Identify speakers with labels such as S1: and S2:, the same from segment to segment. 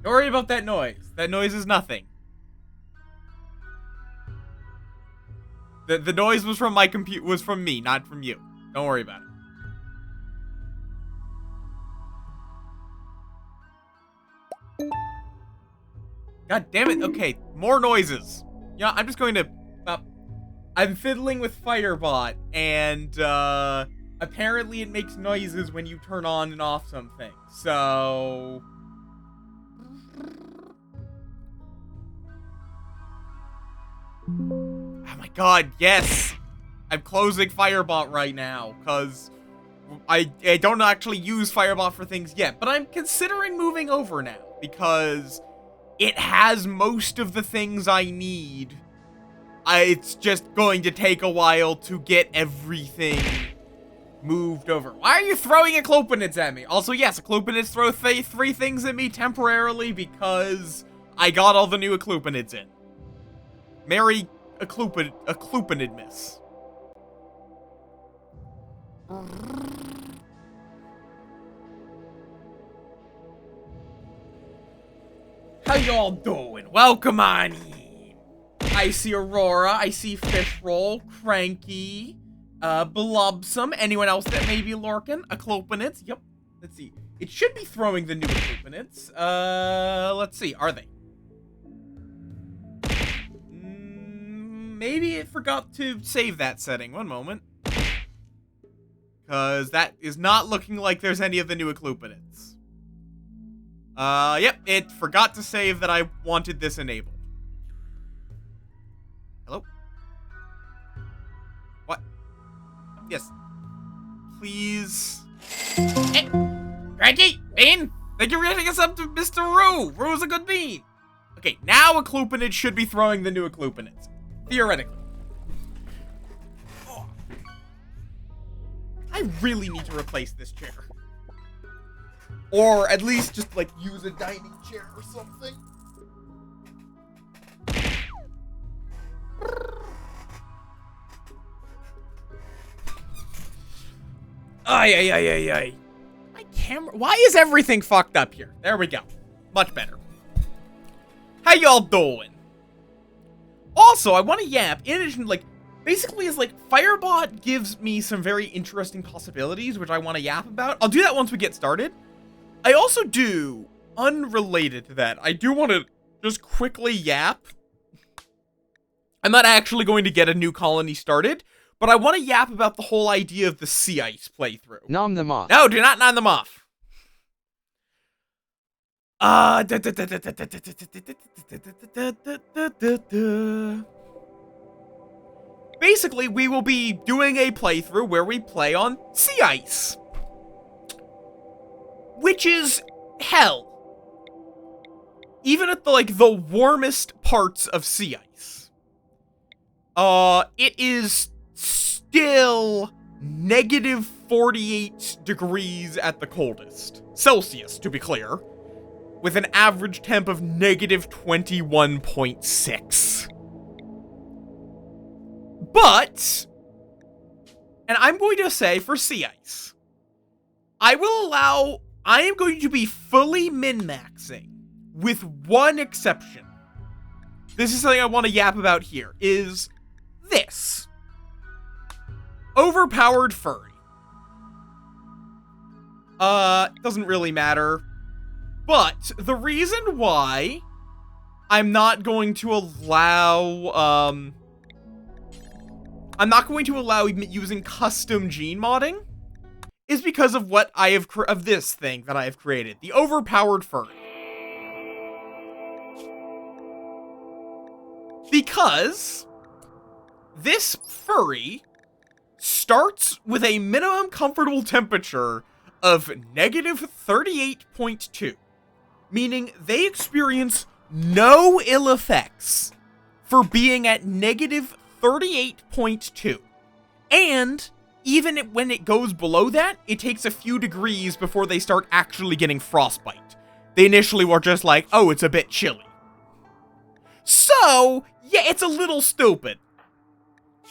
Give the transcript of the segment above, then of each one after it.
S1: Don't worry about that noise. That noise is nothing. The noise was from was from me, not from you. Don't worry about it. God damn it. Okay, more noises. Yeah, I'm just going to... I'm fiddling with Firebot, and, apparently it makes noises when you turn on and off something. So... Oh my god, yes! I'm closing Firebot right now, because I don't actually use Firebot for things yet, but I'm considering moving over now, because it has most of the things I need. It's just going to take a while to get everything moved over. Why are you throwing Eclopenids at me? Also, yes, Eclopenids throw three things at me temporarily because I got all the new Eclopenids in. Merry Eclopenid miss. How y'all doing? Welcome on in. I see Aurora, I see Fishroll, Cranky, Blobsome, anyone else that may be lurking? Eclopenids, yep. Let's see. It should be throwing the new Eclopenids. Let's see, are they? Maybe it forgot to save that setting. One moment. Because that is not looking like there's any of the new Eclopenids. Yep, it forgot to save that I wanted this enabled. Hello? What? Yes. Please. Hey! Cranky! Bean! Thank you for getting us up to Mr. Roo! Roo's a good bean! Okay, now Eclopenid should be throwing the new Eclopenids. Theoretically. Oh. I really need to replace this chair. Or at least just, like, use a dining chair or something. Ay. My camera... Why is everything fucked up here? There we go. Much better. How y'all doing? Also, I want to yap, in addition, like, basically is like, Firebot gives me some very interesting possibilities, which I want to yap about. I'll do that once we get started. I also do, unrelated to that, I do want to just quickly yap. I'm not actually going to get a new colony started, but I want to yap about the whole idea of the sea ice playthrough.
S2: Nom them off.
S1: No, do not nom them off. Basically, we will be doing a playthrough where we play on sea ice. Which is hell. Even at the warmest parts of sea ice. It is still negative 48 degrees at the coldest. Celsius, to be clear. With an average temp of negative 21.6. But, and I'm going to say for sea ice, I am going to be fully min-maxing, with one exception. This is something I want to yap about here, is this. Overpowered furry. Doesn't really matter. But the reason why I'm not going to allow, using custom gene modding is because of what I have, of this thing that I have created. The overpowered furry. Because this furry starts with a minimum comfortable temperature of negative 38.2. Meaning they experience no ill effects for being at negative 38.2. And even when it goes below that, it takes a few degrees before they start actually getting frostbite. They initially were just like, oh, it's a bit chilly. So, yeah, it's a little stupid.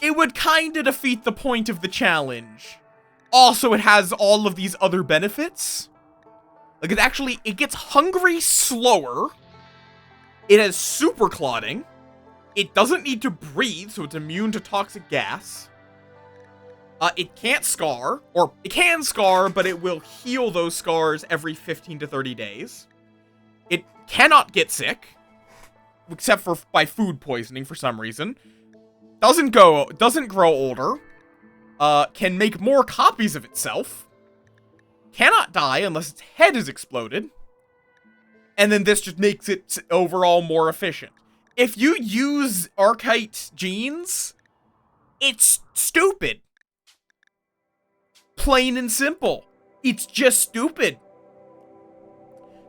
S1: It would kinda defeat the point of the challenge. Also, it has all of these other benefits. Like, it gets hungry slower. It has super clotting. It doesn't need to breathe, so it's immune to toxic gas. It can't scar, or it can scar, but it will heal those scars every 15 to 30 days. It cannot get sick, except for by food poisoning for some reason. Doesn't grow older. Can make more copies of itself. Cannot die unless its head is exploded. And then this just makes it overall more efficient. If you use Archetype genes, it's stupid. Plain and simple. It's just stupid.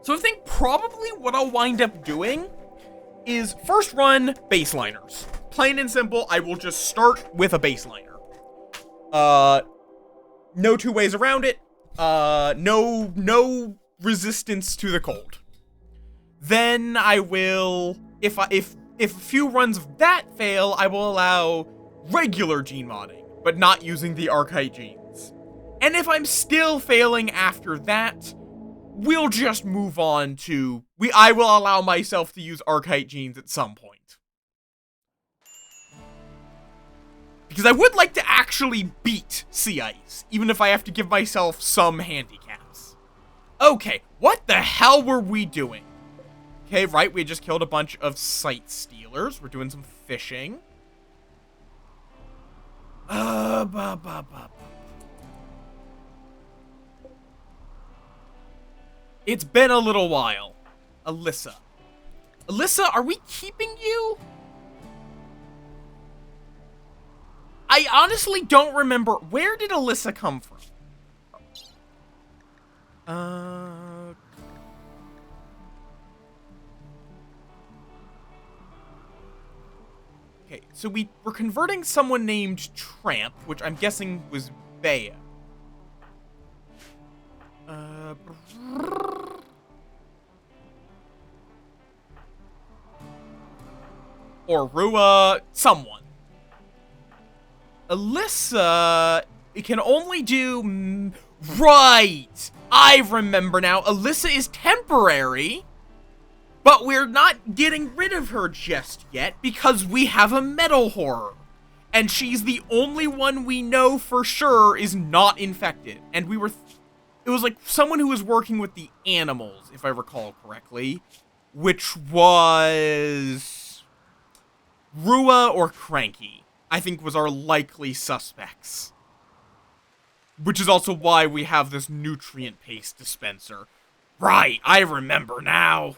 S1: So I think probably what I'll wind up doing is first run baseliners. Plain and simple, I will just start with a baseliner. No two ways around it. No resistance to the cold. Then I will, if a few runs of that fail, I will allow regular gene modding, but not using the Archetype genes. And if I'm still failing after that, we'll just move on to, I will allow myself to use Archetype genes at some point. Because I would like to actually beat Sea Ice, even if I have to give myself some handicaps. Okay, what the hell were we doing? Okay, right, we just killed a bunch of sight stealers. We're doing some fishing. It's been a little while. Alyssa. Alyssa, are we keeping you? I honestly don't remember. Where did Alyssa come from? Okay, so we're converting someone named Tramp, which I'm guessing was Bea. Or Rua, someone. Alyssa, it can only do... Right! I remember now. Alyssa is temporary, but we're not getting rid of her just yet because we have a metal horror. And she's the only one we know for sure is not infected. And it was like someone who was working with the animals, if I recall correctly, which was Rua or Cranky, I think was our likely suspects. Which is also why we have this nutrient paste dispenser. Right, I remember now.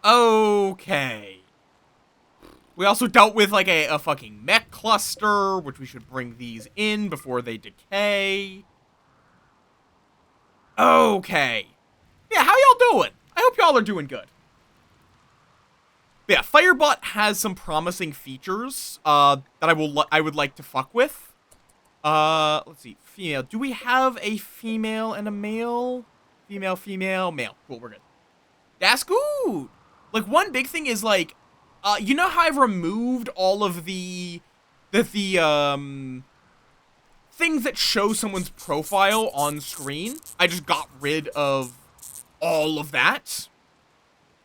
S1: Okay. We also dealt with, like, a fucking mech cluster, which we should bring these in before they decay. Okay. Yeah, how y'all doing? I hope y'all are doing good. But yeah, Firebot has some promising features, that I would like to fuck with. Let's see. Female. Do we have a female and a male? Female, male. Cool, we're good. That's good! Like, one big thing is, like, you know how I've removed all of the things that show someone's profile on screen? I just got rid of all of that.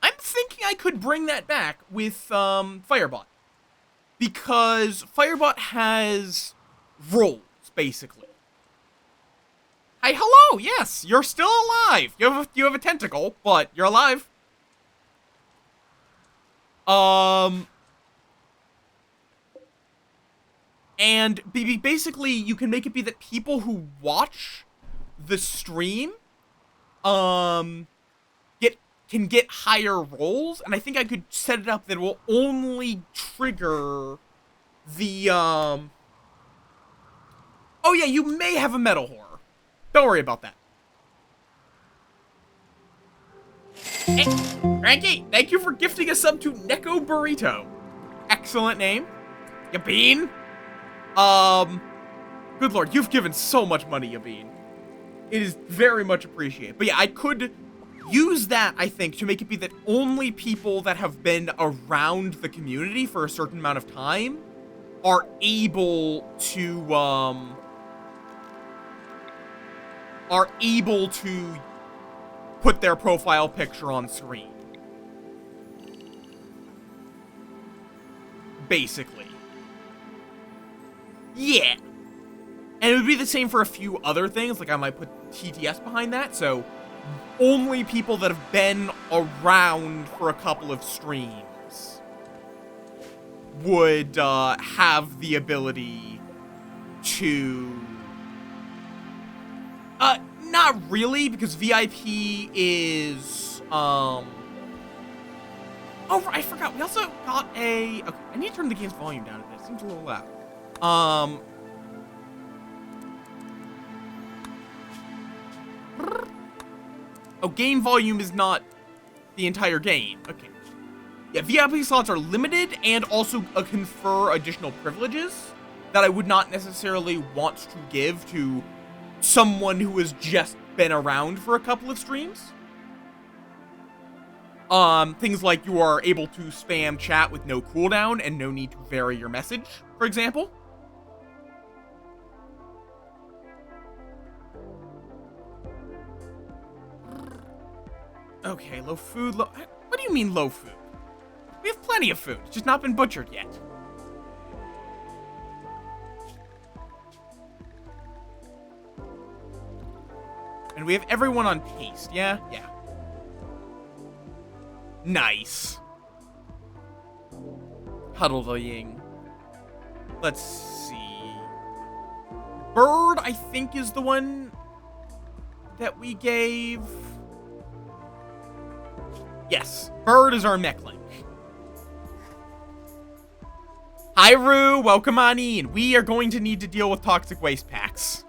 S1: I'm thinking I could bring that back with, Firebot. Because Firebot has roles, basically. Hi, hello, yes, you're still alive. You have a tentacle, but you're alive. And basically, you can make it be that people who watch the stream, can get higher rolls, and I think I could set it up that it will only trigger the, Oh yeah, you may have a metal horror. Don't worry about that. Hey, Frankie, thank you for gifting a sub to Neko Burrito. Excellent name. Yabeen. Good lord, you've given so much money, Yabeen. It is very much appreciated. But yeah, I could use that, I think, to make it be that only people that have been around the community for a certain amount of time are able to, are able to put their profile picture on screen. Basically. Yeah. And it would be the same for a few other things, like I might put TTS behind that, so only people that have been around for a couple of streams would have the ability to... not really, because VIP is, Oh, I forgot, we also got a... Okay, I need to turn the game's volume down a bit, it seems a little loud. Oh, game volume is not the entire game. Okay. Yeah, VIP slots are limited and also confer additional privileges that I would not necessarily want to give to someone who has just been around for a couple of streams. Things like you are able to spam chat with no cooldown and no need to vary your message, for example. Okay, low food, What do you mean low food? We have plenty of food, it's just not been butchered yet. And we have everyone on paste, yeah? Yeah. Nice. Huddling. Let's see. Bird, I think, is the one that we gave... Yes, Bird is our mech link. Hi, Rue, welcome on in. We are going to need to deal with toxic waste packs.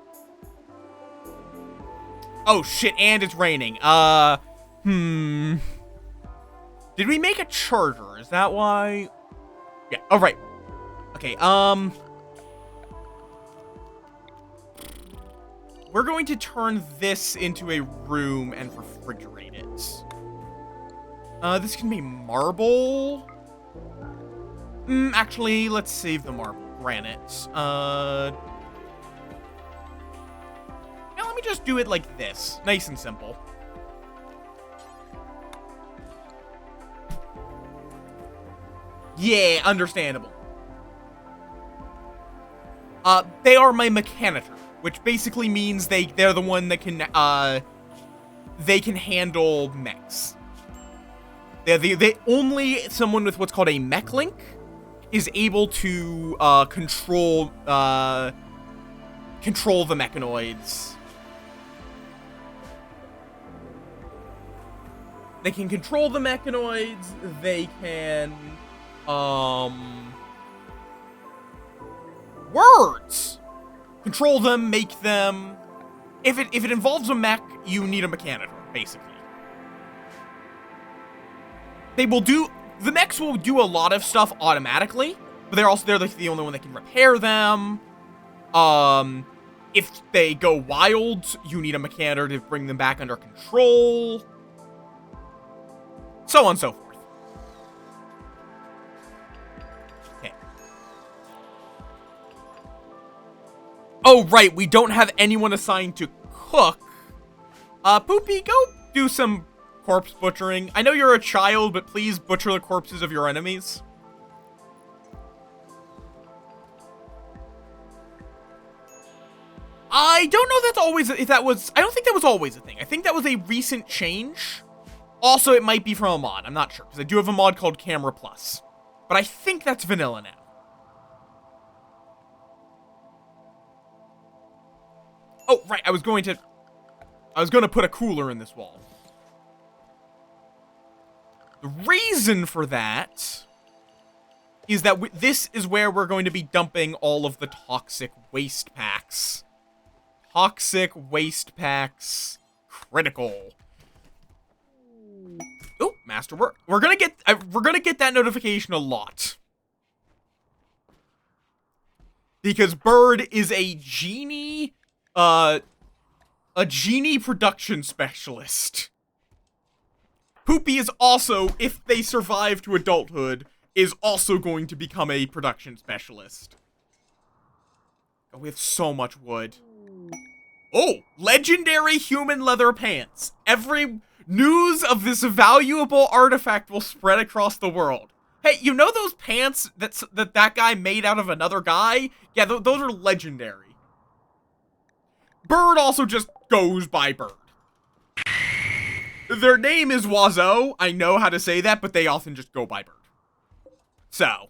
S1: Oh, shit, and it's raining. Did we make a charger? Is that why? Yeah, oh, right. Okay, we're going to turn this into a room and refrigerate it. This can be marble. Actually, let's save the marble. Granite. Now let me just do it like this. Nice and simple. Yeah, understandable. They are my mechanitor, which basically means they're the one that can, they can handle mechs. They only someone with what's called a mech link is able to control the mechanoids. They can control the mechanoids. They can words control them, make them. If it involves a mech, you need a mechanitor, basically. The mechs will do a lot of stuff automatically, but they're like the only one that can repair them. If they go wild, you need a mechanitor to bring them back under control. So on and so forth. Okay. Oh, right, we don't have anyone assigned to cook. Poopy, go do some corpse butchering. I know you're a child, but please butcher the corpses of your enemies. I don't know that's always, I don't think that was always a thing. I think that was a recent change. Also, it might be from a mod. I'm not sure, because I do have a mod called Camera Plus. But I think that's vanilla now. Oh, right, I was going to put a cooler in this wall. The reason for that is that this is where we're going to be dumping all of the toxic waste packs. Toxic waste packs. Critical. Oh, masterwork. We're gonna get that notification a lot. Because Bird is a genie production specialist. Poopy is also, if they survive to adulthood, is also going to become a production specialist. Oh, we have so much wood. Oh, legendary human leather pants. Every news of this valuable artifact will spread across the world. Hey, you know those pants that guy made out of another guy? Yeah, those are legendary. Bird also just goes by Bird. Their name is Wazo. I know how to say that, but they often just go by Bird. So.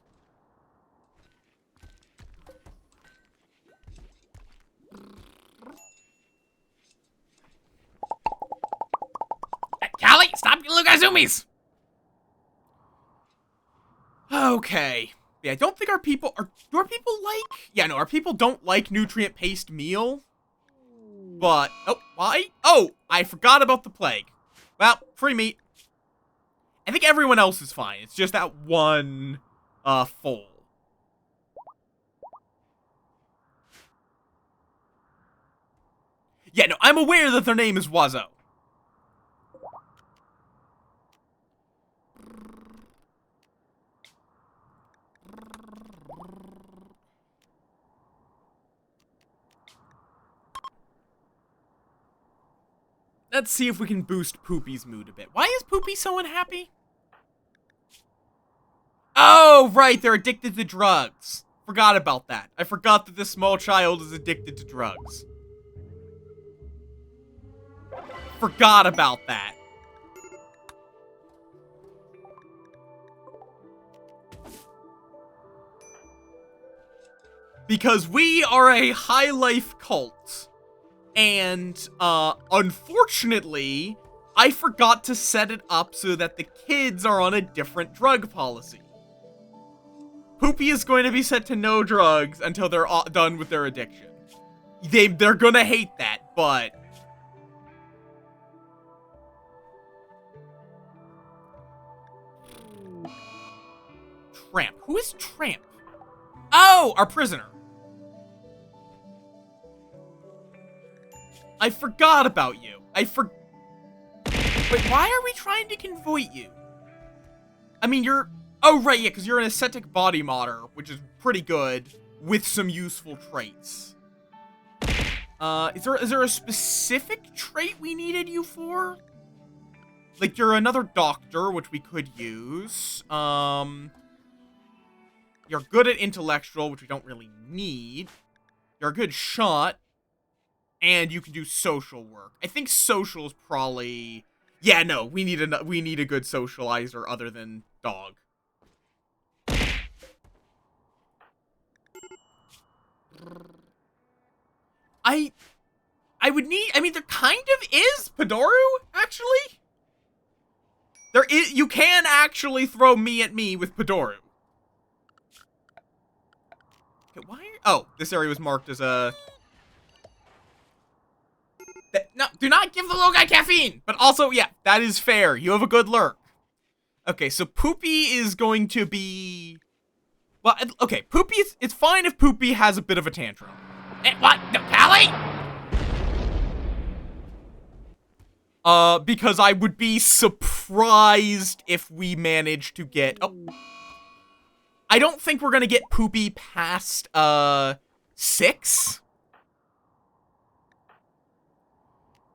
S2: Callie, stop your Lugazumis!
S1: Okay. Yeah, I don't think our people are... Do our people like... Yeah, no, our people don't like nutrient paste meal. But... Oh, why? Oh, I forgot about the plague. Well, free meat. I think everyone else is fine. It's just that one, foal. Yeah, no, I'm aware that their name is Wazo. Let's see if we can boost Poopy's mood a bit. Why is Poopy so unhappy? Oh, right, they're addicted to drugs. Forgot about that. I forgot that this small child is addicted to drugs. Forgot about that. Because we are a high life cult. And, unfortunately, I forgot to set it up so that the kids are on a different drug policy. Poopy is going to be set to no drugs until they're done with their addiction. They're gonna hate that, but... Tramp. Who is Tramp? Oh, our prisoner. I forgot about you. Wait, why are we trying to convoy you? I mean, you're... Oh, right, yeah, because you're an ascetic body modder, which is pretty good, with some useful traits. Is there a specific trait we needed you for? Like, you're another doctor, which we could use. You're good at intellectual, which we don't really need. You're a good shot. And you can do social work. I think social is probably... Yeah, no, we need a good socializer other than dog. I would need... I mean, there kind of is Padoru, actually. There is... You can actually throw me at me with Padoru. Okay, why... Oh, this area was marked as a... No, do not give the little guy caffeine! But also, yeah, that is fair. You have a good lurk. Okay, so Poopy is going to be... Well, okay, Poopy is... It's fine if Poopy has a bit of a tantrum.
S2: What? No, Callie?
S1: Because I would be surprised if we managed to get... Oh. I don't think we're gonna get Poopy past, 6?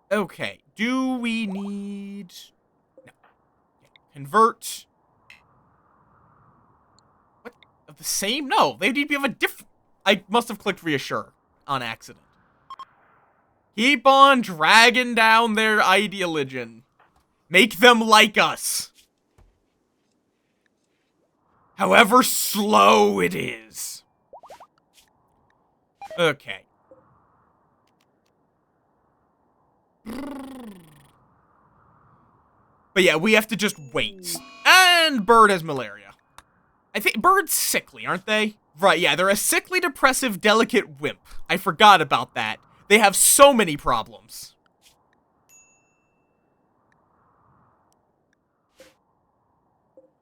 S1: Okay, do we need... No. Convert. What? Of the same? No, they need to be of a different... I must have clicked reassure on accident. Keep on dragging down their ideology. Make them like us. However slow it is. Okay. But yeah, we have to just wait. And Bird has malaria. I think Bird's sickly, aren't they? Right, yeah, they're a sickly, depressive, delicate wimp. I forgot about that. They have so many problems.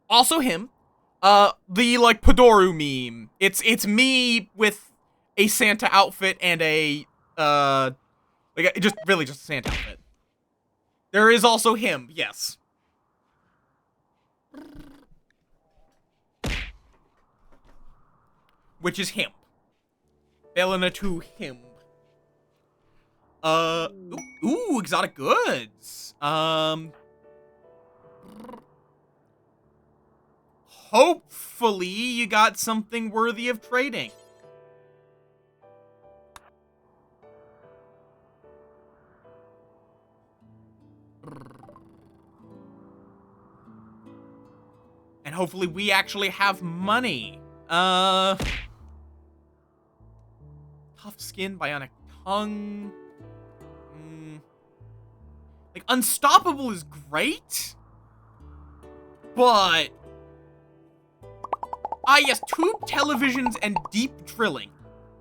S1: Also him. The, like, Padoru meme. It's me with a Santa outfit and a, like, just a Santa outfit. There is also him, yes. Which is him. Belena to him. Ooh, exotic goods. Hopefully you got something worthy of trading. And hopefully we actually have money. Tough skin, bionic tongue. Like, unstoppable is great. But... ah, yes, tube televisions and deep drilling.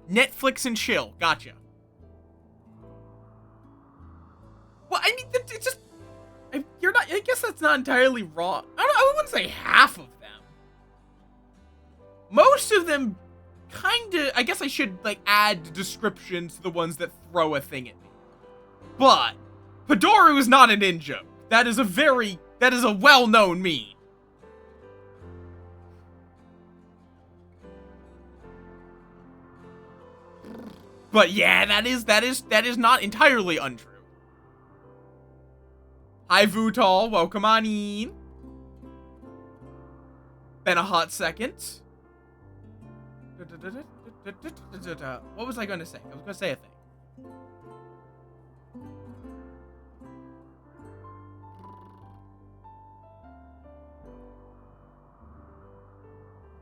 S1: Netflix and chill. Gotcha. Well, I mean, it's just... you're not... I guess that's not entirely wrong. I wouldn't say half of them. Most of them kinda... I guess I should, like, add descriptions to the ones that throw a thing at me. But... Padoru is not a ninja. That is a very... that is a well-known meme. But yeah, that is not entirely untrue. Hi, Vutal. Welcome on in. Been a hot second. What was I going to say? I was going to say a thing.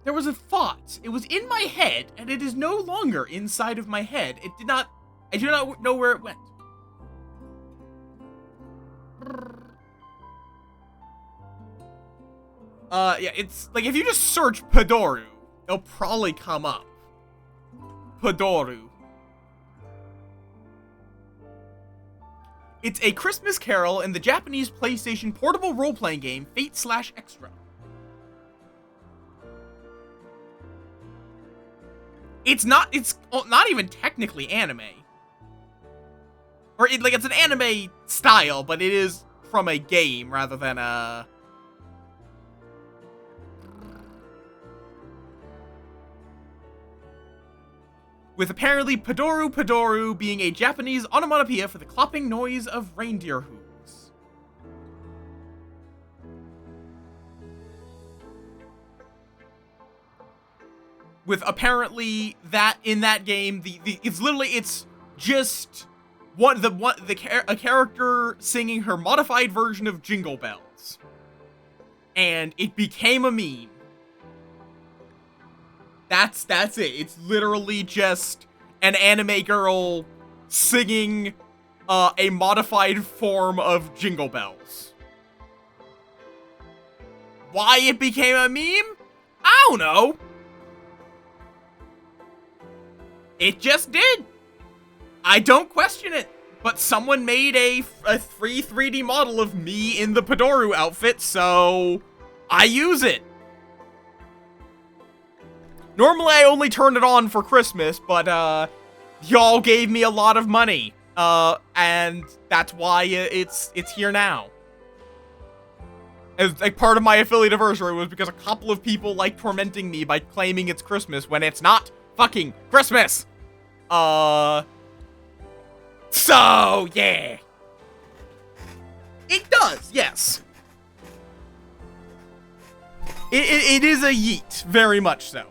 S1: There was a thought. It was in my head, and it is no longer inside of my head. I do not know where it went. Yeah, it's, like, if you just search Padoru, it'll probably come up. Padoru. It's a Christmas carol in the Japanese PlayStation portable role-playing game Fate/Extra. It's not even technically anime. Or, it's an anime style, but it is from a game rather than a... with apparently Padoru being a Japanese onomatopoeia for the clopping noise of reindeer hooves. With apparently that in that game, it's just a character singing her modified version of Jingle Bells, and it became a meme. That's it. It's literally just an anime girl singing a modified form of Jingle Bells. Why it became a meme? I don't know. It just did. I don't question it. But someone made a free 3D model of me in the Padoru outfit, so I use it. Normally I only turn it on for Christmas, but y'all gave me a lot of money. And that's why it's here now. As like part of my affiliate anniversary was because a couple of people like tormenting me by claiming it's Christmas when it's not fucking Christmas. So, yeah. It does, yes. It is a yeet, very much so.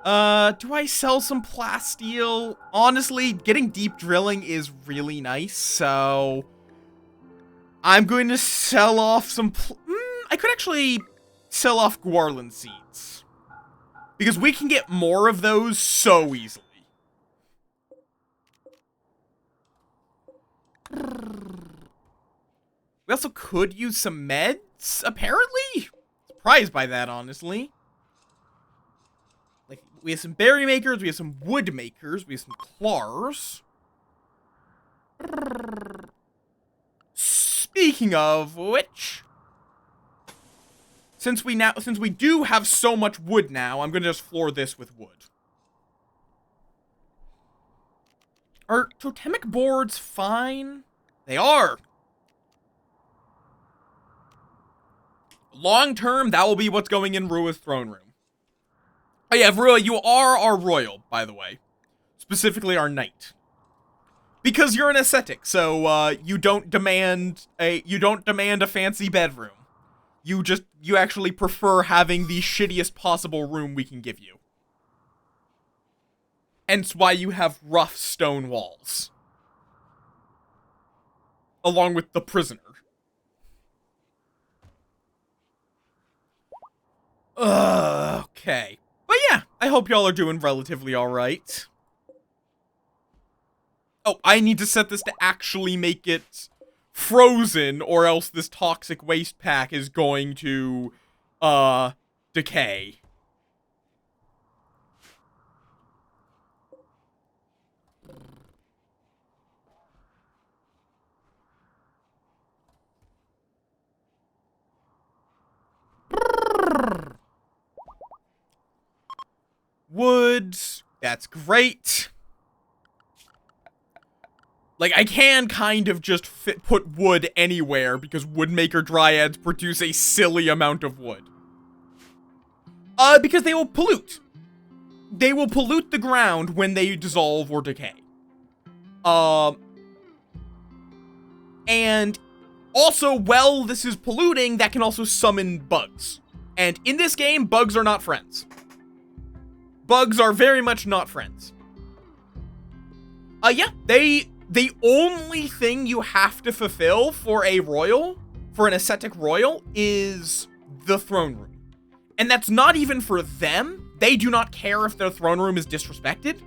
S1: Do I sell some plasteel? Honestly, getting deep drilling is really nice, so... I'm going to sell off some I could actually sell off Guarlan seeds. Because we can get more of those so easily. We also could use some meds, apparently? Surprised by that, honestly. Like, we have some berry makers, we have some wood makers, we have some claws. Speaking of which, since we do have so much wood now, I'm gonna just floor this with wood. Are totemic boards fine? They are. Long term, that will be what's going in Rua's throne room. Oh yeah, Rua, you are our royal, by the way. Specifically our knight. Because you're an ascetic, so you don't demand a fancy bedroom. You actually prefer having the shittiest possible room we can give you. Hence why you have rough stone walls. Along with the prisoner. Okay. But yeah, I hope y'all are doing relatively alright. Oh, I need to set this to actually make it frozen, or else this toxic waste pack is going to, decay. Wood. That's great. Like, I can kind of just put wood anywhere, because woodmaker dryads produce a silly amount of wood. Because they will pollute. They will pollute the ground when they dissolve or decay. And also, while this is polluting, that can also summon bugs. And in this game, bugs are not friends. Bugs are very much not friends. Yeah, the only thing you have to fulfill for an ascetic royal, is the throne room. And that's not even for them. They do not care if their throne room is disrespected.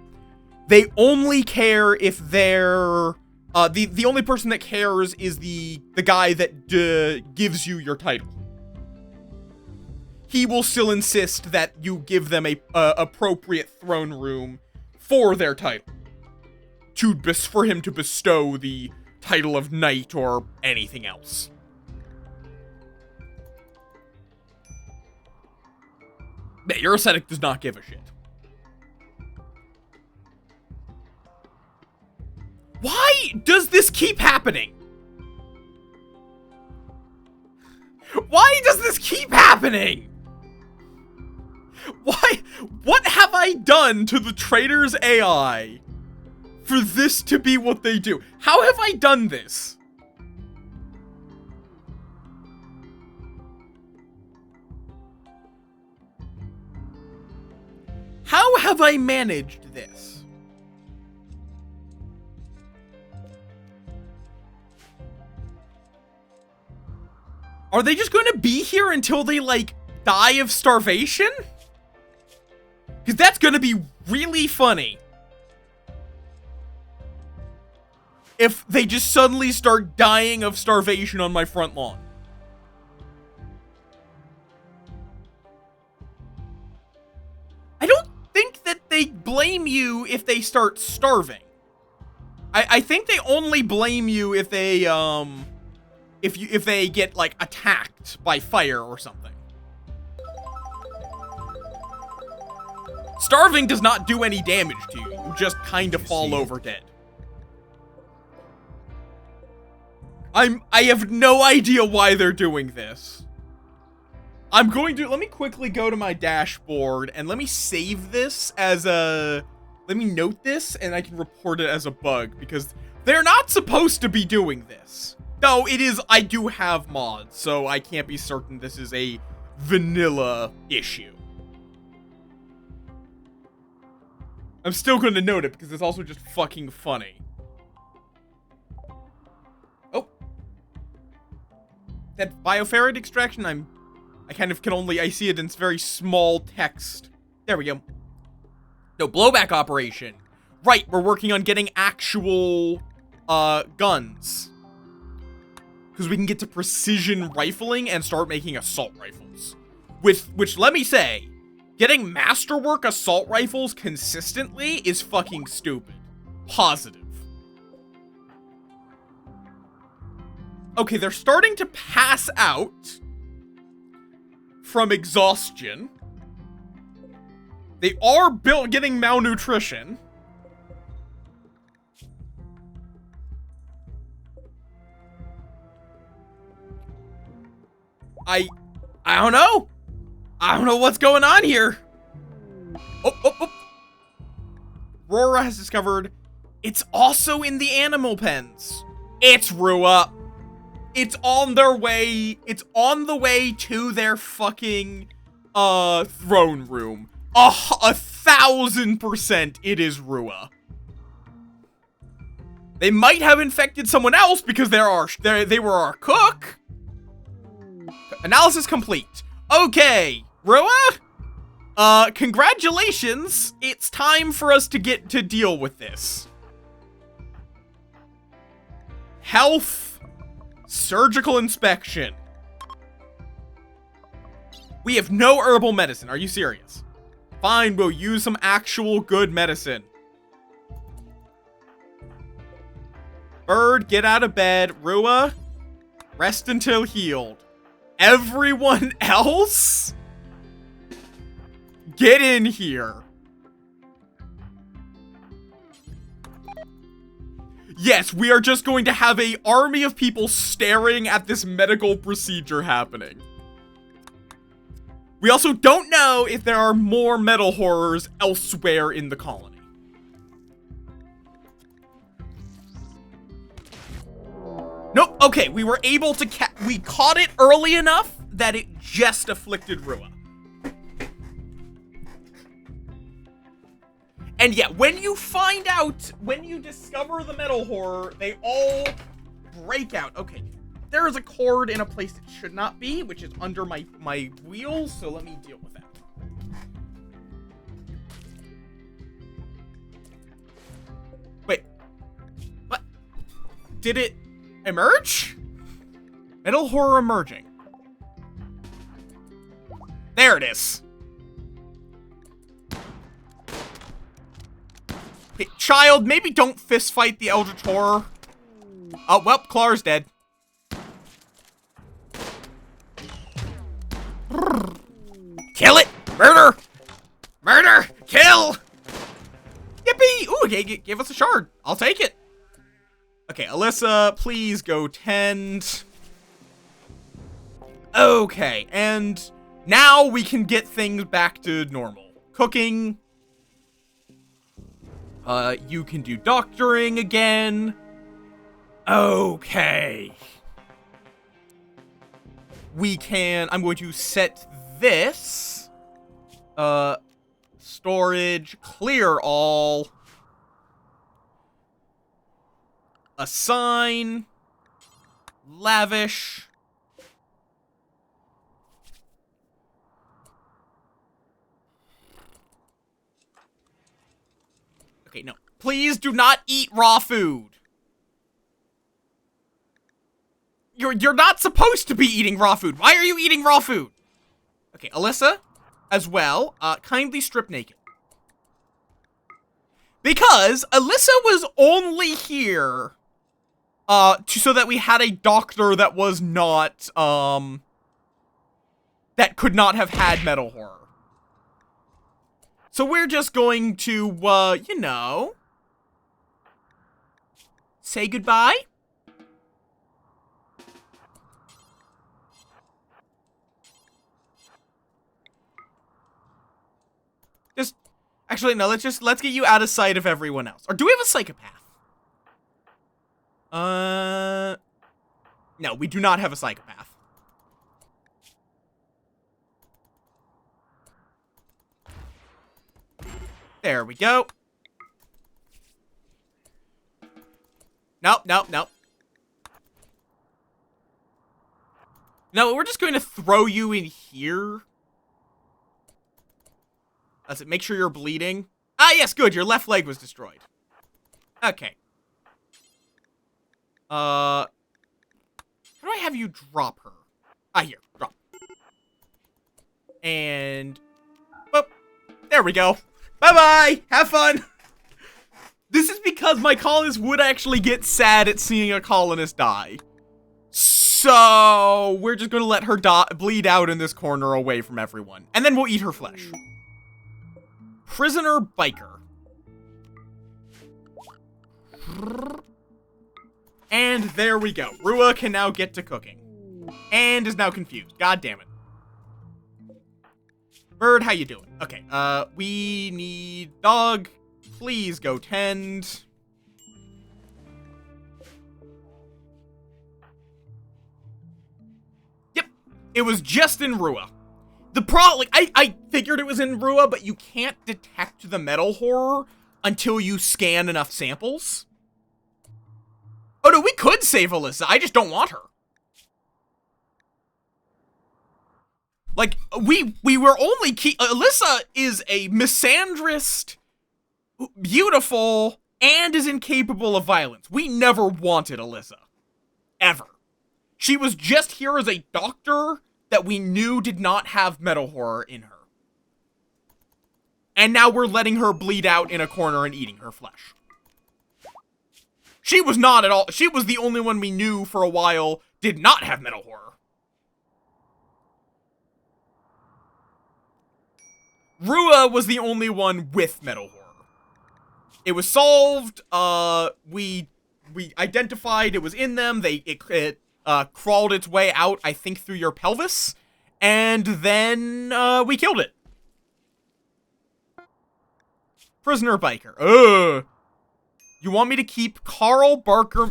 S1: They only care if they're, the only person that cares is the guy that gives you your title. He will still insist that you give them a appropriate throne room for their title. For him to bestow the title of knight or anything else. But your ascetic does not give a shit. Why does this keep happening? Why does this keep happening? Why? What have I done to the trader's AI for this to be what they do? How have I done this? How have I managed this? Are they just going to be here until they, like, die of starvation? Because that's going to be really funny. If they just suddenly start dying of starvation on my front lawn. I don't think that they blame you if they start starving. I think they only blame you if they, if they get, like, attacked by fire or something. Starving does not do any damage to you. You just kind of fall over dead. I have no idea why they're doing this. I'm going to, let me quickly go to my dashboard and let me save this as a, let me note this and I can report it as a bug because they're not supposed to be doing this. No, it is, I do have mods, so I can't be certain this is a vanilla issue. I'm still going to note it because it's also just fucking funny. Oh. That bioferrite extraction, I kind of can only, I see it in very small text. There we go. No, blowback operation. Right, we're working on getting actual, guns. Because we can get to precision rifling and start making assault rifles. Which, let me say, getting masterwork assault rifles consistently is fucking stupid. Positive. Okay, they're starting to pass out from exhaustion. They are getting malnutrition. I don't know. I don't know what's going on here. Oh. Rora has discovered it's also in the animal pens. It's Rua. It's on their way. It's on the way to their fucking throne room. 1,000% it is Rua. They might have infected someone else because they were our cook. Analysis complete. Okay, Rua? Congratulations. It's time for us to get to deal with this. Health. Surgical inspection. We have no herbal medicine. Are you serious? Fine, we'll use some actual good medicine. Bird, get out of bed. Rua, rest until healed. Everyone else? Get in here. Yes, we are just going to have an army of people staring at this medical procedure happening. We also don't know if there are more metal horrors elsewhere in the colony. Nope, okay, we were able to we caught it early enough that it just afflicted Rua. And yeah, when you discover the metal horror, they all break out. Okay, there is a cord in a place it should not be, which is under my wheels, so let me deal with that. Wait. What? Did it emerge? Metal horror emerging. There it is. Hey, child, maybe don't fist fight the Eldritch Horror. Oh, well, Clar's dead.
S2: Kill it! Murder! Murder! Kill!
S1: Yippee! Ooh, okay, give us a shard. I'll take it. Okay, Alyssa, please go tend. Okay, and now we can get things back to normal. Cooking. You can do doctoring again. Okay. I'm going to set this. Storage, clear all. Assign. Lavish. Okay, no. Please do not eat raw food. You're not supposed to be eating raw food. Why are you eating raw food? Okay, Alyssa, as well, kindly strip naked. Because Alyssa was only here, so that we had a doctor that was not, that could not have had metal horror. So we're just going to, you know, say goodbye. Actually, no, let's get you out of sight of everyone else. Or do we have a psychopath? No, we do not have a psychopath. There we go. Nope. No, we're just going to throw you in here. Let's make sure you're bleeding. Ah, yes, good. Your left leg was destroyed. Okay. How do I have you drop her? Ah, here. Drop. And... boop. There we go. Bye-bye! Have fun! This is because my colonists would actually get sad at seeing a colonist die. So, we're just gonna let her bleed out in this corner away from everyone. And then we'll eat her flesh. Prisoner biker. And there we go. Rua can now get to cooking. And is now confused. God damn it. Bird, how you doing? Okay, we need dog, please go tend. Yep, it was just in Rua. The problem, like, I figured it was in Rua, but you can't detect the metal horror until you scan enough samples. Oh no, we could save Alyssa, I just don't want her. Like, we were only Alyssa is a misandrist, beautiful, and is incapable of violence. We never wanted Alyssa. Ever. She was just here as a doctor that we knew did not have metal horror in her. And now we're letting her bleed out in a corner and eating her flesh. She was not at all, she was the only one we knew for a while did not have metal horror. Rua was the only one with metal horror. It was solved, we identified it was in them, it crawled its way out, I think, through your pelvis, and then, we killed it. Prisoner biker. Ugh. You want me to keep Carl Biker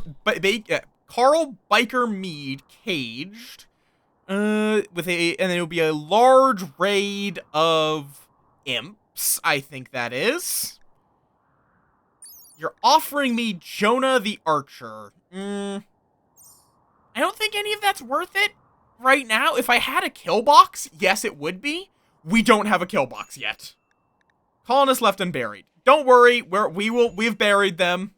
S1: Mead caged, and then it'll be a large raid of imps, I think that is. You're offering me Jonah the Archer. I don't think any of that's worth it right now. If I had a kill box, yes, it would be. We don't have a kill box yet. Colonists left unburied. Don't worry, we've buried them.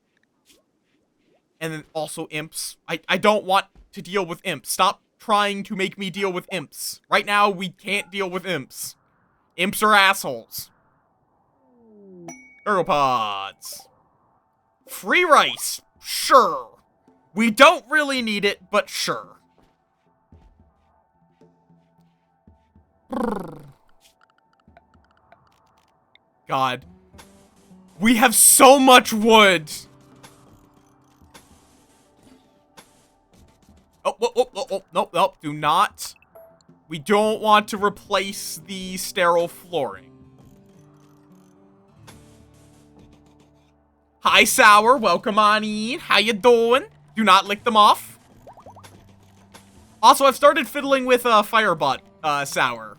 S1: And then also imps. I don't want to deal with imps. Stop trying to make me deal with imps. Right now, we can't deal with imps. Imps are assholes. Ergopods. Free rice. Sure. We don't really need it, but sure. God. We have so much wood. Oh, nope, do not. We don't want to replace the sterile flooring. Hi, Sour, welcome on in. How you doing? Do not lick them off. Also, I've started fiddling with Firebot, Sour.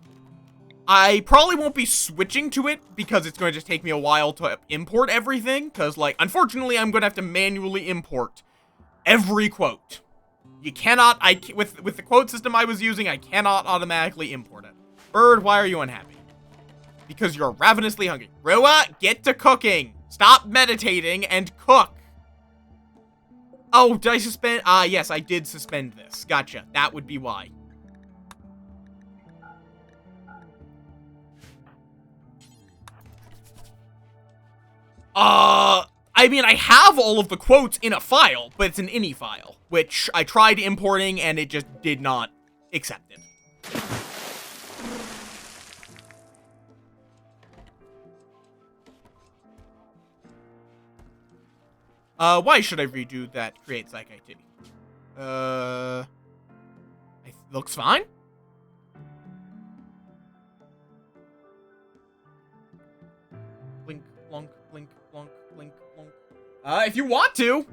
S1: I probably won't be switching to it because it's going to just take me a while to import everything. Because, like, unfortunately, I'm going to have to manually import every quote. You cannot, with the quote system I was using, I cannot automatically import it. Bird, why are you unhappy? Because you're ravenously hungry. Rua, get to cooking. Stop meditating and cook. Oh, did I suspend? Yes, I did suspend this. Gotcha. That would be why. I mean, I have all of the quotes in a file, but it's an ini file, which I tried importing and it just did not accept it. Why should I redo that create psych IT? Looks fine. Blink, blonk, blink, blonk, blink, blonk. If you want to.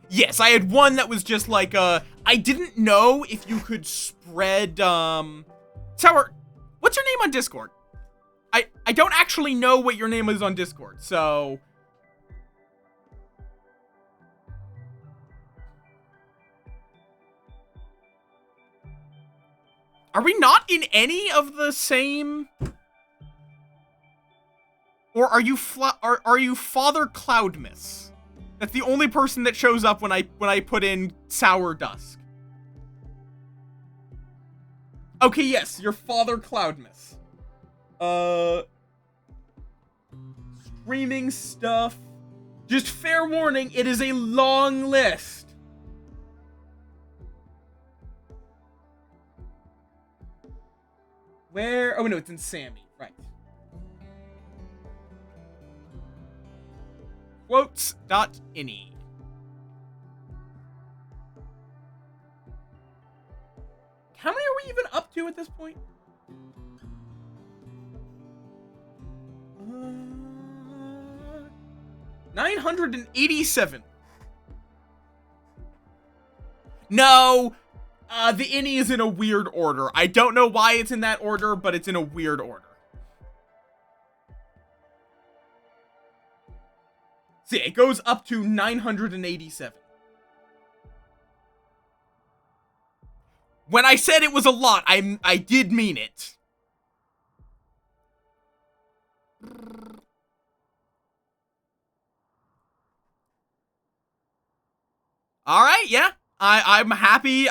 S1: Yes, I had one that was just like, I didn't know if you could spread, Sour, what's your name on Discord? I don't actually know what your name is on Discord, so... Are we not in any of the same... Or are you Father Cloudmas? That's the only person that shows up when I put in Sour Dusk. Okay, yes, you're Father Cloudmas. Streaming stuff. Just fair warning, it is a long list. Where? Oh no, it's in Sammy, right. Quotes.ini. How many are even up to at this point? 987. No, the innie is in a weird order. I don't know why it's in that order, but it's in a weird order. See, it goes up to 987. When I said it was a lot, I did mean it. All right, yeah. I'm happy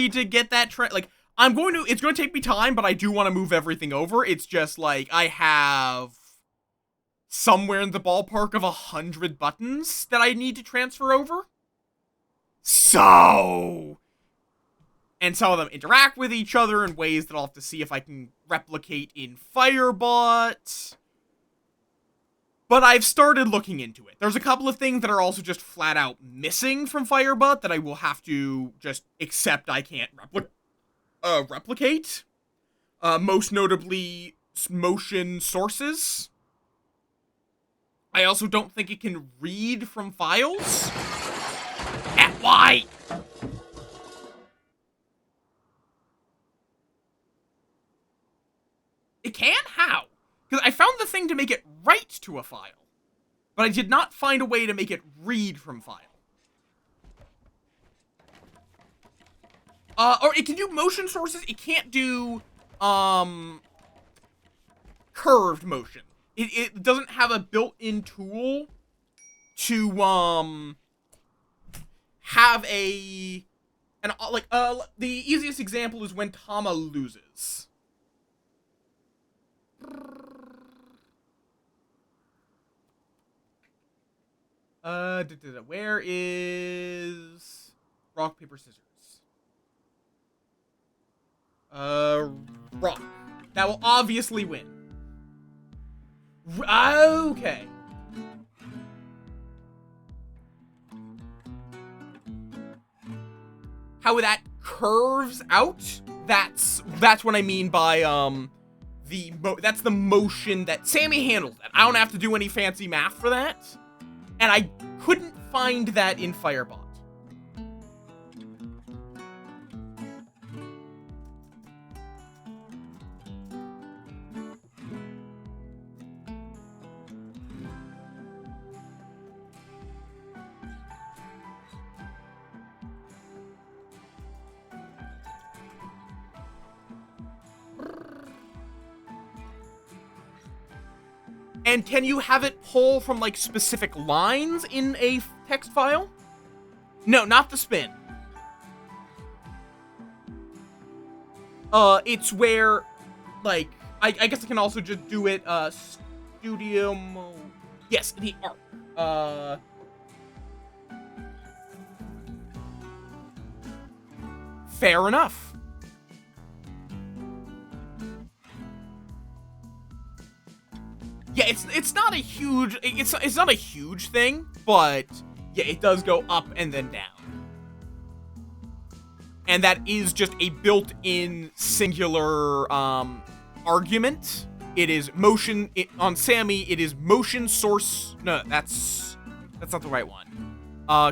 S1: to get that like it's going to take me time, but I do want to move everything over. It's just like I have somewhere in the ballpark of 100 buttons that I need to transfer over. So, and some of them interact with each other in ways that I'll have to see if I can replicate in Firebot. But I've started looking into it. There's a couple of things that are also just flat out missing from Firebot that I will have to just accept I can't replicate. Most notably, motion sources. I also don't think it can read from files. And why? It can? How? Because I found the thing to make it write to a file, but I did not find a way to make it read from file. Or it can do motion sources. It can't do, curved motion. It doesn't have a built-in tool to, have the easiest example is when Tama loses. Where is rock, paper, scissors? Rock. That will obviously win. Okay. How that curves out? That's what I mean by, that's the motion that Sammy handles that. I don't have to do any fancy math for that. And I couldn't find that in Firebot. And can you have it pull from, like, specific lines in a text file? No, not the spin. It's where, like, I guess I can also just do it, studio mode. Yes, the arc. Fair enough. Yeah, it's not a huge, it's not a huge thing, but yeah, it does go up and then down. And that is just a built-in singular argument. It is motion on Sammy, it is motion source. No, that's not the right one.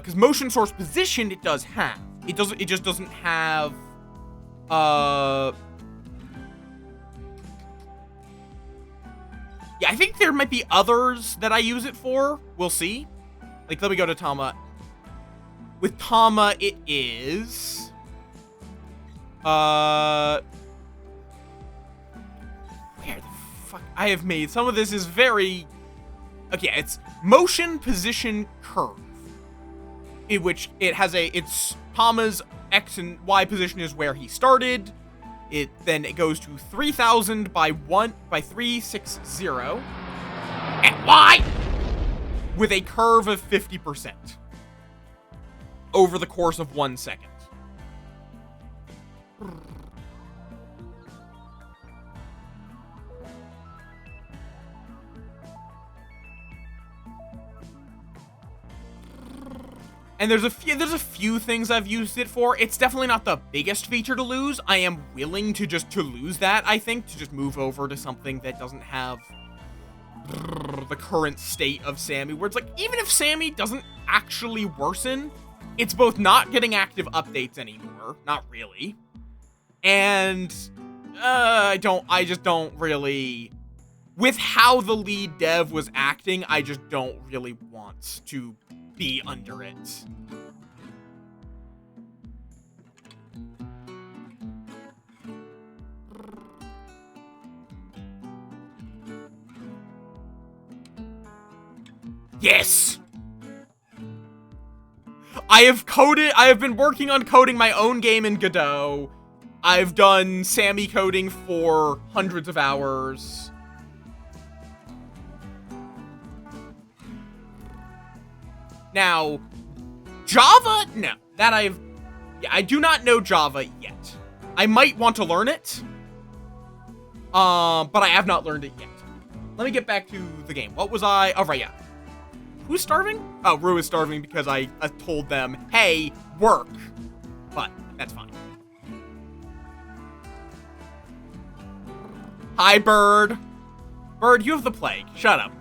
S1: Cuz motion source position it does have. It just doesn't have yeah, I think there might be others that I use it for. We'll see. Like, let me go to Tama. With Tama, it is... Where the fuck? I have made... Some of this is very... Okay, it's motion, position, curve. In which it has it's Tama's X and Y position is where he started. Then it goes to 3,000 by 360 and Y with a curve of 50% over the course of 1 second. And there's a few things I've used it for. It's definitely not the biggest feature to lose. I am willing to lose that, I think, to just move over to something that doesn't have the current state of Sammy, where it's like, even if Sammy doesn't actually worsen, it's both not getting active updates anymore, not really, and I just don't really, with how the lead dev was acting, I just don't really want to be under it. Yes! I have been working on coding my own game in Godot. I've done Sammy coding for hundreds of hours. Now, Java? No. I do not know Java yet. I might want to learn it. But I have not learned it yet. Let me get back to the game. What was I? Oh, right, yeah. Who's starving? Oh, Rue is starving because I told them, hey, work. But that's fine. Hi, Bird. Bird, you have the plague. Shut up.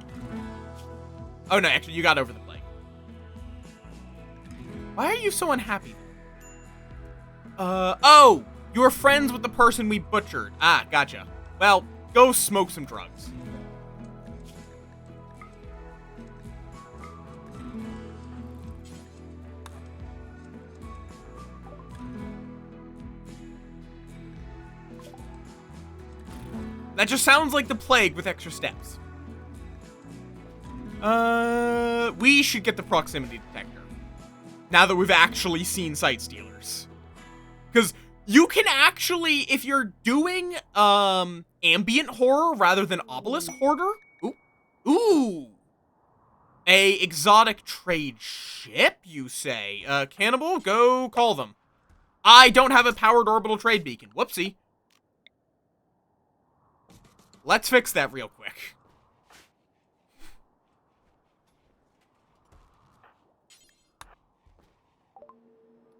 S1: Oh, no, actually, you got over the plague. Why are you so unhappy? Oh, you were friends with the person we butchered. Ah, gotcha. Well, go smoke some drugs. That just sounds like the plague with extra steps. We should get the proximity detector. Now that we've actually seen Sight Stealers. Because you can actually, if you're doing, ambient horror rather than obelisk hoarder. Ooh. A exotic trade ship, you say? Cannibal, go call them. I don't have a powered orbital trade beacon. Whoopsie. Let's fix that real quick.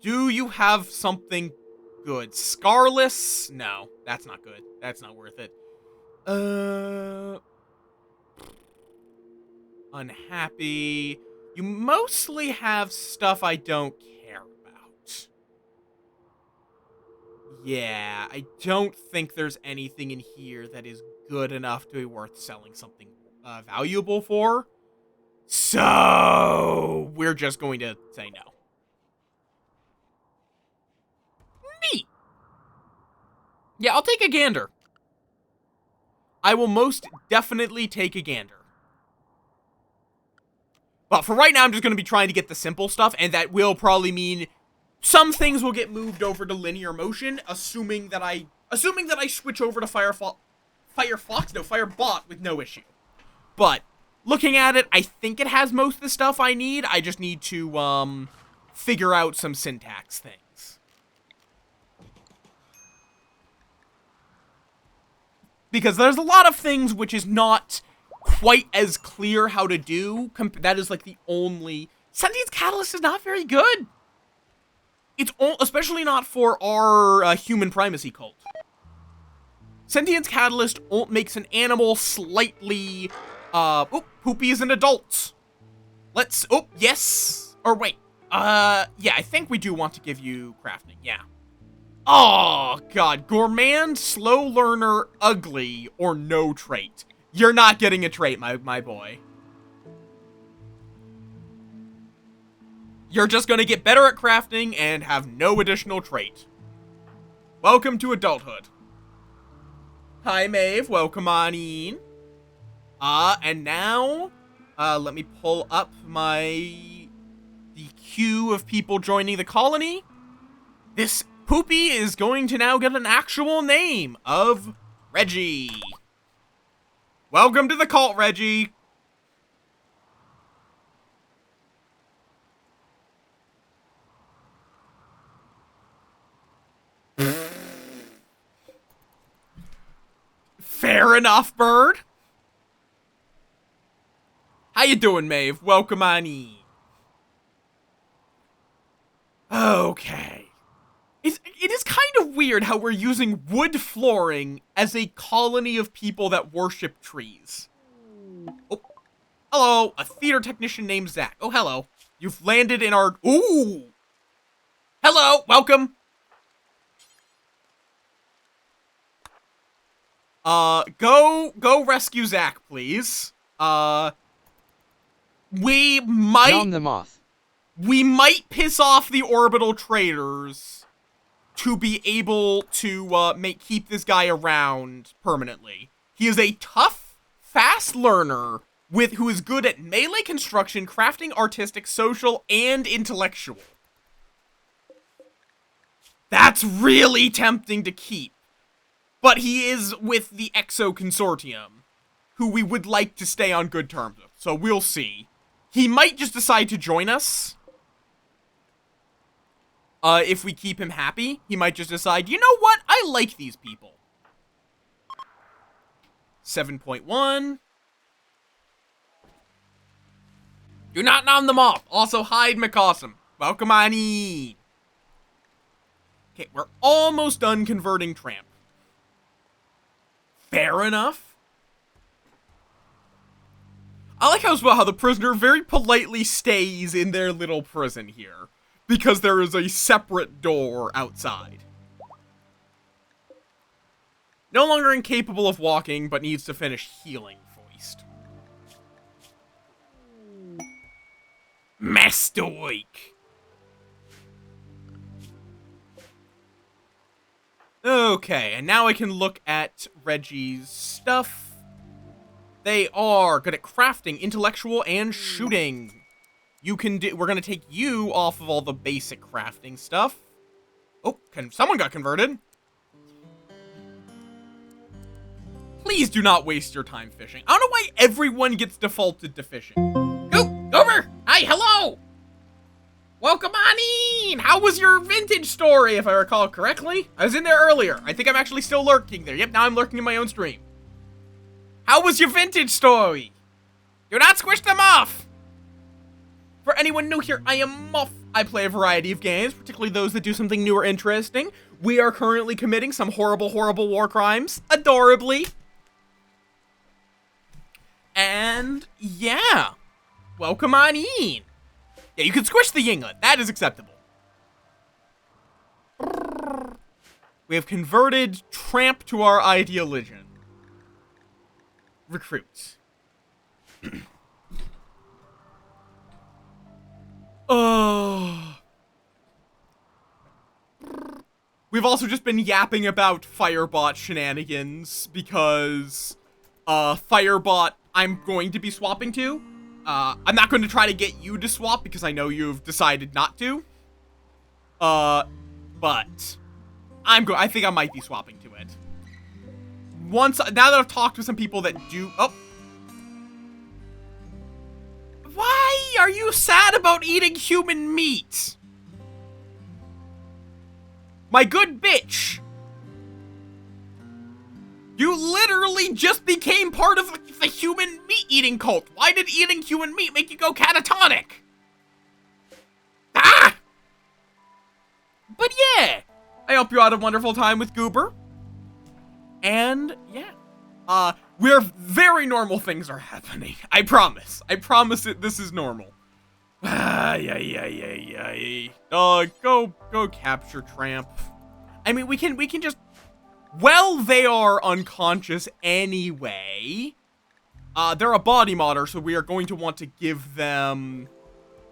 S1: Do you have something good? Scarless? No, that's not good. That's not worth it. Unhappy. You mostly have stuff I don't care about. Yeah, I don't think there's anything in here that is good enough to be worth selling something valuable for. So, we're just going to say no. Neat. Yeah, I'll take a gander. I will most definitely take a gander. But for right now, I'm just going to be trying to get the simple stuff, and that will probably mean some things will get moved over to linear motion, assuming that I switch over to Firebot with no issue. But looking at it, I think it has most of the stuff I need. I just need to figure out some syntax things. Because there's a lot of things which is not quite as clear how to do. That is like the only... Sentience Catalyst is not very good. It's especially not for our human primacy cult. Sentience Catalyst makes an animal slightly... Poopy is an adult. Let's... Oh, yes. Or wait. Yeah, I think we do want to give you crafting. Yeah. Oh, God. Gourmand, slow learner, ugly, or no trait. You're not getting a trait, my boy. You're just gonna get better at crafting and have no additional trait. Welcome to adulthood. Hi, Maeve. Welcome on in. And now, let me pull up the queue of people joining the colony. This Poopy is going to now get an actual name of Reggie. Welcome to the cult, Reggie. Fair enough, Bird. How you doing, Maeve? Welcome on in. Okay. It is kind of weird how we're using wood flooring as a colony of people that worship trees. Oh, hello, a theater technician named Zach. Oh, hello. You've landed in our... Ooh! Hello, welcome. Go rescue Zach, please. We might...
S3: Nom the Moff.
S1: We might piss off the orbital traders to be able to, keep this guy around permanently. He is a tough, fast learner who is good at melee construction, crafting, artistic, social, and intellectual. That's really tempting to keep. But he is with the Exo Consortium, who we would like to stay on good terms with, so we'll see. He might just decide to join us. If we keep him happy, he might just decide, you know what? I like these people. 7.1. Do not nom them off. Also, hide McAwesome. Welcome on in. Okay, we're almost done converting Tramp. Fair enough. I like how the prisoner very politely stays in their little prison here, because there is a separate door outside. No longer incapable of walking, but needs to finish healing Foist. Mastoik. Okay, and now I can look at Reggie's stuff. They are good at crafting, intellectual, and shooting. We're gonna take you off of all the basic crafting stuff. Oh, someone got converted. Please do not waste your time fishing. I don't know why everyone gets defaulted to fishing. Goober! Hi, hello! Welcome on in! How was your vintage story, if I recall correctly? I was in there earlier. I think I'm actually still lurking there. Yep, now I'm lurking in my own stream. How was your vintage story? Do not squish them off! For anyone new here, I am Moff. I play a variety of games, particularly those that do something new or interesting. We are currently committing some horrible, horrible war crimes. Adorably. And, yeah. Welcome on in. Yeah, you can squish the Yingling. That is acceptable. We have converted Tramp to our ideologian. Recruits. Oh. We've also just been yapping about Firebot shenanigans because Firebot I'm going to be swapping to. I'm not going to try to get you to swap because I know you've decided not to. But I think I might be swapping to it. Now that I've talked to some people that do... Oh. Why are you sad about eating human meat? My good bitch. You literally just became part of the human meat-eating cult. Why did eating human meat make you go catatonic? Ah! But yeah, I hope you had a wonderful time with Goober. And yeah, we're very normal things are happening. I promise. I promise this is normal. Go capture Tramp. I mean, we can just... Well, they are unconscious anyway. They're a body modder, so we are going to want to give them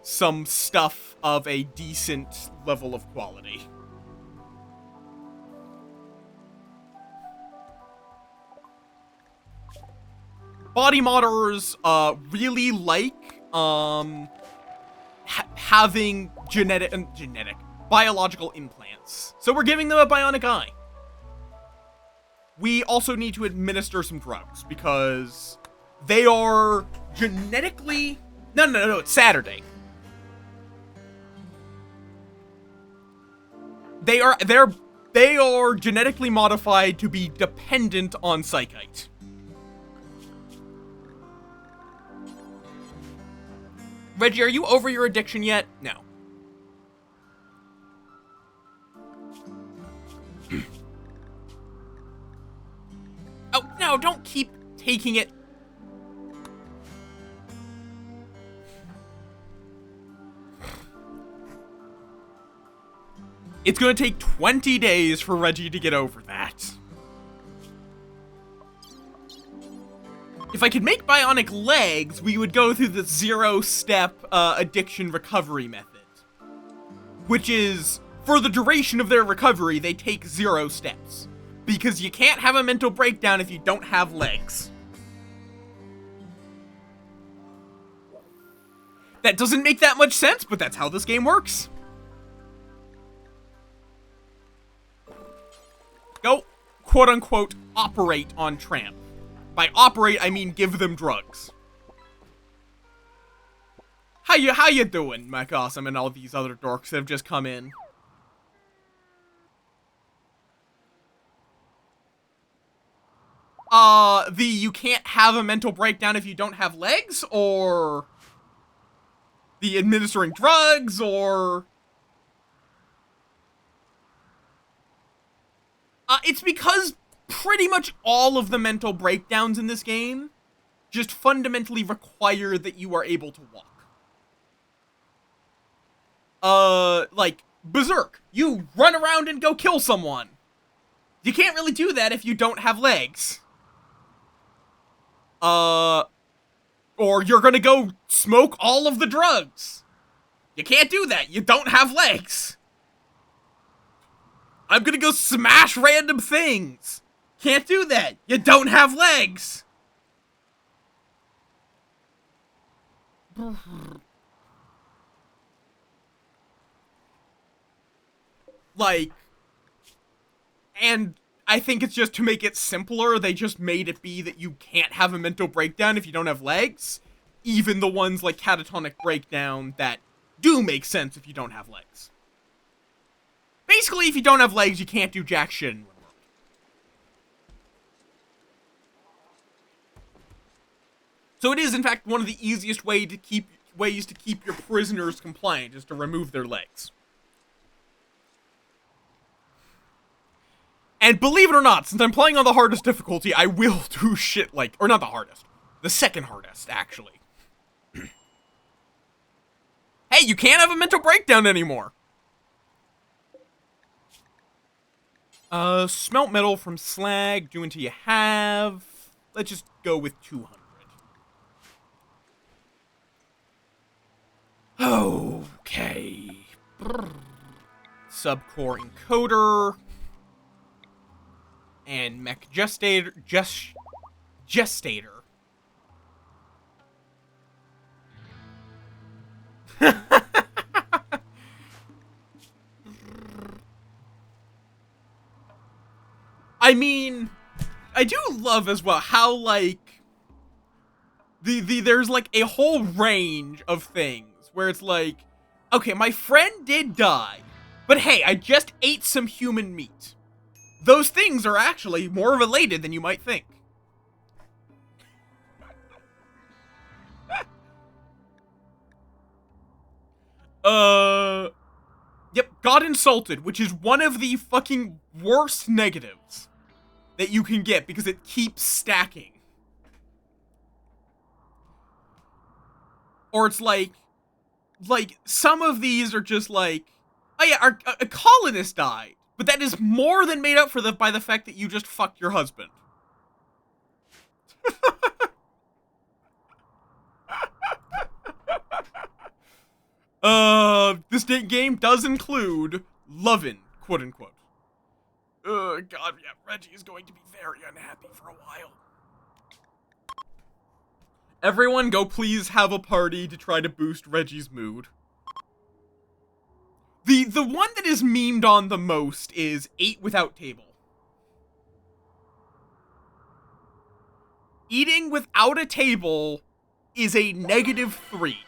S1: some stuff of a decent level of quality. Body modders, really like, having biological implants. So we're giving them a bionic eye. We also need to administer some drugs, because they are genetically... No, it's Saturday. They are genetically modified to be dependent on Psychite. Reggie, are you over your addiction yet? No. Oh, no, don't keep taking it. It's gonna take 20 days for Reggie to get over that. If I could make bionic legs, we would go through the 0-step addiction recovery method. Which is, for the duration of their recovery, they take 0 steps. Because you can't have a mental breakdown if you don't have legs. That doesn't make that much sense, but that's how this game works. Go, quote-unquote, operate on Tramp. By operate, I mean give them drugs. How you doing, Mike Awesome, and all these other dorks that have just come in? You can't have a mental breakdown if you don't have legs, or the administering drugs, or... It's because pretty much all of the mental breakdowns in this game just fundamentally require that you are able to walk. Like, Berserk. You run around and go kill someone. You can't really do that if you don't have legs. Or you're gonna go smoke all of the drugs. You can't do that. You don't have legs. I'm gonna go smash random things. Can't do that. You don't have legs. Like, and I think it's just to make it simpler, they just made it be that you can't have a mental breakdown if you don't have legs. Even the ones like catatonic breakdown that do make sense if you don't have legs. Basically, if you don't have legs, you can't do jack shit in one world. So it is, in fact, one of the easiest ways to keep your prisoners compliant, is to remove their legs. And believe it or not, since I'm playing on the hardest difficulty, I will do shit like... Or not the hardest. The second hardest, actually. Hey, you can't have a mental breakdown anymore. Smelt metal from slag. Do until you have... Let's just go with 200. Okay. Subcore encoder. And mech gestator. Gestator. I mean, I do love as well how, like, there's, like, a whole range of things where it's like, okay, my friend did die, but hey, I just ate some human meat. Those things are actually more related than you might think. Yep, got insulted, which is one of the fucking worst negatives that you can get because it keeps stacking. Or it's like some of these are just like, oh yeah, a colonist died, but that is more than made up for by the fact that you just fucked your husband. This game does include lovin', quote unquote. God, yeah, Reggie is going to be very unhappy for a while. Everyone go please have a party to try to boost Reggie's mood. The one that is memed on the most is 8 without table. Eating without a table is a -3.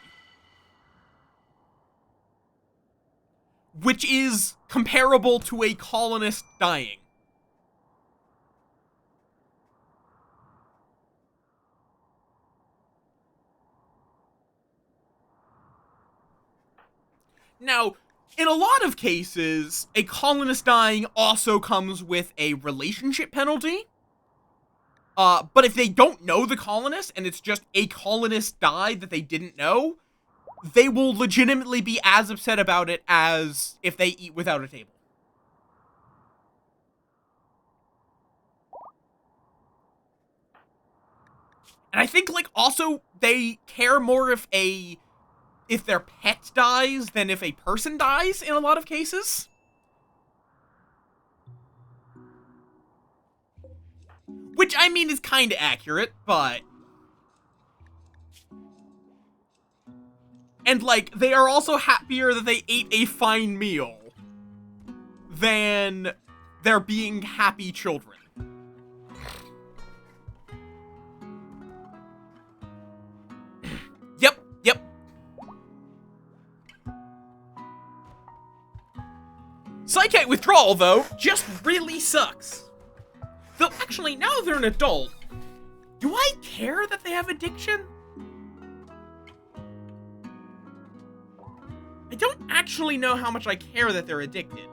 S1: Which is comparable to a colonist dying. Now, In a lot of cases, a colonist dying also comes with a relationship penalty. But if they don't know the colonist, and it's just a colonist died that they didn't know, they will legitimately be as upset about it as if they eat without a table. And I think, like, also, they care more if their pet dies than if a person dies in a lot of cases. Which, I mean, is kind of accurate, but... And, like, they are also happier that they ate a fine meal than there being happy children. Yep. Psychite withdrawal, though, just really sucks. Though, actually, now that they're an adult, do I care that they have addiction? I don't actually know how much I care that they're addicted.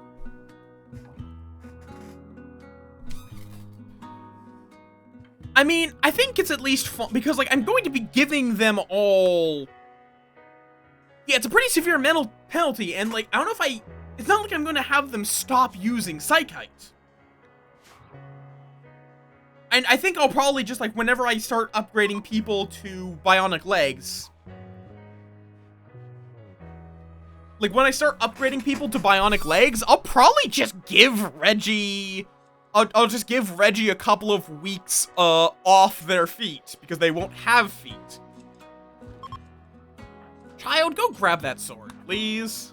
S1: I mean, I think it's at least fun, because, like, I'm going to be giving them all... Yeah, it's a pretty severe mental penalty, and, like, I don't know if it's not like I'm going to have them stop using Psychite. And I think I'll probably just, like, whenever I start upgrading people to bionic legs... Like, when I start upgrading people to bionic legs, I'll probably just give Reggie... I'll just give Reggie a couple of weeks, off their feet, because they won't have feet. Child, go grab that sword, please.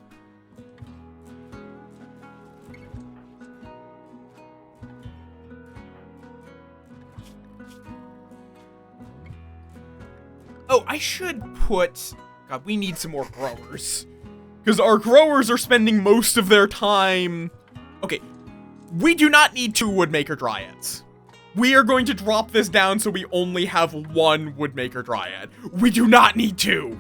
S1: Oh, I should put... God, we need some more growers. Because our growers are spending most of their time... Okay, we do not need 2 Woodmaker Dryads. We are going to drop this down so we only have 1 Woodmaker Dryad. We do not need 2.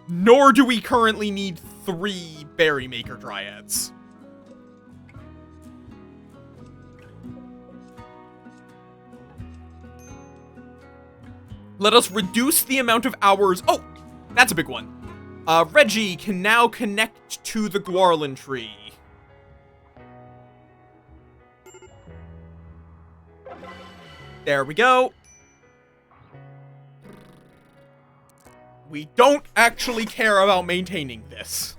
S1: Nor do we currently need 3 Berrymaker Dryads. Let us reduce the amount of hours... Oh, that's a big one. Reggie can now connect to the Gwarlin tree. There we go. We don't actually care about maintaining this.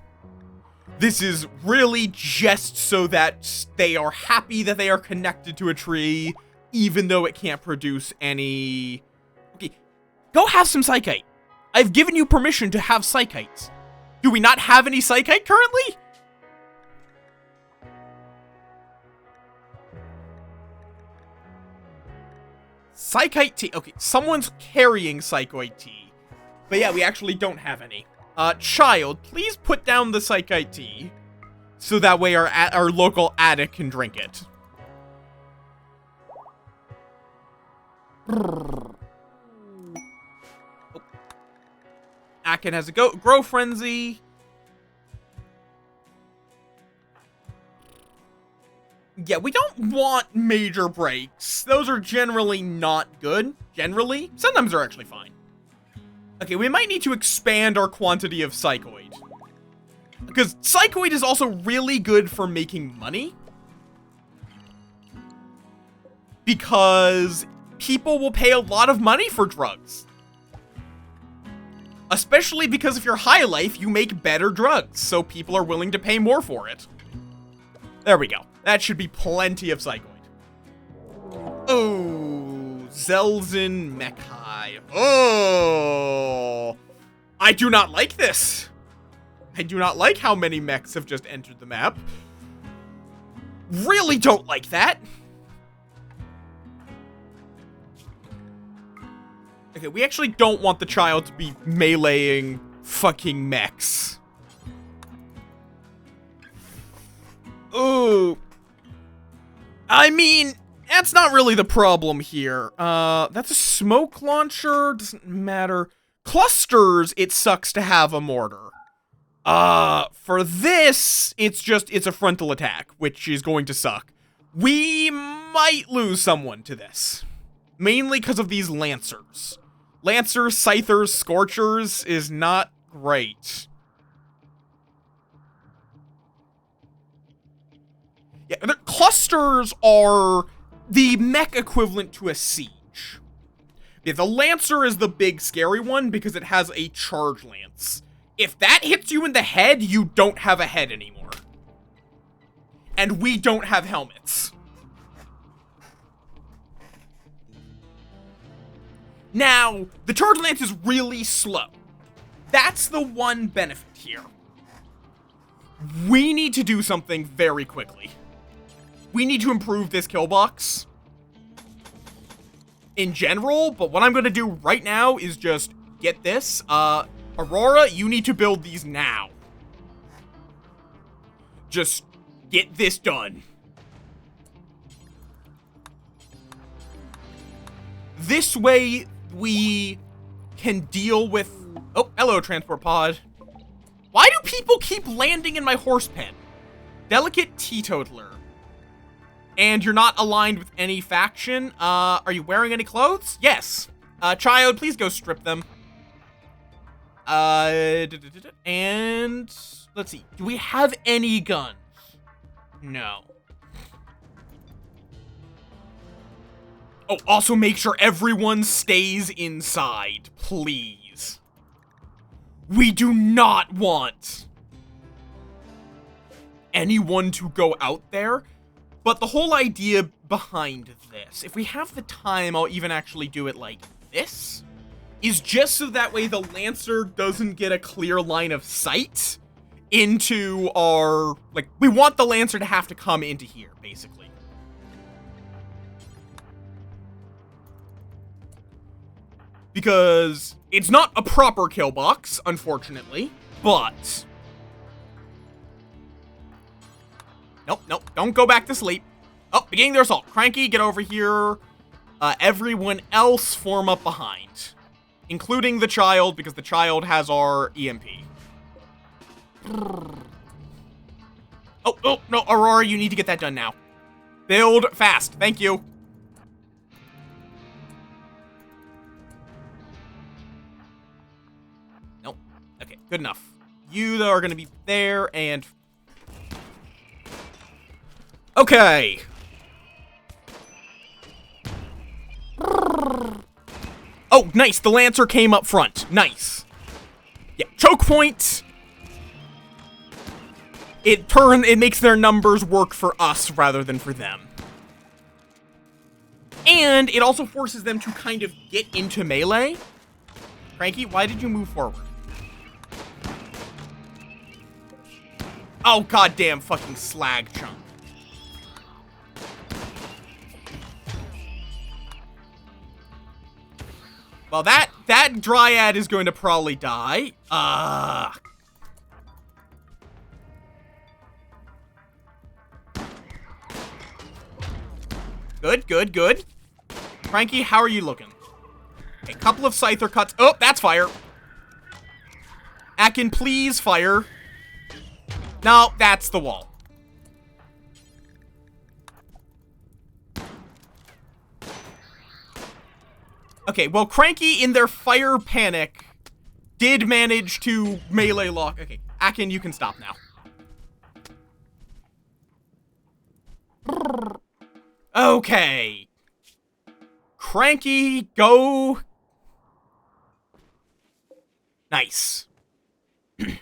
S1: This is really just so that they are happy that they are connected to a tree, even though it can't produce any... Okay, go have some Psychite. I've given you permission to have Psychites. Do we not have any Psychite currently? Psychite tea. Okay, someone's carrying Psychoid tea. But yeah, we actually don't have any. Child, please put down the Psychite tea. So that way our local addict can drink it. Oh. Akin has a grow frenzy. Yeah, we don't want major breaks. Those are generally not good. Generally. Sometimes they're actually fine. Okay, we might need to expand our quantity of Psychoid. Because Psychoid is also really good for making money. Because people will pay a lot of money for drugs. Especially because if you're high life, you make better drugs. So people are willing to pay more for it. There we go. That should be plenty of Psychoid. Oh, Zelzin Mekai. Oh, I do not like this. I do not like how many mechs have just entered the map. Really don't like that. Okay, we actually don't want the child to be meleeing fucking mechs. Ooh. I mean, that's not really the problem here. That's a smoke launcher. Doesn't matter. Clusters, it sucks to have a mortar. For this, it's a frontal attack, which is going to suck. We might lose someone to this. Mainly because of these Lancers. Lancers, Scythers, Scorchers is not great. Yeah, the clusters are the mech equivalent to a siege. Yeah, the Lancer is the big scary one because it has a charge lance. If that hits you in the head, you don't have a head anymore. And we don't have helmets. Now, the charge lance is really slow. That's the one benefit here. We need to do something very quickly. We need to improve this kill box in general, but what I'm going to do right now is just get this. Aurora, you need to build these now. Just get this done. This way, we can deal with... Oh, hello, transport pod. Why do people keep landing in my horse pen? Delicate teetotaler. And you're not aligned with any faction. Are you wearing any clothes? Yes. Child, please go strip them. And let's see. Do we have any guns? No. Oh, also make sure everyone stays inside, please. We do not want anyone to go out there. But the whole idea behind this, if we have the time, I'll even actually do it like this, is just so that way the Lancer doesn't get a clear line of sight into our, like, we want the Lancer to have to come into here, basically. Because it's not a proper kill box, unfortunately, but... Nope, don't go back to sleep. Oh, beginning their assault. Cranky, get over here. Everyone else form up behind. Including the child, because the child has our EMP. Oh, no, Aurora, you need to get that done now. Build fast, thank you. Nope, okay, good enough. You, though, are gonna be there, and... Okay. Oh, nice. The Lancer came up front. Nice. Yeah, choke point. It makes their numbers work for us rather than for them. And it also forces them to kind of get into melee. Frankie, why did you move forward? Oh, goddamn fucking slag chunk. Well, that Dryad is going to probably die. Good. Frankie, how are you looking? A couple of Scyther cuts. Oh, that's fire. Akin, please fire. No, that's the wall. Okay, well, Cranky, in their fire panic, did manage to melee lock. Okay, Akin, you can stop now. Okay. Cranky, go. Nice. Yeah,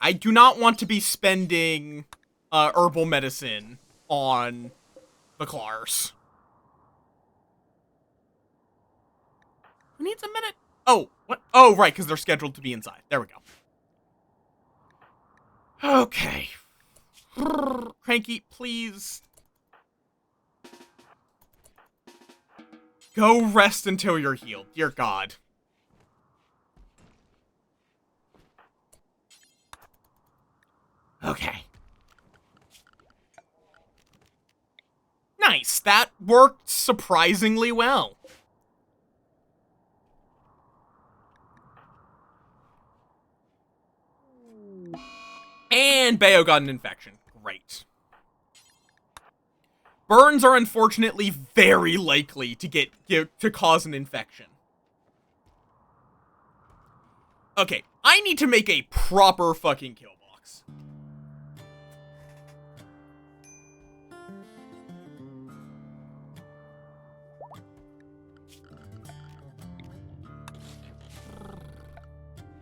S1: I do not want to be spending... herbal medicine on the Clars. Who needs a minute? Oh, what? Oh, right, because they're scheduled to be inside. There we go. Okay. Cranky, please. Go rest until you're healed. Dear God. Okay. Nice. That worked surprisingly well. And Bayo got an infection. Great. Burns are unfortunately very likely to cause an infection. Okay, I need to make a proper fucking kill box.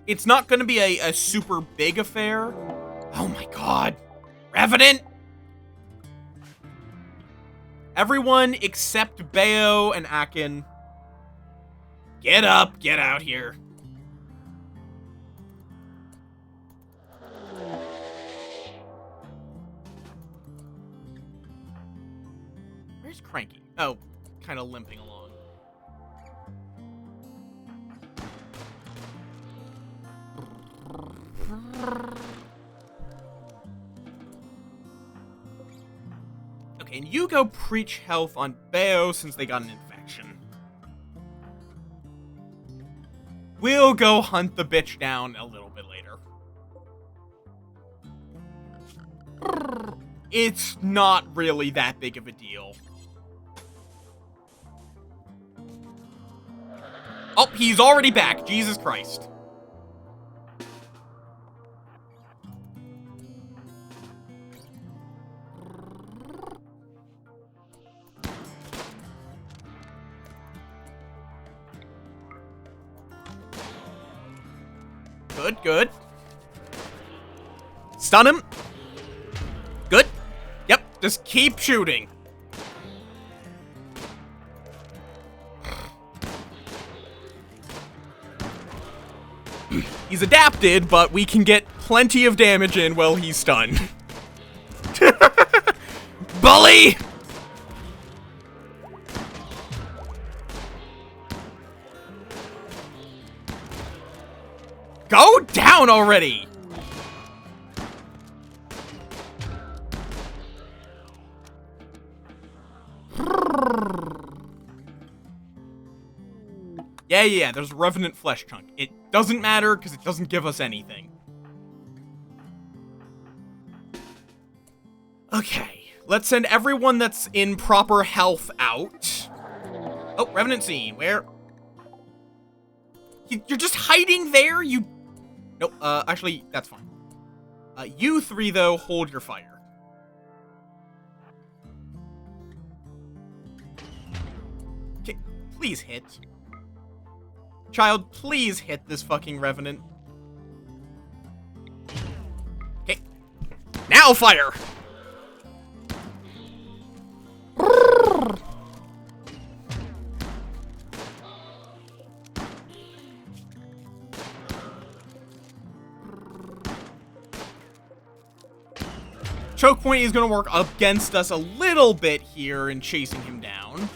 S1: It's not going to be a super big affair. Oh my god. Revenant! Everyone except Bayo and Akin. Get up, get out here. Where's Cranky? Oh, kind of limping along. Okay, and you go preach health on Bayo since they got an infection. We'll go hunt the bitch down a little bit later. It's not really that big of a deal. Oh, he's already back. Jesus Christ. Good, good. Stun him. Good. Yep, just keep shooting. He's adapted, but we can get plenty of damage in while he's stunned. Bully! Go down already! Yeah, there's a Revenant flesh chunk. It doesn't matter because it doesn't give us anything. Okay, let's send everyone that's in proper health out. Oh, Revenant scene. Where? You're just hiding there? Nope, actually, that's fine. You three, though, hold your fire. Okay, please hit. Child, please hit this fucking Revenant. Okay. Now fire! Choke point is going to work against us a little bit here in chasing him down.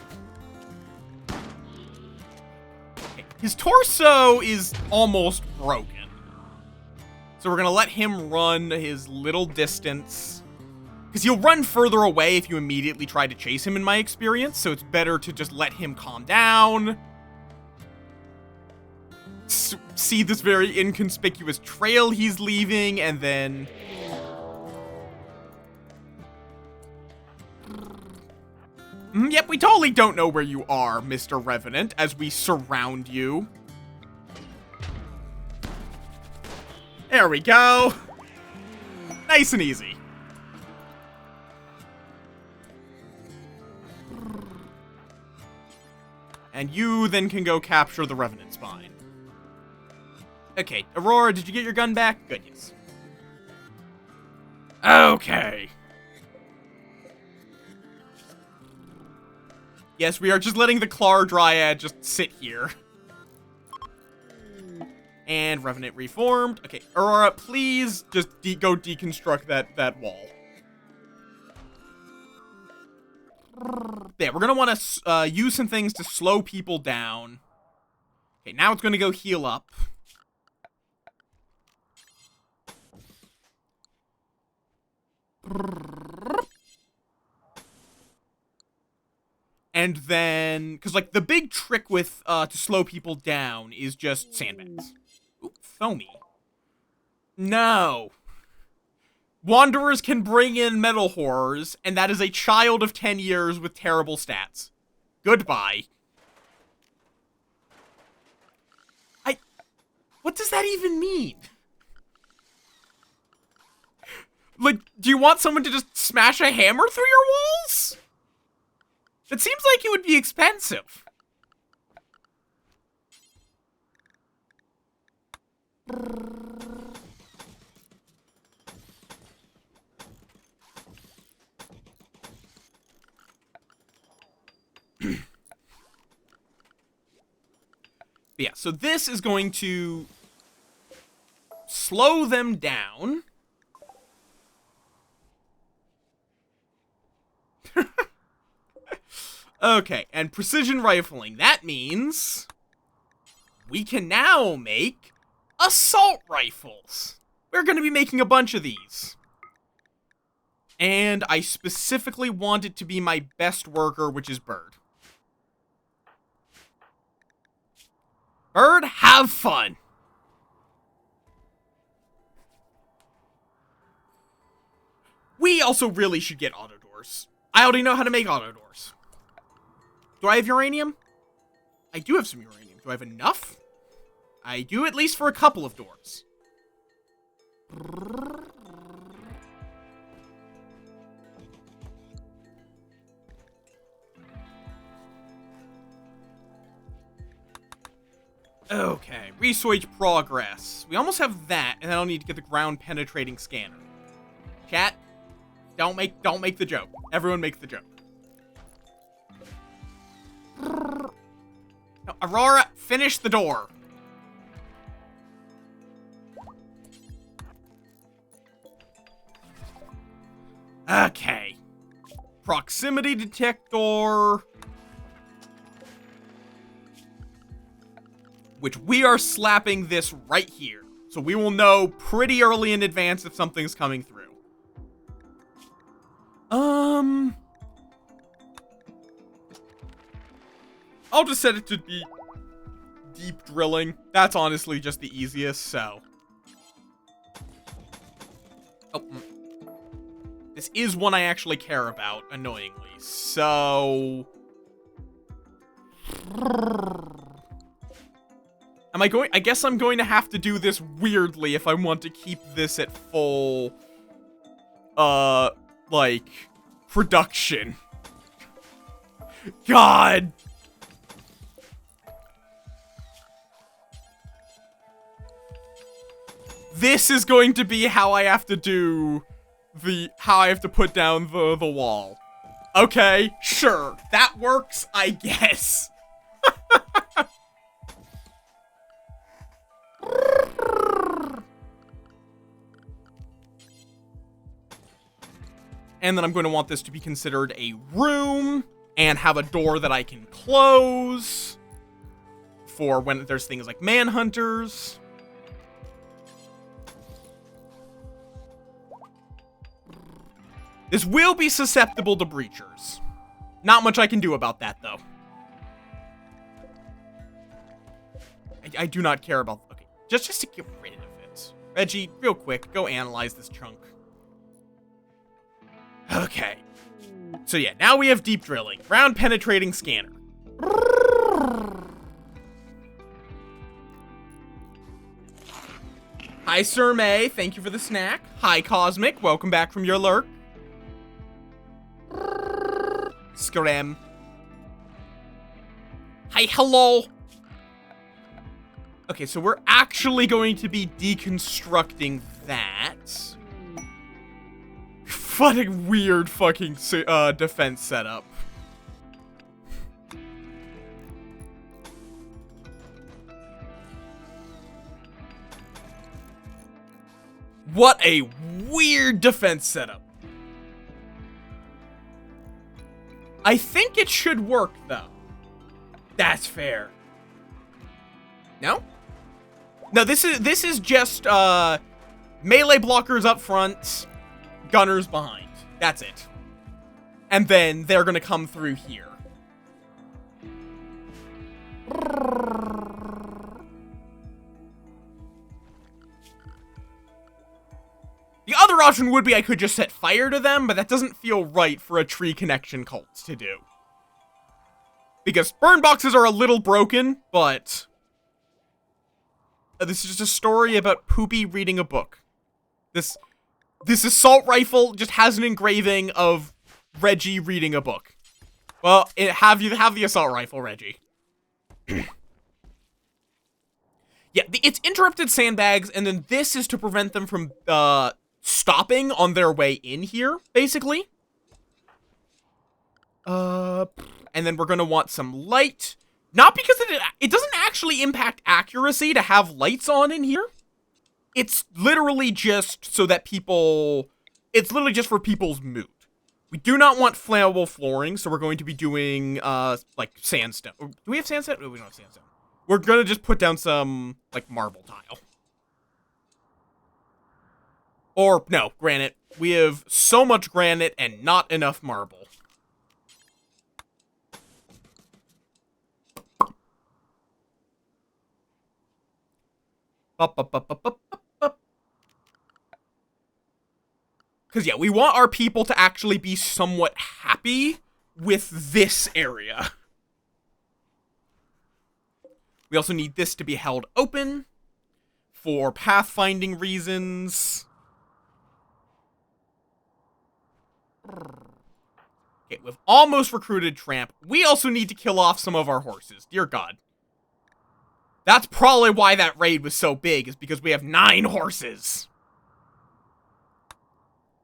S1: Okay. His torso is almost broken. So we're going to let him run his little distance. Because he'll run further away if you immediately try to chase him, in my experience. So it's better to just let him calm down. See this very inconspicuous trail he's leaving, and then... Yep, we totally don't know where you are, Mr. Revenant, as we surround you. There we go. Nice and easy. And you then can go capture the Revenant spine. Okay, Aurora, did you get your gun back? Good, yes. Okay. Yes, we are just letting the Clar Dryad just sit here. And Revenant reformed. Okay, Aurora, please just go deconstruct that wall. Yeah, we're gonna want to use some things to slow people down. Okay, now it's gonna go heal up. And then, because, like, the big trick with, to slow people down is just sandbags. Ooh, foamy. No. Wanderers can bring in metal horrors, and that is a child of 10 years with terrible stats. Goodbye. What does that even mean? Like, do you want someone to just smash a hammer through your walls? It seems like it would be expensive. Yeah, so this is going to slow them down. Okay, and precision rifling. That means we can now make assault rifles. We're going to be making a bunch of these. And I specifically want it to be my best worker, which is Bird. Bird, have fun. We also really should get auto doors. I already know how to make auto doors. Do I have uranium? I do have some uranium. Do I have enough? I do, at least for a couple of doors. Okay, research progress. We almost have that, and then I'll need to get the ground penetrating scanner. Chat, don't make the joke. Everyone make the joke. No, Aurora, finish the door. Okay. Proximity detector. Which we are slapping this right here. So we will know pretty early in advance if something's coming through. I'll just set it to be deep drilling. That's honestly just the easiest, so. Oh. This is one I actually care about, annoyingly. So. I guess I'm going to have to do this weirdly if I want to keep this at full, like, production. God! This is going to be how I have to do how I have to put down the wall. Okay, sure. That works, I guess. And then I'm going to want this to be considered a room and have a door that I can close for when there's things like manhunters. This will be susceptible to breachers. Not much I can do about that, though. I do not care about... Okay, just to get rid of it. Reggie, real quick, go analyze this chunk. Okay. So yeah, now we have deep drilling. Ground penetrating scanner. Hi, Sir May. Thank you for the snack. Hi, Cosmic. Welcome back from your lurk. Scram. Hi, hello. Okay, so we're actually going to be deconstructing that. What a weird fucking defense setup. What a weird defense setup. I think it should work, though. That's fair. No? No, this is just melee blockers up front, gunners behind. That's it. And then they're gonna come through here. The other option would be I could just set fire to them, but that doesn't feel right for a tree connection cult to do. Because burn boxes are a little broken, but... this is just a story about Poopy reading a book. This assault rifle just has an engraving of Reggie reading a book. Well, have the assault rifle, Reggie. Yeah, it's interrupted sandbags, and then this is to prevent them from, stopping on their way in here, basically. And then we're gonna want some light. Not because it doesn't actually impact accuracy to have lights on in here. It's literally just so that it's literally just for people's mood. We do not want flammable flooring, so we're going to be doing, like, sandstone. Do we have sandstone? No, we don't have sandstone. We're gonna just put down some, like, marble tile. Or, no, granite. We have so much granite and not enough marble. Because, yeah, we want our people to actually be somewhat happy with this area. We also need this to be held open for pathfinding reasons. Okay, we've almost recruited Tramp. We also need to kill off some of our horses. Dear God. That's probably why that raid was so big, is because we have 9 horses.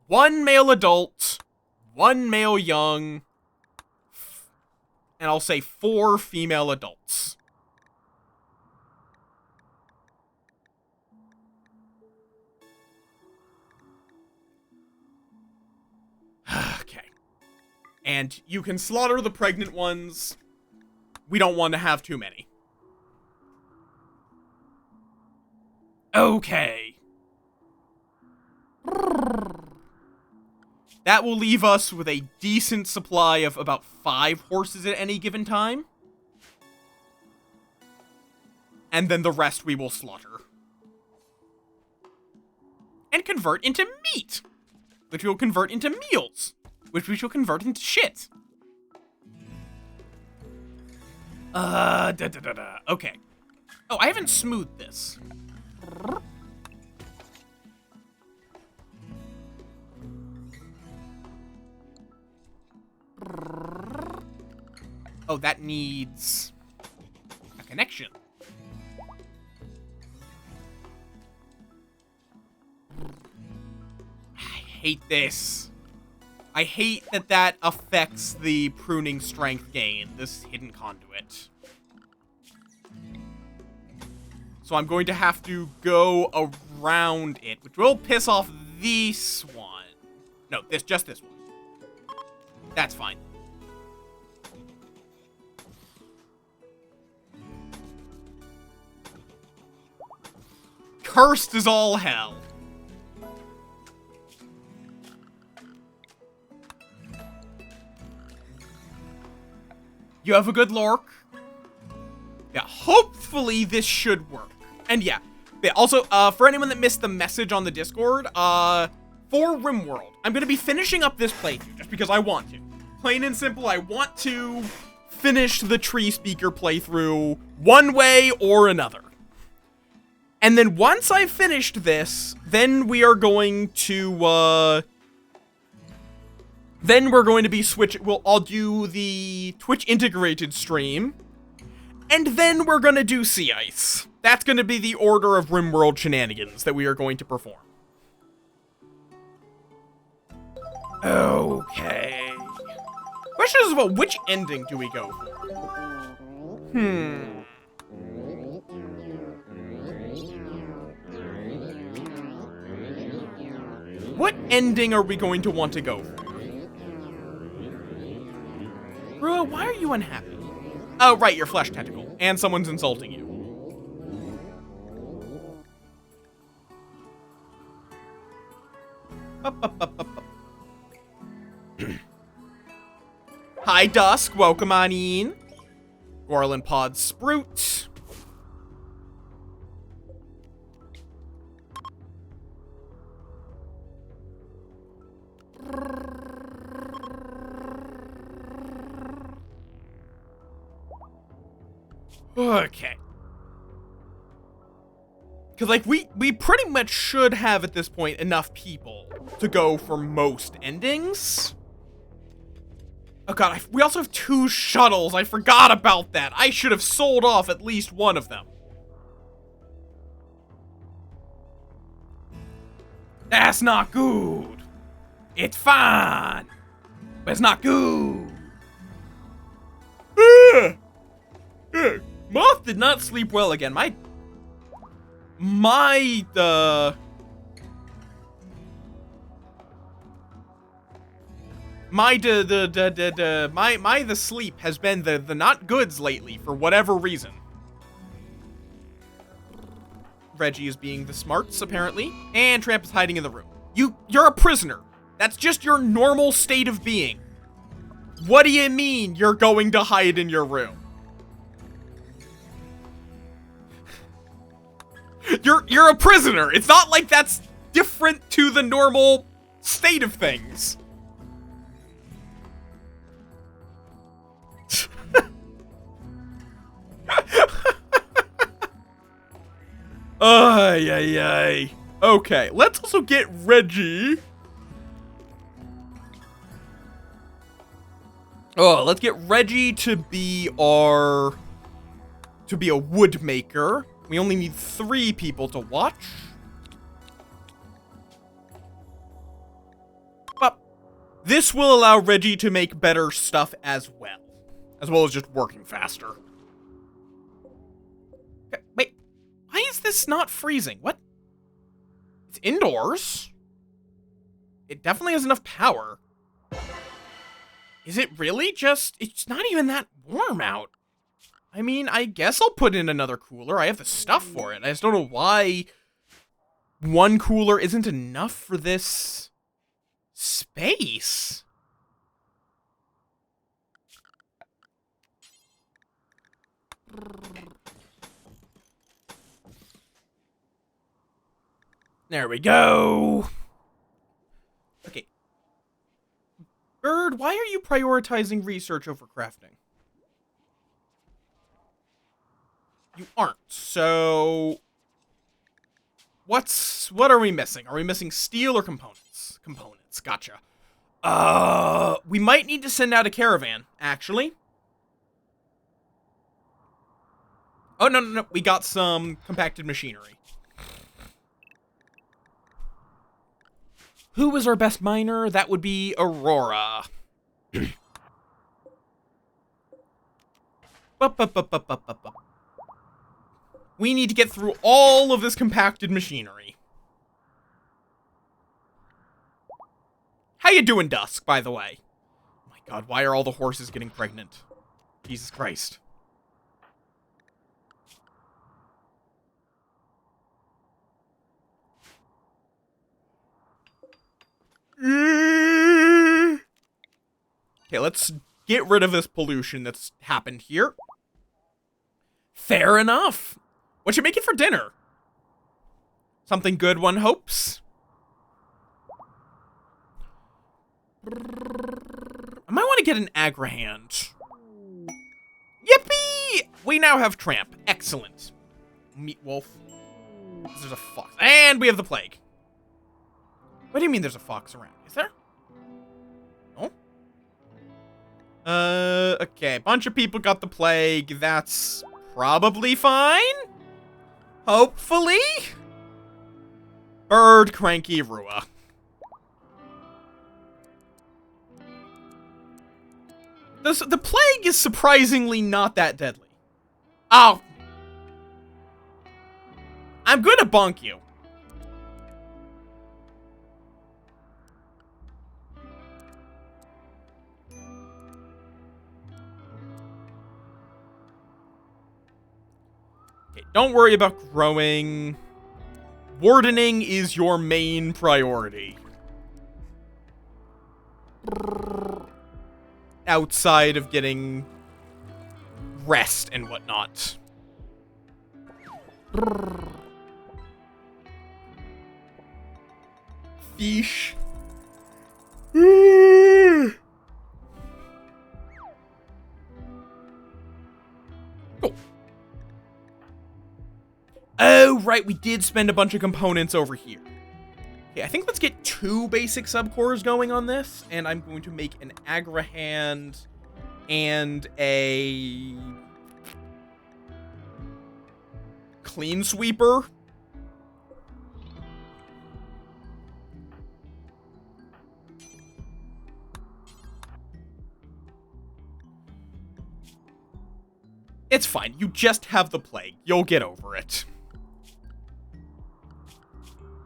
S1: 1 male adult, 1 male young, and I'll say 4 female adults. Okay. And you can slaughter the pregnant ones. We don't want to have too many. Okay. That will leave us with a decent supply of about 5 horses at any given time. And then the rest we will slaughter. And convert into meat! Which we will convert into meals. Which we shall convert into shit. Okay. Oh, I haven't smoothed this. Oh, that needs a connection. I hate this. I hate that affects the pruning strength gain, this hidden conduit. So I'm going to have to go around it, which will piss off this one. No, just this one. That's fine. Cursed as all hell. You have a good lork. Yeah, hopefully this should work. And yeah, also, for anyone that missed the message on the Discord, for RimWorld, I'm gonna be finishing up this playthrough, just because I want to. Plain and simple, I want to finish the Tree Speaker playthrough one way or another. And then once I've finished this, then we are going to, then we're going to be I'll do the Twitch integrated stream, and then we're gonna do Sea Ice. That's gonna be the order of RimWorld shenanigans that we are going to perform. Okay. Question is about which ending do we go for? What ending are we going to want to go for? Bro, why are you unhappy? Oh, right, you're Flesh Tentacle, and someone's insulting you. Hi, Dusk, welcome on in. Gorlin Pod Sprout. Okay. Because, like, we pretty much should have, at this point, enough people to go for most endings. Oh god, we also have 2 shuttles. I forgot about that. I should have sold off at least one of them. That's not good. It's fine, but it's not good. Moff did not sleep well again. My the sleep has been the not goods lately for whatever reason. Reggie is being the smarts, apparently, and Tramp is hiding in the room. You're a prisoner. That's just your normal state of being. What do you mean you're going to hide in your room? You're a prisoner. It's not like that's different to the normal state of things. Ay, ay, ay. Okay, let's also get Reggie. Oh, let's get Reggie to be a wood maker. We only need 3 people to watch. But this will allow Reggie to make better stuff as well as just working faster. Okay, wait. Why is this not freezing? What? It's indoors. It definitely has enough power. Is it really just... It's not even that warm out. I mean, I guess I'll put in another cooler. I have the stuff for it. I just don't know why 1 cooler isn't enough for this space. There we go. Okay. Bird, why are you prioritizing research over crafting? You aren't. So what are we missing? Are we missing steel or components? Components. Gotcha. We might need to send out a caravan, actually. Oh, no. We got some compacted machinery. Who is our best miner? That would be Aurora. We need to get through all of this compacted machinery. How you doing, Dusk, by the way? Oh my god, why are all the horses getting pregnant? Jesus Christ. Okay, let's get rid of this pollution that's happened here. Fair enough. What you making for dinner? Something good, one hopes. I might want to get an Agrahand. Yippee! We now have Tramp. Excellent. Meat Wolf. There's a fox. And we have the plague. What do you mean there's a fox around? Is there? No? Okay. A bunch of people got the plague. That's probably fine. Hopefully. Bird, Cranky, Rua. The plague is surprisingly not that deadly. Oh. I'm gonna bonk you. Okay, don't worry about growing. Wardening is your main priority. Outside of getting rest and whatnot. Fish. Oh. right, we did spend a bunch of components over here. Okay, I think let's get 2 basic subcores going on this, and I'm going to make an Agrahand and a Clean Sweeper. It's fine. You just have the plague. You'll get over it.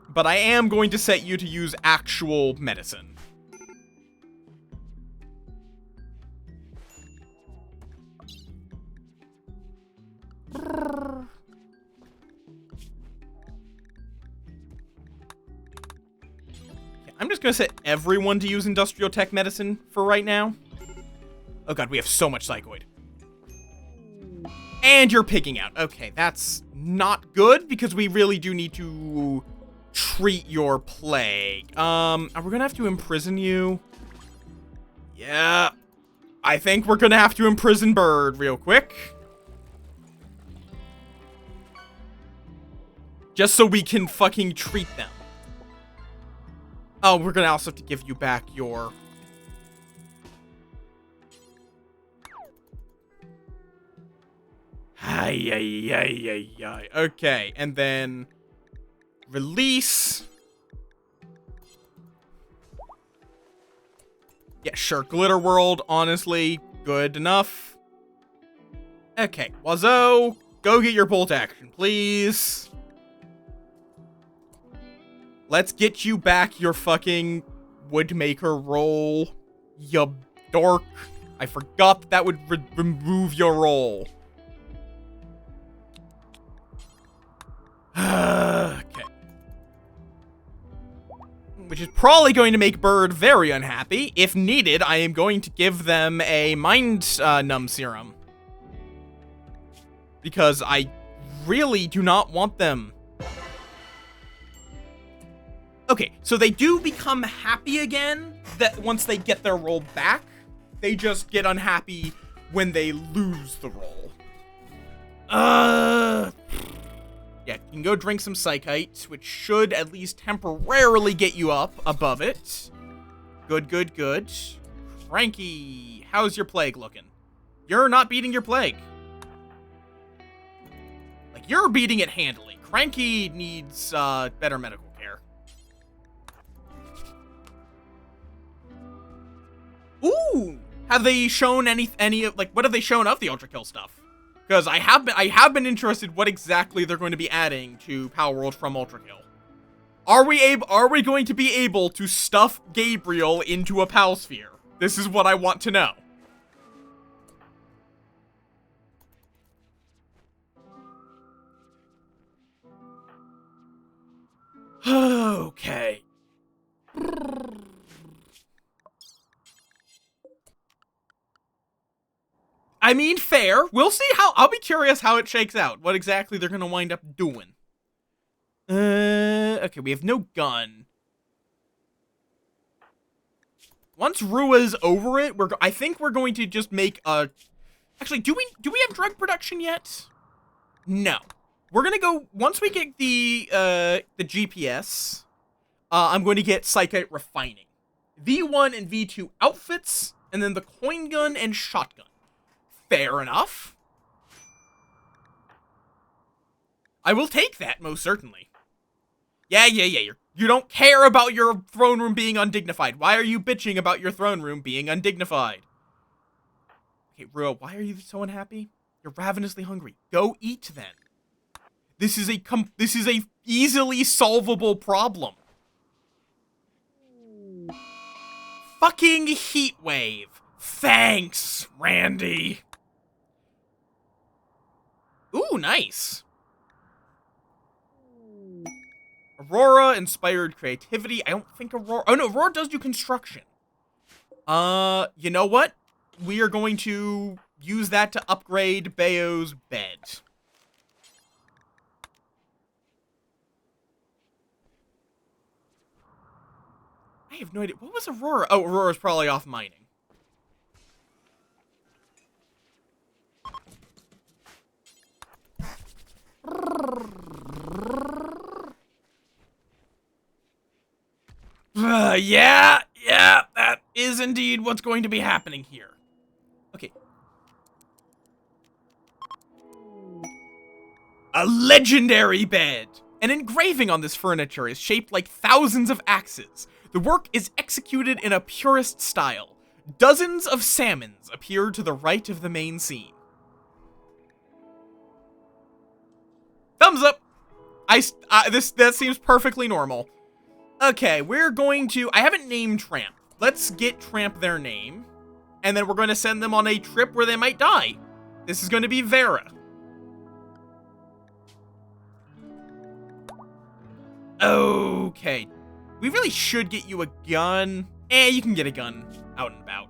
S1: But I am going to set you to use actual medicine. I'm just going to set everyone to use industrial tech medicine for right now. Oh god, we have so much psychoid. And you're picking out. Okay, that's not good because we really do need to treat your plague. Are we gonna have to imprison you? Yeah. I think we're gonna have to imprison Bird real quick. Just so we can fucking treat them. Oh, we're gonna also have to give you back your... Okay, and then release. Yeah, sure. Glitter World, honestly, good enough. Okay, Wazo, go get your bolt action, please. Let's get you back your fucking Woodmaker roll, you dork. I forgot that would remove your roll. Okay. Which is probably going to make Bird very unhappy. If needed, I am going to give them a mind numb serum. Because I really do not want them. Okay, so they do become happy again that once they get their roll back. They just get unhappy when they lose the roll. Yeah, you can go drink some Psychite, which should at least temporarily get you up above it. Good, good, good. Cranky, how's your plague looking? You're not beating your plague. Like, you're beating it handily. Cranky needs, better medical care. Ooh! Have they shown any of, like, what have they shown of the Ultra Kill stuff? Because I have been interested what exactly they're going to be adding to Power World from Ultra Kill. Are we going to be able to stuff Gabriel into a Pal Sphere? This is what I want to know. Okay. I mean, fair. We'll see how... I'll be curious how it shakes out. What exactly they're going to wind up doing. Okay, we have no gun. Once Rua's over it, I think we're going to just make a... Actually, do we have drug production yet? No. We're going to go... Once we get the GPS, I'm going to get Psychite Refining. V1 and V2 outfits, and then the coin gun and shotgun. Fair enough. I will take that, most certainly. Yeah. You don't care about your throne room being undignified. Why are you bitching about your throne room being undignified? Okay, Rua, why are you so unhappy? You're ravenously hungry. Go eat, then. This is a easily solvable problem. Fucking heat wave. Thanks, Randy. Ooh, nice. Aurora inspired creativity. I don't think Aurora... Oh, no, Aurora does do construction. You know what? We are going to use that to upgrade Bayo's bed. I have no idea. What was Aurora? Oh, Aurora's probably off mining. Yeah, that is indeed what's going to be happening here. Okay. A legendary bed! An engraving on this furniture is shaped like thousands of axes. The work is executed in a purist style. Dozens of salmons appear to the right of the main scene. Thumbs up! That seems perfectly normal. Okay, we're going to... I haven't named Tramp. Let's get Tramp their name. And then we're going to send them on a trip where they might die. This is going to be Vera. Okay. We really should get you a gun. You can get a gun out and about.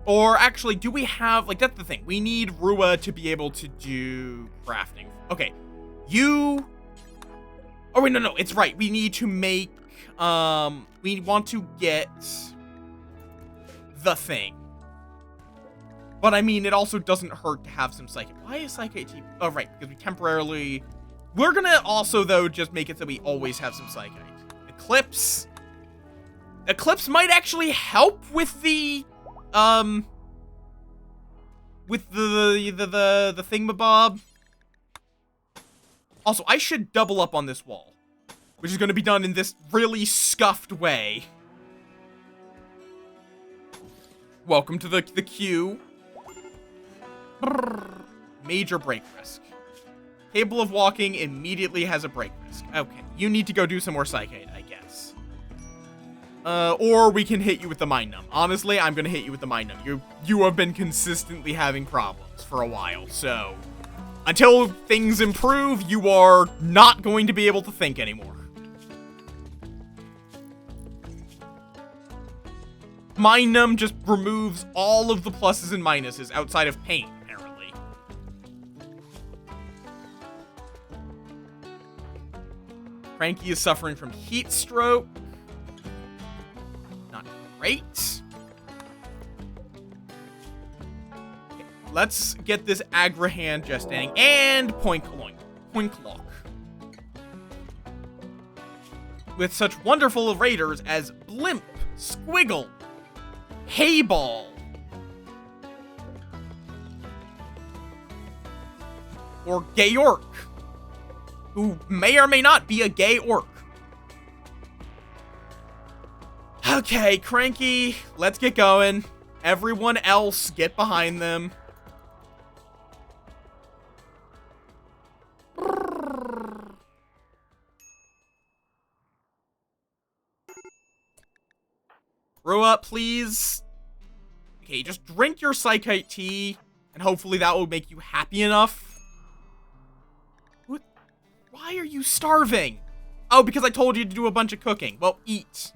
S1: Or actually, do we have... Like, that's the thing. We need Rua to be able to do crafting. Okay. You... Oh, wait, no. It's right. We need to make... We want to get... the thing. But, I mean, it also doesn't hurt to have some Psychic. Why is Psychic... Oh, right. Because we temporarily... We're gonna also, though, just make it so we always have some Psychic. Eclipse. Eclipse might actually help with the... With the thingamabob. Also, I should double up on this wall, which is going to be done in this really scuffed way. Welcome to the queue. Major break risk. Capable of walking immediately has a break risk. Okay, you need to go do some more Psychate, I guess. Or we can hit you with the Mind Numb. Honestly, I'm going to hit you with the Mind Numb. You have been consistently having problems for a while, so... Until things improve, you are not going to be able to think anymore. Mind Numb just removes all of the pluses and minuses outside of pain, apparently. Cranky is suffering from heat stroke. Not great. Let's get this Agrahan gestating and Poinklock. With such wonderful raiders as Blimp, Squiggle, Hayball, or Gay Orc, who may or may not be a gay orc. Okay, Cranky, let's get going. Everyone else, get behind them. Rua, please. Okay, just drink your Psychite tea, and hopefully that will make you happy enough. What? Why are you starving? Oh, because I told you to do a bunch of cooking. Well, eat.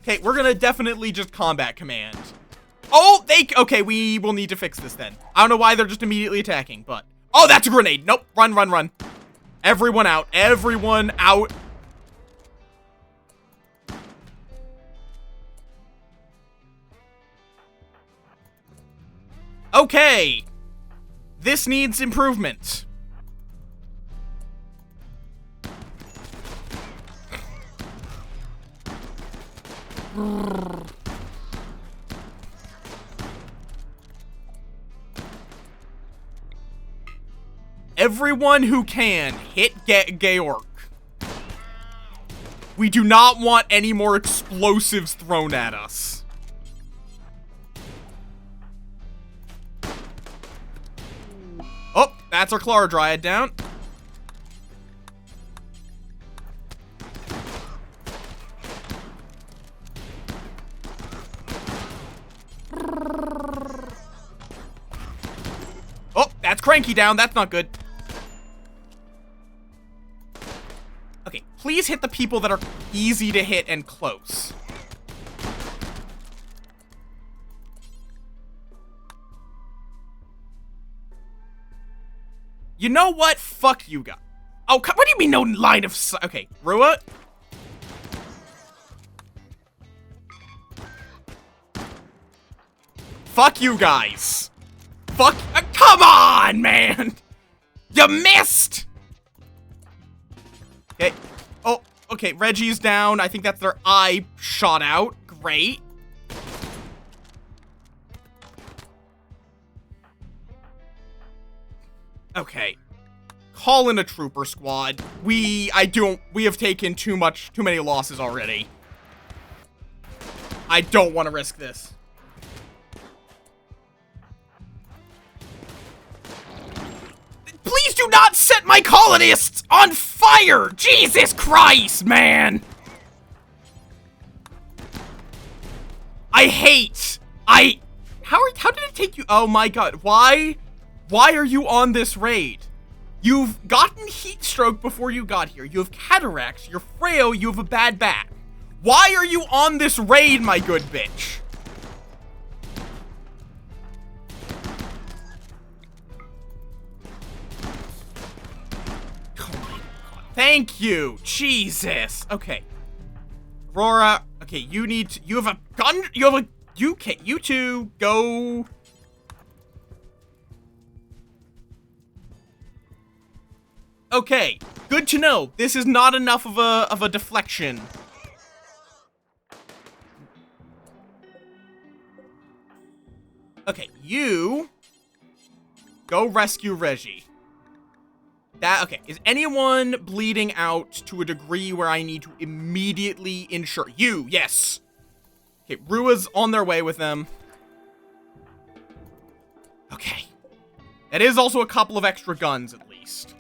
S1: Okay, we're gonna definitely just combat command. Oh, okay, we will need to fix this then. I don't know why they're just immediately attacking, but... Oh, that's a grenade. Nope, run. Everyone out. Everyone out. Okay. This needs improvement. Everyone who can, hit Gay Orc. We do not want any more explosives thrown at us. Oh, that's our Clara Dryad down. Oh, that's Cranky down. That's not good. Okay, please hit the people that are easy to hit and close. You know what? Fuck you guys. Oh, what do you mean no line of sight? Okay, Rua. Fuck you guys. Fuck. Come on, man.
S2: You missed!
S1: Okay. Oh, okay, Reggie's down. I think that's their eye shot out. Great. Okay. Call in a trooper squad. We have taken too many losses already. I don't want to risk this.
S2: Please do not set my colonists on fire! Jesus Christ, man!
S1: How did it take you? Oh my god. Why are you on this raid? You've gotten heat stroke before you got here. You have cataracts. You're frail. You have a bad back. Why are you on this raid, my good bitch? Oh my god. Thank you. Jesus. Okay. Aurora. Okay, you have a gun. You two go. Okay, good to know. This is not enough of a deflection. Okay, you go rescue Reggie. Okay, is anyone bleeding out to a degree where I need to immediately ensure? You, yes. Okay, Rua's on their way with them. Okay. That is also a couple of extra guns, at least.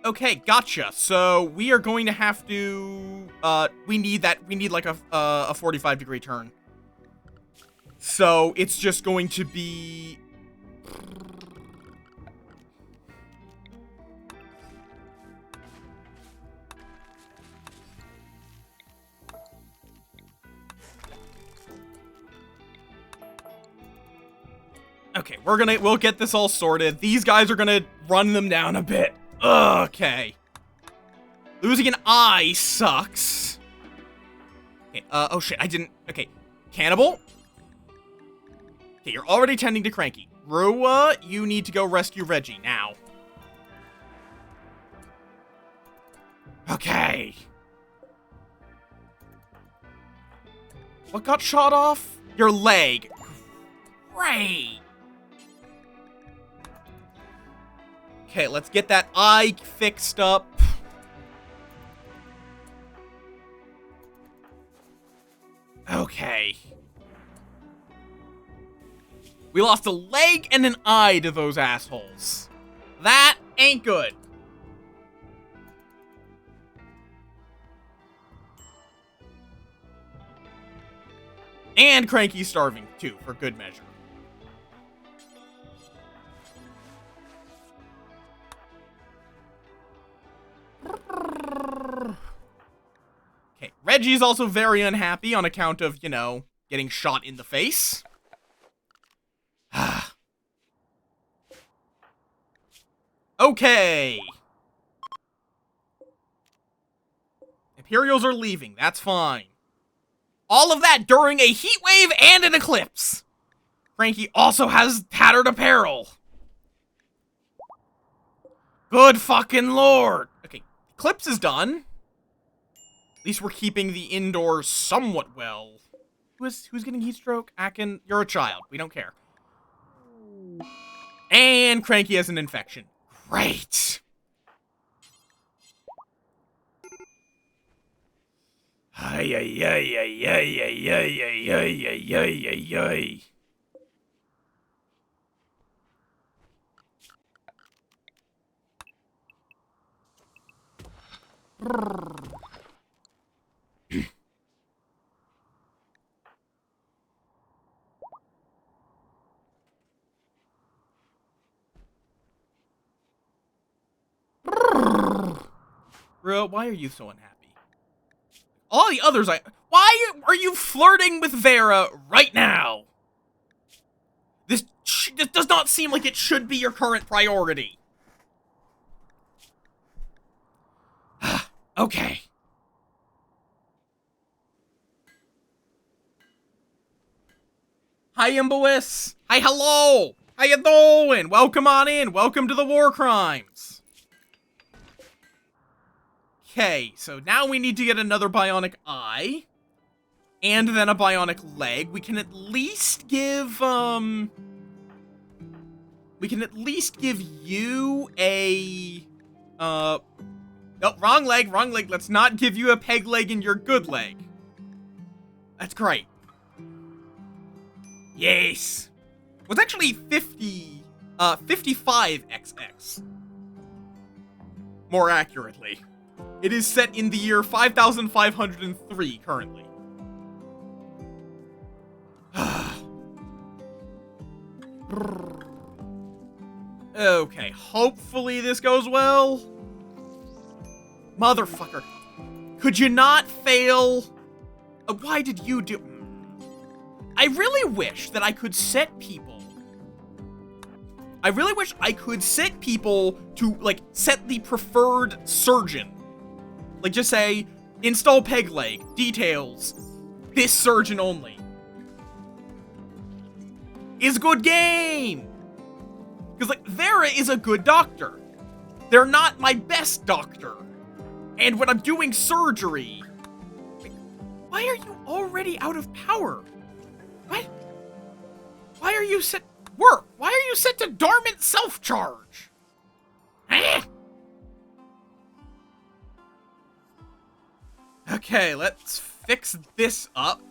S1: Okay, gotcha. So, we are going to have to, we need like a 45-degree turn. So, it's just going to be... Okay, we'll get this all sorted. These guys are gonna run them down a bit. Okay. Losing an eye sucks. Okay, oh shit, okay. Cannibal? Okay, you're already tending to Cranky. Rua, you need to go rescue Reggie, now. Okay. What got shot off? Your leg. Great. Okay, let's get that eye fixed up. Okay. We lost a leg and an eye to those assholes. That ain't good. And Cranky's starving, too, for good measure. Okay, Reggie's also very unhappy on account of, you know, getting shot in the face. Okay. Imperials are leaving, that's fine. All of that during a heat wave and an eclipse. Cranky also has tattered apparel. Good fucking lord. Okay, eclipse is done. At least we're keeping the indoors somewhat well. Who's getting heat stroke? Akin, you're a child. We don't care. And Cranky has an infection. Great. Ay, ay, ay, ay, ay, ay, ay, ay, ay, ay, ay, ay. Bro, why are you so unhappy? All the others, why are you flirting with Vera right now? This does not seem like it should be your current priority. Okay. Hi, Imbois. Hi, hello. How you doing? Welcome on in. Welcome to the war crimes. Okay, so now we need to get another bionic eye. And then a bionic leg. We can at least give, we can at least give you a, oh, wrong leg, wrong leg. Let's not give you a peg leg and your good leg. That's great. Yes. It was actually 55XX. More accurately. It is set in the year 5503 currently. Okay, hopefully this goes well. Motherfucker. Could you not fail? Why did you do... I really wish that I could set people... I really wish I could set people to, like, set the preferred surgeon. Like, just say, install peg leg, details, this surgeon only. Is good game! Because, like, Vera is a good doctor. They're not my best doctor. And when I'm doing surgery... Like, why are you already out of power? What? Why are you set... Work! Why are you set to dormant self-charge? Okay, let's fix this up.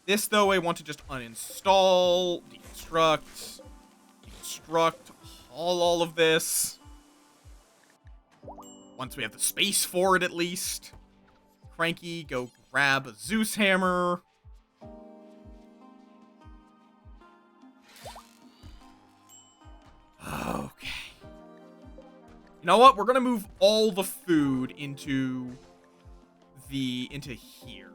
S1: This, though, I want to just uninstall, deconstruct, all of this. Once we have the space for it, at least. Cranky, go grab a Zeus hammer. Okay. You know what? We're gonna move all the food into here.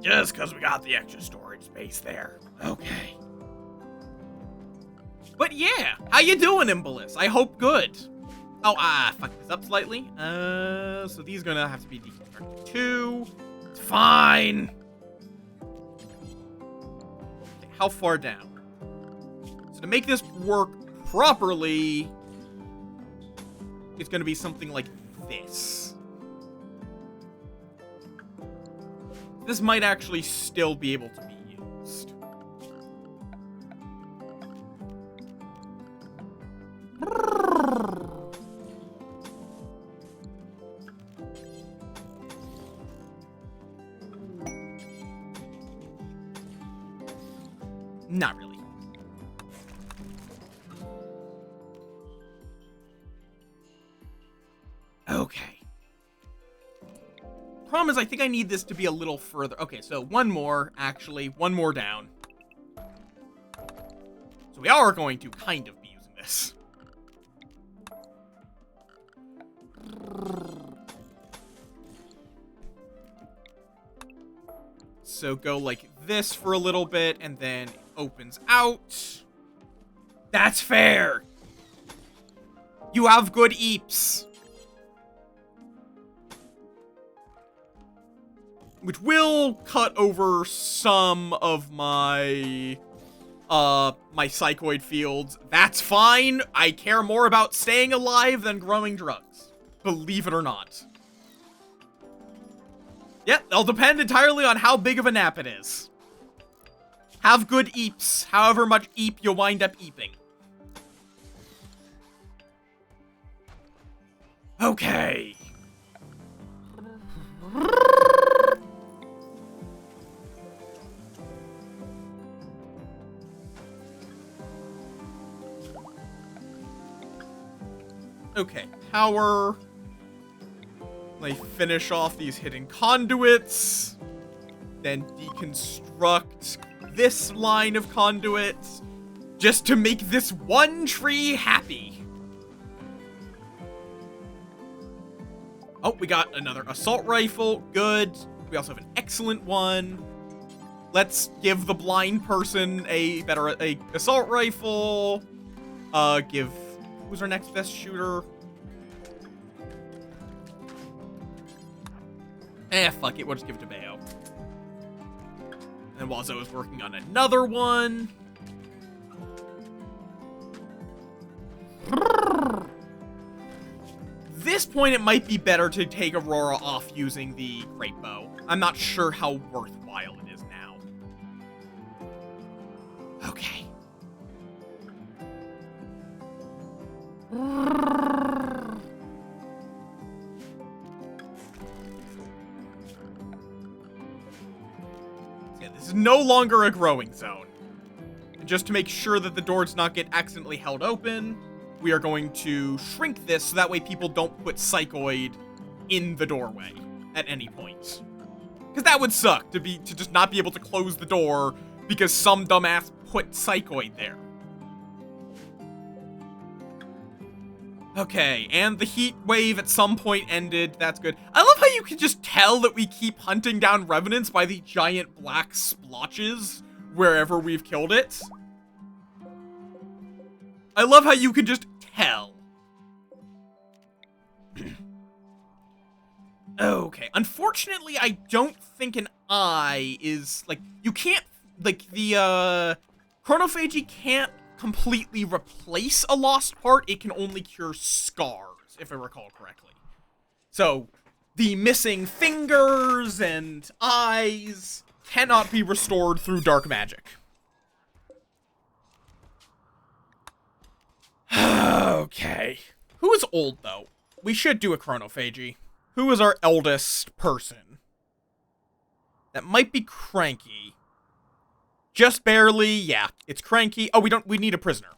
S1: Just because we got the extra storage space there. Okay. But yeah, how you doing, Imbolus? I hope good. Oh, fuck this up slightly. So these are gonna have to be deconstructed too. It's fine. Okay, how far down? So to make this work properly, it's gonna be something like this. This might actually still be able to be used. Not really. Okay. Problem is, I think I need this to be a little further. Okay, so one more down. So we are going to kind of be using this. So go like this for a little bit, and then it opens out. That's fair. You have good eeps. Which will cut over some of my, my psychoid fields. That's fine. I care more about staying alive than growing drugs. Believe it or not. Yep, it'll depend entirely on how big of a nap it is. Have good eeps, however much eep you wind up eeping. Okay. Okay, power. Let me finish off these hidden conduits. Then deconstruct this line of conduits. Just to make this one tree happy. Oh, we got another assault rifle. Good. We also have an excellent one. Let's give the blind person a better assault rifle. Who's our next best shooter? Fuck it. We'll just give it to Bayo. And Wazo is working on another one. This point, it might be better to take Aurora off using the great bow. I'm not sure how worthwhile it is now. Okay. Yeah, this is no longer a growing zone. And just to make sure that the door does not get accidentally held open, we are going to shrink this so that way people don't put Psychoid in the doorway at any point. Because that would suck, to just not be able to close the door because some dumbass put Psychoid there. Okay, and the heat wave at some point ended. That's good. I love how you can just tell that we keep hunting down revenants by the giant black splotches wherever we've killed it. I love how you can just tell. Okay, unfortunately, I don't think an eye is, like, you can't, like, the, chronophagy can't completely replace a lost part. It can only cure scars, if I recall correctly. So, the missing fingers and eyes cannot be restored through dark magic. Okay. Who is old, though? We should do a chronophagy. Who is our eldest person? That might be Cranky. Just barely, yeah. It's Cranky. Oh, we need a prisoner.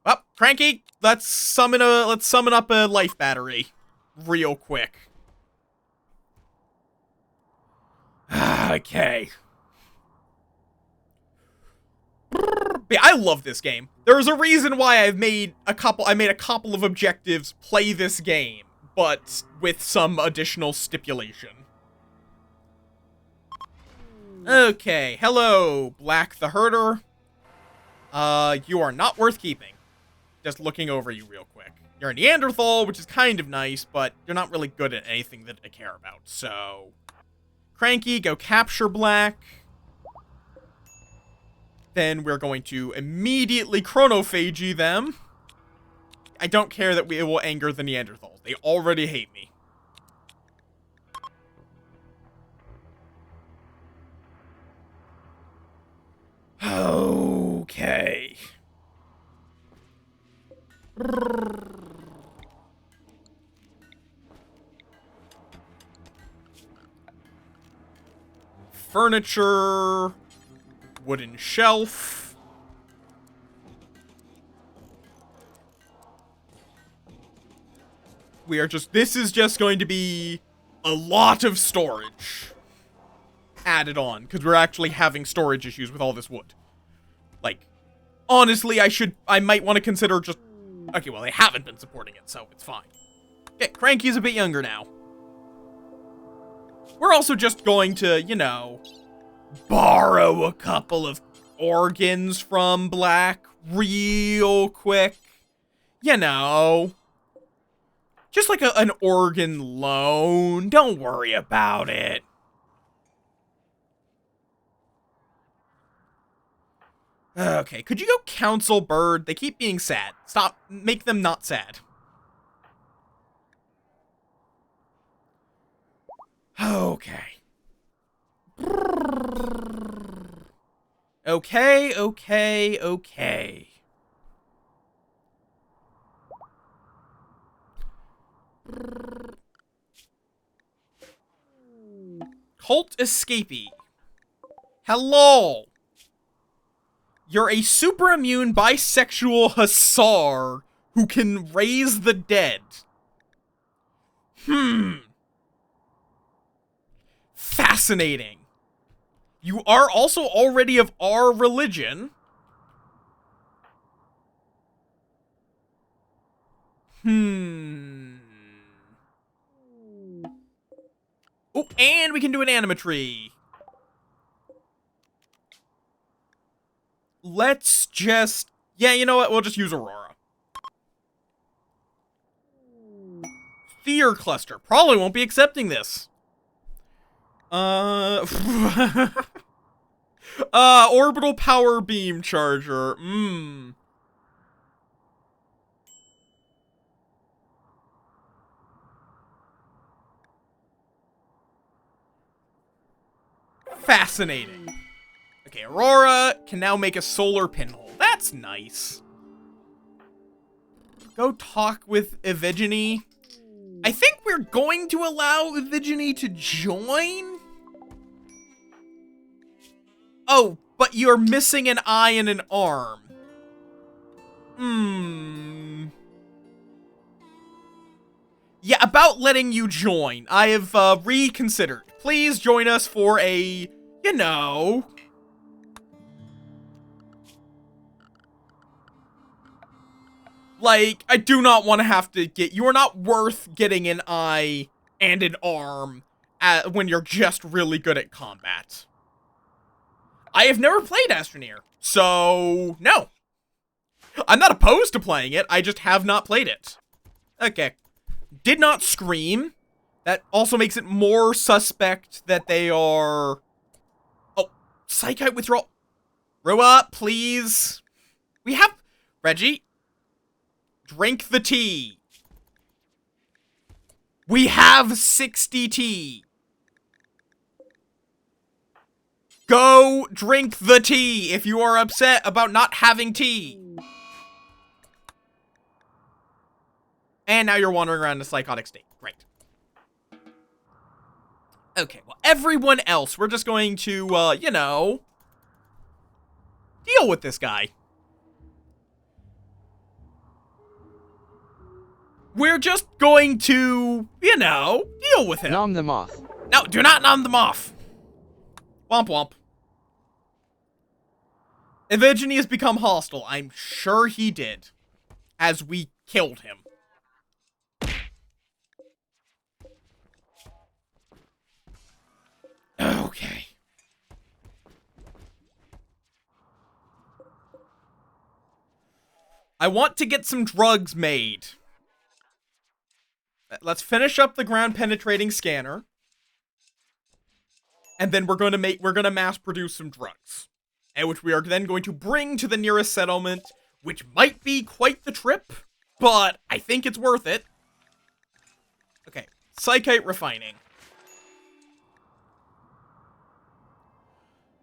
S1: Well, Cranky, let's summon up a life battery real quick. Okay. Yeah, I love this game. There's a reason why I made a couple of objectives play this game, but with some additional stipulation. Okay, hello, Black the Herder. You are not worth keeping. Just looking over you real quick. You're a Neanderthal, which is kind of nice, but you're not really good at anything that I care about, so... Cranky, go capture Black. Then we're going to immediately chronophagy them. I don't care that it will anger the Neanderthals. They already hate me. Okay. Furniture. Wooden shelf. This is just going to be a lot of storage added on, because we're actually having storage issues with all this wood. Like, honestly, I might want to consider just, okay, well, they haven't been supporting it, so it's fine. Okay, Cranky's a bit younger now. We're also just going to, you know, borrow a couple of organs from Black real quick. You know, just like an organ loan. Don't worry about it. Okay, could you go counsel Bird? They keep being sad. Stop. Make them not sad. Okay. Okay. Cult escapee. Hello. You're a super immune bisexual hussar who can raise the dead. Fascinating. You are also already of our religion. Oh, and we can do an animatry. Let's just... Yeah, you know what? We'll just use Aurora. Fear Cluster. Probably won't be accepting this. Orbital Power Beam Charger. Fascinating. Okay, Aurora can now make a solar pinhole. That's nice. Go talk with Evigeny. I think we're going to allow Evigeny to join. Oh, but you're missing an eye and an arm. Yeah, about letting you join. I have reconsidered. Please join us for a, you know... Like, I do not want to have to get... You are not worth getting an eye and an arm when you're just really good at combat. I have never played Astroneer, so no. I'm not opposed to playing it, I just have not played it. Okay. Did not scream. That also makes it more suspect that they are... Oh, Psychite withdrawal. Rua, please. We have... Reggie. Drink the tea. We have 60 tea. Go drink the tea if you are upset about not having tea. And now you're wandering around in a psychotic state. Great. Okay, well, everyone else, we're just going to, you know, deal with this guy. We're just going to, you know, deal with him.
S3: Nom the Moff.
S1: No, do not nom them off. Womp womp. Evigeny has become hostile. I'm sure he did. As we killed him. Okay. I want to get some drugs made. Let's finish up the ground penetrating scanner. And then we're gonna mass produce some drugs. And which we are then going to bring to the nearest settlement, which might be quite the trip, but I think it's worth it. Okay, Psychite refining.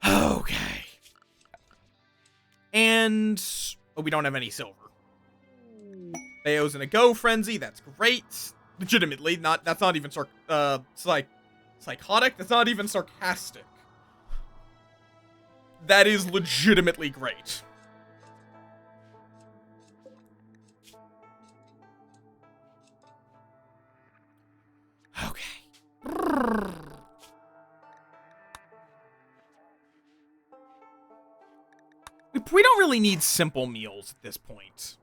S1: Okay. And oh, we don't have any silver. Theo's in a go frenzy, that's great. Legitimately, that's not even psychotic, that's not even sarcastic. That is legitimately great. Okay. We don't really need simple meals at this point.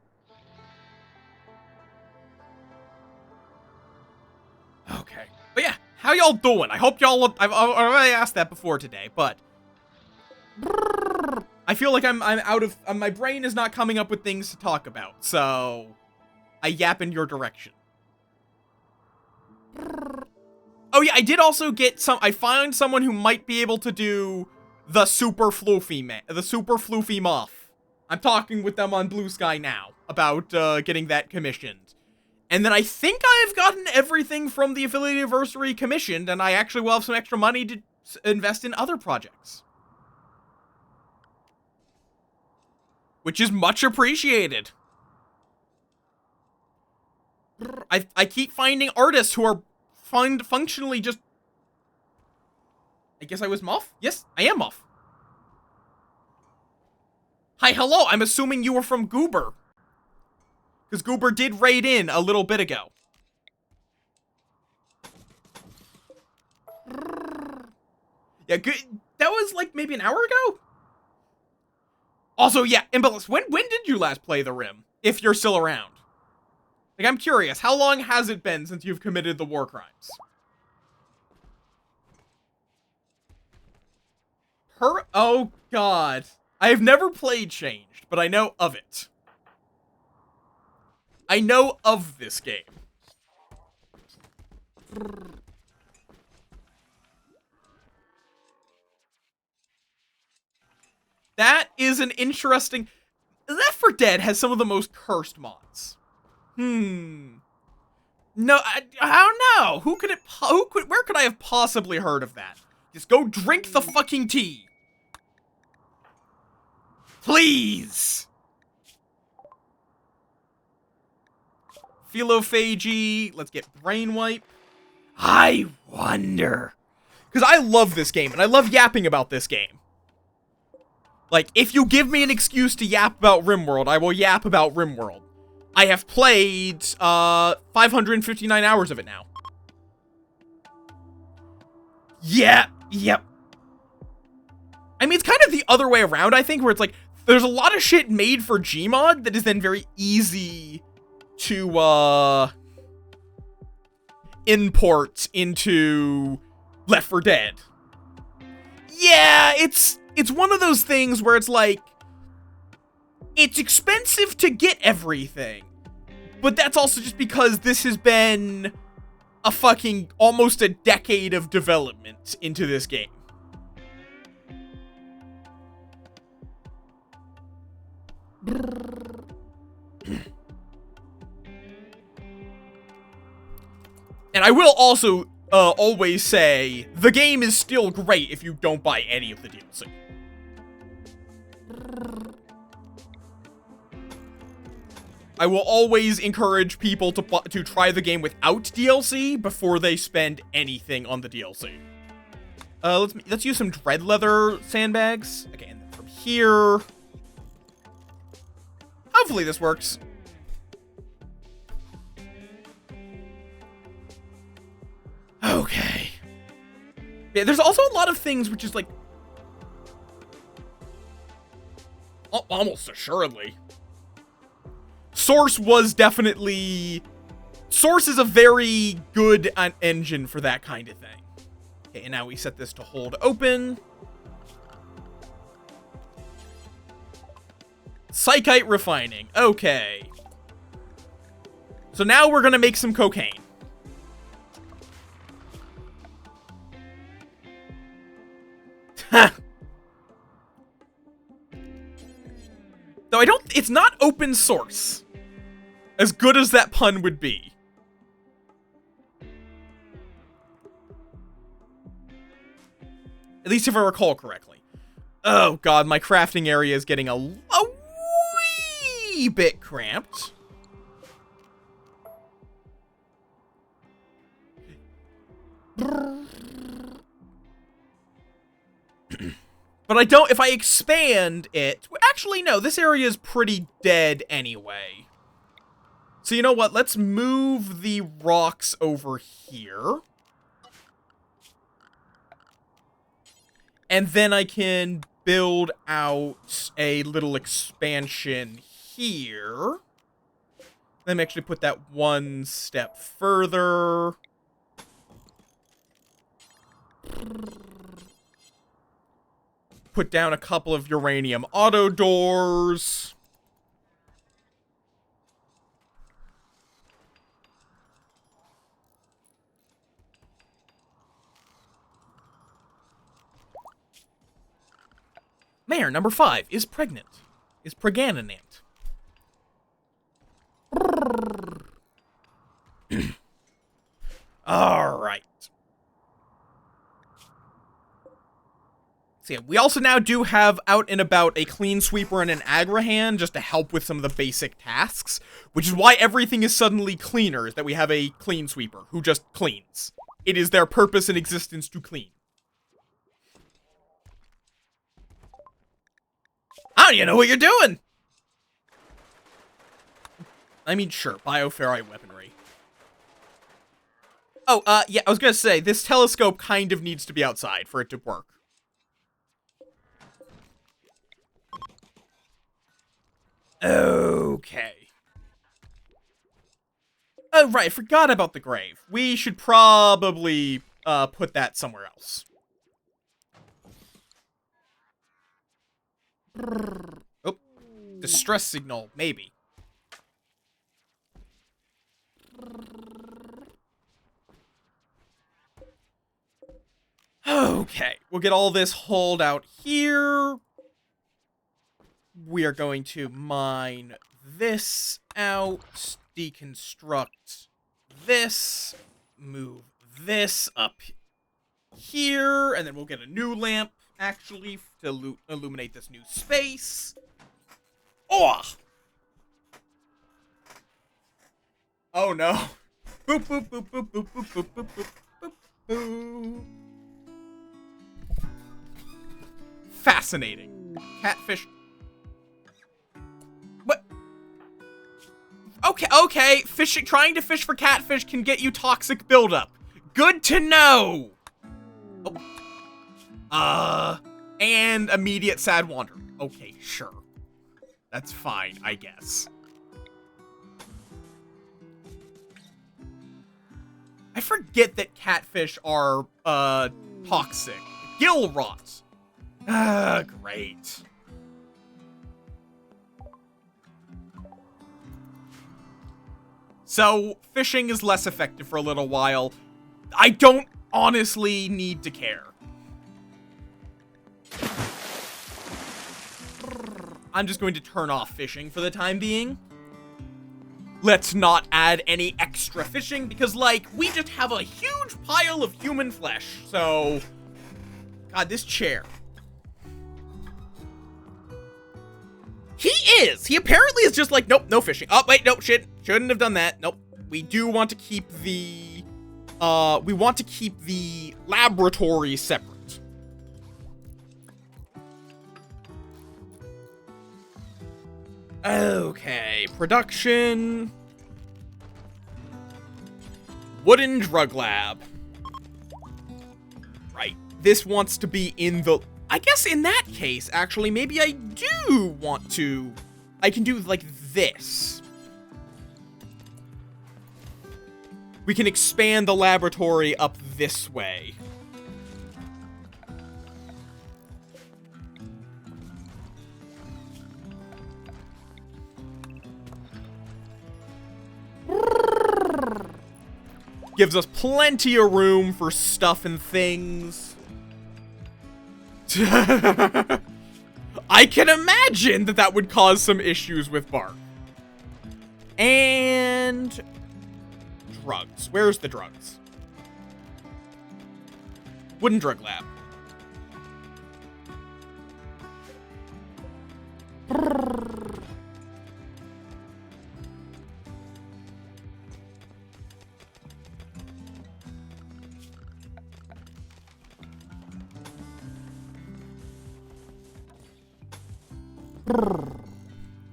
S1: Okay. But yeah, how y'all doing? I hope y'all... I've already asked that before today, but... I feel like I'm out of... my brain is not coming up with things to talk about, so... I yap in your direction. Oh yeah, I did also get some... I found someone who might be able to do the super floofy Moff. I'm talking with them on Blue Sky now about getting that commissioned. And then I think I've gotten everything from the Affiliate Anniversary commissioned, and I actually will have some extra money to invest in other projects. Which is much appreciated. I keep finding artists who are functionally just... I guess I was Moff? Yes, I am Moff. Hi, hello, I'm assuming you were from Goober. Because Goober did raid in a little bit ago. Yeah, that was like maybe an hour ago? Also, yeah, Imbalance, when did you last play the Rim? If you're still around. Like, I'm curious, how long has it been since you've committed the war crimes? Oh, God. I have never played Changed, but I know of it. I know of this game. That is an interesting... Left 4 Dead has some of the most cursed mods. No, I don't know. Where could I have possibly heard of that? Just go drink the fucking tea. Please. Philophagy. Let's get Brain Wipe. I wonder. Because I love this game, and I love yapping about this game. Like, if you give me an excuse to yap about RimWorld, I will yap about RimWorld. I have played, 559 hours of it now. Yeah, yep. I mean, it's kind of the other way around, I think, where it's like, there's a lot of shit made for Gmod that is then very easy to, import into Left 4 Dead. Yeah, it's one of those things where it's like, it's expensive to get everything, but that's also just because this has been a fucking almost a decade of development into this game. And I will also always say, the game is still great if you don't buy any of the DLC. I will always encourage people to try the game without DLC before they spend anything on the DLC. Let's use some dread leather sandbags. Okay, and then from here... Hopefully this works. Okay. Yeah, there's also a lot of things which is like... Almost assuredly. Source was definitely... Source is a very good engine for that kind of thing. Okay, and now we set this to hold open. Psychite refining. Okay. So now we're gonna make some cocaine. Though it's not open source. As good as that pun would be. At least if I recall correctly. Oh god, my crafting area is getting a wee bit cramped. But I don't, if I expand it... Actually, no, this area is pretty dead anyway. So you know what? Let's move the rocks over here. And then I can build out a little expansion here. Let me actually put that one step further. Put down a couple of uranium auto doors. Mayor number 5 is pregnant. Is pregnant. All right. So yeah, we also now do have out and about a clean sweeper and an agra-hand just to help with some of the basic tasks, which is why everything is suddenly cleaner, is that we have a clean sweeper who just cleans. It is their purpose in existence to clean. I don't even know what you're doing! I mean, sure, bioferrite weaponry. Oh, yeah, I was gonna say, this telescope kind of needs to be outside for it to work. Okay. Oh, right, I forgot about the grave. We should probably, put that somewhere else. Oh, distress signal, maybe. Okay, we'll get all this hauled out here. We are going to mine this out, deconstruct this, move this up here, and then we'll get a new lamp, actually, to illuminate this new space. Oh! Oh no. Boop, boop, boop, boop, boop, boop, boop, boop, boop, boop, boop. Fascinating. Catfish. What? Okay. Fishing, trying to fish for catfish can get you toxic buildup. Good to know. Oh. And immediate sad wander. Okay, sure. That's fine, I guess. I forget that catfish are, toxic. Gill rot. Ah, great. So, fishing is less effective for a little while. I don't honestly need to care. I'm just going to turn off fishing for the time being. Let's not add any extra fishing, because, like, we just have a huge pile of human flesh, so... God, this chair. He is! He apparently is just like, nope, no fishing. Oh, wait, no, shouldn't have done that. Nope. We do want to keep the... we want to keep the laboratory separate. Okay, production. Wooden drug lab. Right, this wants to be in the... I guess in that case, actually, maybe I do want to... I can do, like, this. We can expand the laboratory up this way. Gives us plenty of room for stuff and things. I can imagine that that would cause some issues with bark. And... drugs. Where's the drugs? Wooden drug lab.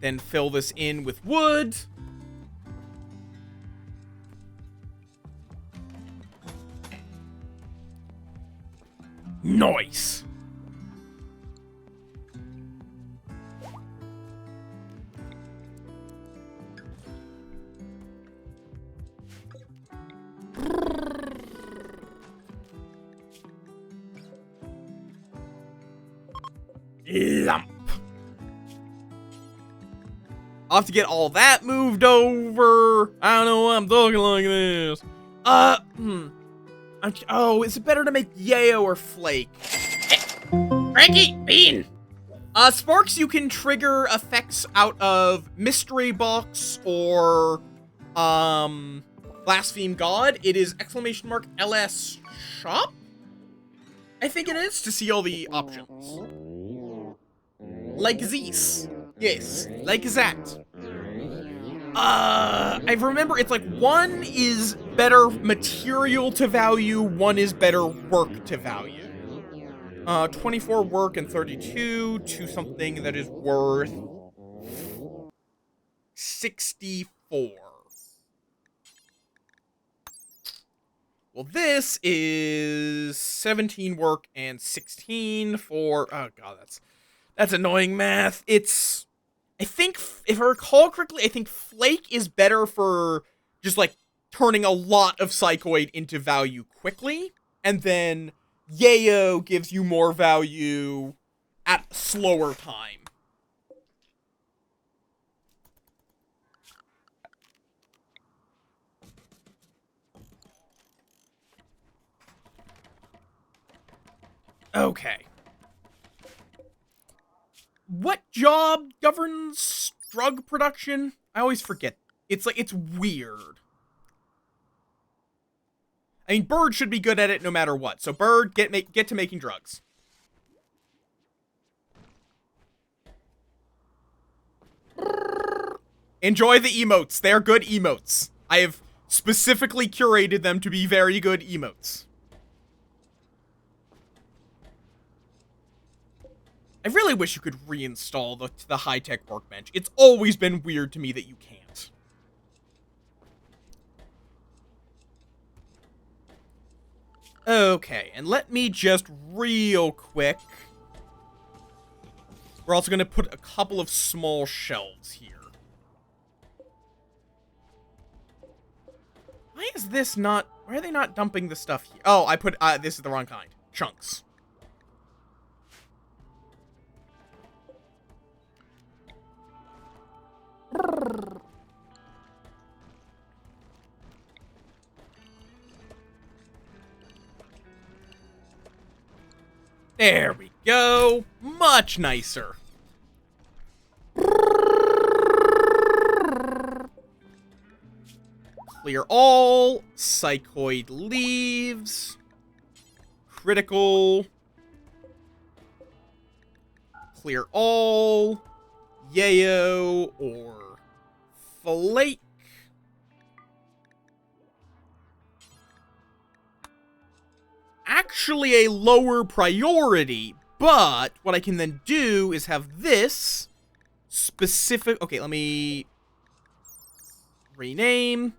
S1: Then fill this in with wood. Nice. Lump. I'll have to get all that moved over. I don't know why I'm talking like this. Oh, is it better to make Yayo or Flake?
S2: Frankie, Bean!
S1: Sparks, you can trigger effects out of Mystery Box or, Blaspheme God. It is !LS shop? I think it is, to see all the options. Like this. Yes, like that. I remember it's like one is better material to value, one is better work to value. 24 work and 32 to something that is worth 64. Well, this is 17 work and 16 for, oh god, that's annoying math. It's, I think, if I recall correctly, I think Flake is better for just, like, turning a lot of Psychoid into value quickly, and then Yayo gives you more value at slower time. Okay. What job governs drug production? I always forget. It's like, it's weird. I mean, Bird should be good at it no matter what. So Bird, get to making drugs. Enjoy the emotes. They're good emotes. I have specifically curated them to be very good emotes. I really wish you could reinstall the high-tech workbench. It's always been weird to me that you can't. Okay, and let me just real quick... We're also going to put a couple of small shelves here. Why is this not... Why are they not dumping the stuff here? Oh, I put... this is the wrong kind. Chunks. There we go. Much nicer. Clear all. Psychoid leaves. Critical. Clear all. Yayo or Flake. Actually a lower priority, but what I can then do is have this specific... Okay, let me rename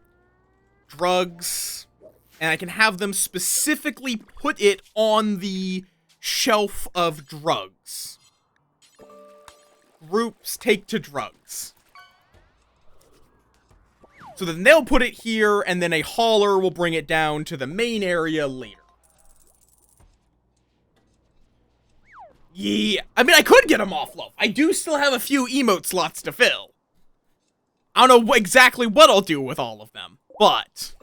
S1: drugs, and I can have them specifically put it on the shelf of drugs. Groups take to drugs. So then they'll put it here, and then a hauler will bring it down to the main area later. Yeah, I mean, I could get a Moff loaf. I do still have a few emote slots to fill. I don't know exactly what I'll do with all of them, but...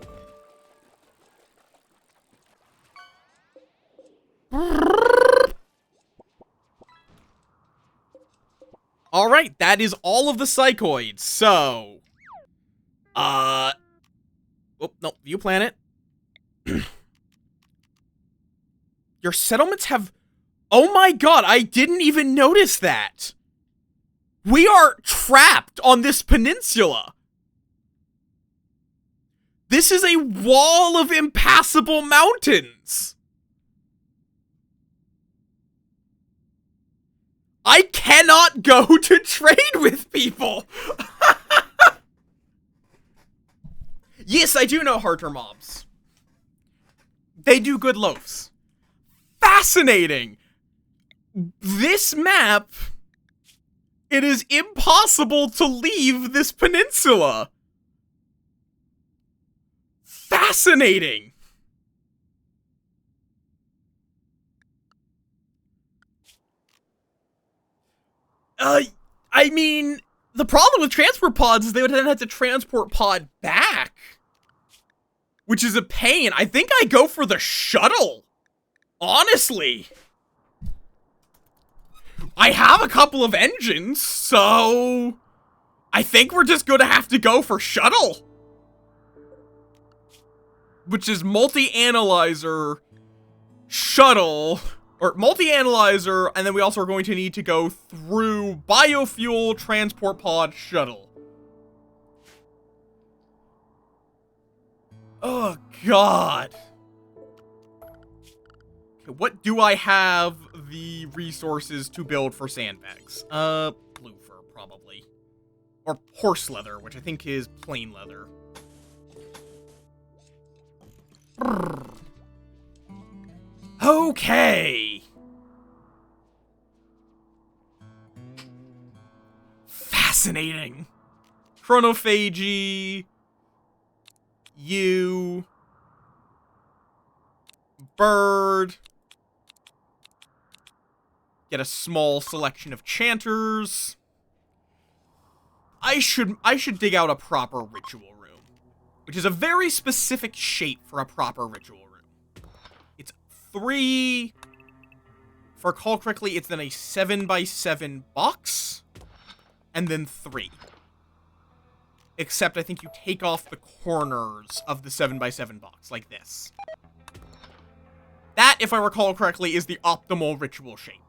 S1: Alright, that is all of the psychoids, so... Oh, no, view planet. Your settlements have... Oh my god, I didn't even notice that! We are trapped on this peninsula! This is a wall of impassable mountains! I cannot go to trade with people! Yes, I do know Harter mobs. They do good loafs. Fascinating! This map, it is impossible to leave this peninsula. Fascinating. I mean, the problem with transport pods is they would then have to transport pod back, which is a pain. I think I go for the shuttle, honestly. I have a couple of engines, so I think we're just gonna have to go for shuttle. Which is multi-analyzer, shuttle, or multi-analyzer, and then we also are going to need to go through biofuel, transport pod, shuttle. Oh, God. What do I have the resources to build for sandbags? Blue fur, probably. Or horse leather, which I think is plain leather. Okay. Fascinating. Chronophagy. You. Bird. Get a small selection of chanters. I should dig out a proper ritual room, which is a very specific shape for a proper ritual room. It's 3 if I recall correctly, it's then a 7x7 box, and then 3. Except I think you take off the corners of the 7x7 box, like this. That, if I recall correctly, is the optimal ritual shape.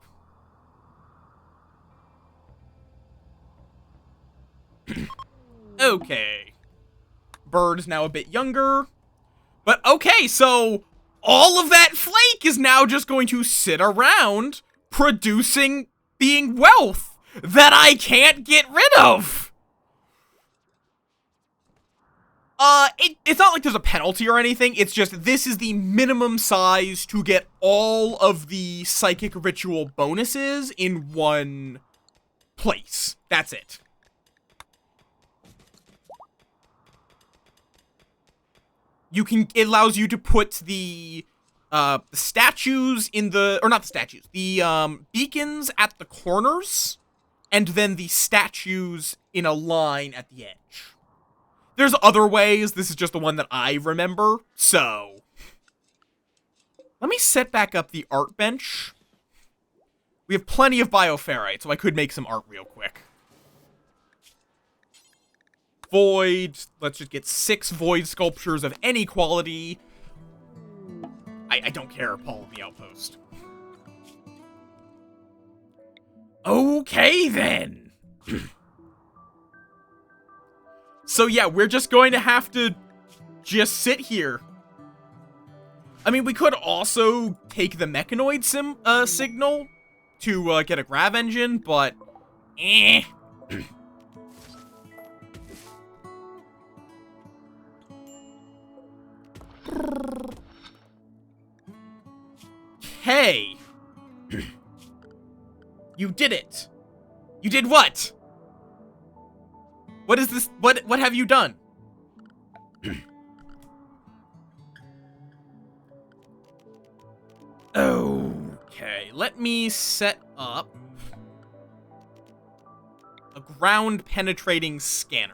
S1: Okay. Bird is now a bit younger. But okay, so all of that flake is now just going to sit around being wealth that I can't get rid of. It's not like there's a penalty or anything. It's just this is the minimum size to get all of the psychic ritual bonuses in one place. That's it. It allows you to put the statues in the, or not the statues, the beacons at the corners, and then the statues in a line at the edge. There's other ways, this is just the one that I remember, so. Let me set back up the art bench. We have plenty of bioferrite, so I could make some art real quick. Void, let's just get 6 void sculptures of any quality. I don't care, Paul of the Outpost. Okay, then. So yeah, we're just going to have to just sit here. I mean, we could also take the mechanoid signal to get a grav engine, but eh. Hey. You did it. You did what? What is this? What have you done? Okay, let me set up a ground penetrating scanner.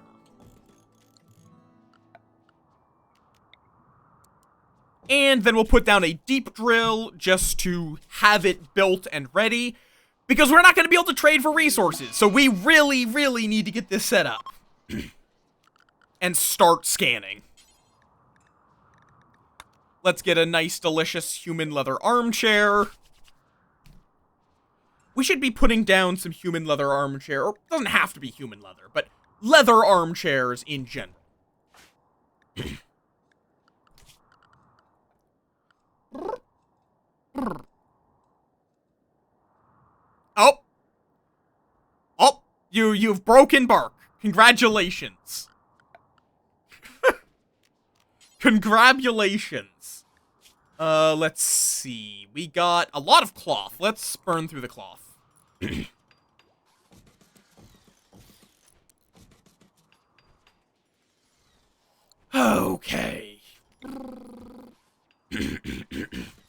S1: And then we'll put down a deep drill just to have it built and ready, because we're not going to be able to trade for resources. So we really, really need to get this set up and start scanning. Let's get a nice, delicious human leather armchair. We should be putting down some human leather armchair, or it doesn't have to be human leather, but leather armchairs in general. Oh. Oh, you've broken bark. Congratulations. Congratulations. Let's see. We got a lot of cloth. Let's burn through the cloth. Okay.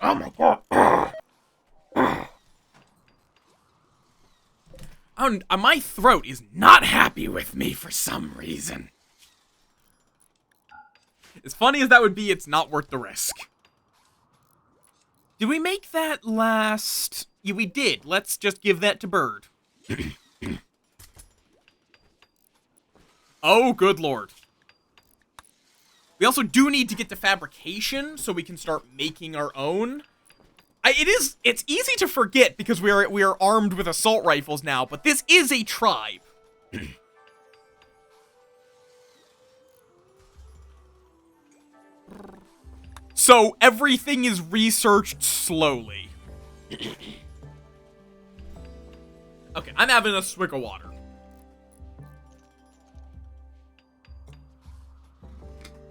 S1: Oh my god. My throat is not happy with me for some reason. As funny as that would be, it's not worth the risk. Did we make that last? Yeah, we did. Let's just give that to Bird. Oh, good lord. We also do need to get to fabrication so we can start making our own. It's easy to forget because we are armed with assault rifles now, but this is a tribe. So everything is researched slowly. Okay, I'm having a swig of water.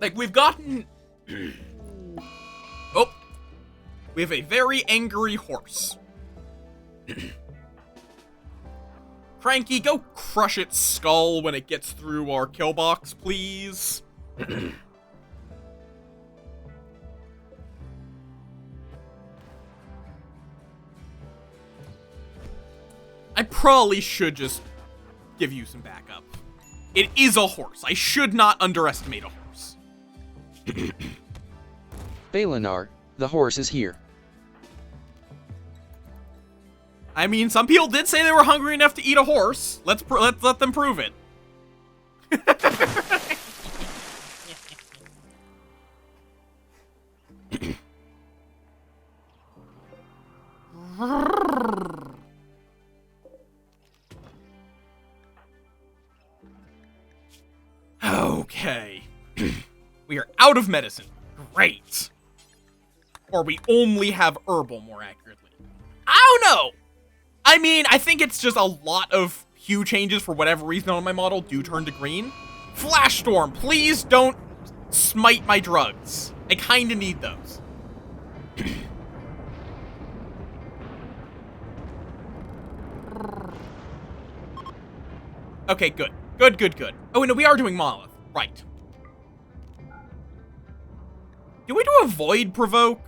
S1: Like, we've gotten... Oh. We have a very angry horse. Cranky, go crush its skull when it gets through our kill box, please. I probably should just give you some backup. It is a horse. I should not underestimate a horse.
S3: Balinar, the horse is here.
S1: I mean, some people did say they were hungry enough to eat a horse. Let's let them prove it. Okay. We are out of medicine. Great. Or we only have herbal, more accurately. I don't know. I mean, I think it's just a lot of hue changes for whatever reason on my model do turn to green. Flash Storm, please don't smite my drugs. I kinda need those. Okay, good. Good. Oh, no, we are doing Monolith. Right. Do we do a Void Provoke?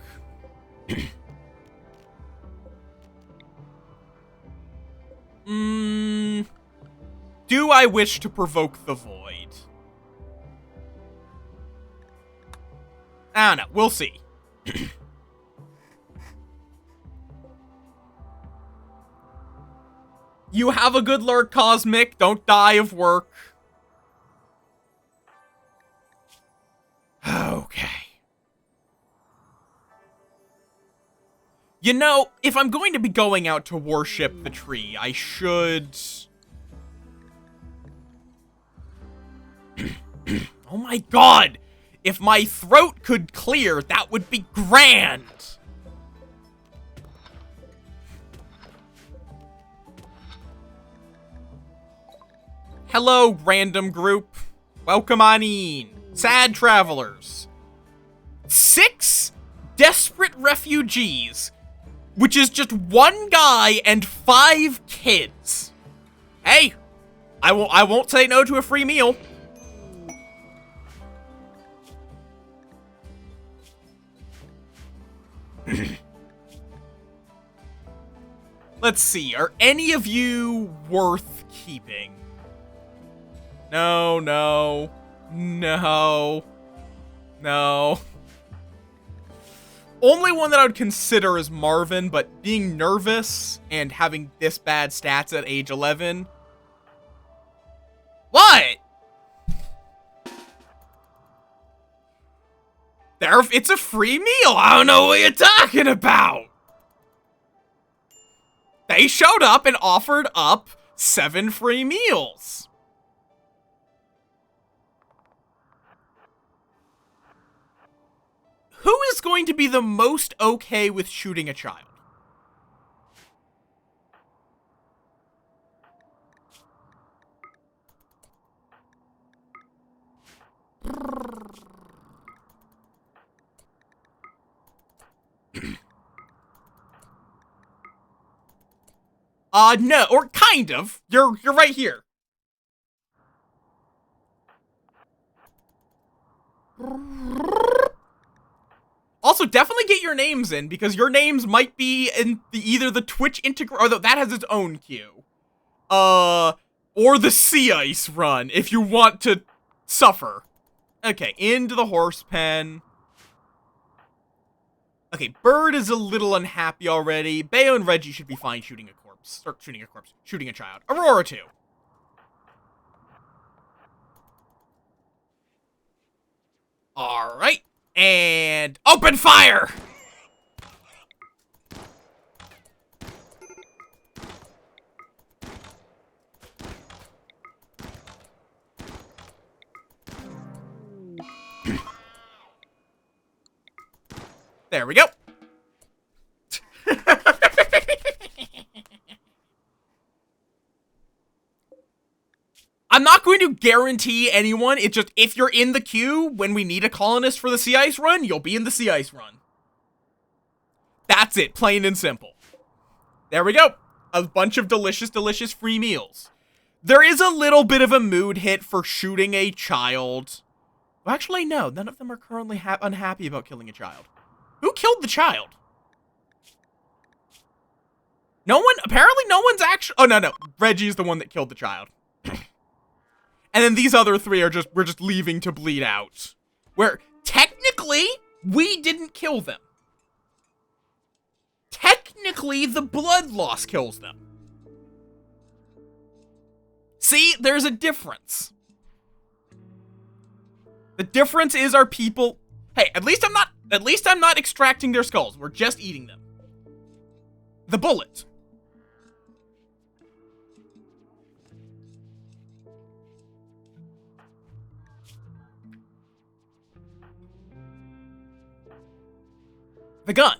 S1: Do I wish to provoke the Void? I don't know. We'll see. You have a good lurk, Cosmic. Don't die of work. Okay. You know, if I'm going to be going out to worship the tree, I should... Oh my god! If my throat could clear, that would be grand! Hello, random group. Welcome on in. Sad travelers. 6 desperate refugees, which is just 1 guy and 5 kids. Hey, I won't say no to a free meal. Let's see, are any of you worth keeping? No. Only one that I would consider is Marvin, but being nervous and having this bad stats at age 11... What? It's a free meal. I don't know what you're talking about. They showed up and offered up 7 free meals. Who is going to be the most okay with shooting a child? No, or kind of. You're right here. Also, definitely get your names in, because your names might be in either the Twitch integrate, or that has its own queue. Or the Sea Ice run, if you want to suffer. Okay, into the horse pen. Okay, Bird is a little unhappy already. Bayo and Reggie should be fine shooting a corpse. Or shooting a child. Aurora too. Alright. And open fire! There we go. I'm not going to guarantee anyone. It's just, if you're in the queue when we need a colonist for the Sea Ice run, you'll be in the Sea Ice run. That's it, plain and simple. There we go. A bunch of delicious, delicious free meals. There is a little bit of a mood hit for shooting a child. Well, actually, no. None of them are currently unhappy about killing a child. Who killed the child? No one? Apparently no one's actually... Oh, no. Reggie's the one that killed the child. And then these other 3 are we're just leaving to bleed out. Where, technically, we didn't kill them. technically the blood loss kills them. See, there's a difference. The difference is our people... Hey, at least I'm not extracting their skulls. We're just eating them. The bullet. The gun.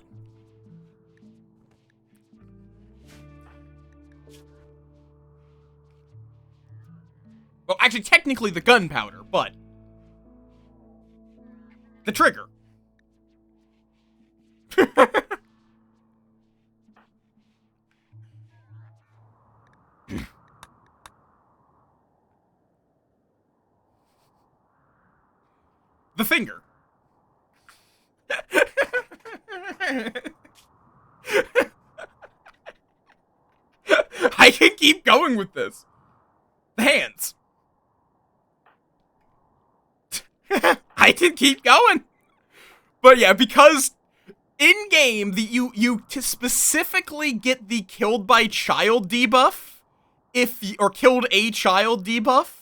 S1: Well, actually, technically the gunpowder, but... the trigger. The finger. I can keep going with this. The hands. I can keep going. But yeah, because in-game, you specifically get the killed by child debuff, or killed a child debuff,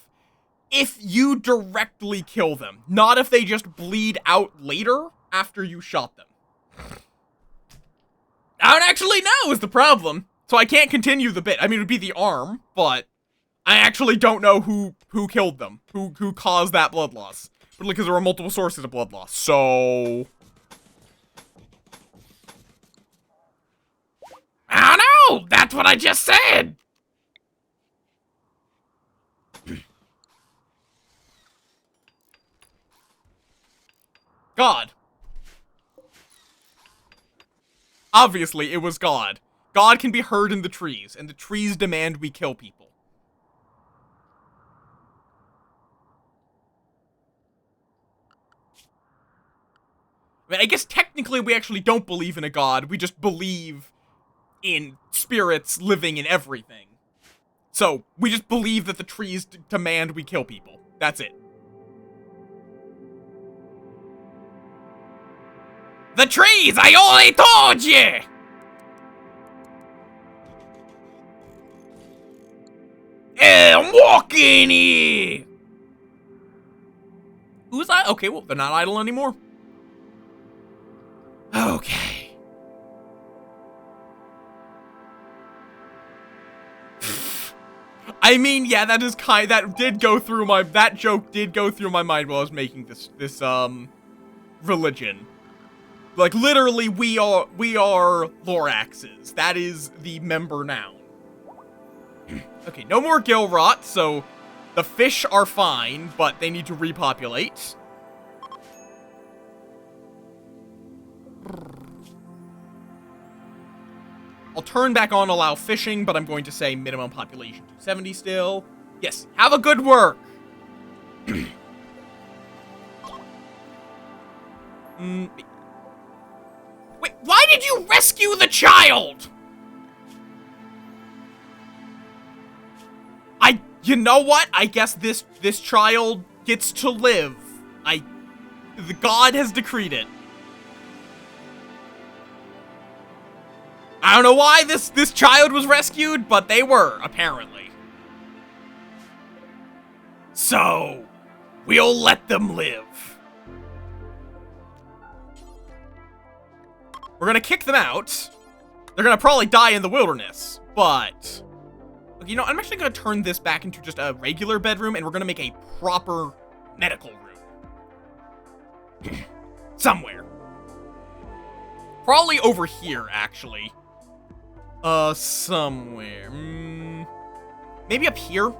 S1: if you directly kill them. Not if they just bleed out later after you shot them. I don't actually know is the problem. So I can't continue the bit. I mean, it would be the arm, but I actually don't know who killed them. Who caused that blood loss. But because there were multiple sources of blood loss. So...
S2: I don't know! That's what I just said!
S1: God. Obviously, it was God. God can be heard in the trees, and the trees demand we kill people. I mean, I guess technically we actually don't believe in a god, we just believe in spirits living in everything. So, we just believe that the trees demand we kill people. That's it.
S2: The trees! I already told you! I'm walking here!
S1: Who's that? Okay, well, they're not idle anymore. Okay. I mean, yeah, that joke did go through my mind while I was making this religion. Like, literally, we are Loraxes. That is the member noun. Okay, no more gill rot, so the fish are fine, but they need to repopulate. I'll turn back on allow fishing, but I'm going to say minimum population 270 still. Yes, have a good work.
S2: Wait, why did you rescue the child?
S1: You know what? I guess this child gets to live. The god has decreed it. I don't know why this child was rescued, but they were, apparently. So, we'll let them live. We're gonna kick them out. They're gonna probably die in the wilderness, but... You know, I'm actually gonna turn this back into just a regular bedroom, and we're gonna make a proper medical room. Somewhere. Probably over here, actually. Somewhere. Maybe up here?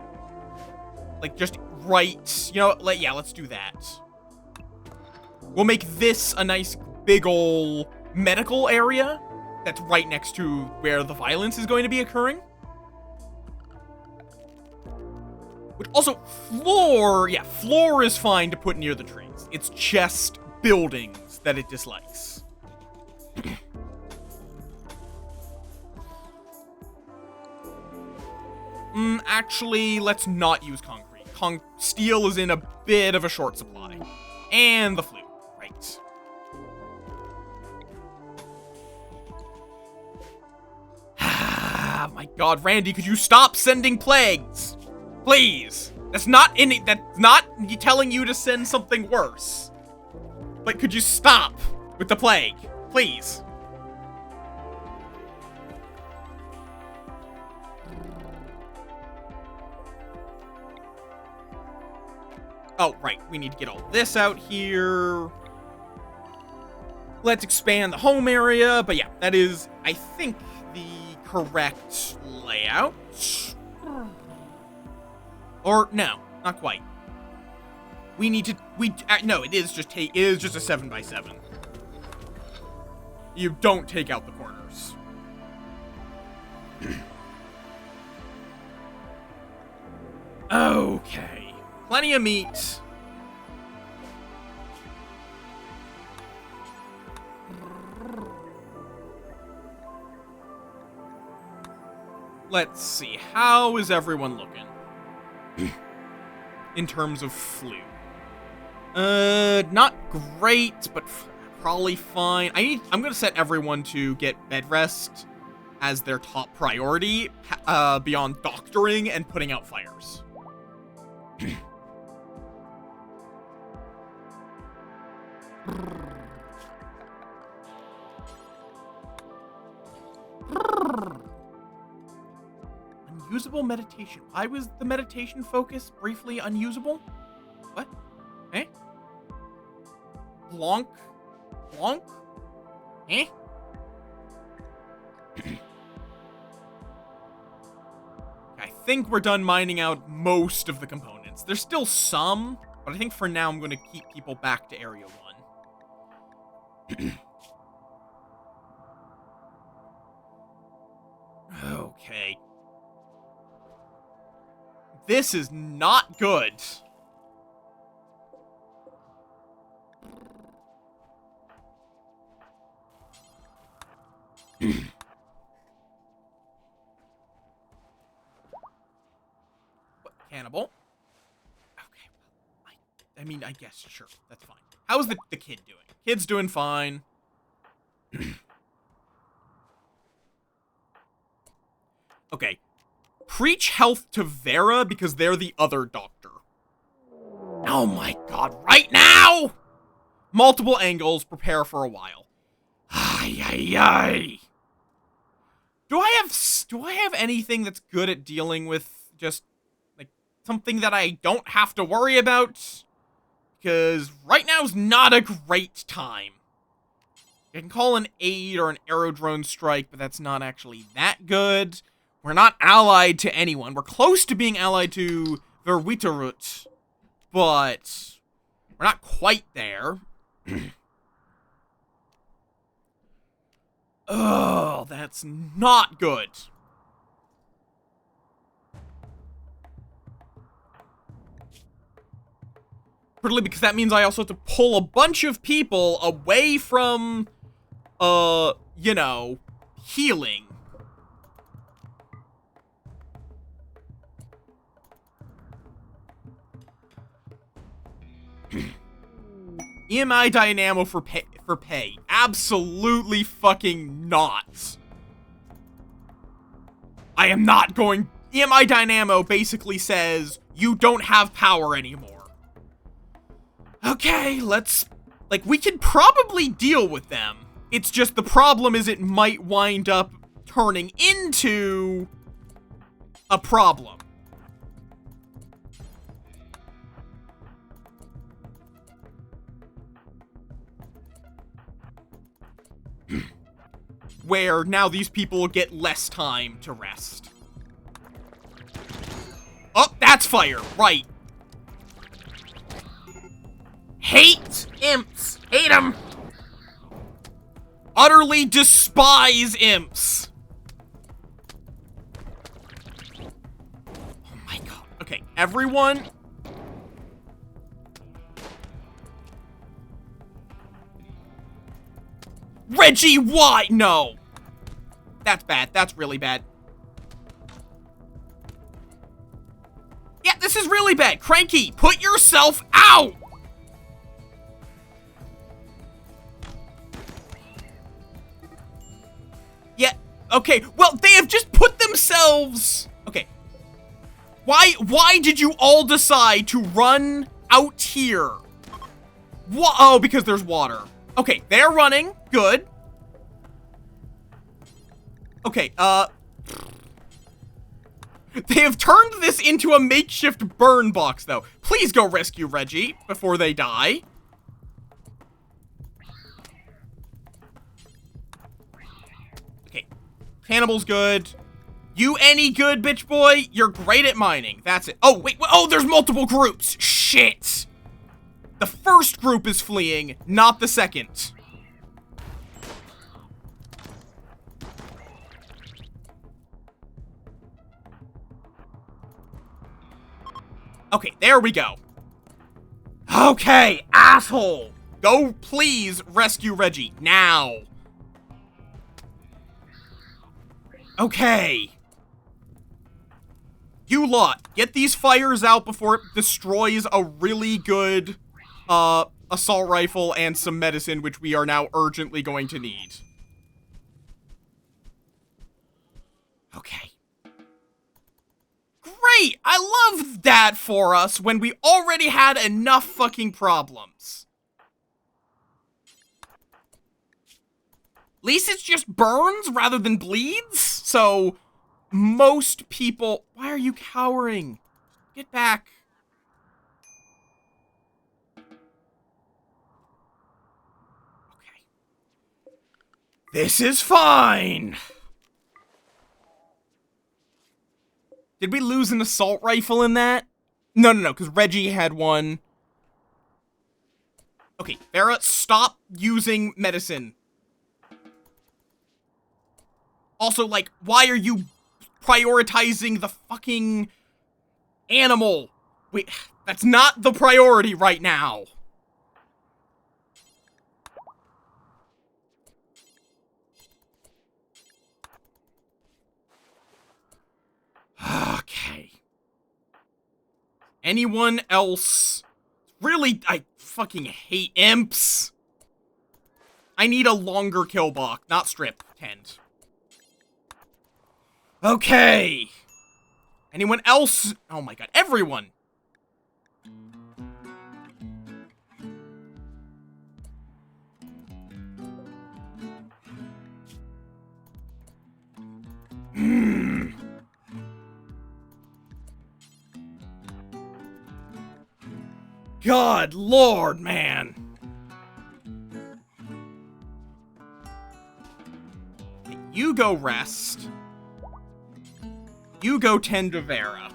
S1: Like, just right... You know, yeah, let's do that. We'll make this a nice, big ol' medical area that's right next to where the violence is going to be occurring. Which also, floor is fine to put near the trees. It's just buildings that it dislikes. Actually, let's not use concrete. Steel is in a bit of a short supply. And the flute, right. Ah, my God, Randy, could you stop sending plagues? Please. That's not telling you to send something worse. But could you stop with the plague? Please. Oh, right. We need to get all this out here. Let's expand the home area. But yeah, that is, I think, the correct layout. Or, no, not quite. We need to, no, it is just a 7x7. You don't take out the corners. Okay. Plenty of meat. Let's see. How is everyone looking? In terms of flu. Not great, but probably fine. I'm gonna set everyone to get bed rest as their top priority, beyond doctoring and putting out fires. Unusable meditation. Why was the meditation focus briefly unusable? What? Eh? Blanc? Blanc? Eh? I think we're done mining out most of the components. There's still some, but I think for now I'm going to keep people back to Area 1. Okay. This is not good. What, cannibal? Okay, well, I mean, I guess, sure, that's fine. How's the kid doing? Kid's doing fine. Okay. Preach health to Vera because they're the other doctor. Oh my God, right now! Multiple angles, prepare for a while. Ay, ay, ay. Do I have anything that's good at dealing with just, like, something that I don't have to worry about? Because right now's not a great time. I can call an aid or an aerodrone strike, but that's not actually that good. We're not allied to anyone. We're close to being allied to Verwitterut, but we're not quite there. Oh, that's not good. Particularly because that means I also have to pull a bunch of people away from, you know, healing. EMI Dynamo for pay. Absolutely fucking not. I am not going... EMI Dynamo basically says, you don't have power anymore. Okay, let's... Like, we can probably deal with them. It's just the problem is it might wind up turning into a problem. Where now these people get less time to rest. Oh, that's fire, right. Hate imps. Hate them. Utterly despise imps. Oh my God. Okay, everyone. Reggie, why? No. That's bad. That's really bad. Yeah, this is really bad. Cranky, put yourself out! Yeah, Okay, well, they have just put themselves... Okay. Why did you all decide to run out here? Oh, because there's water. Okay, they're running. Good. Okay, they have turned this into a makeshift burn box, though. Please go rescue Reggie before they die. Okay. Cannibal's good. You any good, bitch boy? You're great at mining. That's it. Oh, wait. Oh, there's multiple groups. Shit. The first group is fleeing, not the second. Okay, there we go. Okay, asshole. Go, please, rescue Reggie. Now. Okay. You lot, get these fires out before it destroys a really good, assault rifle and some medicine, which we are now urgently going to need. Okay. Great! I love that for us when we already had enough fucking problems. At least it's just burns rather than bleeds, so most people... Why are you cowering? Get back. Okay. This is fine! Did we lose an assault rifle in that? No, because Reggie had one. Okay, Vera, stop using medicine. Also, like, why are you prioritizing the fucking animal? Wait, that's not the priority right now. Okay. Anyone else? Really, I fucking hate imps. I need a longer kill block, not strip tend. Okay. Anyone else? Oh my god, everyone. God, Lord, man. You go rest. You go tend to Vera.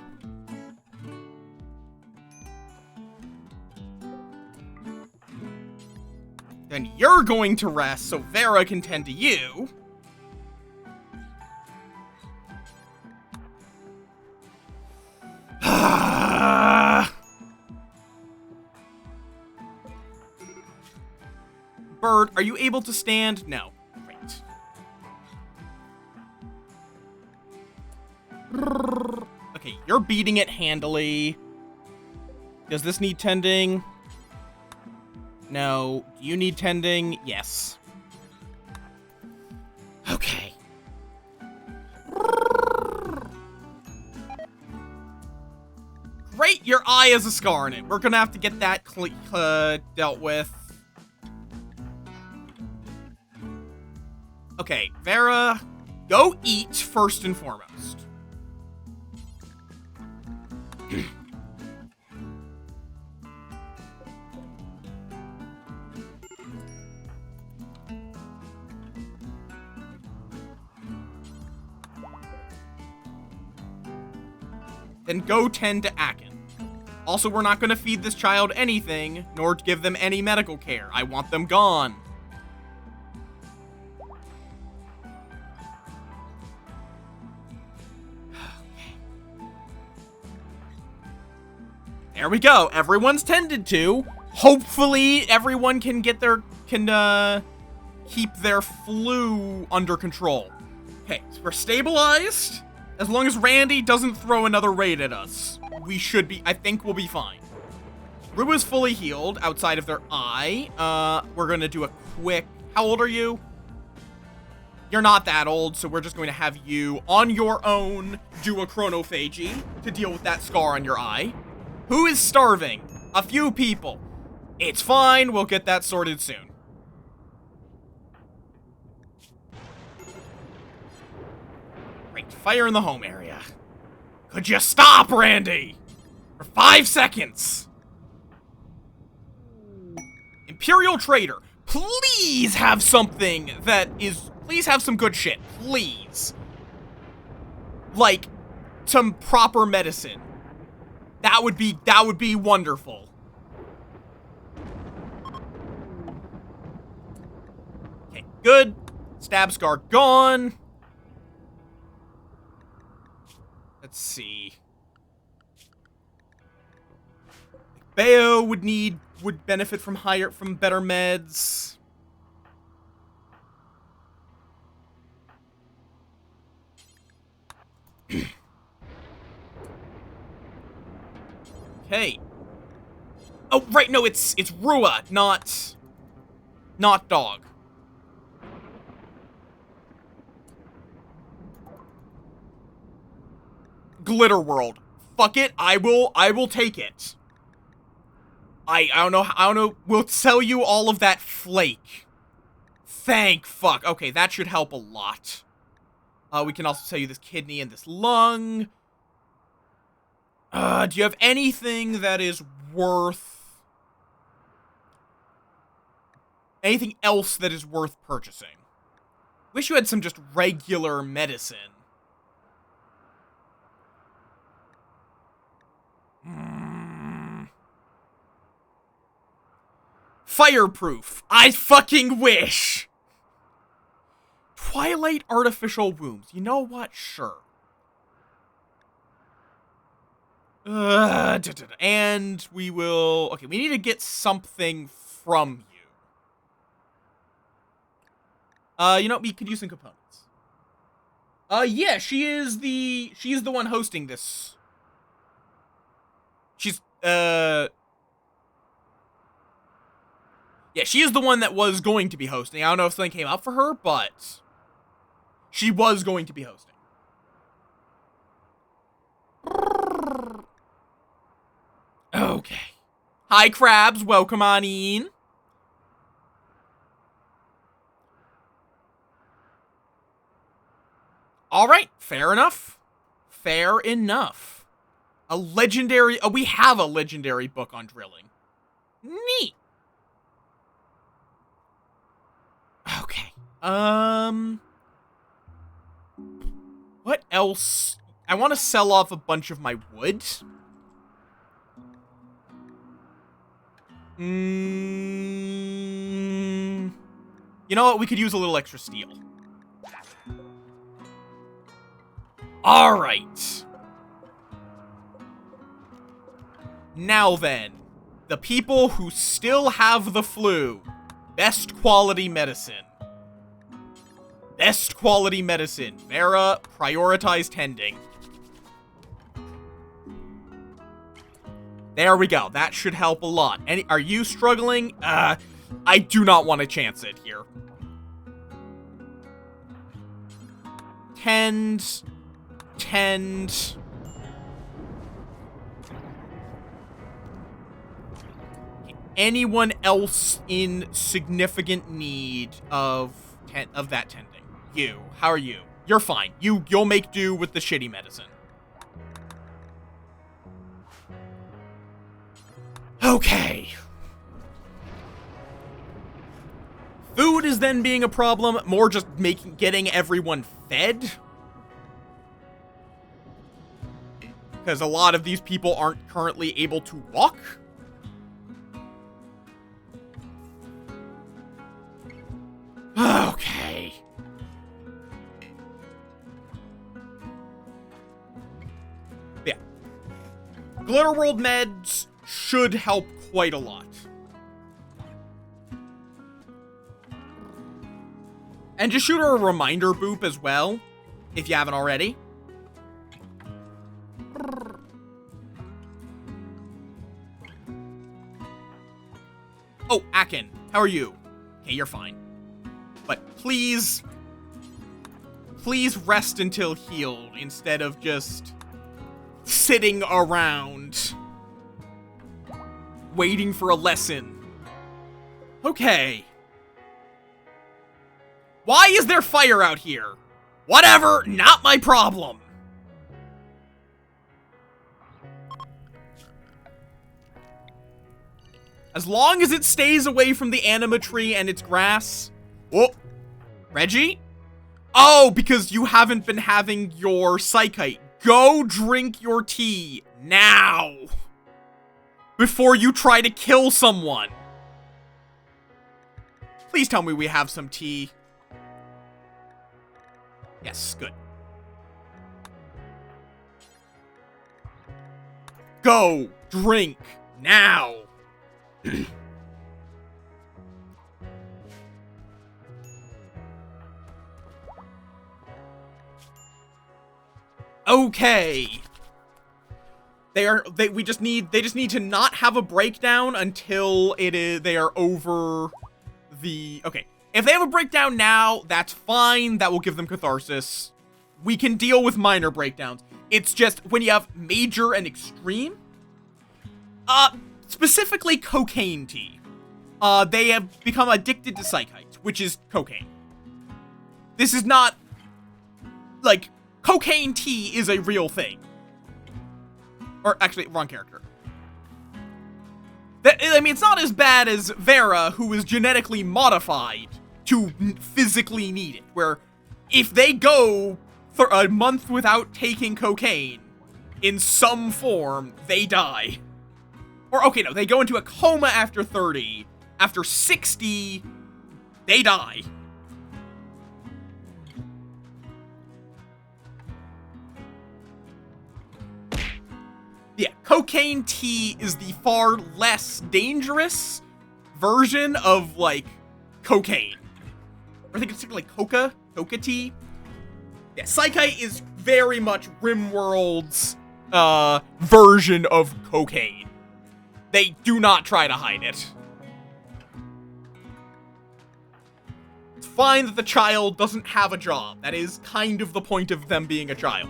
S1: Then you're going to rest so Vera can tend to you. Bird, are you able to stand? No. Great. Okay, you're beating it handily. Does this need tending? No. Do you need tending? Yes. Okay. Great, your eye has a scar in it. We're gonna have to get that dealt with. Okay, Vera, go eat first and foremost. Then go tend to Akin. Also, we're not going to feed this child anything, nor give them any medical care. I want them gone. There we go. Everyone's tended to. Hopefully, everyone can get their keep their flu under control. Okay, so we're stabilized. As long as Randy doesn't throw another raid at us, we should be. I think we'll be fine. Rue is fully healed outside of their eye. We're gonna do a quick. How old are you? You're not that old, so we're just going to have you, on your own, do a chronophagy to deal with that scar on your eye. Who is starving? A few people. It's fine, we'll get that sorted soon. Right, fire in the home area. Could you stop, Randy? For 5 seconds. Imperial Trader, please have something that is... Please have some good shit. Please. Like, some proper medicine. That would be wonderful. Okay, good. Stab scar gone. Let's see. Bayo would benefit from better meds. Okay. Oh, right, no, it's Rua, not dog. Glitter World. Fuck it, I will take it. I don't know, we'll sell you all of that flake. Thank fuck. Okay, that should help a lot. We can also sell you this kidney and this lung. Do you have anything that is worth... Anything else that is worth purchasing? Wish you had some just regular medicine. Fireproof. I fucking wish. Twilight artificial wombs. You know what? Sure. And we will... Okay, we need to get something from you. You know, we could use some components. Yeah, she is the one hosting this. She's, yeah, she is the one that was going to be hosting. I don't know if something came up for her, but she was going to be hosting. Okay. Hi, crabs. Welcome on in. All right. Fair enough. Fair enough. A legendary... Oh, we have a legendary book on drilling. Neat. Okay. What else? I want to sell off a bunch of my wood. You know what? We could use a little extra steel. Alright. Now then. The people who still have the flu. Best quality medicine. Best quality medicine. Vera, prioritize tending. There we go. That should help a lot. Are you struggling? I do not want to chance it here. Tend. Anyone else in significant need of that tending? You. How are you? You're fine. You'll make do with the shitty medicine. Okay. Food is then being a problem, more just getting everyone fed. Because a lot of these people aren't currently able to walk. Okay. Yeah. Glitter World meds should help quite a lot. And just shoot her a reminder boop as well, if you haven't already. Oh, Akin, how are you? Okay, you're fine. But please, please rest until healed instead of just sitting around waiting for a lesson. Okay. Why is there fire out here? Whatever, not my problem. As long as it stays away from the anima tree and its grass. Oh, Reggie? Oh, because you haven't been having your psychite. Go drink your tea now. Before you try to kill someone. Please tell me we have some tea. Yes, good. Go drink now. Okay. They just need to not have a breakdown until they are over the okay. If they have a breakdown now, that's fine. That will give them catharsis. We can deal with minor breakdowns. It's just when you have major and extreme, specifically cocaine tea. They have become addicted to psychite, which is cocaine. This is not like cocaine tea is a real thing. Or actually, wrong character. I mean, it's not as bad as Vera, who is genetically modified to physically need it. Where if they go for a month without taking cocaine in some form, they die. Or, okay, no, they go into a coma after 30. After 60, they die. Yeah, cocaine tea is the far less dangerous version of, like, cocaine. Or I think it's like coca tea. Yeah, psychite is very much RimWorld's version of cocaine. They do not try to hide it. It's fine that the child doesn't have a job. That is kind of the point of them being a child.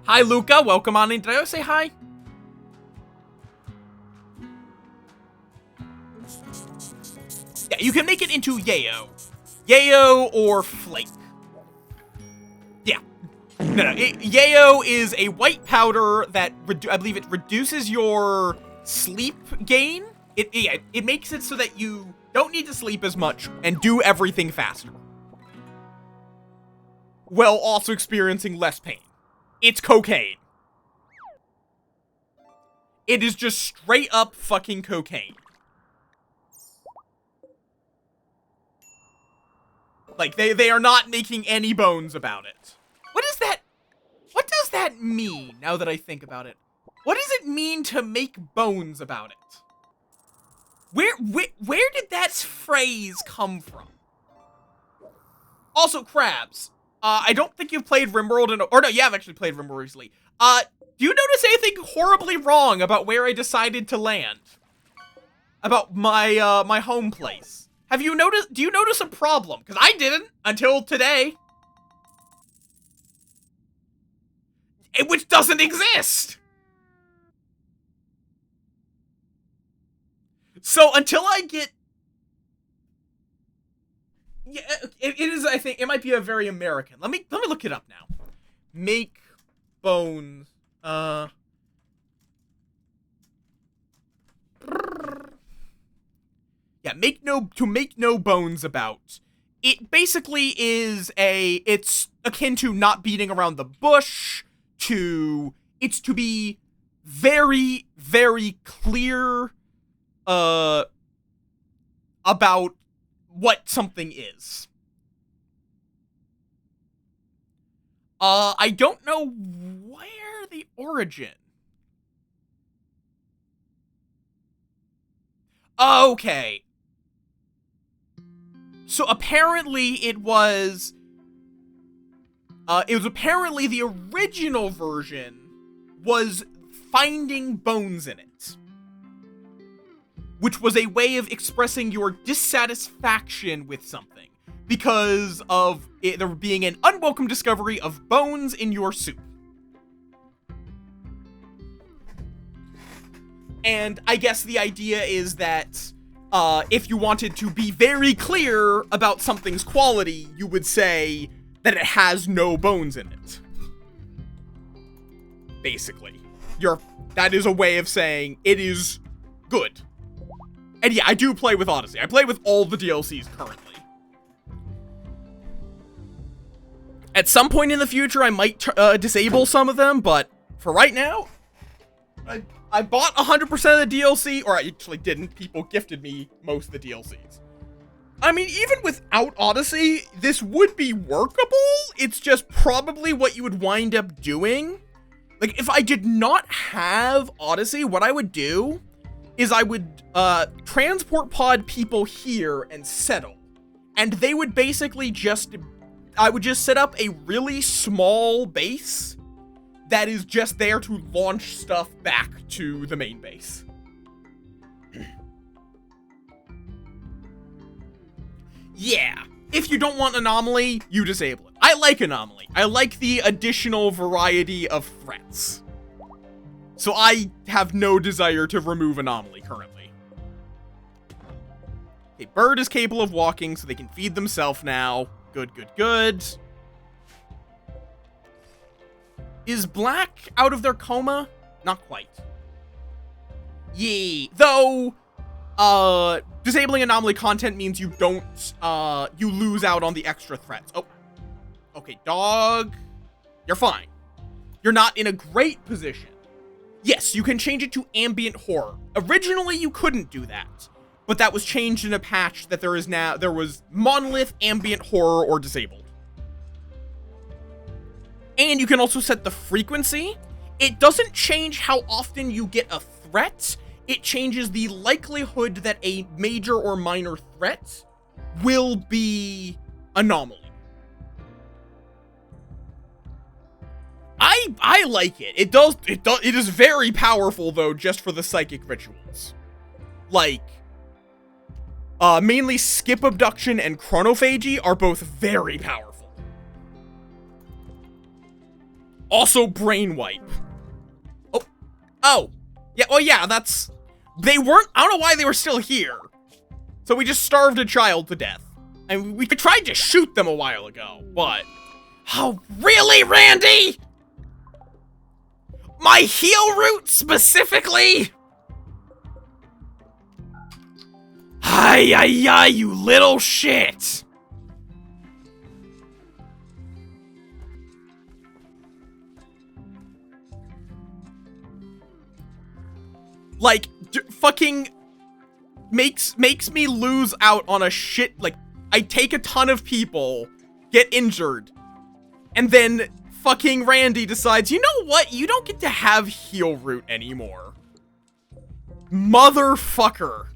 S1: Hi, Luca. Welcome on in. Did I say hi? Yeah, you can make it into Yayo. Yayo or Flake. Yeah. No. Yayo is a white powder that, I believe it reduces your sleep gain. It makes it so that you don't need to sleep as much and do everything faster. While also experiencing less pain. It's cocaine. It is just straight up fucking cocaine. Like, they are not making any bones about it. What is that? What does that mean, now that I think about it? What does it mean to make bones about it? Where did that phrase come from? Also, Crabs. I don't think you've played RimWorld or no, you have actually played RimWorld recently. Do you notice anything horribly wrong about where I decided to land? About my, my home place? Do you notice a problem? Because I didn't, until today. Which doesn't exist! So, until I get... Yeah, it is, I think, it might be a very American. Let me look it up now. Make bones. Yeah, to make no bones about. It basically is it's akin to not beating around the bush, it's to be very, very clear, about what something is. I don't know where the origin. Okay. So apparently it was apparently the original version was finding bones in it, which was a way of expressing your dissatisfaction with something. because of there being an unwelcome discovery of bones in your soup. And I guess the idea is that if you wanted to be very clear about something's quality, you would say that it has no bones in it. Basically. That is a way of saying it is good. And yeah, I do play with Odyssey. I play with all the DLCs currently. At some point in the future, I might disable some of them, but for right now, I bought 100% of the DLC, or I actually didn't. People gifted me most of the DLCs. I mean, even without Odyssey, this would be workable. It's just probably what you would wind up doing. Like, if I did not have Odyssey, what I would do is I would transport pod people here and settle. And they would basically I would just set up a really small base that is just there to launch stuff back to the main base. Yeah, if you don't want Anomaly, you disable it. I like Anomaly. I like the additional variety of threats. So I have no desire to remove Anomaly currently. Okay, Bird is capable of walking, so they can feed themselves now. Good, good, good. Is Black out of their coma? Not quite. Yee. Though, disabling Anomaly content means you don't, you lose out on the extra threats. Oh. Okay, dog. You're fine. You're not in a great position. Yes, you can change it to ambient horror. Originally, you couldn't do that. But that was changed in a patch that there was monolith, ambient horror, or disabled. And you can also set the frequency. It doesn't change how often you get a threat. It changes the likelihood that a major or minor threat will be Anomaly. I like it. It is very powerful though, just for the psychic rituals. Like, mainly Skip Abduction and Chronophagy are both very powerful. Also Brain Wipe. Oh. Yeah, well, yeah, they weren't, I don't know why they were still here. So we just starved a child to death. And we tried to shoot them a while ago, but... Oh, really, Randy? My heal route, specifically? Ay, you little shit. Like, fucking makes me lose out on a shit, like, I take a ton of people, get injured, and then fucking Randy decides, you know what, you don't get to have heal route anymore. Motherfucker.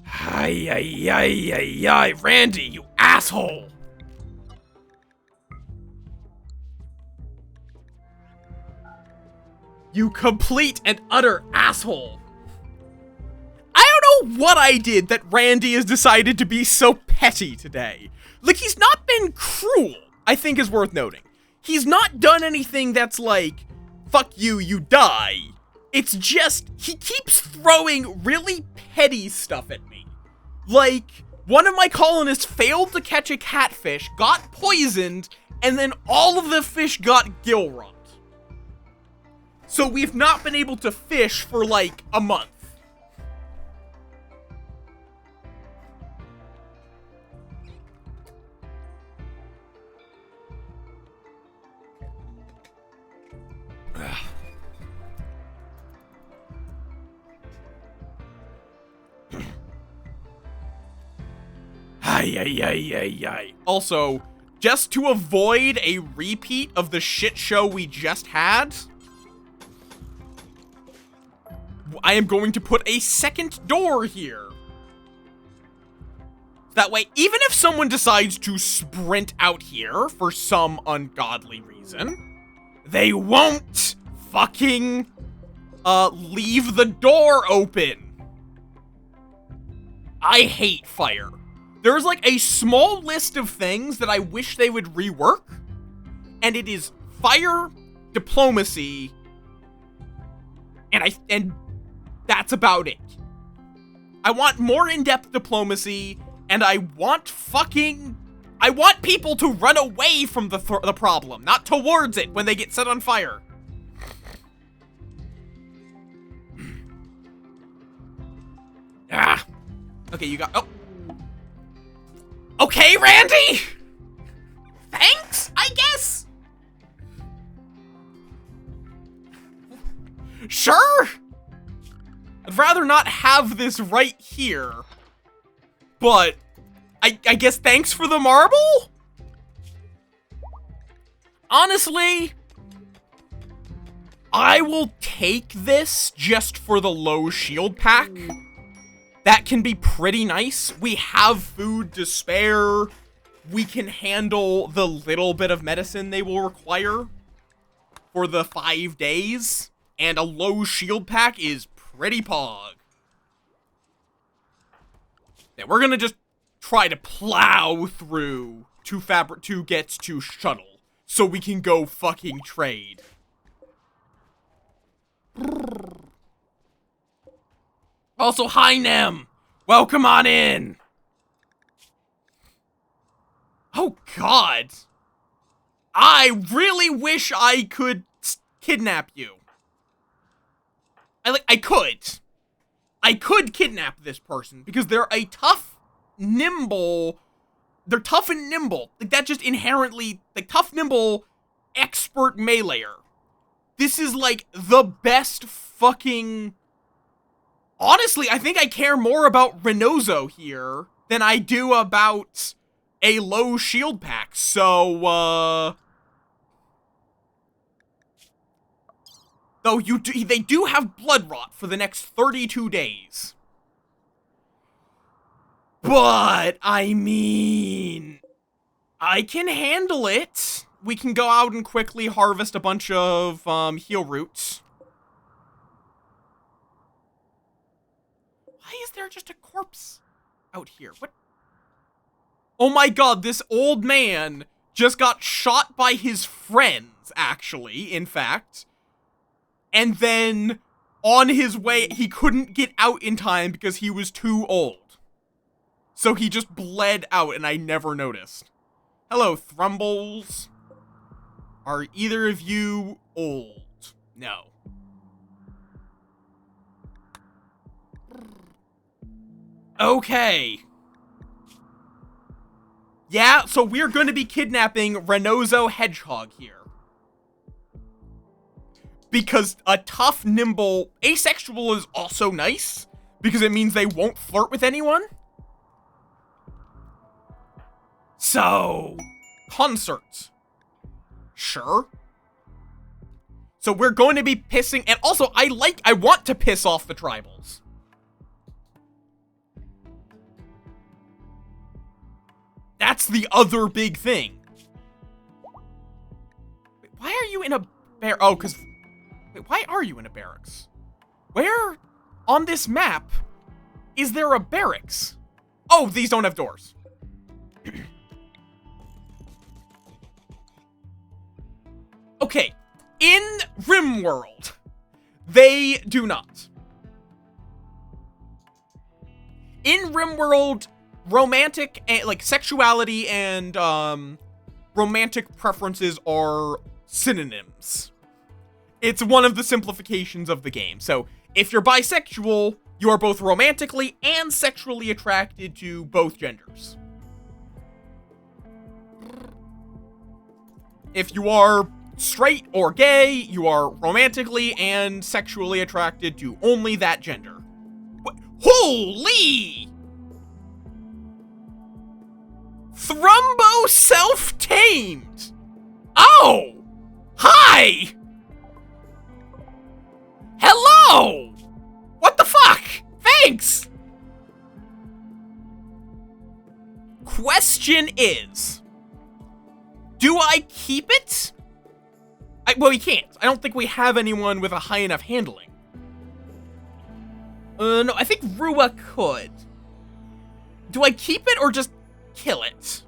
S1: Ay, Randy, you asshole. You complete and utter asshole. I don't know what I did that Randy has decided to be so petty today. Like, he's not been cruel, I think is worth noting. He's not done anything that's like, fuck you, you die. It's just, he keeps throwing really petty stuff at me. Like, one of my colonists failed to catch a catfish, got poisoned, and then all of the fish got gill rot. So we've not been able to fish for like a month. Ay. Also, just to avoid a repeat of the shit show we just had, I am going to put a second door here. That way, even if someone decides to sprint out here for some ungodly reason, they won't fucking leave the door open. I hate fire. There's like a small list of things that I wish they would rework, and it is fire, diplomacy, and that's about it. I want more in-depth diplomacy, and I want people to run away from the problem, not towards it when they get set on fire. Ah. Okay, you got... Oh. Okay, Randy! Thanks, I guess? Sure! I'd rather not have this right here. But, I guess thanks for the marble? Honestly, I will take this just for the low shield pack. That can be pretty nice. We have food to spare. We can handle the little bit of medicine they will require for the 5 days. And a low shield pack is pretty pog. Yeah, we're gonna just try to plow through to get to shuttle so we can go fucking trade. Also, hi, Nem! Welcome on in! Oh, God! I really wish I could kidnap you. I could kidnap this person, because they're a tough, nimble... They're tough and nimble. Like, that just inherently... Like, tough, nimble, expert meleeer. This is, like, the best fucking... Honestly, I think I care more about Renozo here than I do about a low shield pack, so, though they do have blood rot for the next 32 days. But, I mean, I can handle it. We can go out and quickly harvest a bunch of, heal roots. Why is there just a corpse out here? What? Oh my god, this old man just got shot by his friends, actually, in fact. And then, on his way, he couldn't get out in time because he was too old. So he just bled out, and I never noticed. Hello, Thrumbles. Are either of you old? No. Okay. Yeah, so we're going to be kidnapping Renozo Hedgehog here. Because a tough, nimble, asexual is also nice. Because it means they won't flirt with anyone. So, concerts. Sure. So we're going to be pissing, and also I want to piss off the tribals. That's the other big thing. Wait, why are you in a oh, cause, wait, why are you in a barracks? Where on this map is there a barracks? Oh, these don't have doors. Okay, in RimWorld, they do not. In RimWorld, romantic and like sexuality and romantic preferences are synonyms. It's one of the simplifications of the game. So if you're bisexual, you are both romantically and sexually attracted to both genders. If you are straight or gay, you are romantically and sexually attracted to only that gender. Holy! Thrumbo self-tamed! Oh! Hi! Hello! What the fuck? Thanks! Question is, do I keep it? Well, we can't. I don't think we have anyone with a high enough handling. No, I think Rua could. Do I keep it or just kill it?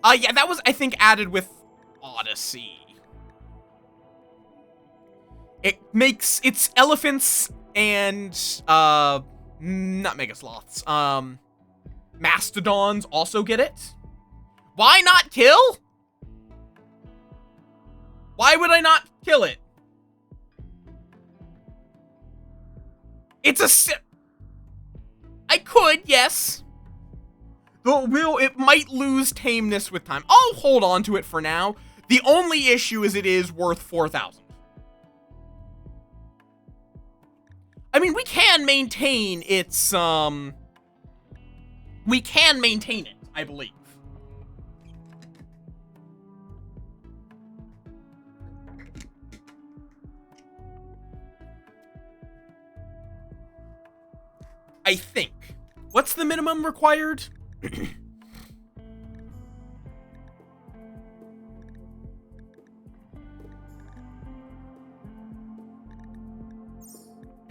S1: Yeah, that was, I think, added with Odyssey. It's elephants and, not megasloths, mastodons also get it. Why not kill? Why would I not kill it? It's a I could, yes. Though it might lose tameness with time. I'll hold on to it for now. The only issue is it is worth 4,000. I mean, we can maintain its, we can maintain it, I believe. I think. What's the minimum required? $10.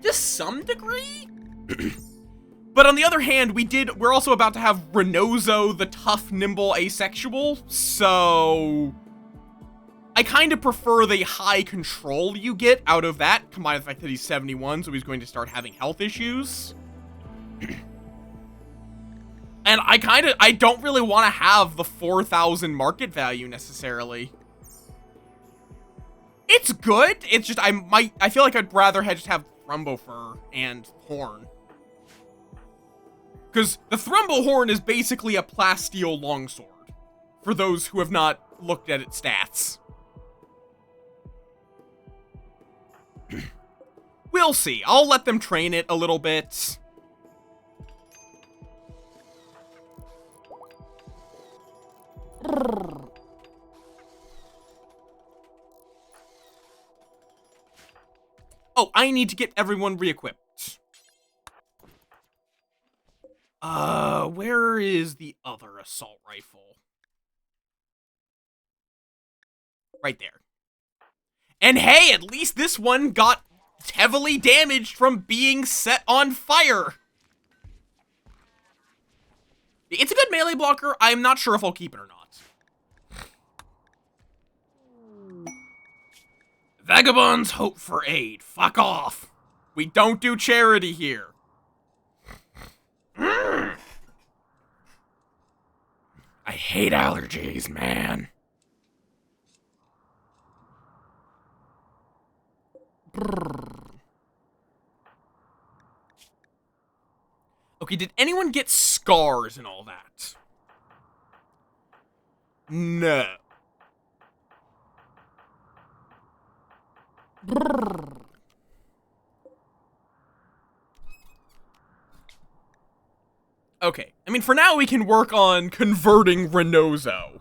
S1: To some degree? But on the other hand, we're also about to have Renozo, the tough, nimble, asexual, so I kind of prefer the high control you get out of that, combined with the fact that he's 71, so he's going to start having health issues. And I don't really want to have the 4,000 market value necessarily. It's good, it's just, I feel like I'd rather just have Thrumbo Fur and Horn. Because the Thrumbo Horn is basically a plasteel longsword, for those who have not looked at its stats. We'll see. I'll let them train it a little bit. Oh, I need to get everyone re-equipped. Where is the other assault rifle? Right there. And hey, at least this one got heavily damaged from being set on fire. It's a good melee blocker. I'm not sure if I'll keep it or not. Vagabonds hope for aid. Fuck off. We don't do charity here. I hate allergies, man. Okay, did anyone get scars and all that? No. Okay, I mean, for now we can work on converting Renozo.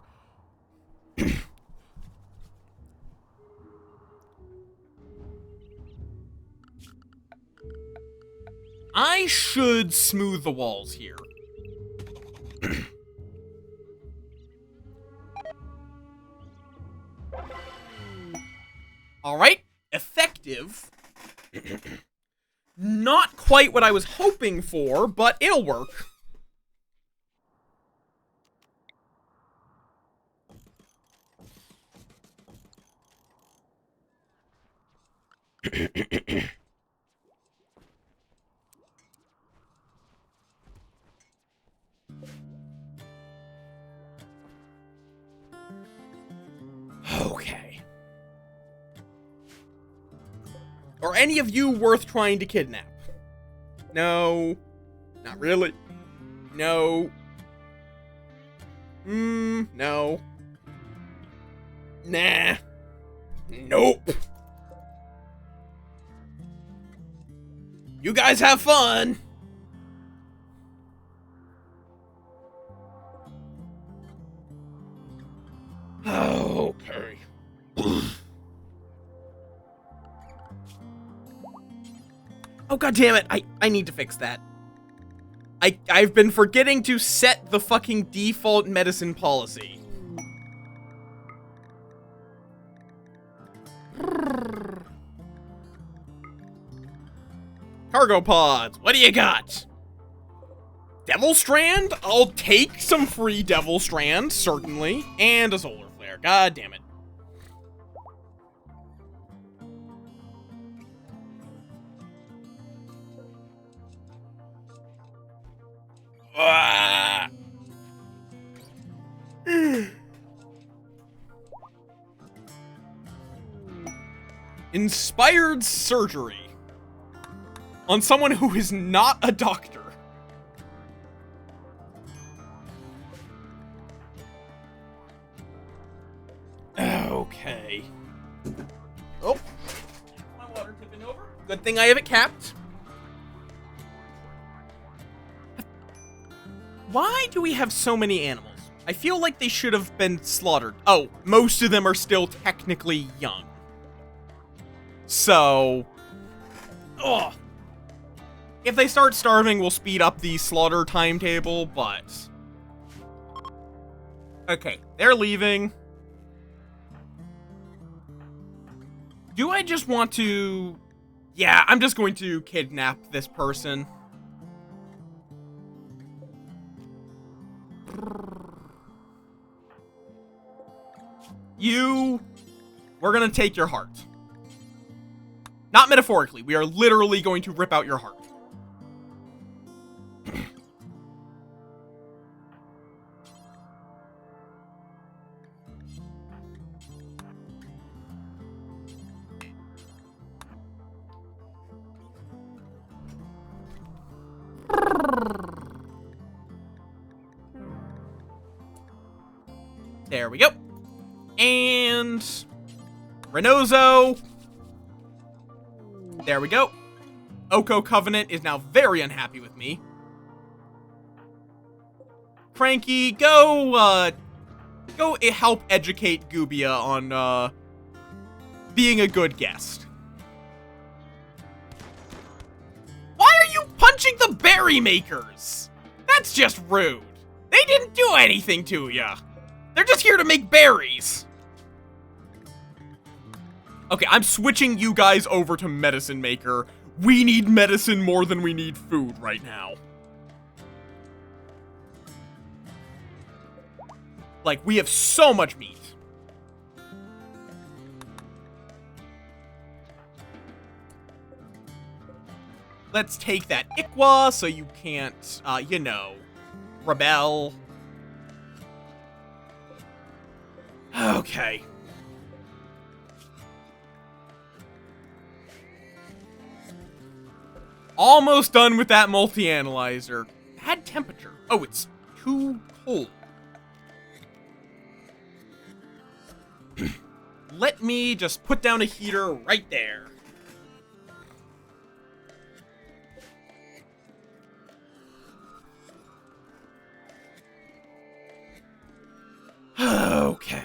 S1: I should smooth the walls here. Alright, effective. Not quite what I was hoping for, but it'll work. Okay. Are any of you worth trying to kidnap? No. Not really. No. No. Nah. Nope. You guys have fun. Okay. Oh, god damn it. I need to fix that. I've been forgetting to set the fucking default medicine policy. Cargo pods, what do you got? Devil Strand? I'll take some free Devil Strand, certainly. And a Solar Flare, god damn it. Ah. Inspired surgery on someone who is not a doctor. Okay. Oh, my water tipping over. Good thing I have it capped. Why do we have so many animals? I feel like they should have been slaughtered. Oh, most of them are still technically young. So, ugh. If they start starving, we'll speed up the slaughter timetable, but... Okay, they're leaving. Do I just want to... Yeah, I'm just going to kidnap this person. We're gonna take your heart. Not metaphorically, we are literally going to rip out your heart. There we go. And Renozo. There we go. Oko Covenant is now very unhappy with me. Cranky, go help educate Gubia on, being a good guest. Why are you punching the berry makers? That's just rude. They didn't do anything to ya. They're just here to make berries. Okay, I'm switching you guys over to Medicine Maker. We need medicine more than we need food right now. Like, we have so much meat. Let's take that Ikwa so you can't, you know, rebel. Okay. Almost done with that multi-analyzer. Bad temperature. Oh, it's too cold. Let me just put down a heater right there. Okay.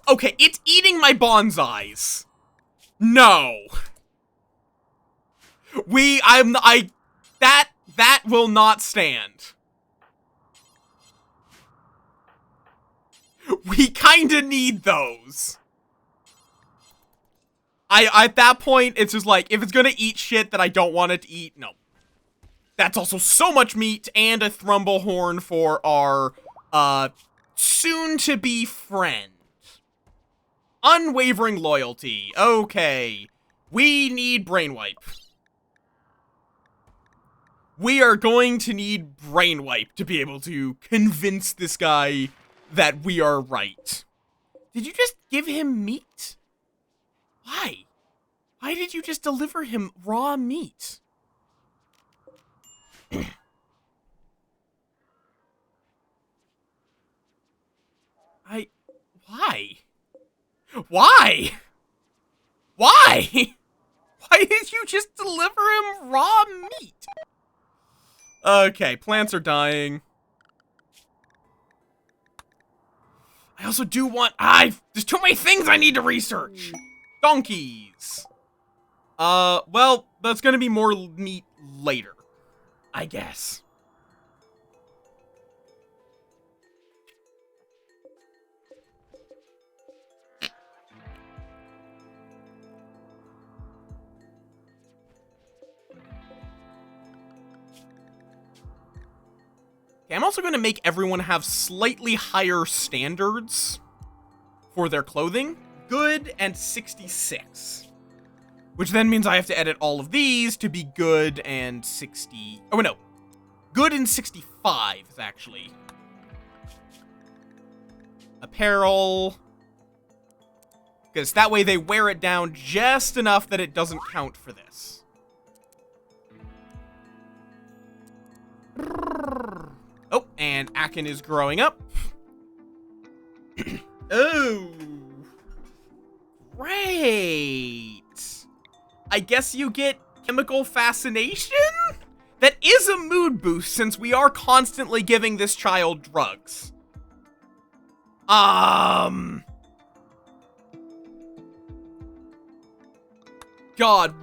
S1: Okay, it's eating my bonsais. No. That will not stand. We kinda need those. At that point, it's just like, if it's gonna eat shit that I don't want it to eat, no. That's also so much meat and a Thrumble Horn for our, soon-to-be friend. Unwavering loyalty. Okay. We need Brain Wipe. We are going to need Brain Wipe to be able to convince this guy that we are right. Did you just give him meat? Why? Why did you just deliver him raw meat? Why? Why? Why? Why did you just deliver him raw meat? Okay, plants are dying.
S2: I also do want... there's too many things I need to research.
S1: Donkeys. Well, that's gonna be more meat later,
S2: I guess.
S1: Okay, I'm also gonna make everyone have slightly higher standards for their clothing. Good and 66. Which then means I have to edit all of these to be good and 60... Oh, no. Good and 65 is actually. Apparel. Because that way they wear it down just enough that it doesn't count for this. Oh, and Akin is growing up. Oh. Great. I guess you get chemical fascination? That is a mood boost since we are constantly giving this child drugs. God,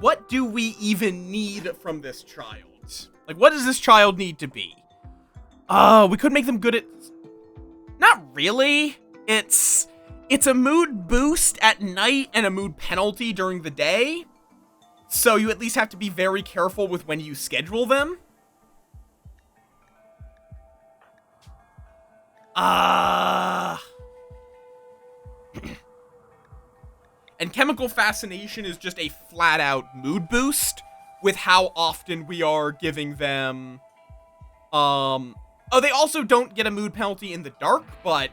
S1: what do we even need from this child? Like, what does this child need to be? We could make them good at... Not really. It's a mood boost at night and a mood penalty during the day. So you at least have to be very careful with when you schedule them. And chemical fascination is just a flat-out mood boost with how often we are giving them... Oh, they also don't get a mood penalty in the dark, but...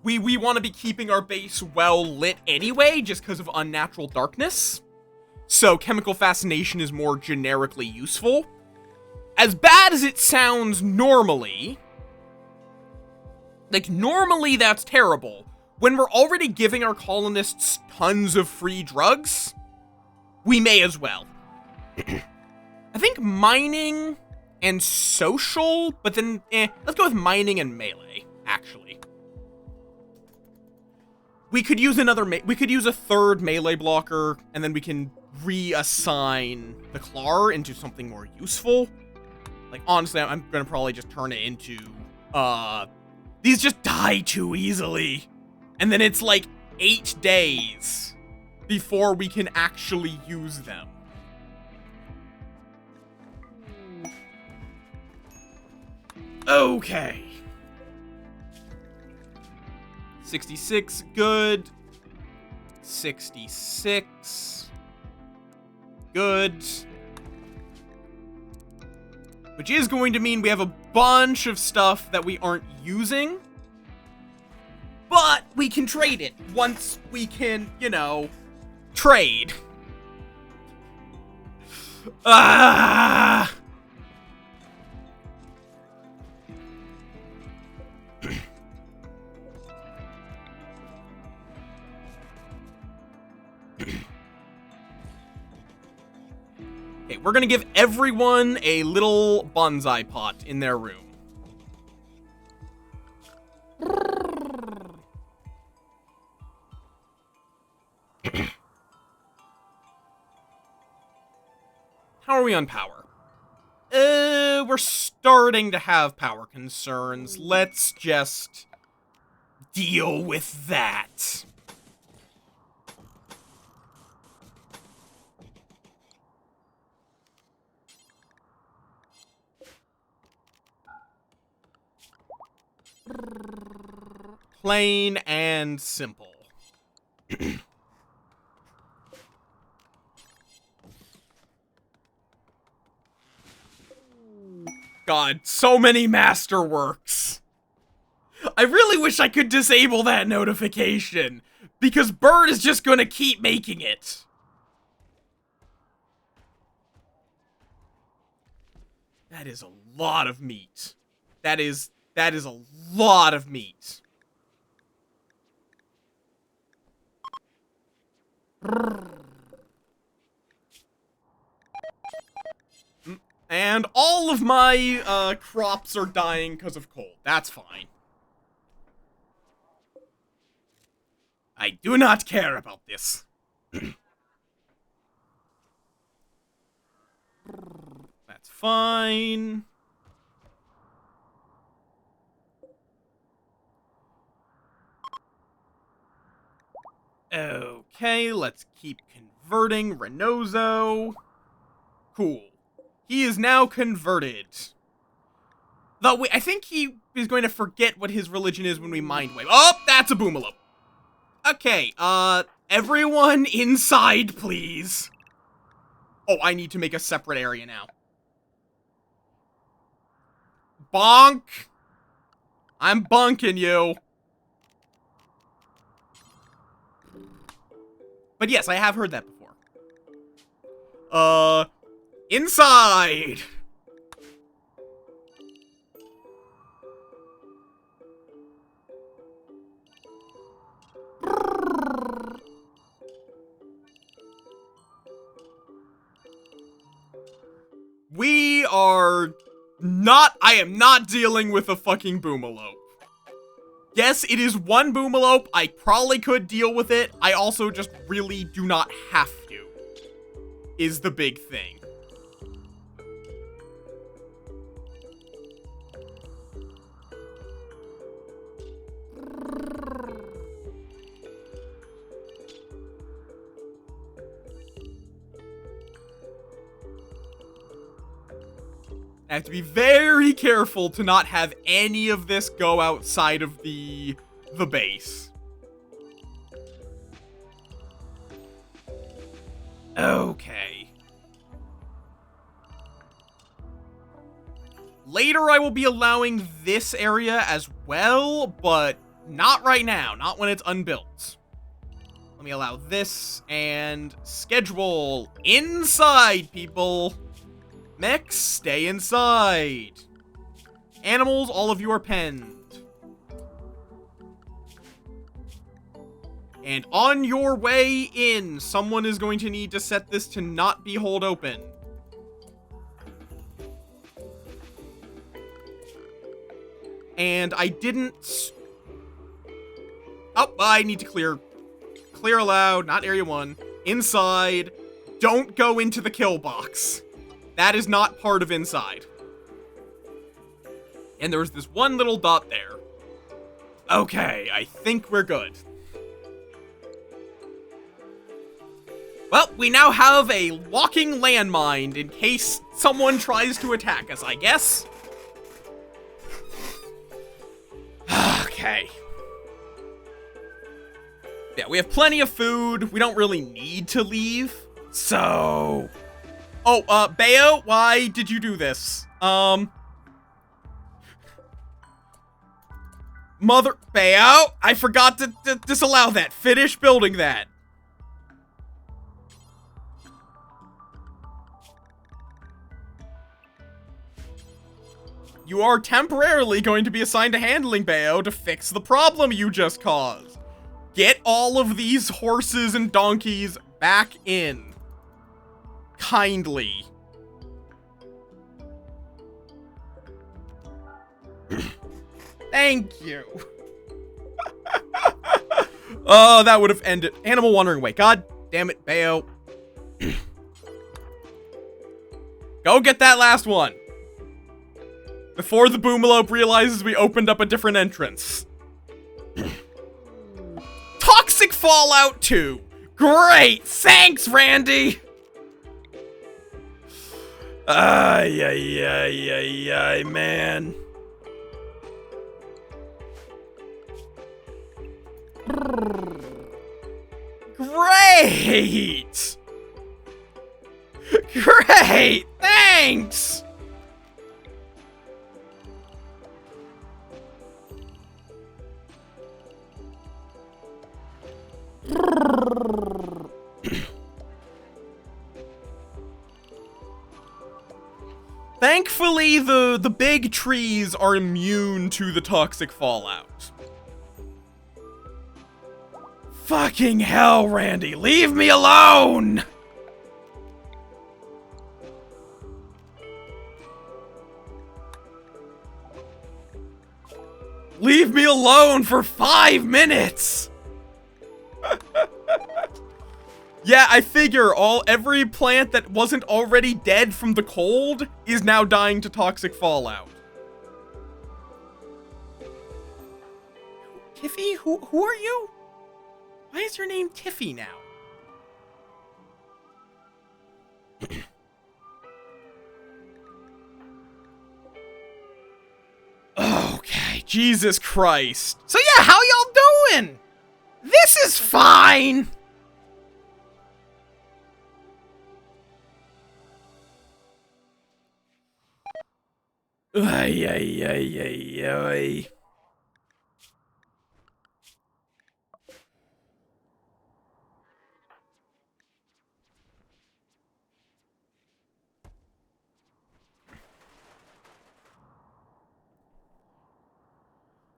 S1: We want to be keeping our base well lit anyway, just because of unnatural darkness. So chemical fascination is more generically useful. As bad as it sounds normally... Like, normally that's terrible. When we're already giving our colonists tons of free drugs, we may as well. I think mining and social, but then, let's go with mining and melee, actually. We could use we could use a third melee blocker, and then we can reassign the Clar into something more useful. Like, honestly, I'm gonna probably just turn it into, these just die too easily. And then it's like 8 days before we can actually use them. Okay. 66, good. 66. Good. Which is going to mean we have a bunch of stuff that we aren't using. But we can trade it once we can, you know, trade. Okay, we're gonna give everyone a little bonsai pot in their room. How are we on power? We're starting to have power concerns. Let's just deal with that. Plain and simple. God, so many masterworks. I really wish I could disable that notification, because Bird is just gonna keep making it. That is a lot of meat. That is a lot of meat. And all of my crops are dying because of cold. That's fine. I do not care about this. That's fine. Okay, let's keep converting Renozo. Cool. He is now converted. Though, wait, I think he is going to forget what his religion is when we mind wave. Oh, that's a Boomalope. Okay, everyone inside, please. Oh, I need to make a separate area now. Bonk! I'm bunking you. But yes, I have heard that before. Inside! We are not- I am not dealing with a fucking Boomalope. Yes, it is one Boomalope. I probably could deal with it. I also just really do not have to. Is the big thing. I have to be very careful to not have any of this go outside of the base. Okay. Later I will be allowing this area as well, but not right now, not when it's unbuilt. Let me allow this and schedule inside, people. Mechs, stay inside. Animals, all of you are penned. And on your way in, someone is going to need to set this to not be hold open. And I didn't... Oh, I need to clear. Clear aloud, not area 1. Inside. Don't go into the kill box. That is not part of inside. And there was this one little dot there. Okay, I think we're good. Well, we now have a walking landmine in case someone tries to attack us, I guess. Okay. Yeah, we have plenty of food. We don't really need to leave. So... Oh, Bayo, why did you do this? Mother... Bayo, I forgot to disallow that. Finish building that. You are temporarily going to be assigned to handling, Bayo, to fix the problem you just caused. Get all of these horses and donkeys back in. Kindly. Thank you. Oh, that would have ended. Animal wandering away. God damn it, Bayo. Go get that last one. Before the Boomalope realizes we opened up a different entrance. Toxic Fallout 2. Great. Thanks, Randy. Ay, ay, ay, ay, ay, man. Great! Great! Thanks! Thankfully, the big trees are immune to the toxic fallout.
S2: Fucking hell, Randy, leave me alone! Leave me alone for 5 minutes!
S1: Yeah, I figure every plant that wasn't already dead from the cold is now dying to toxic fallout. Tiffy? Who are you? Why is your name Tiffy now? Okay, Jesus Christ.
S2: So yeah, how y'all doing? This is fine.
S1: Ay, ay, ay, ay, ay.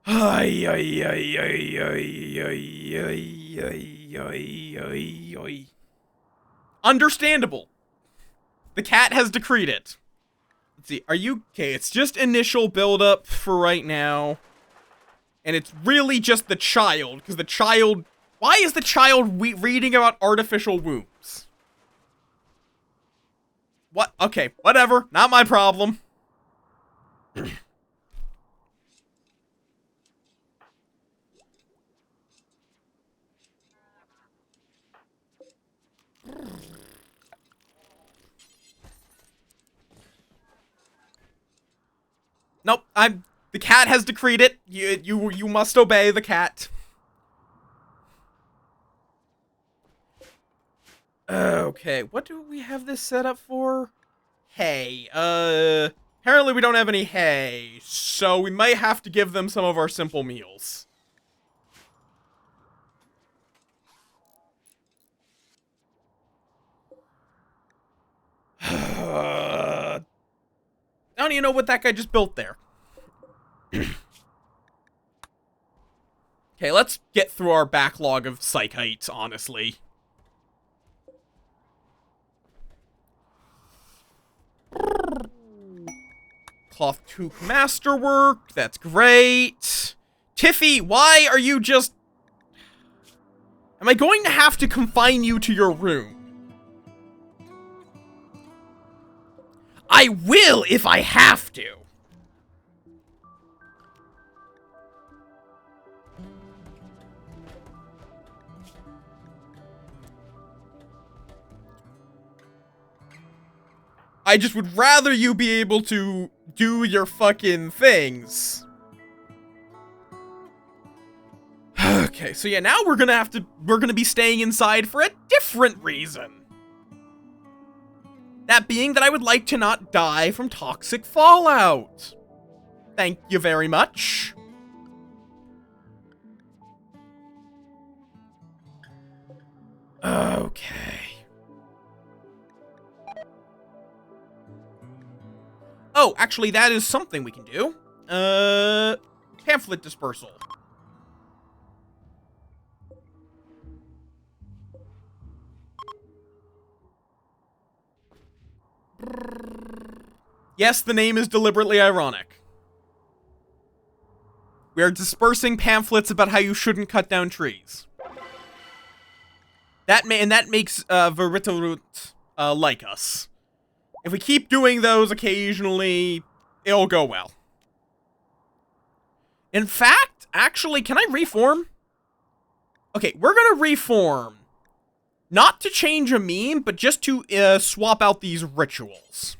S1: Ay, ay, ay, ay, ay, ay, ay, ay, ay, ay, ay. Understandable. The cat has decreed it. Let's see, are you... Okay, it's just initial buildup for right now. And it's really just the child, because the child... Why is the child reading about artificial wombs? What? Okay, whatever. Not my problem. Nope, the cat has decreed it. You must obey the cat. Okay, what do we have this set up for? Hay. Apparently we don't have any hay, so we might have to give them some of our simple meals. I don't even know what that guy just built there. Okay, let's get through our backlog of psychites, honestly. Cloth Toque Masterwork, that's great. Tiffy, why are you just... Am I going to have to confine you to your room?
S2: I will if I have to.
S1: I just would rather you be able to do your fucking things. Okay, so yeah, now we're gonna be staying inside for a different reason. That being that I would like to not die from toxic fallout. Thank you very much. Okay. Oh, actually, that is something we can do. Pamphlet dispersal. Yes, the name is deliberately ironic. We are dispersing pamphlets about how you shouldn't cut down trees. That makes Veritarut like us. If we keep doing those occasionally, it'll go well. In fact, actually, can I reform? Okay, we're gonna reform. Not to change a meme, but just to swap out these rituals.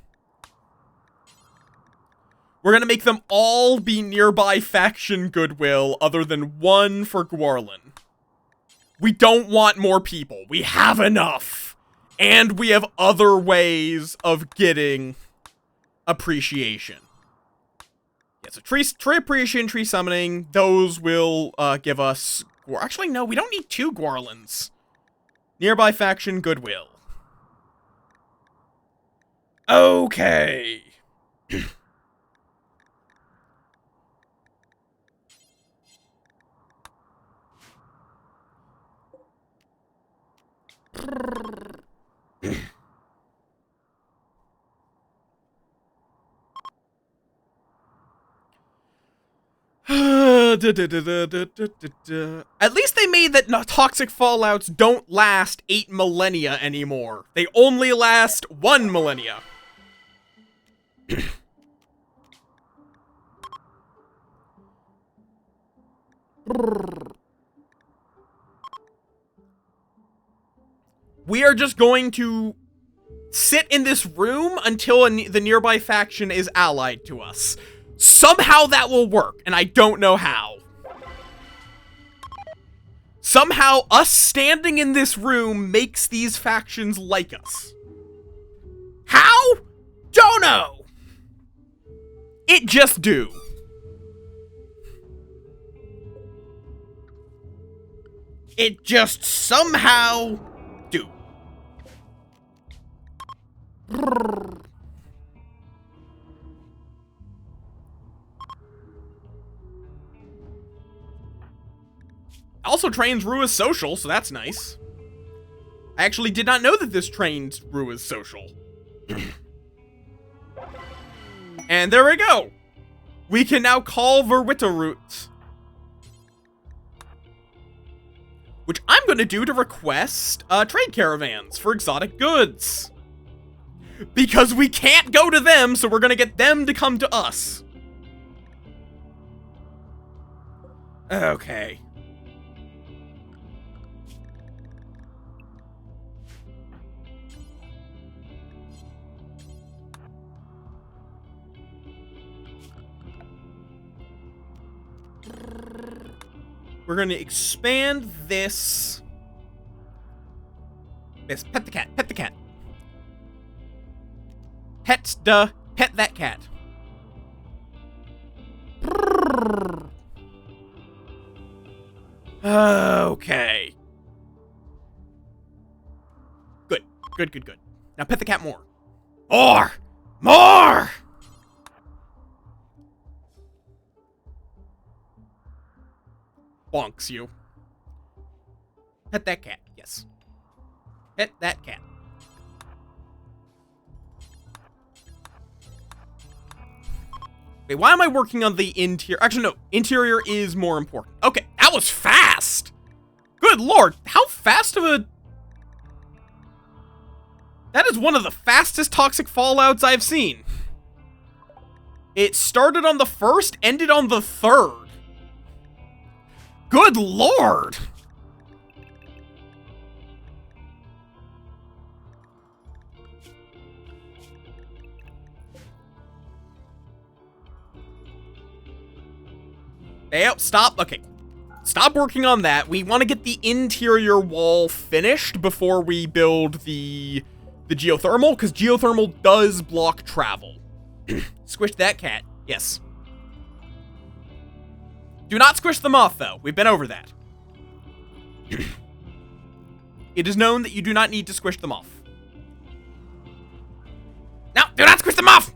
S1: We're gonna make them all be nearby faction goodwill, other than one for Gwarlin. We don't want more people. We have enough. And we have other ways of getting appreciation. Yeah, so tree appreciation, tree summoning, those will give us... Actually, no, we don't need 2 Gwarlins. Nearby faction goodwill. Okay. At least they made that toxic fallouts don't last 8 millennia anymore. They only last 1 millennia. We are just going to sit in this room until the nearby faction is allied to us. Somehow that will work, and I don't know how. Somehow us standing in this room makes these factions like us. How? Don't know. It just do. It just somehow do. Also trains Rua's social, so that's nice. I actually did not know that this trained Rua's social. And there we go. We can now call Verwitterroot. Which I'm going to do to request trade caravans for exotic goods. Because we can't go to them, so we're going to get them to come to us. Okay. We're going to expand this. Yes, pet the cat. Pet the cat. Pet that cat. Okay. Good. Good, good, good. Now pet the cat more. More! More! Bonks you. Pet that cat, yes. Pet that cat. Wait, why am I working on the interior? Actually, no. Interior is more important. Okay, that was fast! Good lord, how fast of a... That is one of the fastest toxic fallouts I've seen. It started on the 1st, ended on the 3rd. Good lord! Hey, stop. Okay. Stop working on that. We want to get the interior wall finished before we build the geothermal, because geothermal does block travel. Squish that cat. Yes. Do not squish them off, though. We've been over that. It is known that you do not need to squish them off. No, do not squish them off!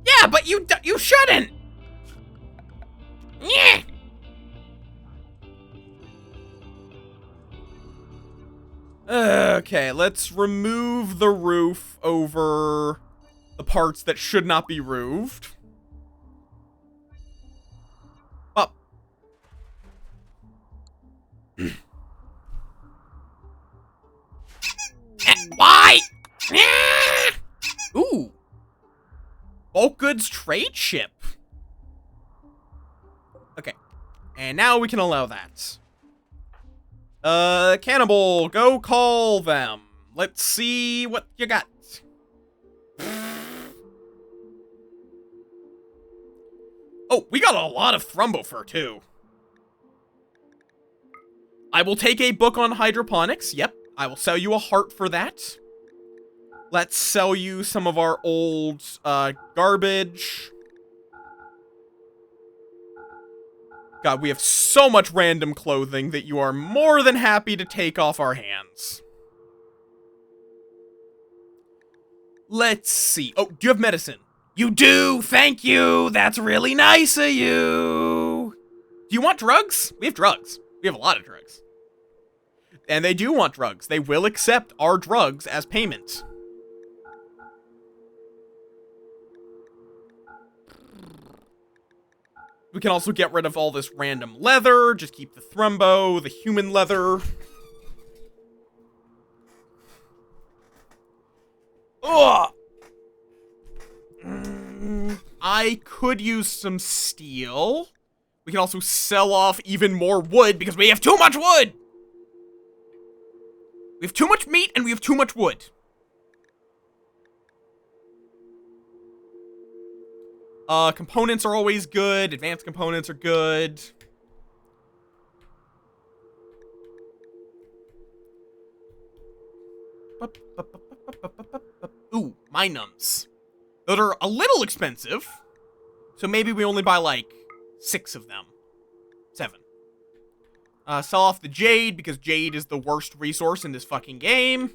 S1: Yeah, but you shouldn't! Yeah! Okay, let's remove the roof over the parts that should not be roofed. Up. Why? Ooh. Bulk goods trade ship. Okay. And now we can allow that. Cannibal, go call them. Let's see what you got. Oh, we got a lot of Thrumbofer, too. I will take a book on hydroponics. Yep, I will sell you a heart for that. Let's sell you some of our old, garbage. God, we have so much random clothing that you are more than happy to take off our hands. Let's see. Oh, do you have medicine? You do! Thank you! That's really nice of you! Do you want drugs? We have drugs. We have a lot of drugs. And they do want drugs. They will accept our drugs as payment. We can also get rid of all this random leather. Just keep the thrumbo, the human leather. Ugh! I could use some steel. We can also sell off even more wood because we have too much wood! We have too much meat and we have too much wood. Components are always good. Advanced components are good. Ooh, minums. Those are a little expensive. So maybe we only buy like 6 of them. 7. Sell off the jade because jade is the worst resource in this fucking game.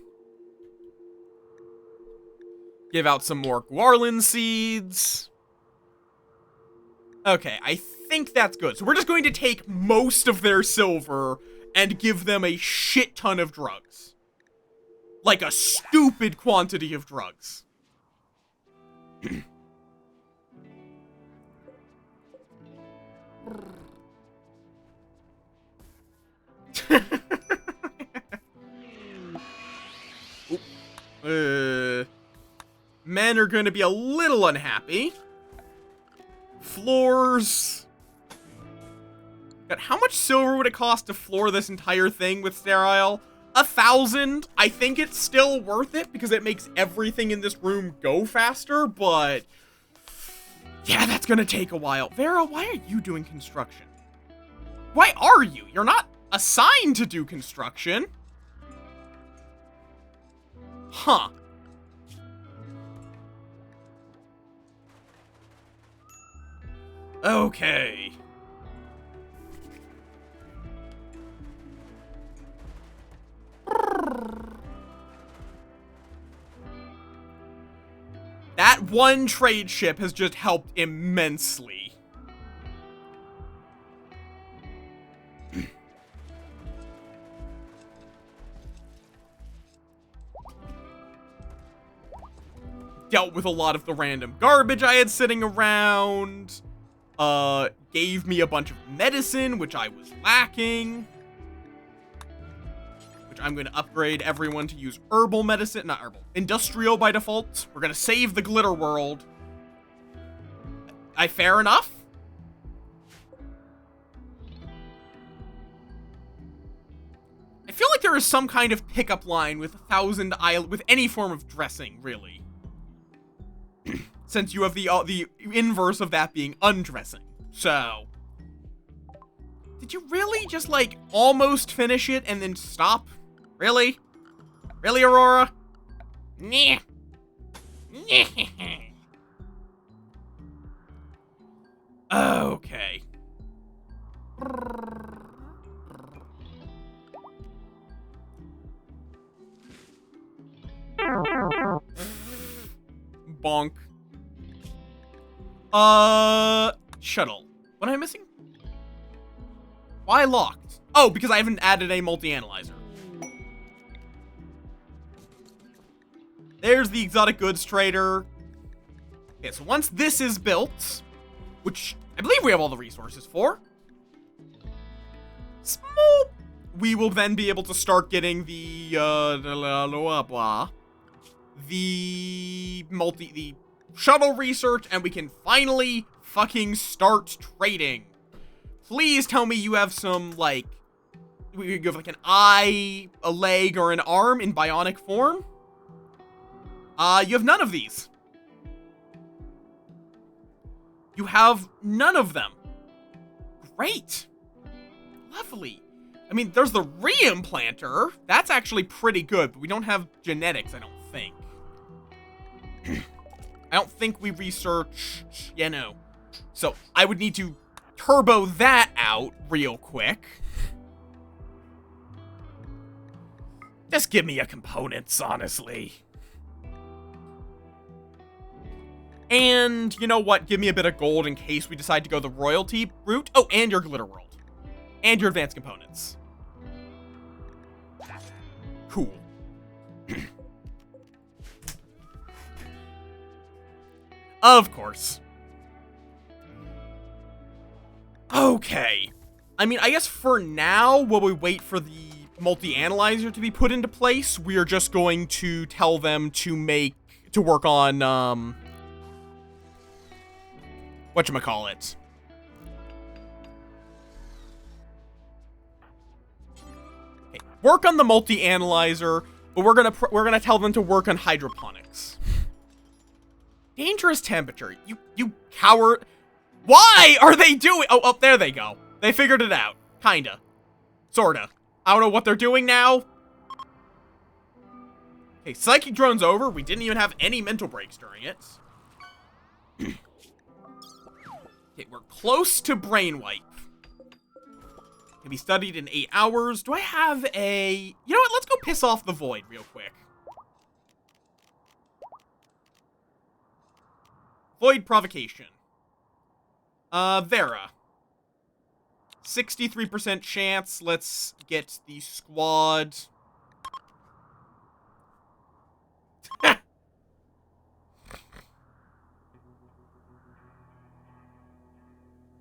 S1: Give out some more guarlin seeds. Okay, I think that's good. So we're just going to take most of their silver and give them a shit ton of drugs. Like a stupid quantity of drugs. Men are going to be a little unhappy. Floors. God, how much silver would it cost to floor this entire thing with sterile? 1,000. I think it's still worth it because it makes everything in this room go faster, but yeah, that's gonna take a while. Vera, why are you doing construction? Why are you? You're not assigned to do construction. Huh. Okay. That one trade ship has just helped immensely. Dealt with a lot of the random garbage I had sitting around. Gave me a bunch of medicine, which I was lacking. Which I'm going to upgrade everyone to use herbal medicine. Not herbal. Industrial by default. We're going to save the glitter world. Fair enough? I feel like there is some kind of pickup line with 1,000 with any form of dressing, really. Since you have the inverse of that being undressing. So, did you really just, like, almost finish it and then stop? Really? Really, Aurora? Nyeh. Okay. Bonk. Shuttle. What am I missing? Why locked? Oh, because I haven't added a multi-analyzer. There's the exotic goods trader. Okay, so once this is built, which I believe we have all the resources for, we will then be able to start getting the shuttle research, and we can finally fucking start trading. Please tell me you have some, like, you have like an eye, a leg, or an arm in bionic form. You have none of these. You have none of them. Great. Lovely. I mean, there's the reimplanter. That's actually pretty good, but we don't have genetics, I don't think. I don't think we researched, you know. So, I would need to turbo that out real quick. Just give me your components, honestly. And, you know what? Give me a bit of gold in case we decide to go the royalty route. Oh, and your glitter world. And your advanced components. Cool. Of course. Okay. I mean, I guess for now, while we wait for the multi-analyzer to be put into place, we are just going to tell them to work on, whatchamacallit. Okay, work on the multi-analyzer, but we're gonna tell them to work on hydroponics. Dangerous temperature. You coward. Why are they doing? Oh, there they go. They figured it out. Kinda. Sorta. I don't know what they're doing now. Okay, psychic drone's over. We didn't even have any mental breaks during it. Okay, we're close to brain wipe. Can be studied in 8 hours. Do I have a... You know what? Let's go piss off the void real quick. Void provocation. Vera. 63% chance. Let's get the squad.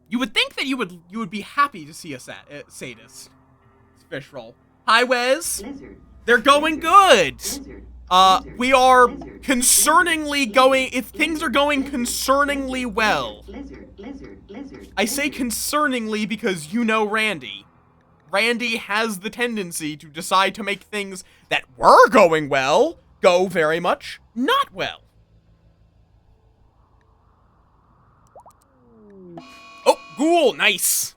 S1: You would think that you would be happy to see us say this. Fish roll. Hi, Wes.
S3: Lizard.
S1: They're going good. We are concerningly going. If things are going concerningly well. I say concerningly because you know Randy. Randy has the tendency to decide to make things that were going well go very much not well. Oh, ghoul, nice.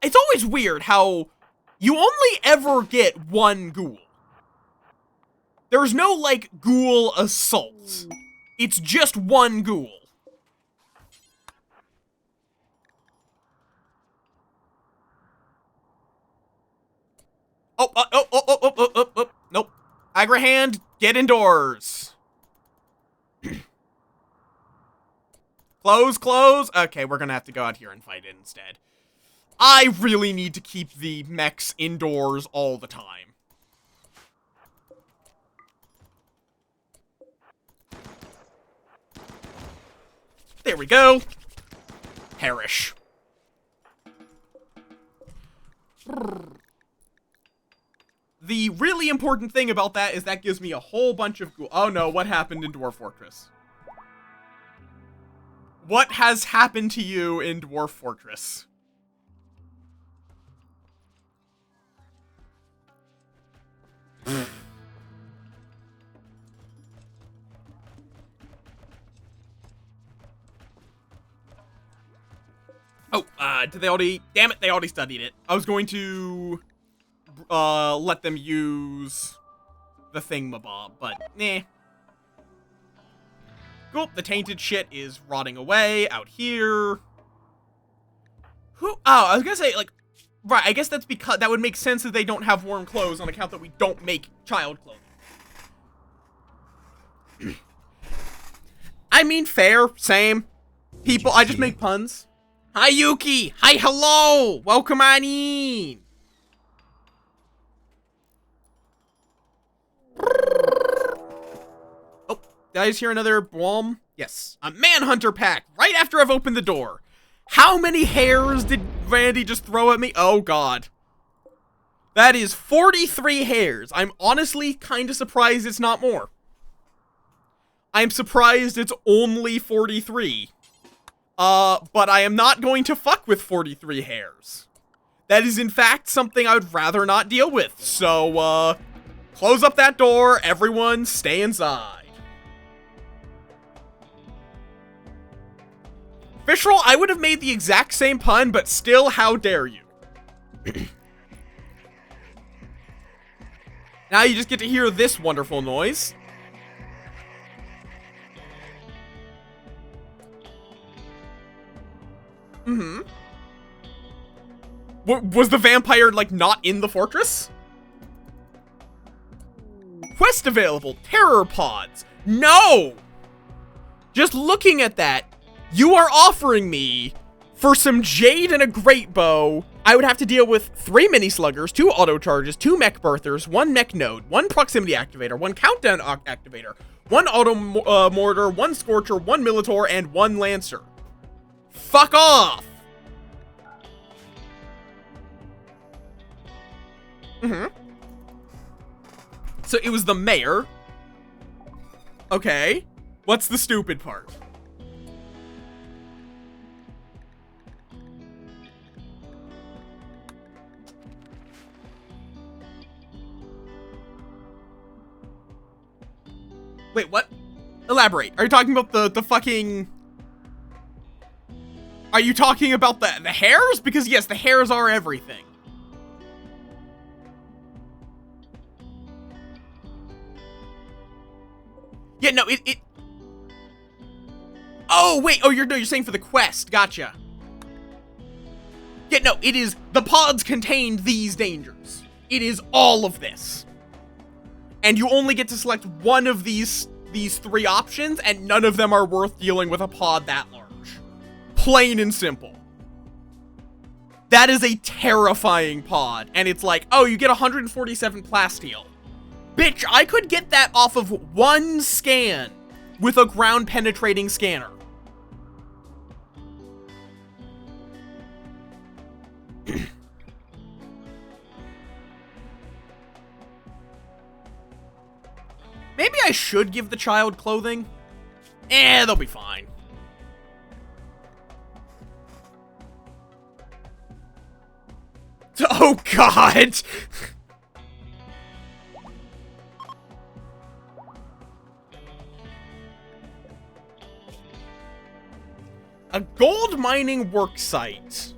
S1: It's always weird how you only ever get one ghoul. There's no, like, ghoul assault. It's just one ghoul. Oh, nope. Agrahand, get indoors. Close. Okay, we're gonna have to go out here and fight it instead. I really need to keep the mechs indoors all the time. There we go. Perish. The really important thing about that is that gives me a whole bunch of... Oh no, what happened in Dwarf Fortress? What has happened to you in Dwarf Fortress? Oh, did they already... Damn it, they already studied it. I was going to... let them use the thingamabob, but nah. Cool, the tainted shit is rotting away out here. Who? Oh, I was gonna say, like, right, I guess that's because that would make sense that they don't have warm clothes on account that we don't make child clothing. I mean, fair, same. People, I just make puns. Hi, Yuki! Hi, hello! Welcome on in! Oh, did I just hear another boom? Yes. A manhunter pack, right after I've opened the door. How many hairs did Randy just throw at me? Oh, God. That is 43 hairs. I'm honestly kind of surprised it's not more. I'm surprised it's only 43. But I am not going to fuck with 43 hairs. That is, in fact, something I would rather not deal with. So, close up that door. Everyone stay inside. Fishroll, I would have made the exact same pun, but still, how dare you? Now you just get to hear this wonderful noise. Mm-hmm. Was the vampire, like, not in the fortress? Quest available. Terror pods. No! Just looking at that, you are offering me
S3: For some Jade and a Great Bow, I would have to deal with 3 mini sluggers, 2 auto charges, 2 mech birthers, 1 mech node, 1 proximity activator, 1 countdown activator, 1 auto mortar, 1 scorcher, 1 militor, and 1 lancer. Fuck off! So it was the mayor. Okay. What's the stupid part? Wait, what? Elaborate. Are you talking about the fucking... Are you talking about the hairs? Because yes, the hairs are everything. Yeah, no, it... Oh, wait. Oh, you're saying for the quest. Gotcha. Yeah, no, it is... The pods contained these dangers. It is all of this. And you only get to select one of these 3 options, and none of them are worth dealing with a pod that large. Plain and simple. That is a terrifying pod, and it's like, oh, you get 147 plasteel. Bitch, I could get that off of 1 scan with a ground-penetrating scanner. Maybe I should give the child clothing. They'll be fine. Oh, God! A gold mining worksite.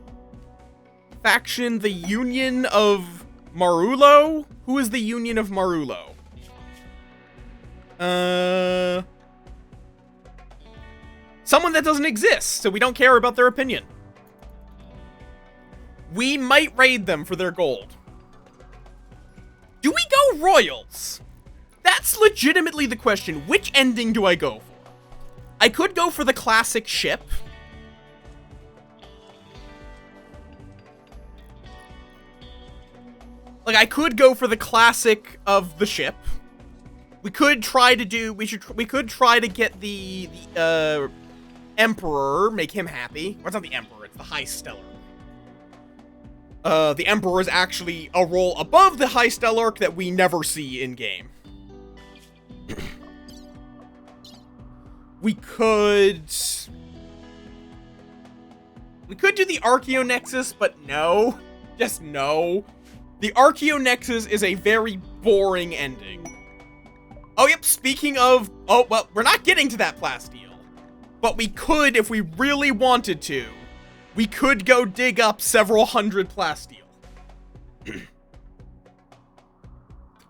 S3: Faction, the Union of Marulo? Who is the Union of Marulo? Someone that doesn't exist, so we don't care about their opinion. We might raid them for their gold. Do we go royals? That's legitimately the question. Which ending do I go for? I could go for the classic ship. Like, I could go for the classic of the ship. We could try to do, we could try to get the Emperor, make him happy. Well, it's not the Emperor, it's the High Stellar. The Emperor is actually a role above the High Stellar that we never see in-game. We could do the Archaeonexus, but no. Just no. The Archaeonexus is a very boring ending. Oh, yep, speaking of... Oh, well, we're not getting to that plasteel. But we could, if we really wanted to, we could go dig up several hundred plasteel.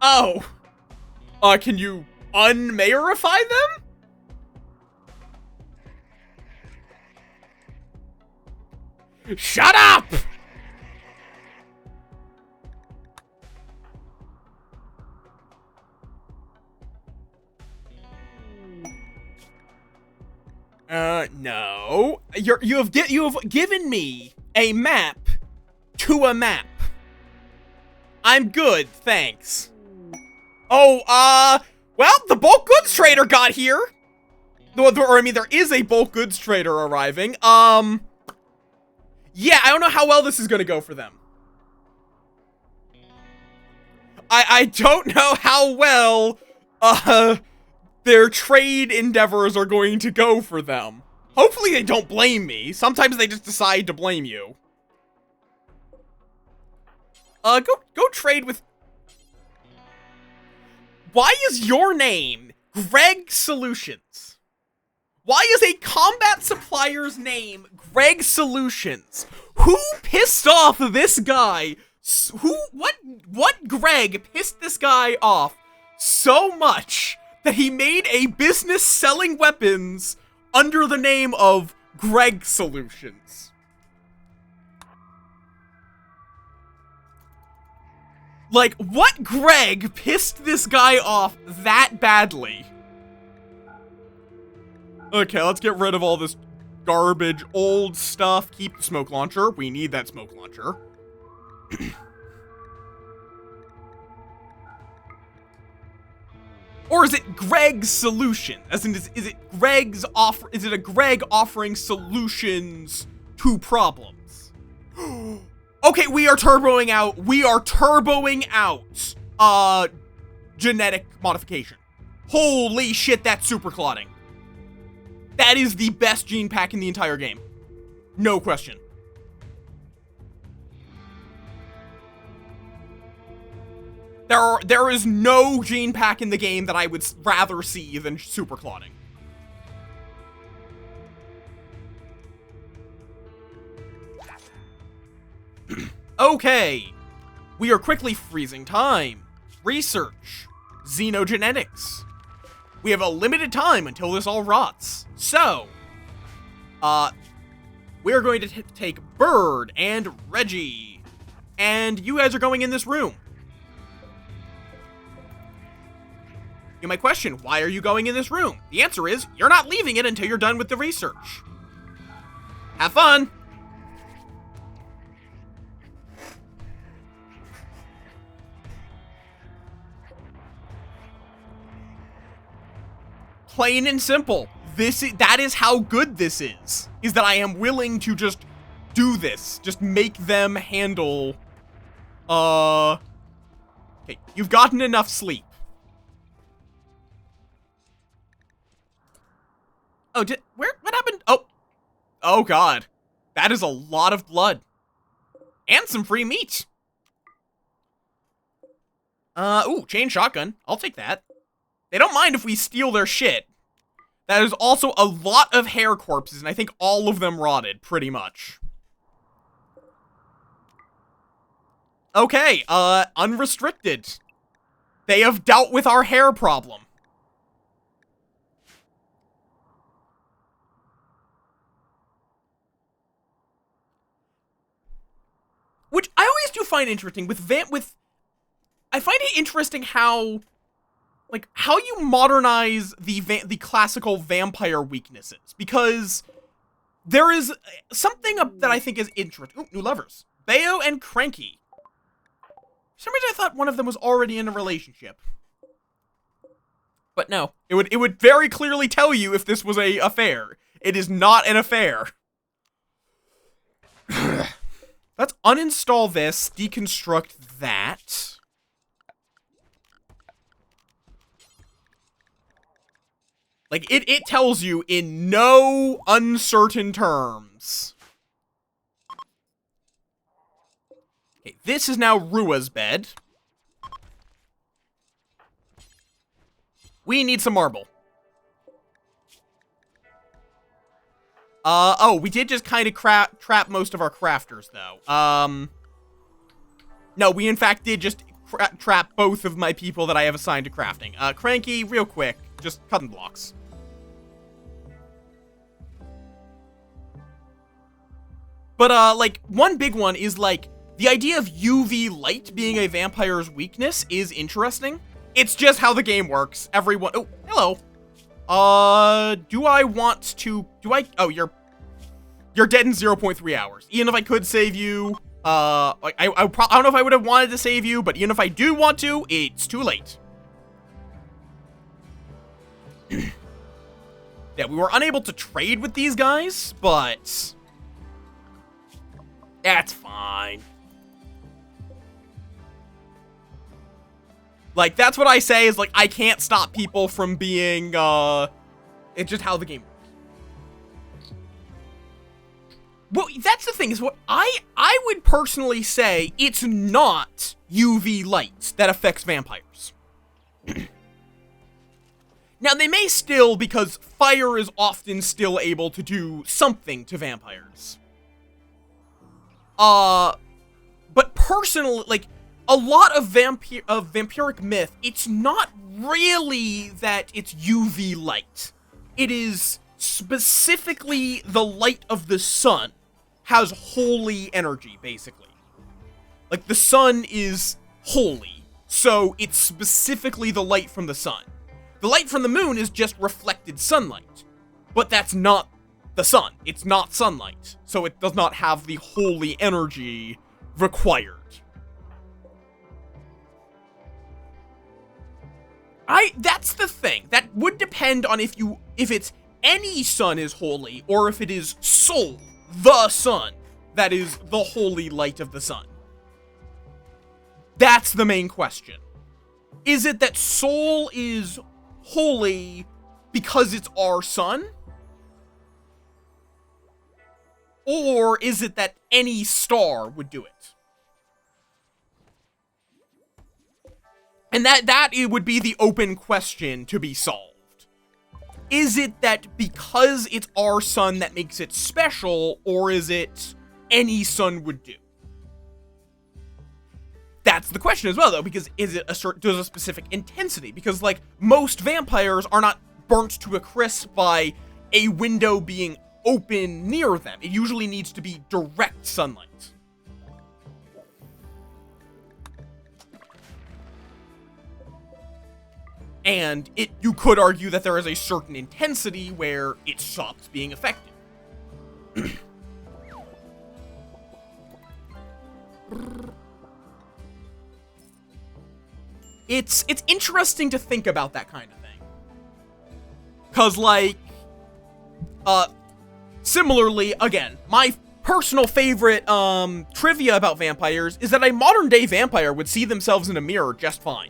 S3: Oh. Can you unmayorify them? Shut up! No. You have given me a map to a map. I'm good, thanks. Oh, well, the bulk goods trader got here. Or, I mean, there is a bulk goods trader arriving. Yeah, I don't know how well this is gonna go for them. I don't know how well, their trade endeavors are going to go for them. Hopefully they don't blame me. Sometimes they just decide to blame you. Go trade with... Why is your name Greg Solutions? Why is a combat supplier's name Greg Solutions? Who pissed off this guy? What Greg pissed this guy off so much that he made a business selling weapons under the name of Greg Solutions? Like, what Greg pissed this guy off that badly? Okay, let's get rid of all this garbage, old stuff. Keep the smoke launcher. We need that smoke launcher. Or is it Greg's solution? As in, is it Greg's offer? Is it a Greg offering solutions to problems? Okay, we are turboing out. We are turboing out. Genetic modification. Holy shit, that's super clotting. That is the best gene pack in the entire game. No question. There is no gene pack in the game that I would rather see than super clotting. Okay. We are quickly freezing time. Research. Xenogenetics. We have a limited time until this all rots. So, we're going to take Bird and Reggie. And you guys are going in this room. You might question, why are you going in this room? The answer is, you're not leaving it until you're done with the research. Have fun! Plain and simple. That is how good this is that I am willing to just do this. Just make them handle, okay, you've gotten enough sleep. Oh, what happened? Oh god. That is a lot of blood. And some free meat. Ooh, chain shotgun. I'll take that. They don't mind if we steal their shit. That is also a lot of hair corpses, and I think all of them rotted, pretty much. Okay, unrestricted. They have dealt with our hair problem. Which I always do find interesting I find it interesting how you modernize the classical vampire weaknesses, because there is something that I think is interesting. Ooh, new lovers. Bayo and Cranky. For some reason I thought one of them was already in a relationship. But no, it would very clearly tell you if this was a affair. It is not an affair. Let's uninstall this, deconstruct that. Like, it tells you in no uncertain terms. Okay, this is now Rua's bed. We need some marble. Oh, we did just kind of trap most of our crafters, though. No, we in fact did just trap both of my people that I have assigned to crafting. Cranky, real quick, just cutting blocks. But, like, one big one is, like, the idea of UV light being a vampire's weakness is interesting. It's just how the game works. Everyone, oh, hello. Do I want to, oh, you're dead in 0.3 hours. Even if I could save you, like, I don't know if I would have wanted to save you, but even if I do want to, it's too late. Yeah, we were unable to trade with these guys, but that's fine. Like, that's what I say is, like, I can't stop people from being, it's just how the game works. Well, that's the thing, is what I would personally say it's not UV light that affects vampires. Now, they may still, because fire is often still able to do something to vampires. But personally, like, a lot of vampiric myth, it's not really that it's UV light. It is specifically the light of the sun has holy energy, basically. Like, the sun is holy, so it's specifically the light from the sun. The light from the moon is just reflected sunlight, but that's not the sun. It's not sunlight, so it does not have the holy energy required. That's the thing. That would depend on if it's any sun is holy, or if it is Sol, the sun, that is the holy light of the sun. That's the main question. Is it that Sol is holy because it's our sun? Or is it that any star would do it? And that it would be the open question to be solved. Is it that because it's our sun that makes it special, or is it any sun would do? That's the question as well, though, because is it does a specific intensity? Because, like, most vampires are not burnt to a crisp by a window being open near them. It usually needs to be direct sunlight. And you could argue that there is a certain intensity where it stops being effective. It's interesting to think about that kind of thing. 'Cause, like, similarly, again, my personal favorite, trivia about vampires is that a modern-day vampire would see themselves in a mirror just fine.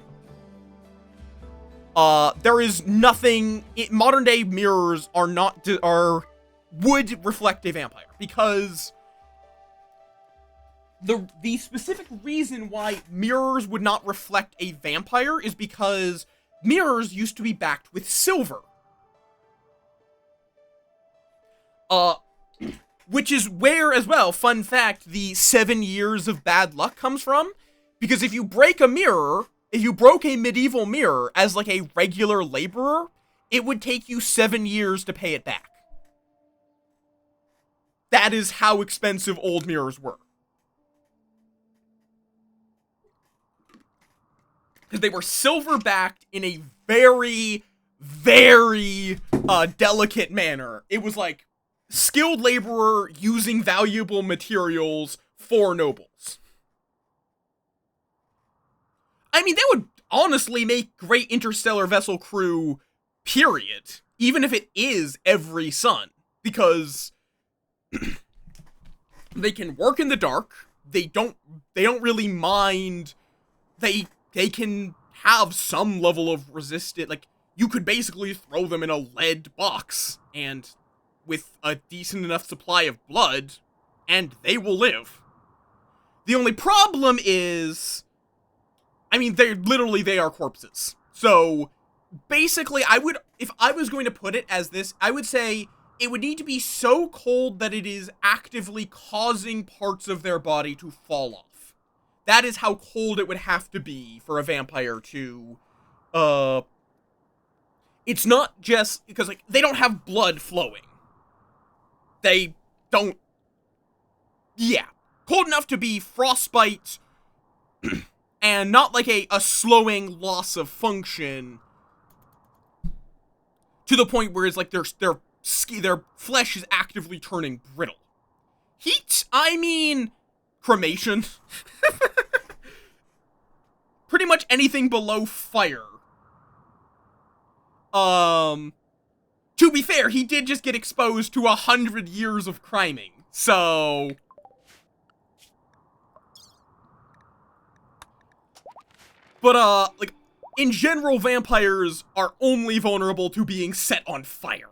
S3: There is nothing, modern-day mirrors would reflect a vampire, because the specific reason why mirrors would not reflect a vampire is because mirrors used to be backed with silver. Which is where, as well, fun fact, the 7 years of bad luck comes from. Because if you break a mirror, if you broke a medieval mirror as, like, a regular laborer, it would take you 7 years to pay it back. That is how expensive old mirrors were. Because they were silver-backed in a very, very, delicate manner. It was like skilled laborer using valuable materials for nobles. I mean, that would honestly make great interstellar vessel crew, period. Even if it is every sun. Because they can work in the dark. They don't really mind. They can have some level of resistance. Like, you could basically throw them in a lead box, and with a decent enough supply of blood, and they will live. The only problem is, I mean, they are corpses. So, basically, if I was going to put it as this, I would say it would need to be so cold that it is actively causing parts of their body to fall off. That is how cold it would have to be for a vampire to, it's not just, because, like, they don't have blood flowing. They don't, yeah. Cold enough to be frostbite, and not like a slowing loss of function, to the point where it's like their flesh is actively turning brittle. Heat, I mean, cremation. Pretty much anything below fire. To be fair, he did just get exposed to 100 years of criming, so... But, like, in general, vampires are only vulnerable to being set on fire.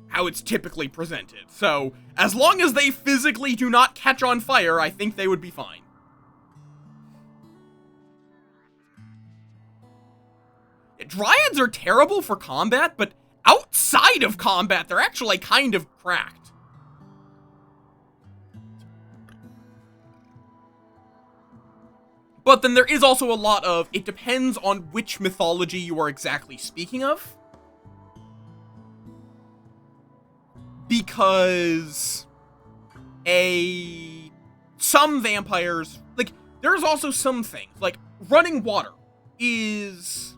S3: How it's typically presented. So, as long as they physically do not catch on fire, I think they would be fine. Dryads are terrible for combat, but outside of combat, they're actually kind of cracked. But then there is also a lot of, it depends on which mythology you are exactly speaking of. Because some vampires, like, there's also some things, like, running water is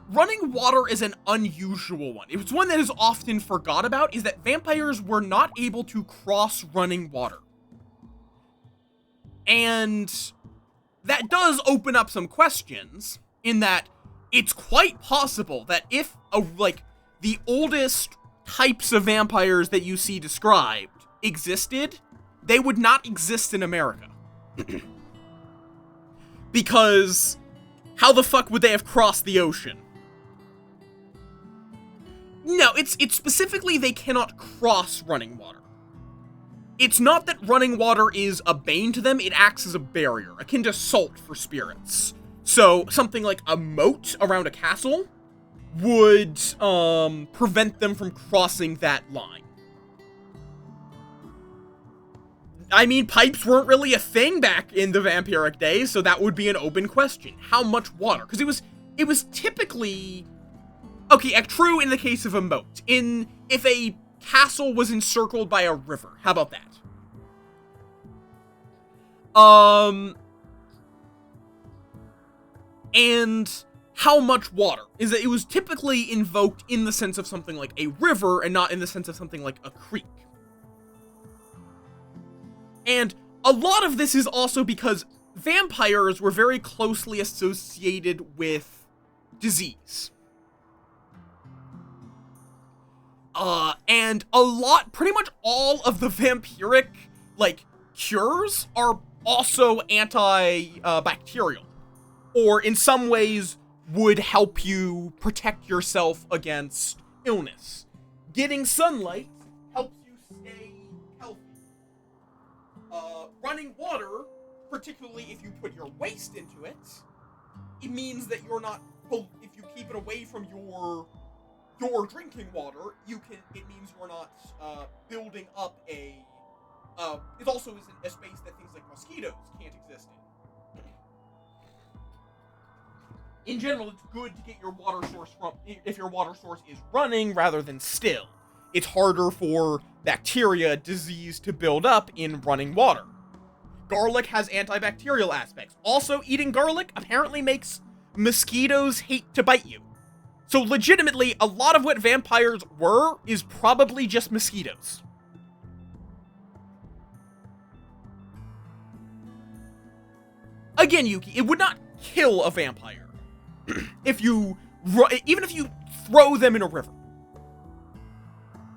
S3: running water is an unusual one. It's one that is often forgot about, is that vampires were not able to cross running water. And that does open up some questions, in that it's quite possible that if, the oldest types of vampires that you see described existed, they would not exist in America. Because how the fuck would they have crossed the ocean? No, it's specifically they cannot cross running water. It's not that running water is a bane to them, it acts as a barrier, akin to salt for spirits. So, something like a moat around a castle would, prevent them from crossing that line. I mean, pipes weren't really a thing back in the vampiric days, so that would be an open question. How much water? Because it was typically... Okay, true in the case of a moat. If a castle was encircled by a river. How about that? And how much water? Is that it was typically invoked in the sense of something like a river and not in the sense of something like a creek. And a lot of this is also because vampires were very closely associated with disease. And pretty much all of the vampiric, cures are also anti-bacterial. Or in some ways would help you protect yourself against illness. Getting sunlight helps you stay healthy. Running water, particularly if you put your waste into it, it means that you're not, if you keep it away from your drinking water, it means you're not, building up it also isn't a space that things like mosquitoes can't exist in. In general, it's good to get your water source if your water source is running rather than still. It's harder for bacteria, disease to build up in running water. Garlic has antibacterial aspects. Also, eating garlic apparently makes mosquitoes hate to bite you. So legitimately, a lot of what vampires were is probably just mosquitoes. Again, Yuki, it would not kill a vampire even if you throw them in a river.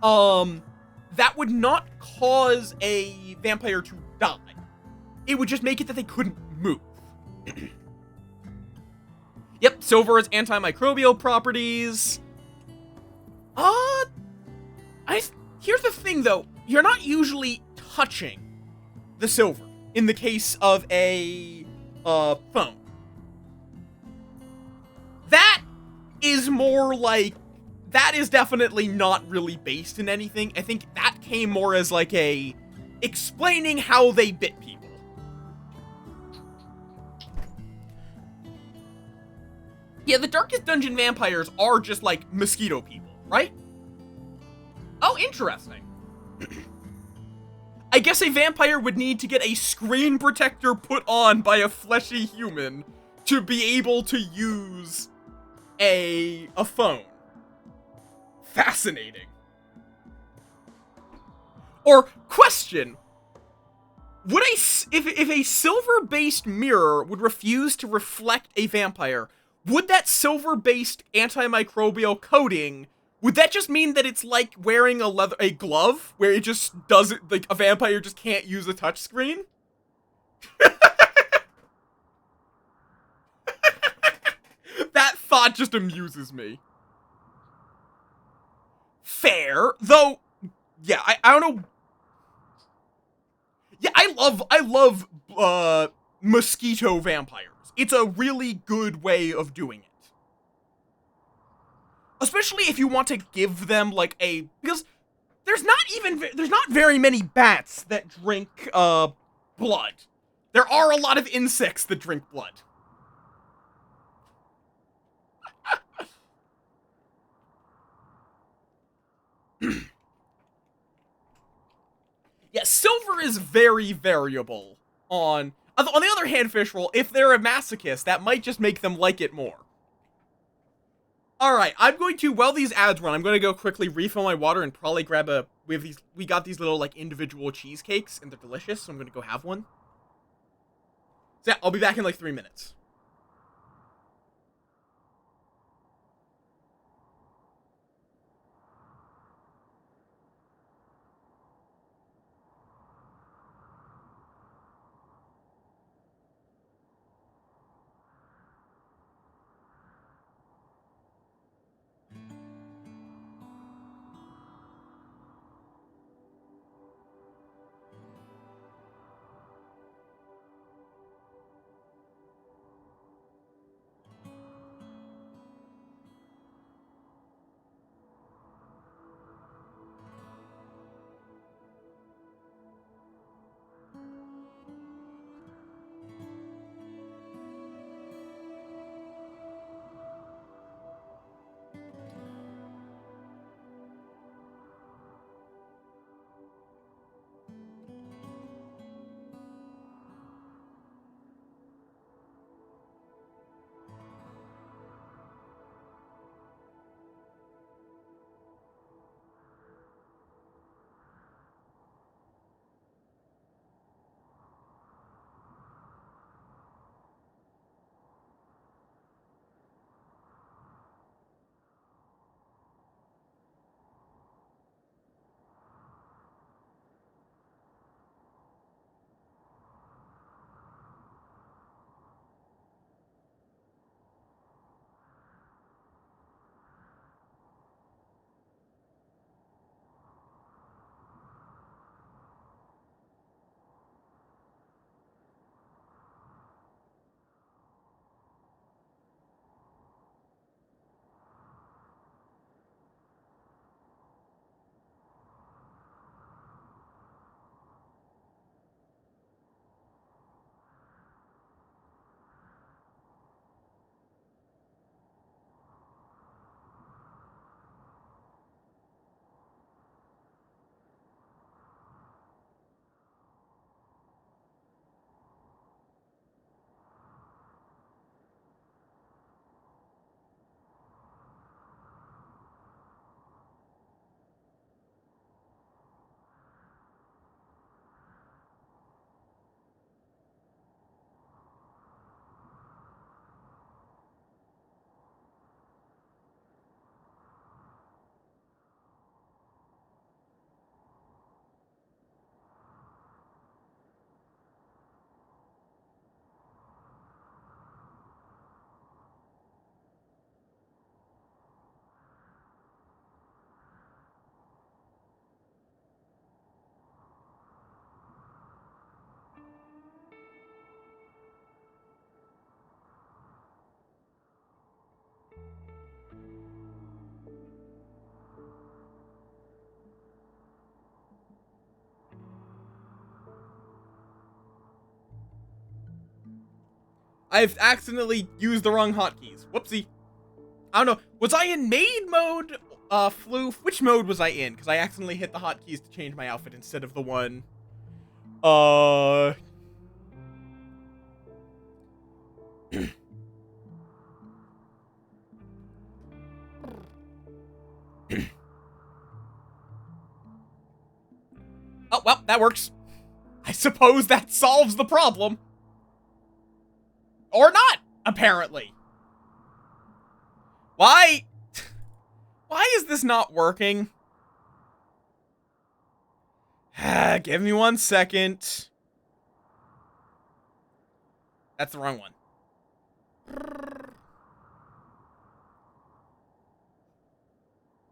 S3: That would not cause a vampire to die. It would just make it that they couldn't move. Yep, silver has antimicrobial properties. Here's the thing, though. You're not usually touching the silver in the case of a phone. That is more like... That is definitely not really based in anything. I think that came more as explaining how they bit people. Yeah, the Darkest Dungeon vampires are just mosquito people, right? Oh, interesting. I guess a vampire would need to get a screen protector put on by a fleshy human to be able to use a phone. Fascinating. Or, question. Would if a silver-based mirror would refuse to reflect a vampire, would that silver-based antimicrobial coating, would that just mean that it's like wearing a glove, where it just doesn't, a vampire just can't use a touchscreen? That thought just amuses me. Fair, though, yeah, I don't know. Yeah, I love mosquito vampires. It's a really good way of doing it. Especially if you want to give them because there's not very many bats that drink blood. There are a lot of insects that drink blood. Yeah, silver is very variable on the other hand, Fishroll, if they're a masochist, that might just make them like it more. Alright, I'm going to, while these ads run, I'm going to go quickly refill my water and probably grab we got these little, like, individual cheesecakes, and they're delicious, so I'm going to go have one. So yeah, I'll be back in, like, 3 minutes. I've accidentally used the wrong hotkeys. Whoopsie. I don't know. Was I in maid mode, Floof? Which mode was I in? Because I accidentally hit the hotkeys to change my outfit instead of the one. Oh, well, that works. I suppose that solves the problem. Or not, apparently. Why? Why is this not working? Give me 1 second. That's the wrong one.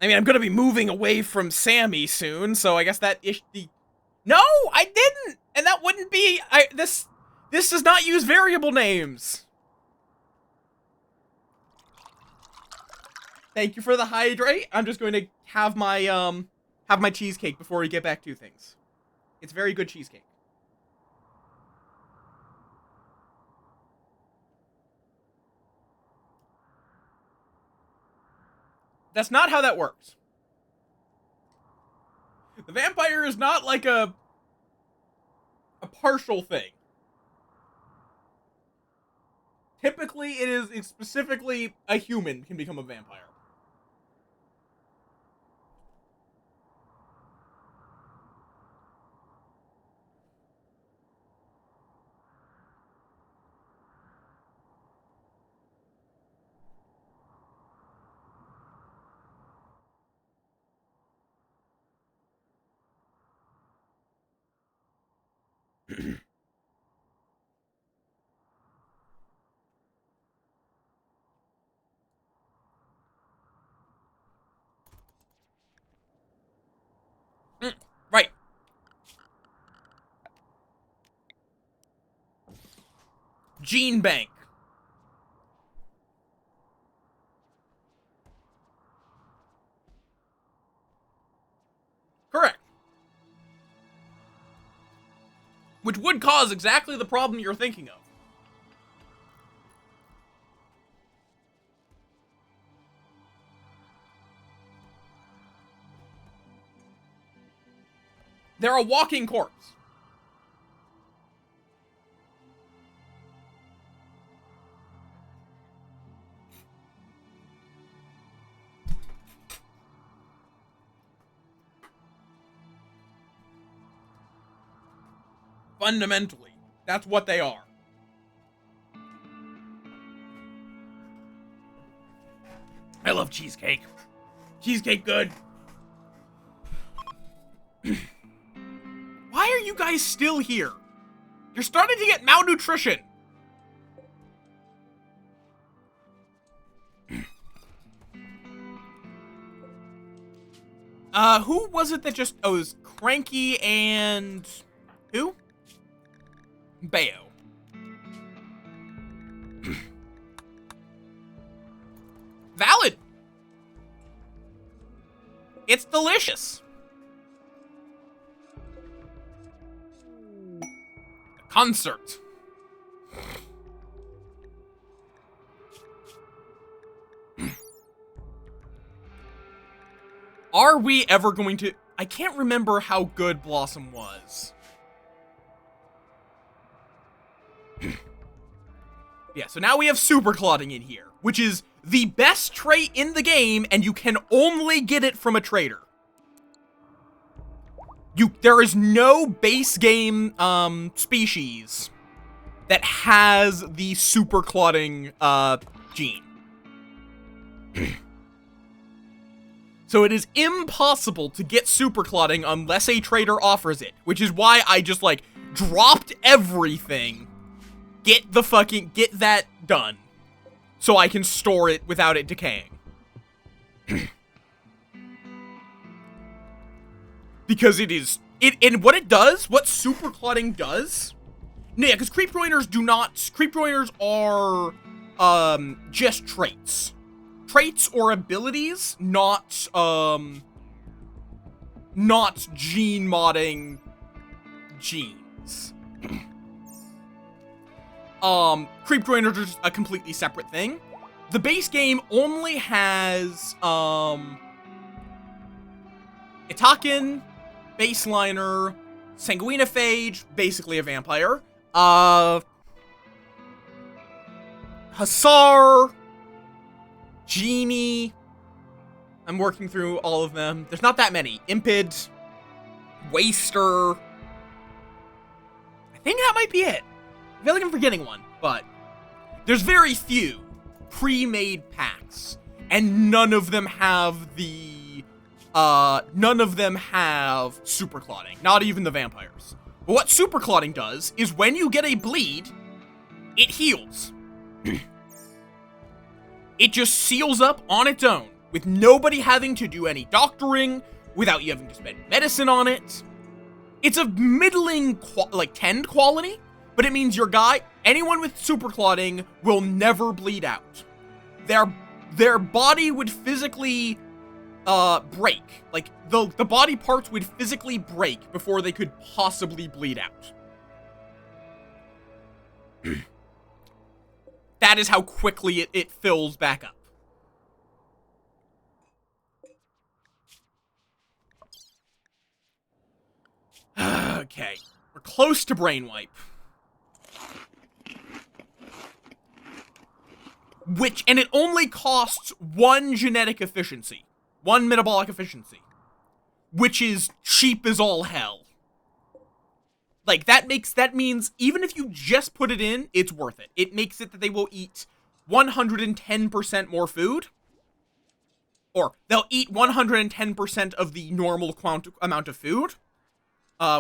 S3: I mean, I'm gonna be moving away from Sammy soon, so I guess that No, I didn't! And that wouldn't be... This does not use variable names. Thank you for the hydrate. I'm just going to have my cheesecake before we get back to things. It's very good cheesecake. That's not how that works. The vampire is not like a partial thing. Typically, it's specifically a human can become a vampire. Right. Gene bank. Correct. Which would cause exactly the problem you're thinking of. They're a walking corpse. Fundamentally, that's what they are. I love cheesecake. Cheesecake good. Why are you guys still here? You're starting to get malnutrition. Who was it that just... Oh, it was Cranky and... Who? Bayo. Valid. It's delicious. Concert. Are we ever going to... I can't remember how good Blossom was. Yeah, so now we have super clotting in here, which is the best trait in the game, and you can only get it from a trader. There is no base game, species that has the super clotting, gene. So it is impossible to get super clotting unless a trader offers it, which is why I just, like, dropped everything. Get that done. So I can store it without it decaying. Because and what it does, what super clotting does... Yeah, because creep joiners are, just traits. Traits or abilities, not gene modding genes. Creep joiners are just a completely separate thing. The base game only has, Itakin, Baseliner, Sanguinophage, basically a vampire, Hussar, Genie. I'm working through all of them. There's not that many. Impid, Waster. I think that might be it. I feel like I'm forgetting one, but there's very few pre-made packs, and none of them have super clotting, not even the vampires. But what super clotting does is when you get a bleed, it heals. It just seals up on its own, with nobody having to do any doctoring, without you having to spend medicine on it. It's a middling, 10 quality, but it means your guy, anyone with super clotting, will never bleed out. Their body would physically, break. Like, the body parts would physically break before they could possibly bleed out. That is how quickly it fills back up. Okay. We're close to brain wipe. And it only costs 1 genetic efficiency. 1 metabolic efficiency. Which is cheap as all hell. Like, that means even if you just put it in, it's worth it. It makes it that they will eat 110% more food. Or they'll eat 110% of the normal amount of food.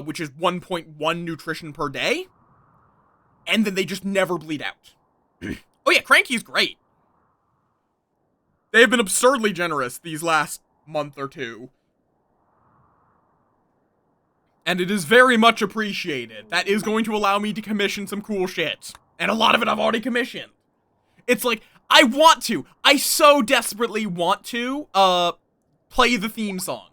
S3: which is 1.1 nutrition per day, and then they just never bleed out. Oh yeah, Cranky's great. They have been absurdly generous these last month or two. And it is very much appreciated. That is going to allow me to commission some cool shit. And a lot of it I've already commissioned. It's like, I so desperately want to, play the theme song.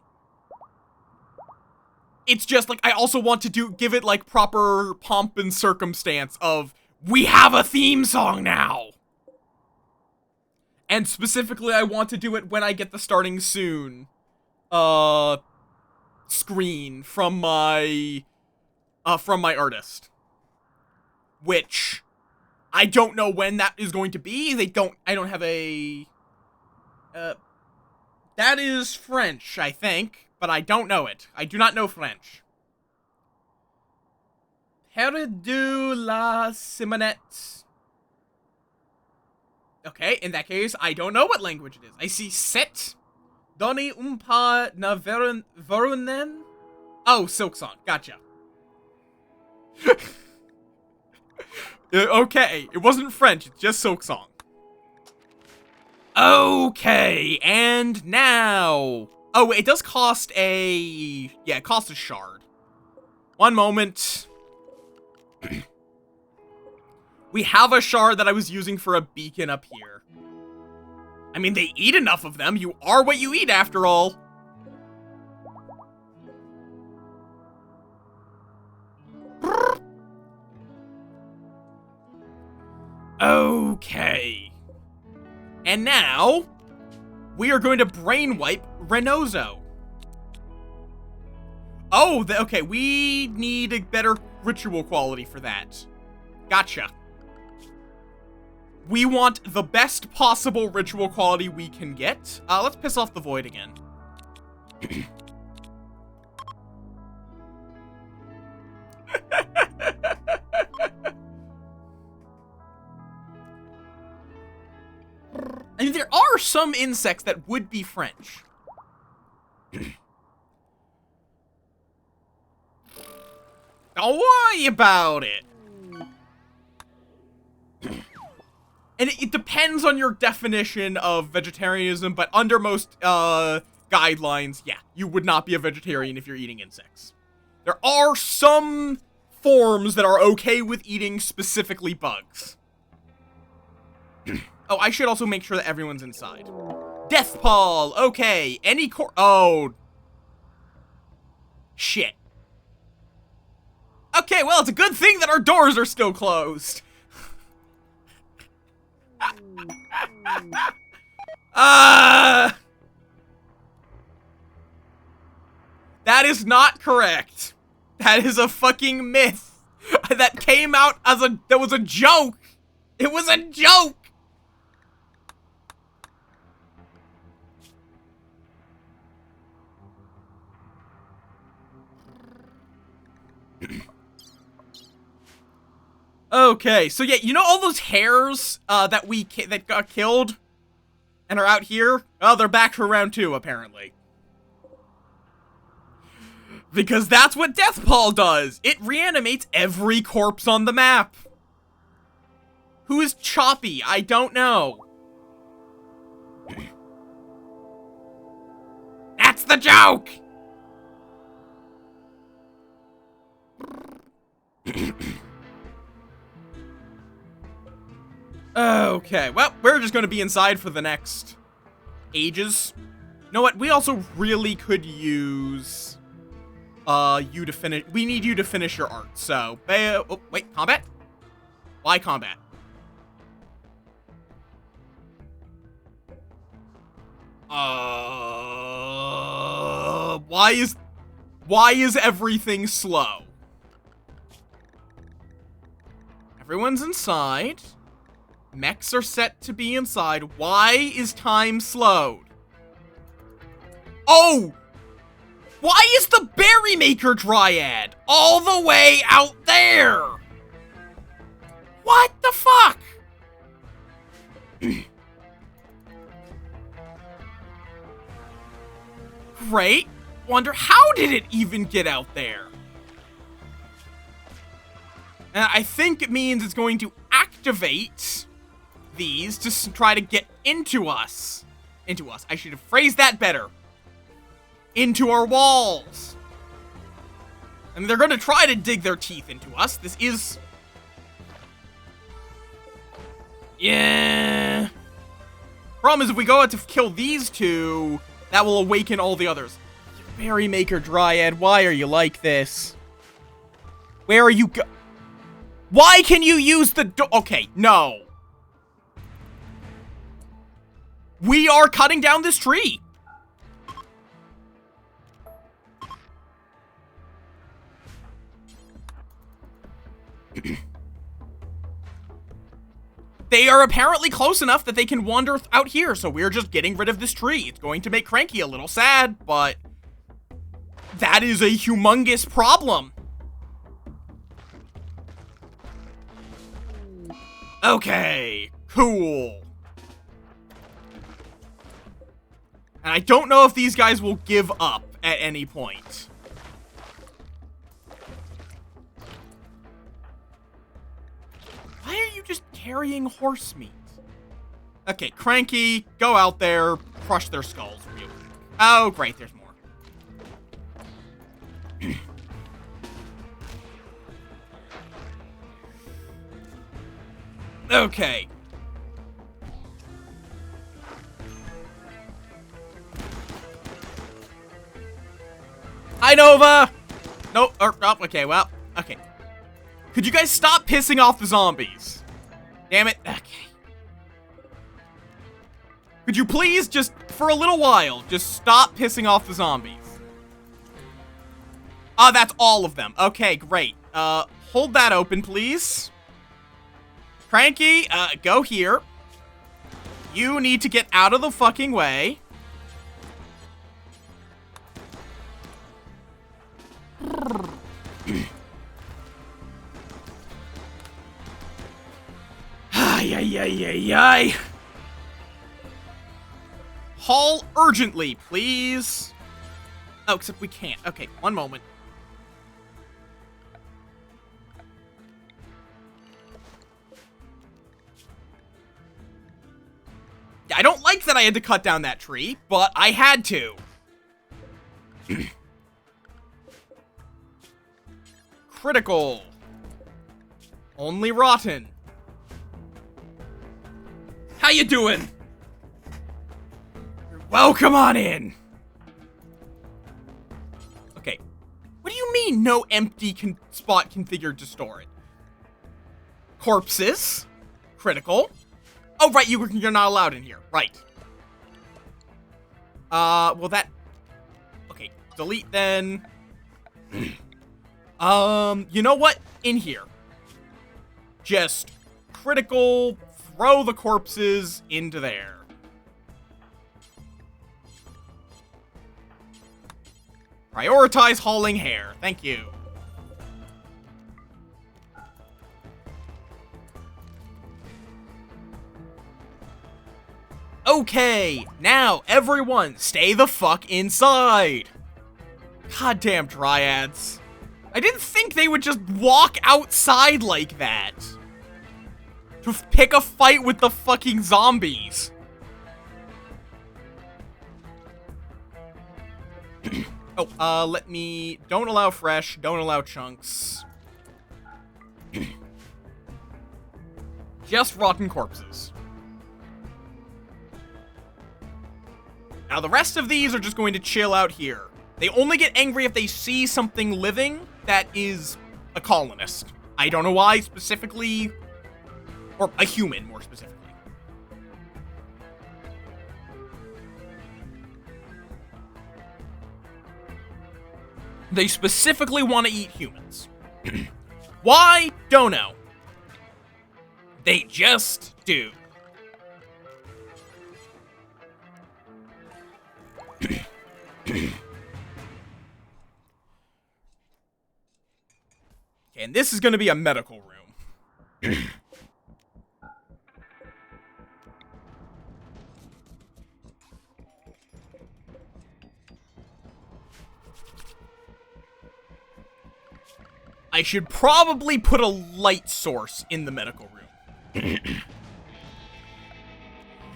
S3: It's just like, I also want to give it like proper pomp and circumstance of, we have a theme song now! And specifically, I want to do it when I get the starting soon, screen from my artist. Which, I don't know when that is going to be. I don't have a, that is French, I think, but I don't know it. I do not know French. Perdu la Simonette. Okay, in that case, I don't know what language it is. I see set. Donny umpa na verunen. Oh, Silk Song. Gotcha. Okay, it wasn't French, it's just Silk Song. Okay, and now... Oh, it does cost a... Yeah, it costs a shard. One moment. We have a shard that I was using for a beacon up here. I mean, they eat enough of them. You are what you eat, after all. Okay. And now, we are going to brain wipe Renozo. Oh, okay, we need a better ritual quality for that. Gotcha. We want the best possible ritual quality we can get. Let's piss off the Void again. I mean, there are some insects that would be French. Don't worry about it. And it depends on your definition of vegetarianism, but under most guidelines, yeah, you would not be a vegetarian if you're eating insects. There are some forms that are okay with eating specifically bugs. Oh, I should also make sure that everyone's inside. Death Paul, okay, any oh. Shit. Okay, well, it's a good thing that our doors are still closed. That is not correct. That is a fucking myth. That came out as that was a joke. It was a joke. Okay, so yeah, you know all those hares that got killed and are out here? Oh, they're back for round 2, apparently. Because that's what Death Paul does. It reanimates every corpse on the map. Who is Choppy? I don't know. That's the joke! Okay, well, we're just gonna be inside for the next ages. You know what? We also really could use you to finish. We need you to finish your art. So, oh, wait, combat? Why combat? Why is everything slow? Everyone's inside. Mechs are set to be inside. Why is time slowed? Oh! Why is the Berry Maker Dryad all the way out there? What the fuck? Great. Wonder how did it even get out there? And I think it means it's going to activate these to try to get into us. Into us. I should have phrased that better. Into our walls. I mean, they're going to try to dig their teeth into us. This is... Yeah. Problem is, if we go out to kill these two, that will awaken all the others. Berry Maker Dryad, why are you like this? Where are you go- Why can you use the do- Okay, no. We are cutting down this tree. They are apparently close enough that they can wander out here, so we're just getting rid of this tree. It's going to make Cranky a little sad, but that is a humongous problem. Okay, cool. And I don't know if these guys will give up at any point. Why are you just carrying horse meat? Okay, Cranky, go out there, crush their skulls real quick. Oh, great, there's more. Okay. Hi, Nova! No, okay, well, okay. Could you guys stop pissing off the zombies? Damn it. Okay. Could you please just, for a little while, just stop pissing off the zombies? Ah, that's all of them. Okay, great. Hold that open, please. Cranky, go here. You need to get out of the fucking way. Ay, ay, ay, ay, ay. Haul urgently, please. Oh, except we can't. Okay, one moment. I don't like that I had to cut down that tree, but I had to. Critical. Only rotten. How you doing? Welcome on in. Okay. What do you mean no empty spot configured to store it? Corpses. Critical. Oh, right, you're not allowed in here. Right. Well, that... Okay, delete then. You know what? In here. Just critical, throw the corpses into there. Prioritize hauling hair. Thank you. Okay, now everyone stay the fuck inside. Goddamn dryads. I didn't think they would just walk outside like that. To pick a fight with the fucking zombies. Oh, let me... Don't allow fresh, don't allow chunks. Just rotten corpses. Now, the rest of these are just going to chill out here. They only get angry if they see something living that is a colonist. I don't know why specifically, or a human more specifically. They specifically want to eat humans. Why? Don't know. They just do. And this is going to be a medical room. I should probably put a light source in the medical room.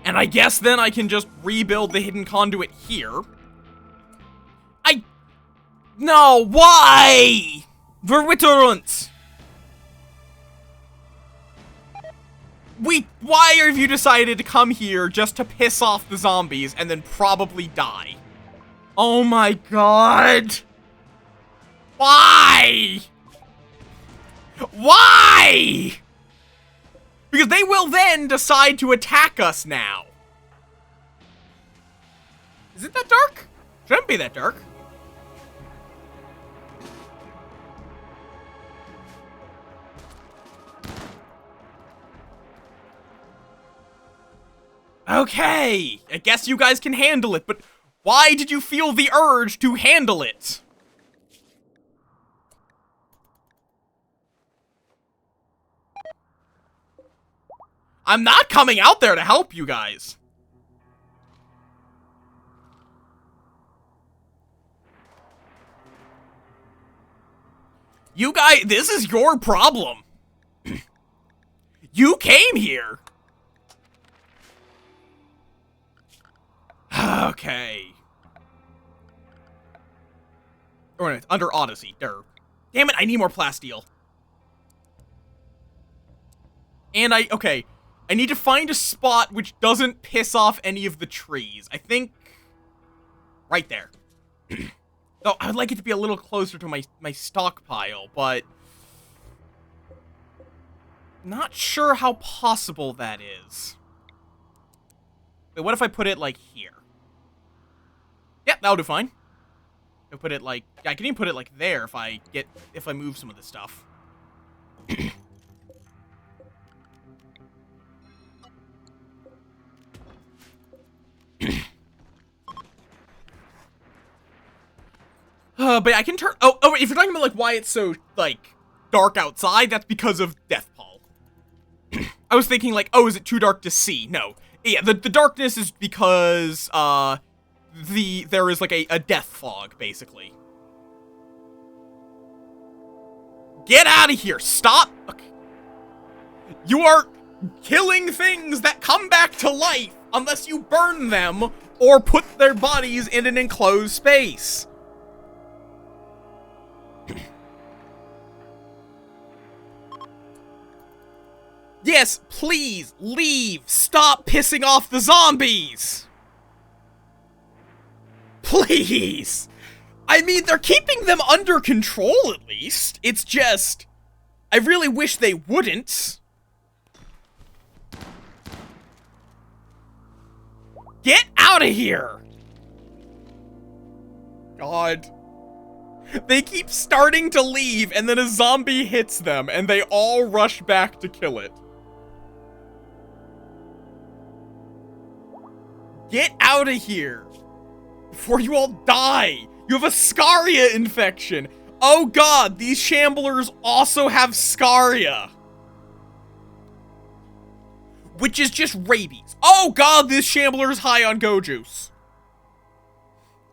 S3: And I guess then I can just rebuild the hidden conduit here. No, why? Verwitterant! Why have you decided to come here just to piss off the zombies and then probably die? Oh my god! Why? Why? Because they will then decide to attack us now. Is it that dark? Shouldn't be that dark. Okay, I guess you guys can handle it, but why did you feel the urge to handle it? I'm not coming out there to help you guys. You guys, this is your problem. You came here. Okay. Or no, under Odyssey. Durr. Damn it, I need more plasteel. And okay. I need to find a spot which doesn't piss off any of the trees. I think right there. Oh, I would like it to be a little closer to my stockpile, but not sure how possible that is. Wait, what if I put it like here? Yep, that'll do fine. I'll put it like, I can even put it like there if I move some of this stuff. But I can turn, oh, if you're talking about like why it's so like dark outside, that's because of Deathpall. I was thinking like, oh, is it too dark to see? No. Yeah, the darkness is because, there is like a death fog, basically. Get out of here! Stop! Okay. You are killing things that come back to life unless you burn them or put their bodies in an enclosed space. Yes, please, leave! Stop pissing off the zombies! Please! I mean, they're keeping them under control, at least. It's just, I really wish they wouldn't. Get out of here! God. They keep starting to leave, and then a zombie hits them, and they all rush back to kill it. Get out of here! Before you all die! You have a Scaria infection! Oh god, these Shamblers also have Scaria! Which is just rabies. Oh god, this Shambler's high on Go Juice.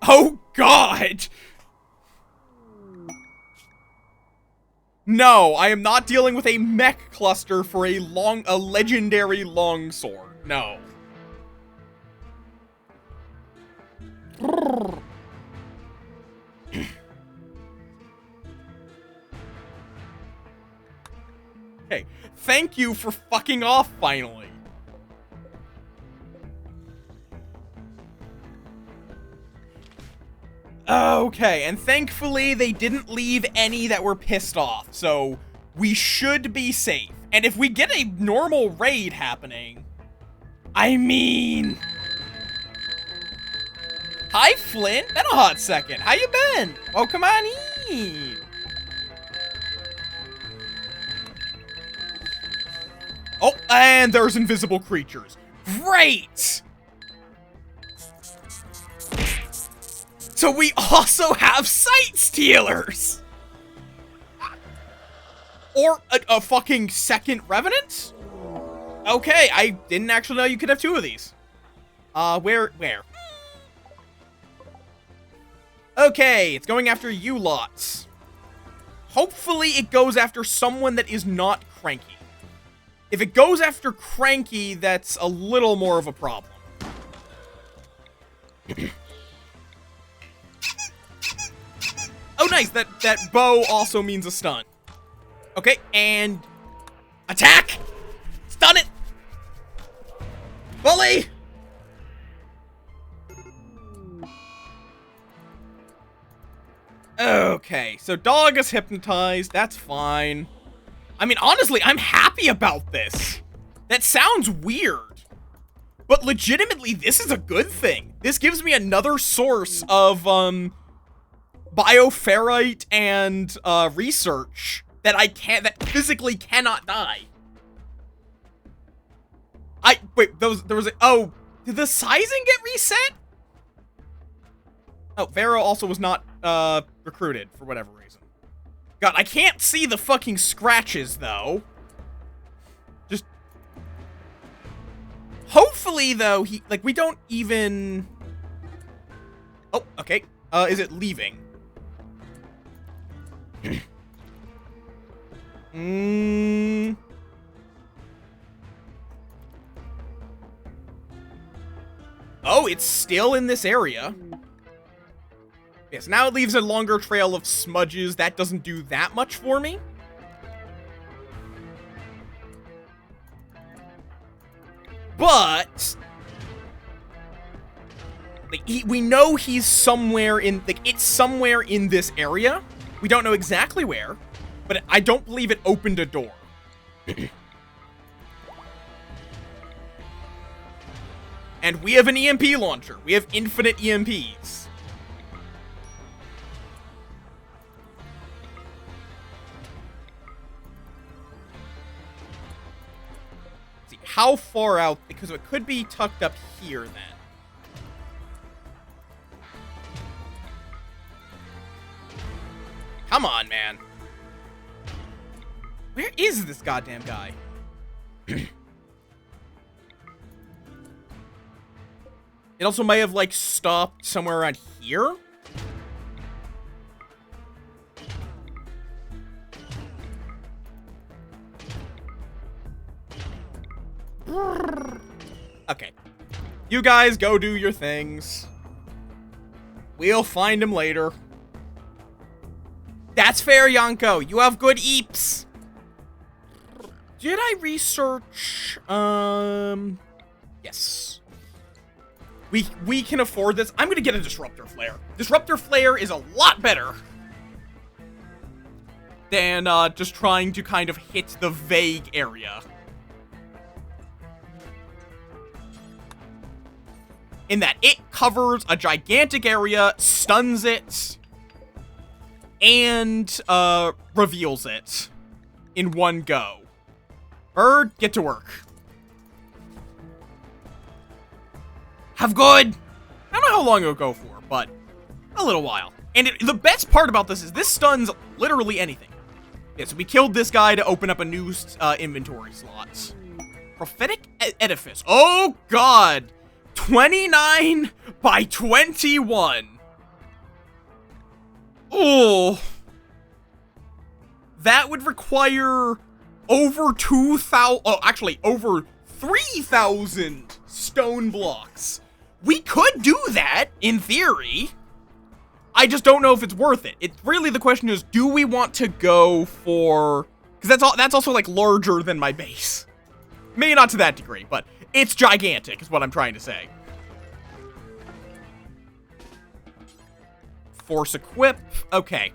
S3: Oh god! No, I am not dealing with a mech cluster for a legendary longsword. No. Okay, thank you for fucking off finally. Okay, and thankfully they didn't leave any that were pissed off, so we should be safe. And if we get a normal raid happening, I mean... Hi, Flint. Been a hot second. How you been? Oh, come on in. Oh, and there's invisible creatures. Great! So we also have Sight Stealers! Or a fucking second Revenant? Okay, I didn't actually know you could have two of these. Where? Okay, it's going after you lots. Hopefully it goes after someone that is not Cranky. If it goes after Cranky, that's a little more of a problem. Oh, nice. That bow also means a stun. Okay, and attack! Stun it! Bully! Okay, so dog is hypnotized. That's fine. I mean, honestly, I'm happy about this. That sounds weird. But legitimately, this is a good thing. This gives me another source of, bioferrite and, research that physically cannot die. Wait, there was oh, did the sizing get reset? Oh, Vero also was not, recruited for whatever reason. God, I can't see the fucking scratches, though. Just... Hopefully, though, we don't even... Oh, okay. Is it leaving? Oh, it's still in this area. Yes, now it leaves a longer trail of smudges. That doesn't do that much for me. But... we know he's somewhere in... it's somewhere in this area. We don't know exactly where. But I don't believe it opened a door. And we have an EMP launcher. We have infinite EMPs. How far out? Because it could be tucked up here, then. Come on, man. Where is this goddamn guy? It also may have, stopped somewhere around here? Okay. You guys go do your things. We'll find him later. That's fair, Yonko. You have good eeps. Did I research? Yes. We can afford this. I'm gonna get a Disruptor Flare. Disruptor Flare is a lot better than just trying to kind of hit the vague area. In that it covers a gigantic area, stuns it, and reveals it in one go. Bird, get to work. Have good. I don't know how long it'll go for, but a little while. And the best part about this is this stuns literally anything. Yeah, so we killed this guy to open up a new inventory slot. Prophetic Edifice. Oh, God. 29 by 21. Oh. That would require over 2,000... Oh, actually, over 3,000 stone blocks. We could do that, in theory. I just don't know if it's worth it. Really, the question is, do we want to go for... Because that's also, larger than my base. Maybe not to that degree, but it's gigantic, is what I'm trying to say. Force equip. Okay.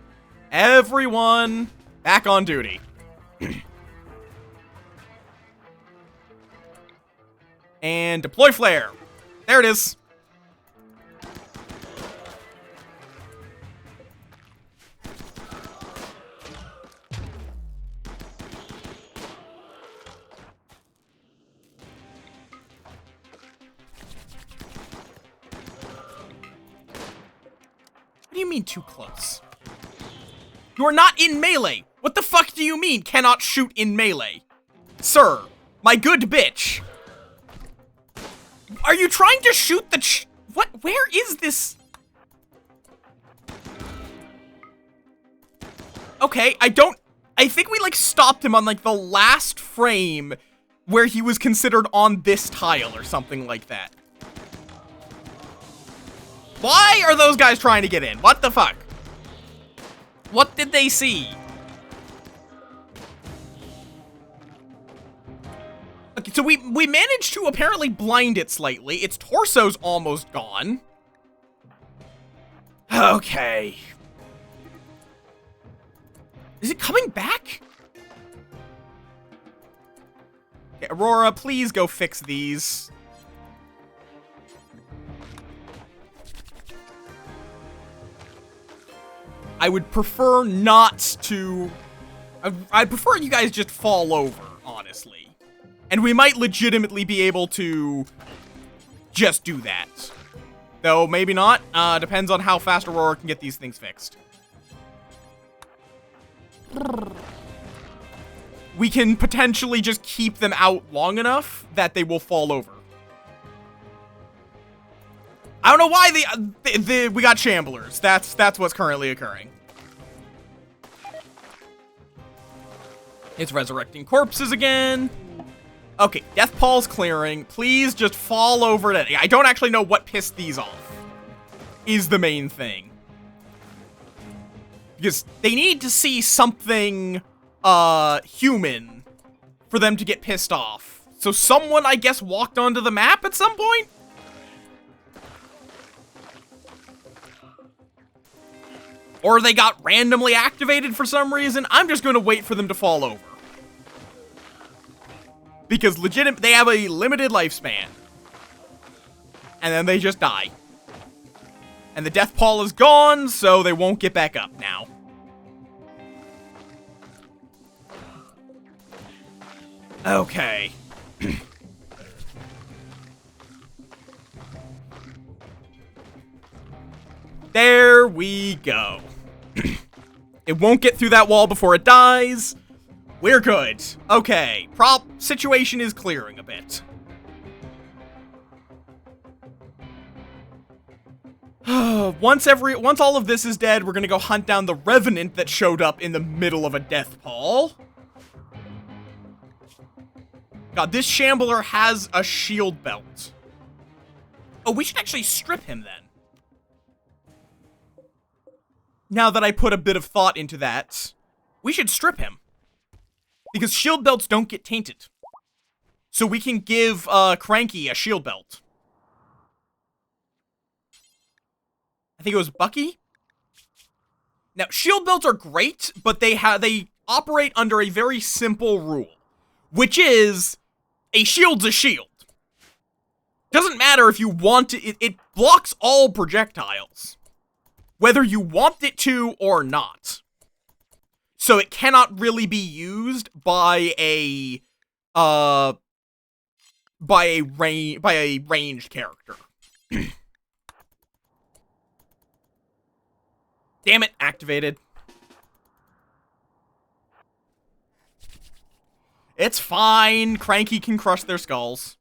S3: Everyone, back on duty. And deploy flare. There it is. What do you mean too close? You are not in melee. What the fuck do you mean cannot shoot in melee? Sir, my good bitch. Are you trying to shoot the what? Where is this? Okay, I think we, like, stopped him on, like, the last frame where he was considered on this tile or something like that. Why are those guys trying to get in? What the fuck? What did they see? Okay, so we managed to apparently blind it slightly. Its torso's almost gone. Okay. Is it coming back? Okay, Aurora, please go fix these. I would prefer not to... I'd prefer you guys just fall over, honestly. And we might legitimately be able to just do that. Though, maybe not. Depends on how fast Aurora can get these things fixed. We can potentially just keep them out long enough that they will fall over. I don't know why we got shamblers. That's what's currently occurring. It's resurrecting corpses again. Okay, Death Pall's clearing. Please just fall over it. I don't actually know what pissed these off, is the main thing. Because they need to see something, human for them to get pissed off. So someone, I guess, walked onto the map at some point? Or they got randomly activated for some reason. I'm just going to wait for them to fall over. Because they have a limited lifespan. And then they just die. And the Death Pall is gone, so they won't get back up now. Okay. There we go. It won't get through that wall before it dies. We're good. Okay. Situation is clearing a bit. Once all of this is dead, we're gonna go hunt down the Revenant that showed up in the middle of a Death Pall. God, this Shambler has a shield belt. Oh, we should actually strip him then. Now that I put a bit of thought into that, we should strip him. Because shield belts don't get tainted. So we can give Cranky a shield belt. I think it was Bucky. Now, shield belts are great, but they operate under a very simple rule, which is a shield's a shield. Doesn't matter if you want to, it blocks all projectiles, whether you want it to or not. So it cannot really be used by a ranged character. Damn it, activated. It's fine. Cranky can crush their skulls.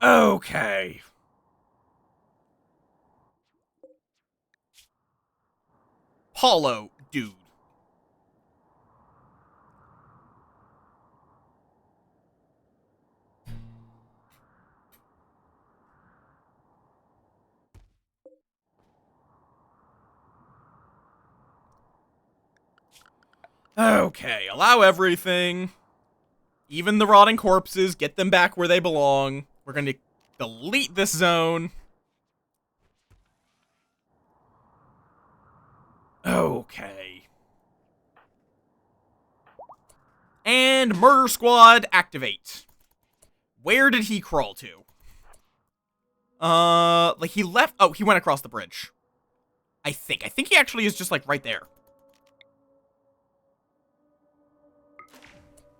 S3: Okay. Hollow, dude. Okay, allow everything. Even the rotting corpses, get them back where they belong. We're gonna delete this zone. Okay. And Murder Squad, activate. Where did he crawl to? Like he left, oh, he went across the bridge. I think he actually is just like right there.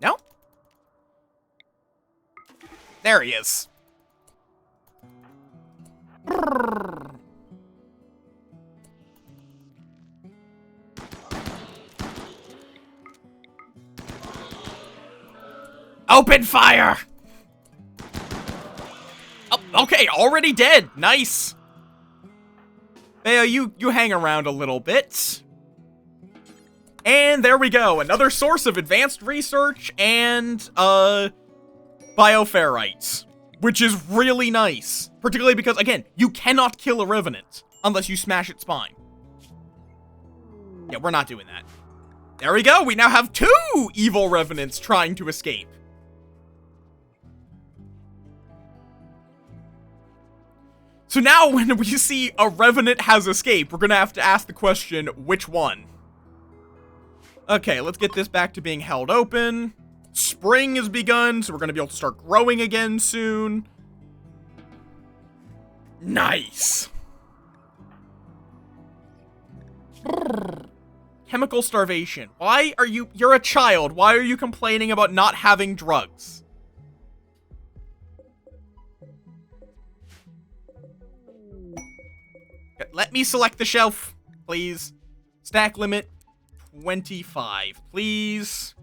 S3: No? There he is. Open fire! Oh, okay, already dead. Nice. Bea, you hang around a little bit. And there we go. Another source of advanced research and, bioferrites. Which is really nice. Particularly because, again, you cannot kill a Revenant unless you smash its spine. Yeah, we're not doing that. There we go. We now have 2 evil Revenants trying to escape. So now when we see a Revenant has escaped, we're going to have to ask the question, which one? Okay, let's get this back to being held open. Spring has begun, so we're going to be able to start growing again soon. Nice. Chemical starvation. Why are you're a child. Why are you complaining about not having drugs? Let me select the shelf, please. Stack limit, 25, please.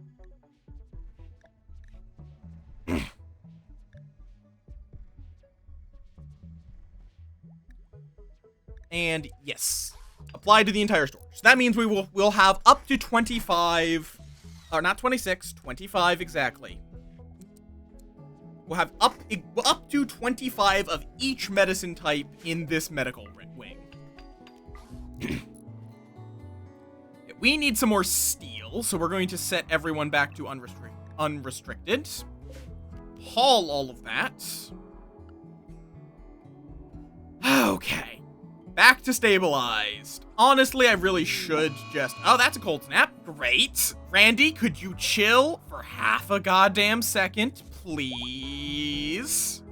S3: And yes, apply to the entire store. So that means we'll have up to 25, or not 26, 25 exactly. We'll have up to 25 of each medicine type in this medical wing. We need some more steel, so we're going to set everyone back to unrestricted. Haul all of that. Okay. Back to stabilized. Honestly, I really should just... Oh, that's a cold snap. Great. Randy, could you chill for half a goddamn second, please?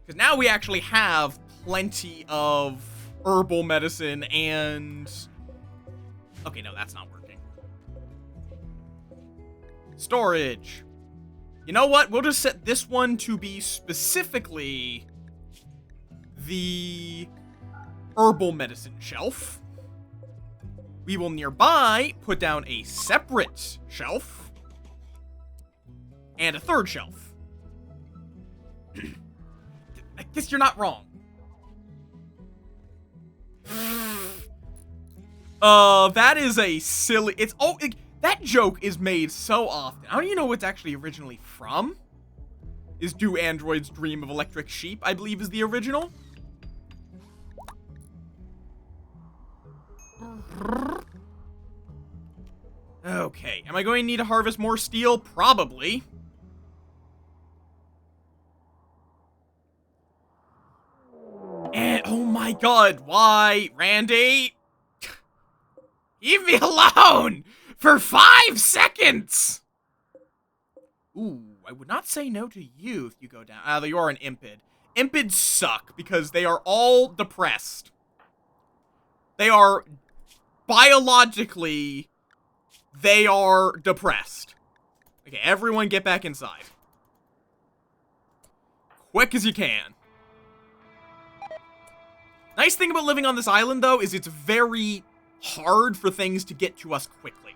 S3: Because now we actually have plenty of herbal medicine and... Okay, no, that's not working. Storage. You know what? We'll just set this one to be specifically the herbal medicine shelf. We will nearby put down a separate shelf and a third shelf. I guess you're not wrong. That is a silly... that joke is made so often. I don't even know what it's actually originally from. Is Do Androids Dream of Electric Sheep, I believe is the original. Okay, am I going to need to harvest more steel? Probably. And, oh my god, why? Randy? Leave me alone! For 5 seconds! Ooh, I would not say no to you if you go down. You are an Impid. Impids suck because they are all depressed. They are, biologically, they are depressed. Okay, everyone get back inside. Quick as you can. Nice thing about living on this island, though, is it's very hard for things to get to us quickly.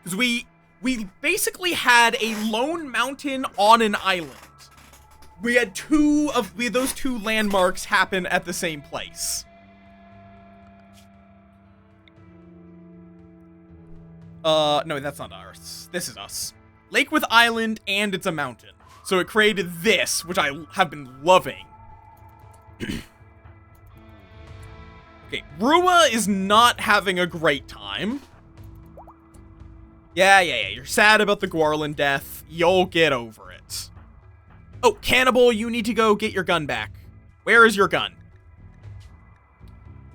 S3: Because we basically had a lone mountain on an island. We had those 2 landmarks happen at the same place. No, that's not ours. This is us. Lakewith Island, and it's a mountain. So it created this, which I have been loving. Okay, Rua is not having a great time. Yeah, you're sad about the Gwarlin death. You'll get over it. Oh, Cannibal, you need to go get your gun back. Where is your gun?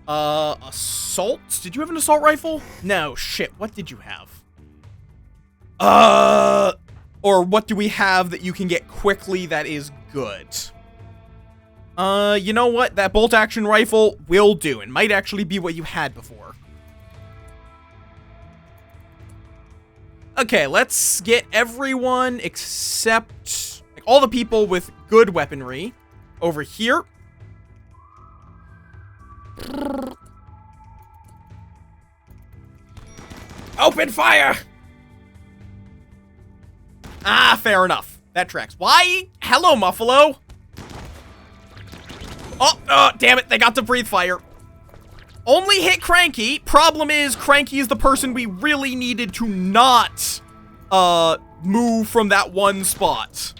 S3: Assault? Did you have an assault rifle? No, shit, what did you have? Or what do we have that you can get quickly that is good? You know what? That bolt-action rifle will do, and might actually be what you had before. Okay, let's get everyone except... like, all the people with good weaponry over here. Open fire! Ah, fair enough. That tracks. Why? Hello, Muffalo. Oh, damn it. They got to breathe fire. Only hit Cranky. Problem is, Cranky is the person we really needed to not, move from that one spot.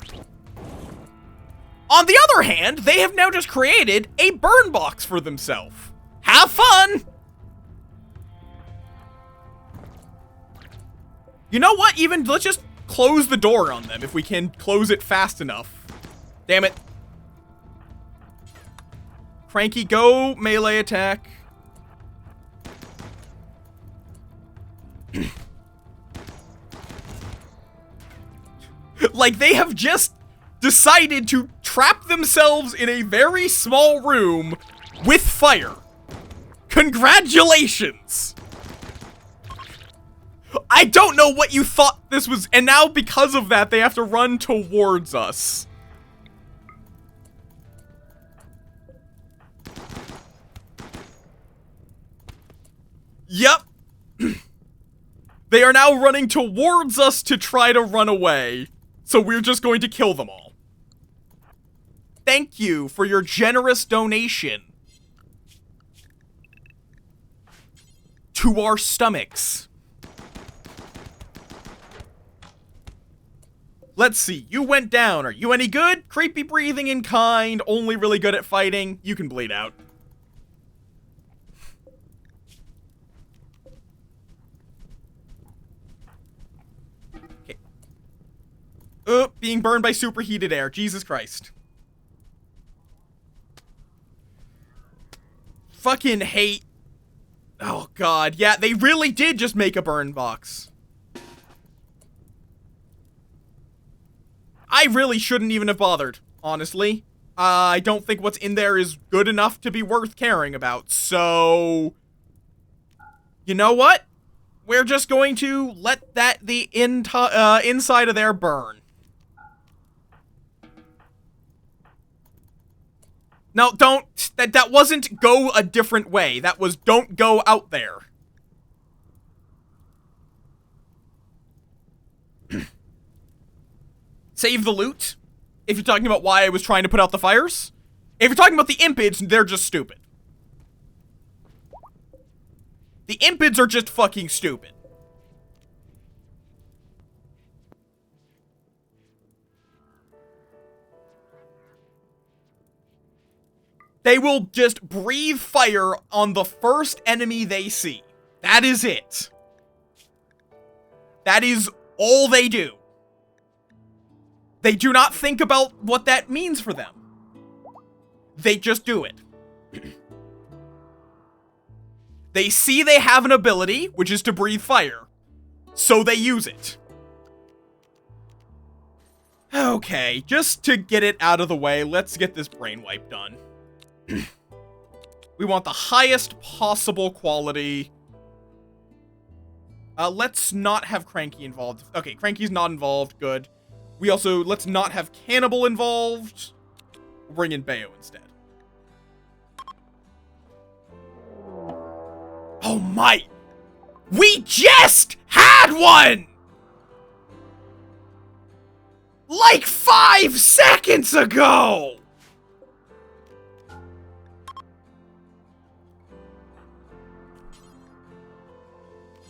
S3: On the other hand, they have now just created a burn box for themselves. Have fun! You know what? Even, let's just close the door on them if we can close it fast enough. Damn it. Cranky, go melee attack. Like, they have just decided to trap themselves in a very small room with fire. Congratulations! I don't know what you thought this was, and now because of that, they have to run towards us. Yep. They are now running towards us to try to run away, so we're just going to kill them all. Thank you for your generous donation to our stomachs. Let's see, you went down. Are you any good? Creepy breathing in kind, only really good at fighting. You can bleed out. Okay. Being burned by superheated air. Jesus Christ. Fucking hate. Oh god, yeah, they really did just make a burn box. I really shouldn't even have bothered, honestly. I don't think what's in there is good enough to be worth caring about, so... You know what? We're just going to let the inside of there burn. No, don't. That wasn't go a different way. That was don't go out there. Save the loot. If you're talking about why I was trying to put out the fires. If you're talking about the impids, they're just stupid. The impids are just fucking stupid. They will just breathe fire on the first enemy they see. That is it. That is all they do. They do not think about what that means for them. They just do it. They see they have an ability, which is to breathe fire, so they use it. Okay, just to get it out of the way, let's get this brain wipe done. We want the highest possible quality. Let's not have Cranky involved. Okay, Cranky's not involved. Good. We also, let's not have Cannibal involved. We'll bring in Bayo instead. Oh my! We just had one! Like 5 seconds ago!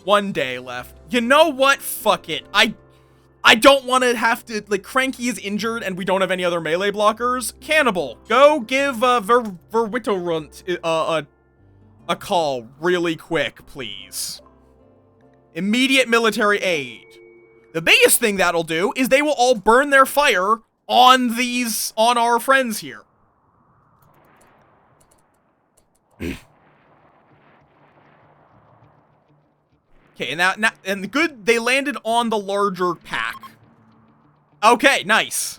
S3: One day left. You know what? Fuck it. I don't want to have to, like, Cranky is injured and we don't have any other melee blockers. Cannibal, go give Verwitterunt a call really quick, please. Immediate military aid. The biggest thing that'll do is they will all burn their fire on our friends here. Okay, and the good, they landed on the larger pack. Okay, nice.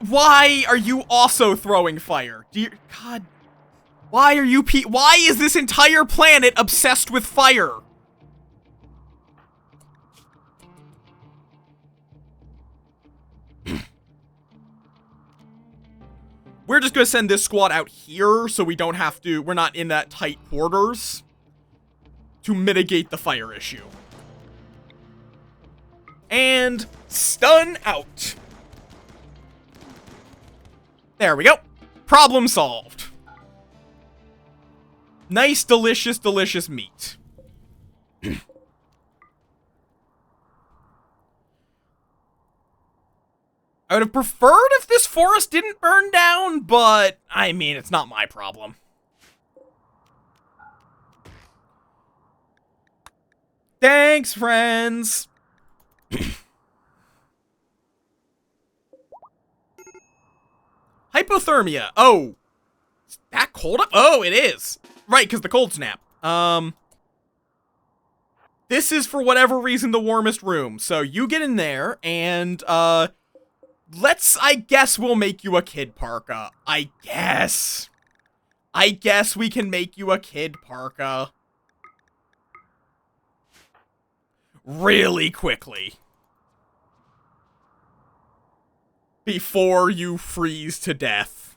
S3: Why are you also throwing fire? Dear God, why are you why is this entire planet obsessed with fire? We're just gonna send this squad out here so we don't have to, we're not in that tight quarters to mitigate the fire issue. And stun out. There we go. Problem solved. Nice, delicious, delicious meat. I would have preferred if this forest didn't burn down, but, I mean, it's not my problem. Thanks, friends! Hypothermia. Oh. Is that cold? Oh, it is. Right, because the cold snap. This is, for whatever reason, the warmest room. So you get in there, and, I guess we'll make you a kid parka. I guess we can make you a kid parka. Really quickly. Before you freeze to death.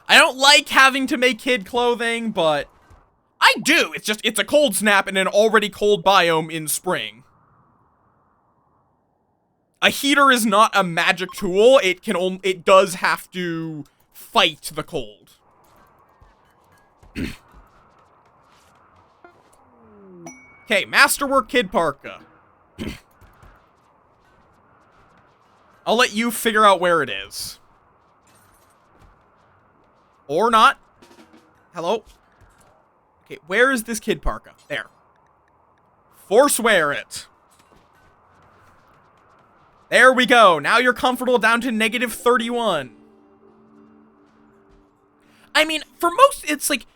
S3: I don't like having to make kid clothing, but I do. It's a cold snap in an already cold biome in spring. A heater is not a magic tool. It does have to fight the cold. Okay, Masterwork Kid Parka. I'll let you figure out where it is. Or not. Hello? Okay, where is this Kid Parka? There. Forswear it. There we go. Now you're comfortable down to -31. I mean, for most, it's like,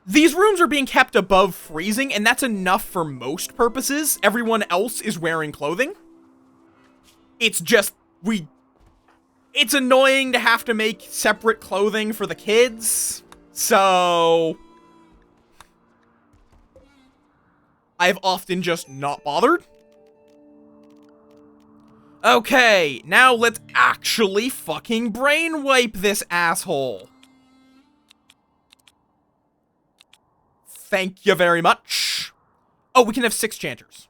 S3: these rooms are being kept above freezing, and that's enough for most purposes. Everyone else is wearing clothing. It's just, it's annoying to have to make separate clothing for the kids, so I've often just not bothered. Okay, now let's actually fucking brain wipe this asshole. Thank you very much. Oh, we can have 6 chanters.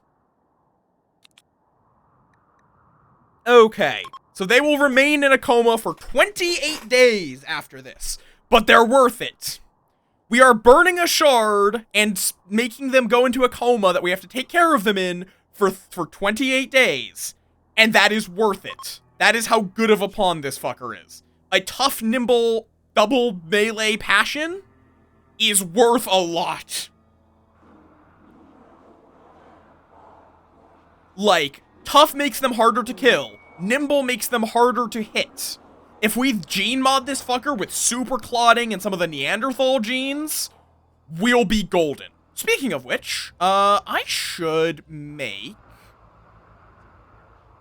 S3: Okay, so they will remain in a coma for 28 days after this, but they're worth it. We are burning a shard and making them go into a coma that we have to take care of them in for 28 days. And that is worth it. That is how good of a pawn this fucker is. A tough, nimble, double melee passion is worth a lot. Like, tough makes them harder to kill. Nimble makes them harder to hit. If we gene mod this fucker with super clotting and some of the Neanderthal genes, we'll be golden. Speaking of which, I should make...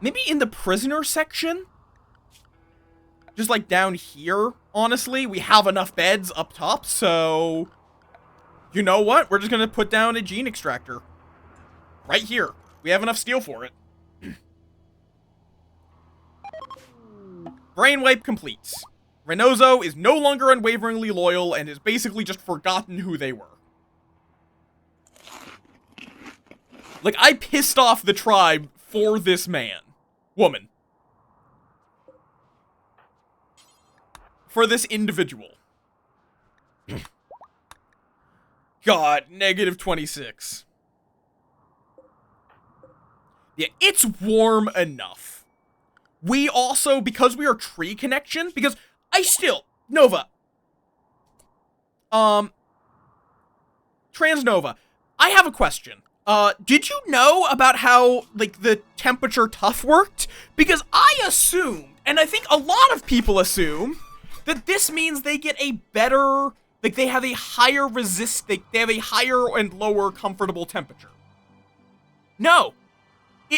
S3: maybe in the prisoner section? Just like down here, honestly. We have enough beds up top, so... you know what? We're just gonna put down a gene extractor. Right here. We have enough steel for it. Brainwipe complete. Reynoso is no longer unwaveringly loyal and has basically just forgotten who they were. Like, I pissed off the tribe for this man. Woman. For this individual. God, -26. Yeah, it's warm enough. We also, because we are tree connection, because Nova. Transnova, I have a question. Did you know about how, like, the temperature tough worked? Because I assumed, and I think a lot of people assume, that this means they get a better, like, they have a higher they have a higher and lower comfortable temperature. No.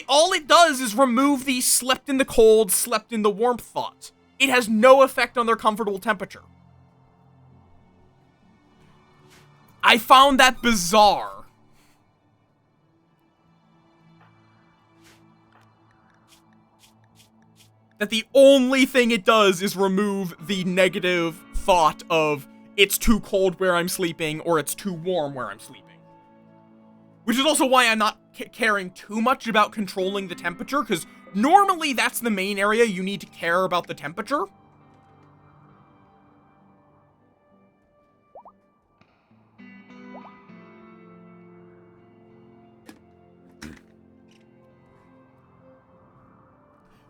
S3: All it does is remove the slept in the cold, slept in the warmth thought. It has no effect on their comfortable temperature. I found that bizarre. That the only thing it does is remove the negative thought of it's too cold where I'm sleeping or it's too warm where I'm sleeping. Which is also why I'm not caring too much about controlling the temperature, because normally that's the main area you need to care about the temperature.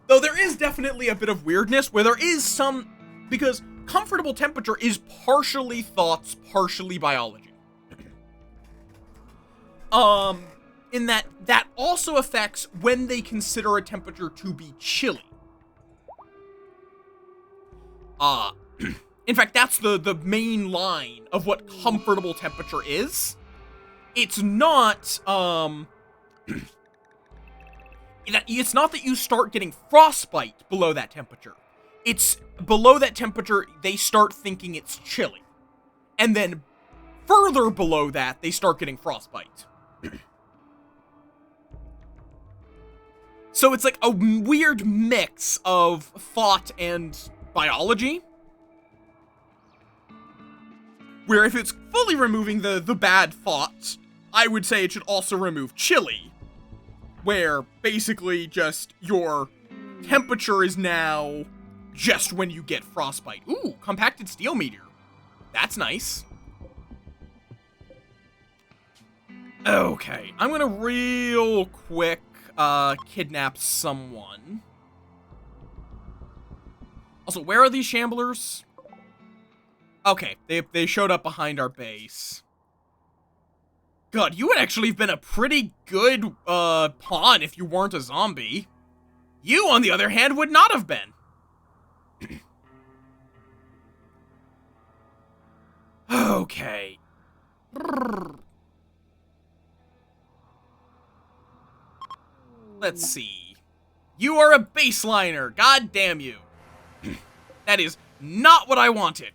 S3: Though there is definitely a bit of weirdness where there is some, because comfortable temperature is partially thoughts, partially biology. In that also affects when they consider a temperature to be chilly. In fact, that's the main line of what comfortable temperature is. It's not, it's not that you start getting frostbite below that temperature. It's below that temperature, they start thinking it's chilly. And then further below that, they start getting frostbite. So it's like a weird mix of thought and biology. Where if it's fully removing the bad thoughts, I would say it should also remove chilly. Where basically just your temperature is now just when you get frostbite. Ooh, compacted steel meteor. That's nice. Okay, I'm gonna real quick kidnap someone. Also, where are these shamblers? Okay, they showed up behind our base. God, you would actually have been a pretty good pawn if you weren't a zombie. You, on the other hand, would not have been. Okay. Let's see. You are a baseliner. God damn you. That is not what I wanted.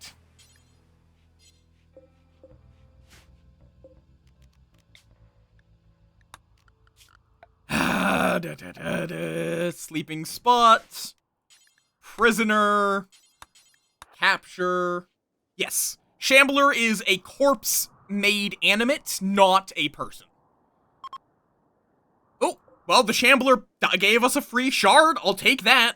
S3: Sleeping spot. Prisoner. Capture. Yes. Shambler is a corpse-made animate, not a person. Oh, well, the Shambler gave us a free shard. I'll take that.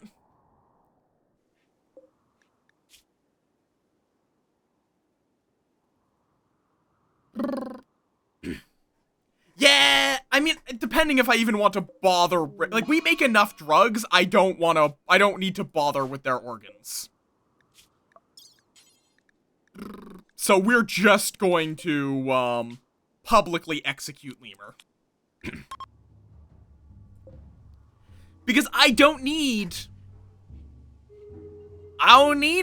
S3: Yeah, I mean, depending if I even want to bother, like, we make enough drugs, I don't need to bother with their organs. So we're just going to, publicly execute Lemur. Because I don't need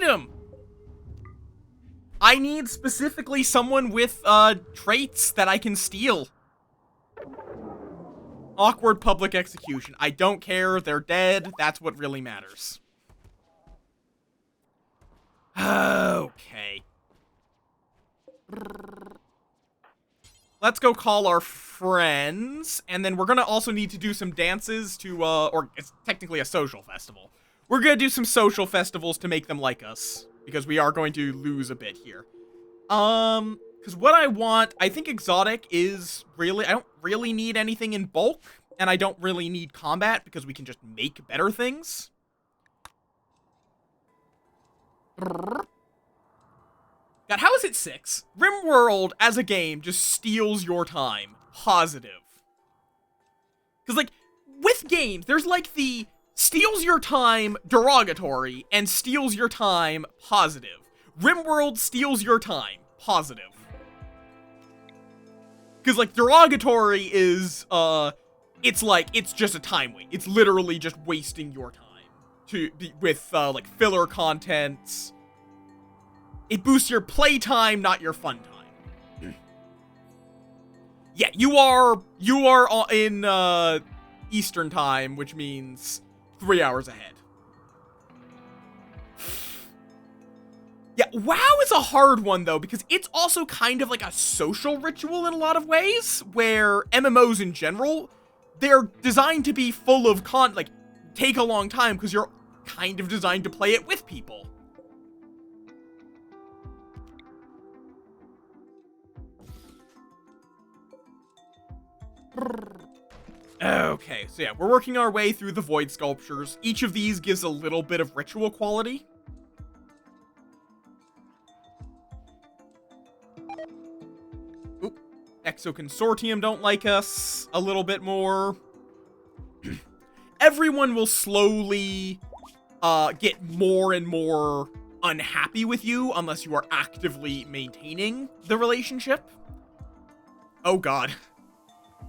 S3: him. I need specifically someone with, traits that I can steal. Awkward public execution. I don't care. They're dead. That's what really matters. Okay. Let's go call our friends, and then we're gonna also need to do some dances to, or it's technically a social festival. We're gonna do some social festivals to make them like us, because we are going to lose a bit here. Because what I want, I think exotic is really, I don't really need anything in bulk, and I don't really need combat, because we can just make better things. God, how is it 6? RimWorld, as a game, just steals your time. Positive. Because, like, with games, there's, like, the steals your time derogatory and steals your time positive. RimWorld steals your time positive. Because, like, derogatory is, it's like, it's just a time waste. It's literally just wasting your time with, like, filler contents. It boosts your playtime, not your fun time. Yeah, you are in, Eastern time, which means 3 hours ahead. Yeah, WoW is a hard one, though, because it's also kind of like a social ritual in a lot of ways, where MMOs in general, they're designed to be full of take a long time, because you're kind of designed to play it with people. Okay, so yeah, we're working our way through the void sculptures. Each of these gives a little bit of ritual quality. Oop. Exoconsortium don't like us a little bit more. Everyone will slowly get more and more unhappy with you unless you are actively maintaining the relationship. Oh god.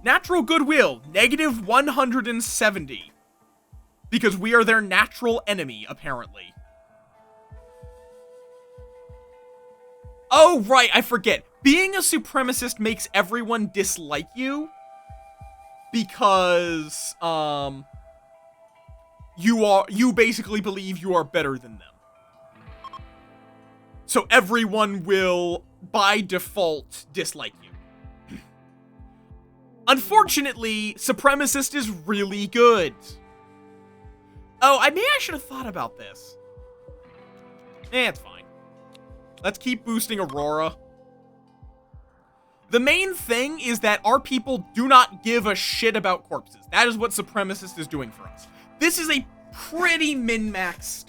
S3: Natural goodwill, negative 170. Because we are their natural enemy, apparently. Oh, right, I forget. Being a supremacist makes everyone dislike you. Because, you basically believe you are better than them. So everyone will, by default, dislike you. Unfortunately, Supremacist is really good. Oh, I should have thought about this. It's fine. Let's keep boosting Aurora. The main thing is that our people do not give a shit about corpses. That is what Supremacist is doing for us. This is a pretty min-maxed,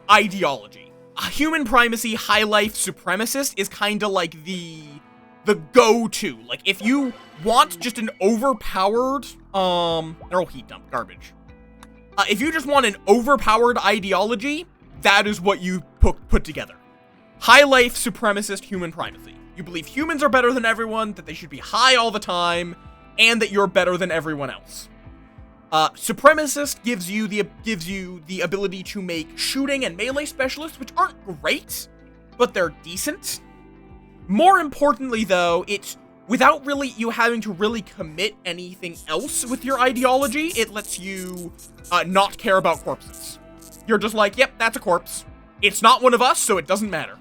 S3: ideology. A human primacy, high life Supremacist is kinda like the go-to. Like, if you want just an overpowered, neural heat dump, garbage. If you just want an overpowered ideology, that is what you put together. High life, supremacist, human primacy. You believe humans are better than everyone, that they should be high all the time, and that you're better than everyone else. Supremacist gives you the ability to make shooting and melee specialists, which aren't great, but they're decent. More importantly, though, it's without really you having to really commit anything else with your ideology, it lets you not care about corpses. You're just like, yep, that's a corpse. It's not one of us, so it doesn't matter.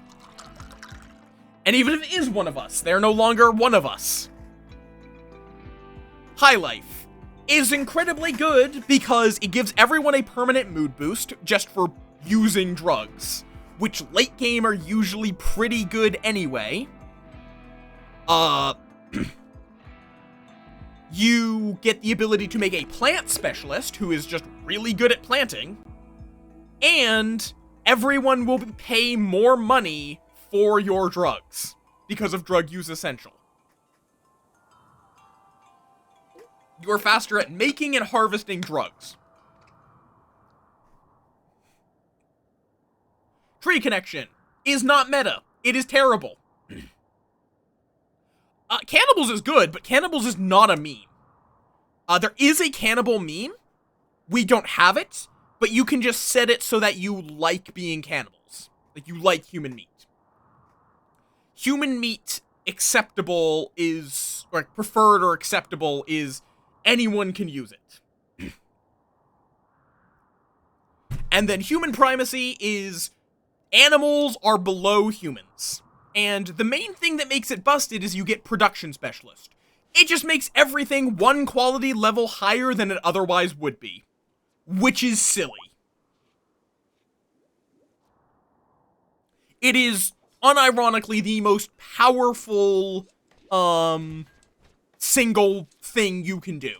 S3: And even if it is one of us, they're no longer one of us. High Life is incredibly good because it gives everyone a permanent mood boost just for using drugs, which late game are usually pretty good anyway. You get the ability to make a plant specialist who is just really good at planting, and everyone will pay more money for your drugs because of drug use essential. You are faster at making and harvesting drugs. Tree connection is not meta. It is terrible. Cannibals is good, but Cannibals is not a meme. There is a cannibal meme. We don't have it, but you can just set it so that you like being cannibals. Like, you like human meat. Human meat acceptable is, or preferred or acceptable is, anyone can use it. And then human primacy is, animals are below humans. And the main thing that makes it busted is you get production specialist. It just makes everything one quality level higher than it otherwise would be. Which is silly. It is, unironically, the most powerful, single thing you can do.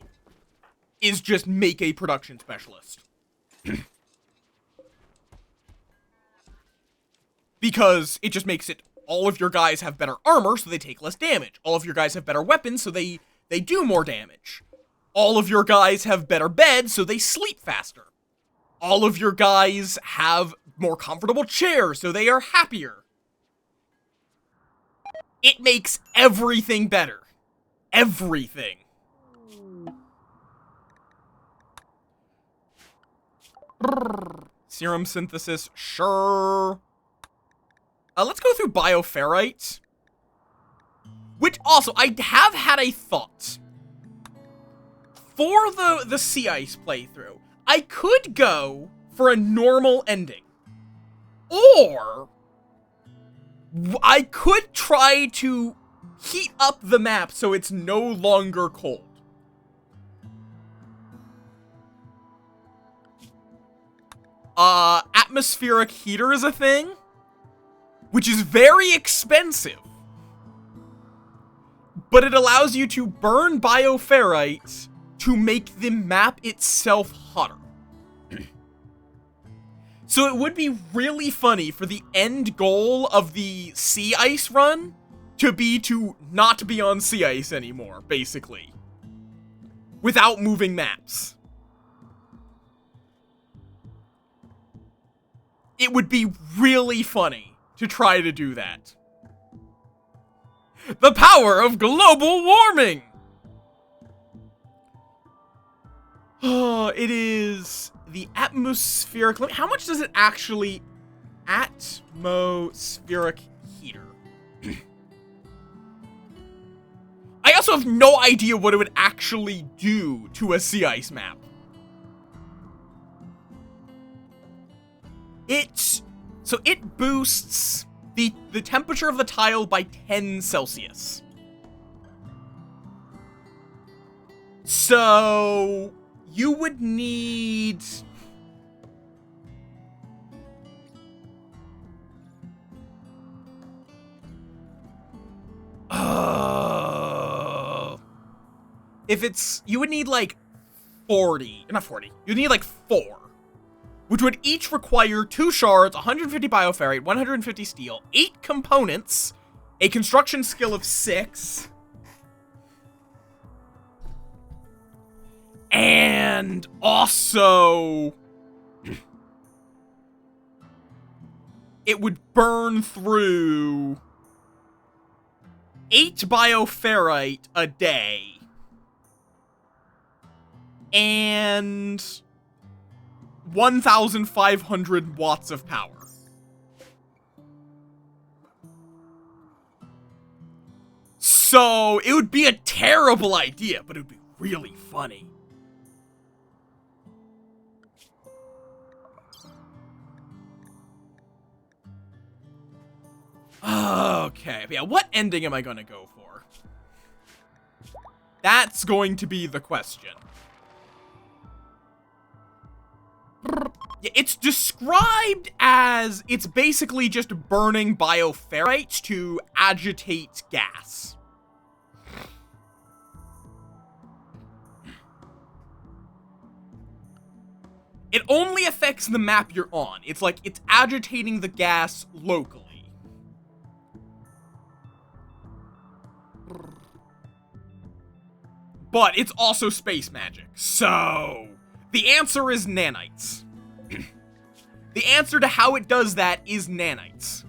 S3: Is just make a production specialist. Because it just makes it all of your guys have better armor, so they take less damage. All of your guys have better weapons, so they do more damage. All of your guys have better beds, so they sleep faster. All of your guys have more comfortable chairs, so they are happier. It makes everything better. Everything. Serum synthesis, sure. Let's go through Bioferrite. Which also, I have had a thought. For the Sea Ice playthrough, I could go for a normal ending. Or, I could try to heat up the map so it's no longer cold. Atmospheric heater is a thing, which is very expensive. but it allows you to burn bioferrite to make the map itself hotter. So it would be really funny for the end goal of the sea ice run to be to not be on sea ice anymore, basically. Without moving maps. It would be really funny to try to do that. The power of global warming! It is the atmospheric limit. How much does it actually... Atmospheric heater. I also have no idea what it would actually do to a sea ice map. So it boosts the temperature of the tile by 10 Celsius. So you would need... you would need like 40, not 40, you'd need like 4. Which would each require 2 shards, 150 bioferrite, 150 steel, 8 components, a construction skill of 6, and also it would burn through 8 bioferrite a day, and 1,500 watts of power. So, it would be a terrible idea, but it would be really funny. Okay, yeah, what ending am I gonna go for? That's going to be the question. Yeah, it's described as it's basically just burning bioferrite to agitate gas. It only affects the map you're on. It's like it's agitating the gas locally. But it's also space magic, so the answer is nanites. The answer to how it does that is nanites.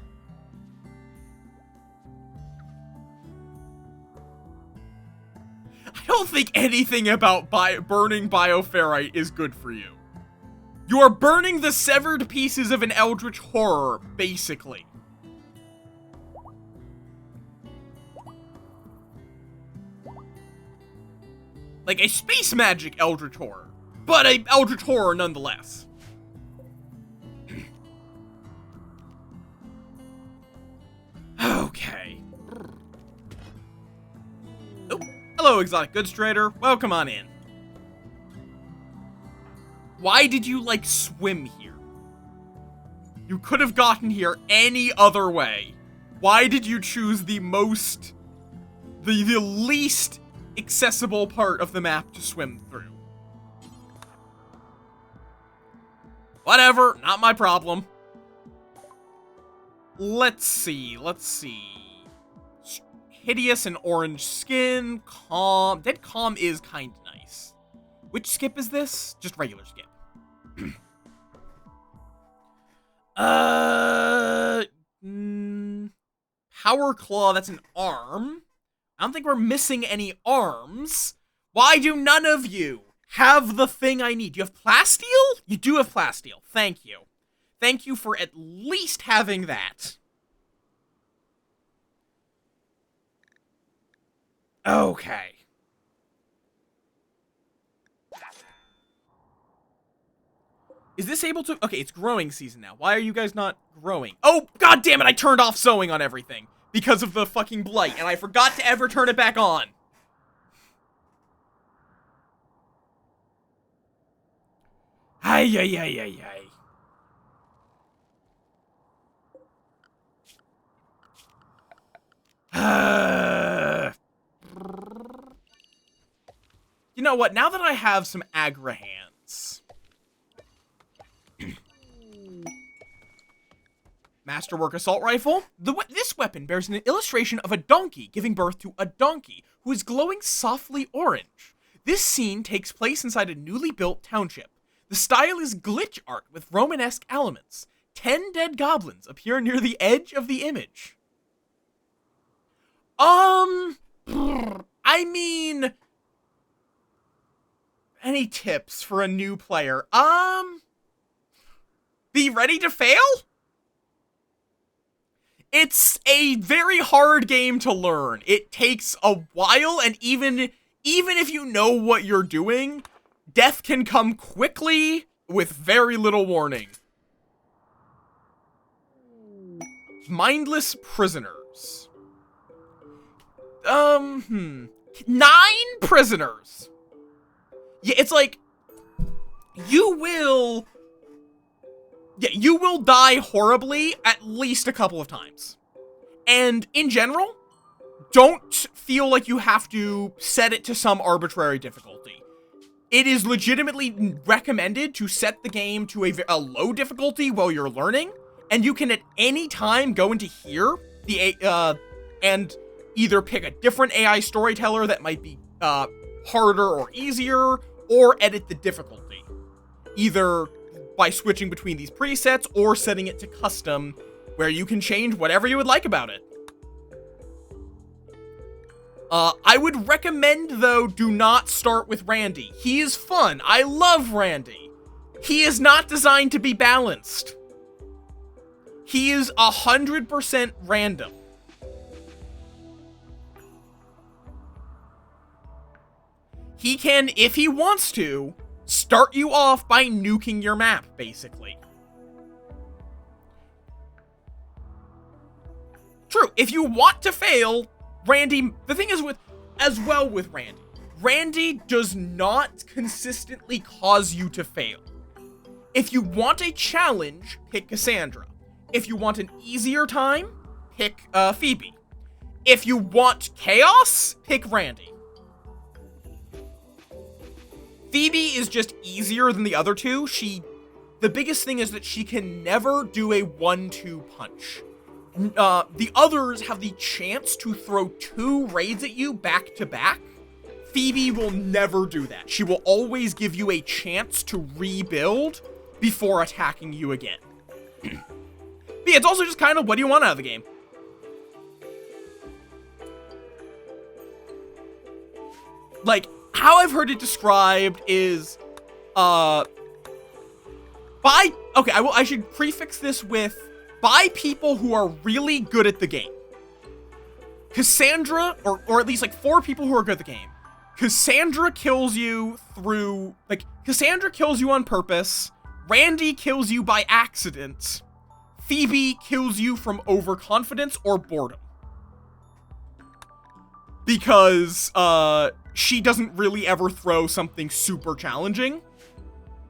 S3: I don't think anything about burning bioferrite is good for you. You are burning the severed pieces of an eldritch horror, basically. Like a space magic eldritch horror, but a eldritch horror nonetheless. Okay. Oh, hello, exotic goods trader. Welcome on in. Why did you, like, swim here? You could have gotten here any other way. Why did you choose the least accessible part of the map to swim through? Whatever, not my problem. Let's see. Hideous and orange skin, calm. Dead calm is kind of nice. Which skip is this? Just regular skip. Power claw, that's an arm. I don't think we're missing any arms. Why do none of you have the thing I need? You have plasteel? You do have plasteel. Thank you. Thank you for at least having that. Okay. Is this able to... Okay, it's growing season now. Why are you guys not growing? Oh, god damn it, I turned off sowing on everything because of the fucking blight, and I forgot to ever turn it back on. Ay, ay, ay, ay, ay. know what? Now that I have some Agra hands... Masterwork Assault Rifle. This weapon bears an illustration of a donkey giving birth to a donkey who is glowing softly orange. This scene takes place inside a newly built township. The style is glitch art with Romanesque elements. 10 dead goblins appear near the edge of the image. I mean... Any tips for a new player? Be ready to fail? It's a very hard game to learn. It takes a while, and even if you know what you're doing, death can come quickly with very little warning. Mindless prisoners. 9 prisoners. Yeah, it's like, you will die horribly at least a couple of times. And in general, don't feel like you have to set it to some arbitrary difficulty. It is legitimately recommended to set the game to a low difficulty while you're learning, and you can at any time go into here and either pick a different AI storyteller that might be harder or easier, or edit the difficulty. Either by switching between these presets or setting it to custom, where you can change whatever you would like about it. I would recommend, though, do not start with Randy. He is fun. I love Randy. He is not designed to be balanced. He is 100% random. He can, if he wants to, start you off by nuking your map, basically. True, if you want to fail, Randy, the thing is with Randy, Randy does not consistently cause you to fail. If you want a challenge, pick Cassandra. If you want an easier time, pick Phoebe. If you want chaos, pick Randy. Phoebe is just easier than the other two. The biggest thing is that she can never do a 1-2 punch. The others have the chance to throw 2 raids at you back to back. Phoebe will never do that. She will always give you a chance to rebuild before attacking you again. But yeah, it's also just kind of, what do you want out of the game? Like, how I've heard it described is, I should prefix this with, by people who are really good at the game. Cassandra, or at least like 4 people who are good at the game. Cassandra kills you through, Cassandra kills you on purpose. Randy kills you by accident. Phoebe kills you from overconfidence or boredom. Because, she doesn't really ever throw something super challenging.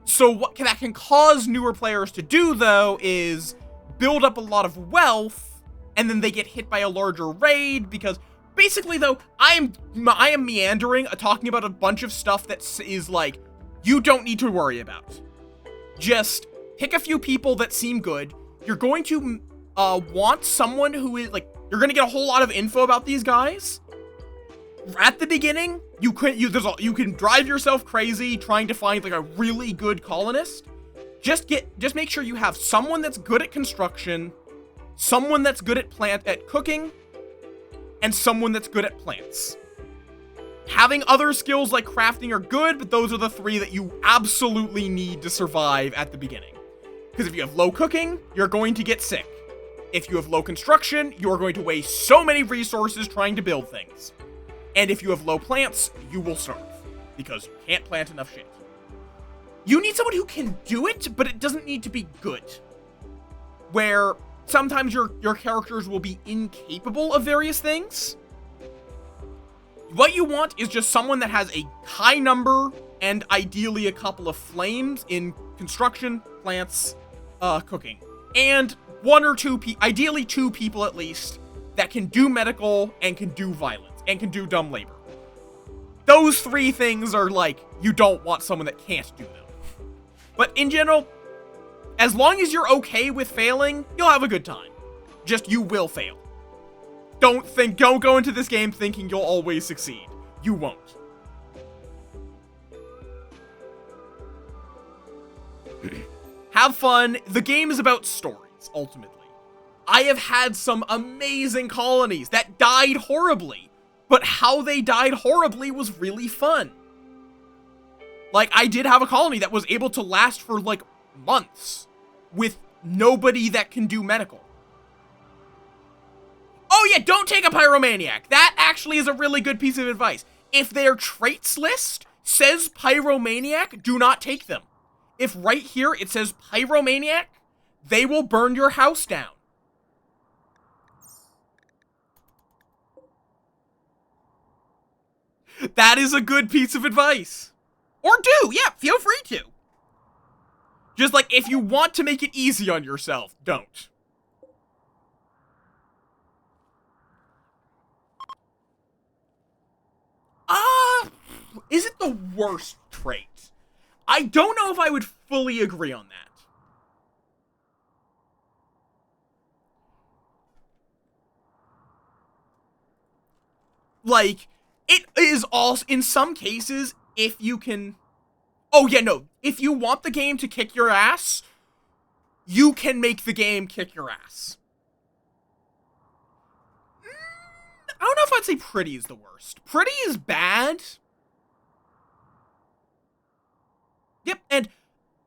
S3: So what that can cause newer players to do, though, is build up a lot of wealth, and then they get hit by a larger raid, because basically, though, I am meandering, talking about a bunch of stuff that is like, you don't need to worry about. Just pick a few people that seem good. You're going to want someone who is, you're going to get a whole lot of info about these guys. At the beginning, you can drive yourself crazy trying to find a really good colonist. Just make sure you have someone that's good at construction, someone that's good at cooking, and someone that's good at plants. Having other skills like crafting are good, but those are the 3 that you absolutely need to survive at the beginning. Because if you have low cooking, you're going to get sick. If you have low construction, you're going to waste so many resources trying to build things. And if you have low plants, you will starve, because you can't plant enough shit. You need someone who can do it, but it doesn't need to be good. Where sometimes your characters will be incapable of various things. What you want is just someone that has a high number, and ideally a couple of flames in construction, plants, cooking. And 1 or 2 ideally 2 people at least, that can do medical and can do violence. And can do dumb labor. those three things are like, you don't want someone that can't do them. But in general, as long as you're okay with failing, you'll have a good time. Just, you will fail. Don't go into this game thinking you'll always succeed. You won't. Have fun. The game is about stories, ultimately. I have had some amazing colonies that died horribly, but how they died horribly was really fun. Like, I did have a colony that was able to last for, like, months with nobody that can do medical. Oh yeah, don't take a pyromaniac. That actually is a really good piece of advice. If their traits list says pyromaniac, do not take them. If right here it says pyromaniac, they will burn your house down. That is a good piece of advice. Or do, yeah, feel free to. Just like, if you want to make it easy on yourself, don't. Is it the worst trait? I don't know if I would fully agree on that. Like, it is also, in some cases, if you can... Oh, yeah, no. If you want the game to kick your ass, you can make the game kick your ass. I don't know if I'd say pretty is the worst. Pretty is bad. Yep, and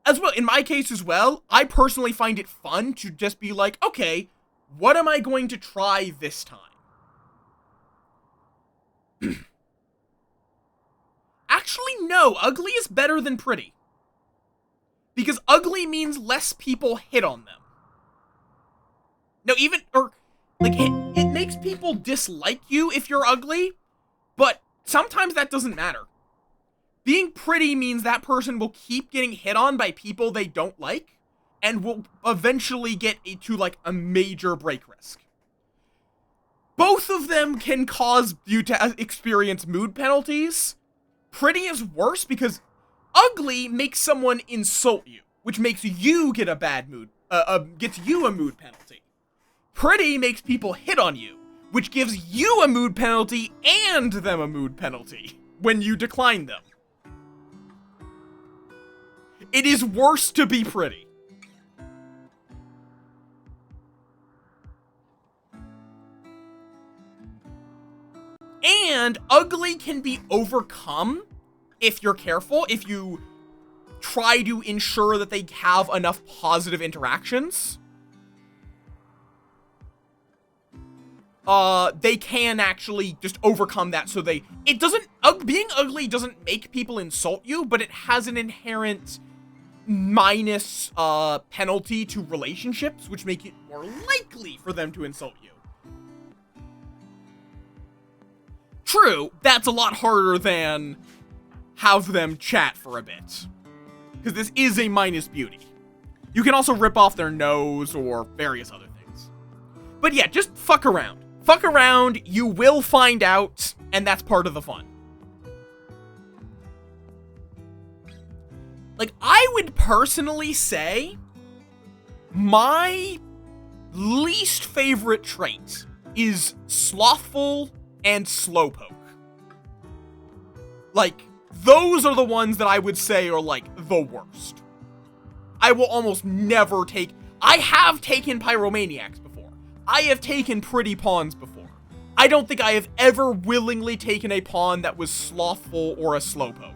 S3: as well, in my case as well, I personally find it fun to just be like, okay, what am I going to try this time? Actually, no, ugly is better than pretty. Because ugly means less people hit on them. No, even, or, like, it makes people dislike you if you're ugly, but sometimes that doesn't matter. Being pretty means that person will keep getting hit on by people they don't like, and will eventually get to, like, a major break risk. Both of them can cause you to experience mood penalties. Pretty is worse because ugly makes someone insult you, which makes you get a bad mood, gets you a mood penalty. Pretty makes people hit on you, which gives you a mood penalty and them a mood penalty when you decline them. It is worse to be pretty. And ugly can be overcome if you're careful, if you try to ensure that they have enough positive interactions. They can actually just overcome that, so being ugly doesn't make people insult you, but it has an inherent minus penalty to relationships, which make it more likely for them to insult you. True, that's a lot harder than have them chat for a bit, because this is a minus beauty. You can also rip off their nose or various other things. But yeah, just fuck around. Fuck around, you will find out, and that's part of the fun. Like, I would personally say my least favorite trait is slothful and slowpoke. Like, those are the ones that I would say are, like, the worst. I will almost never take... I have taken pyromaniacs before. I have taken pretty pawns before. I don't think I have ever willingly taken a pawn that was slothful or a slowpoke.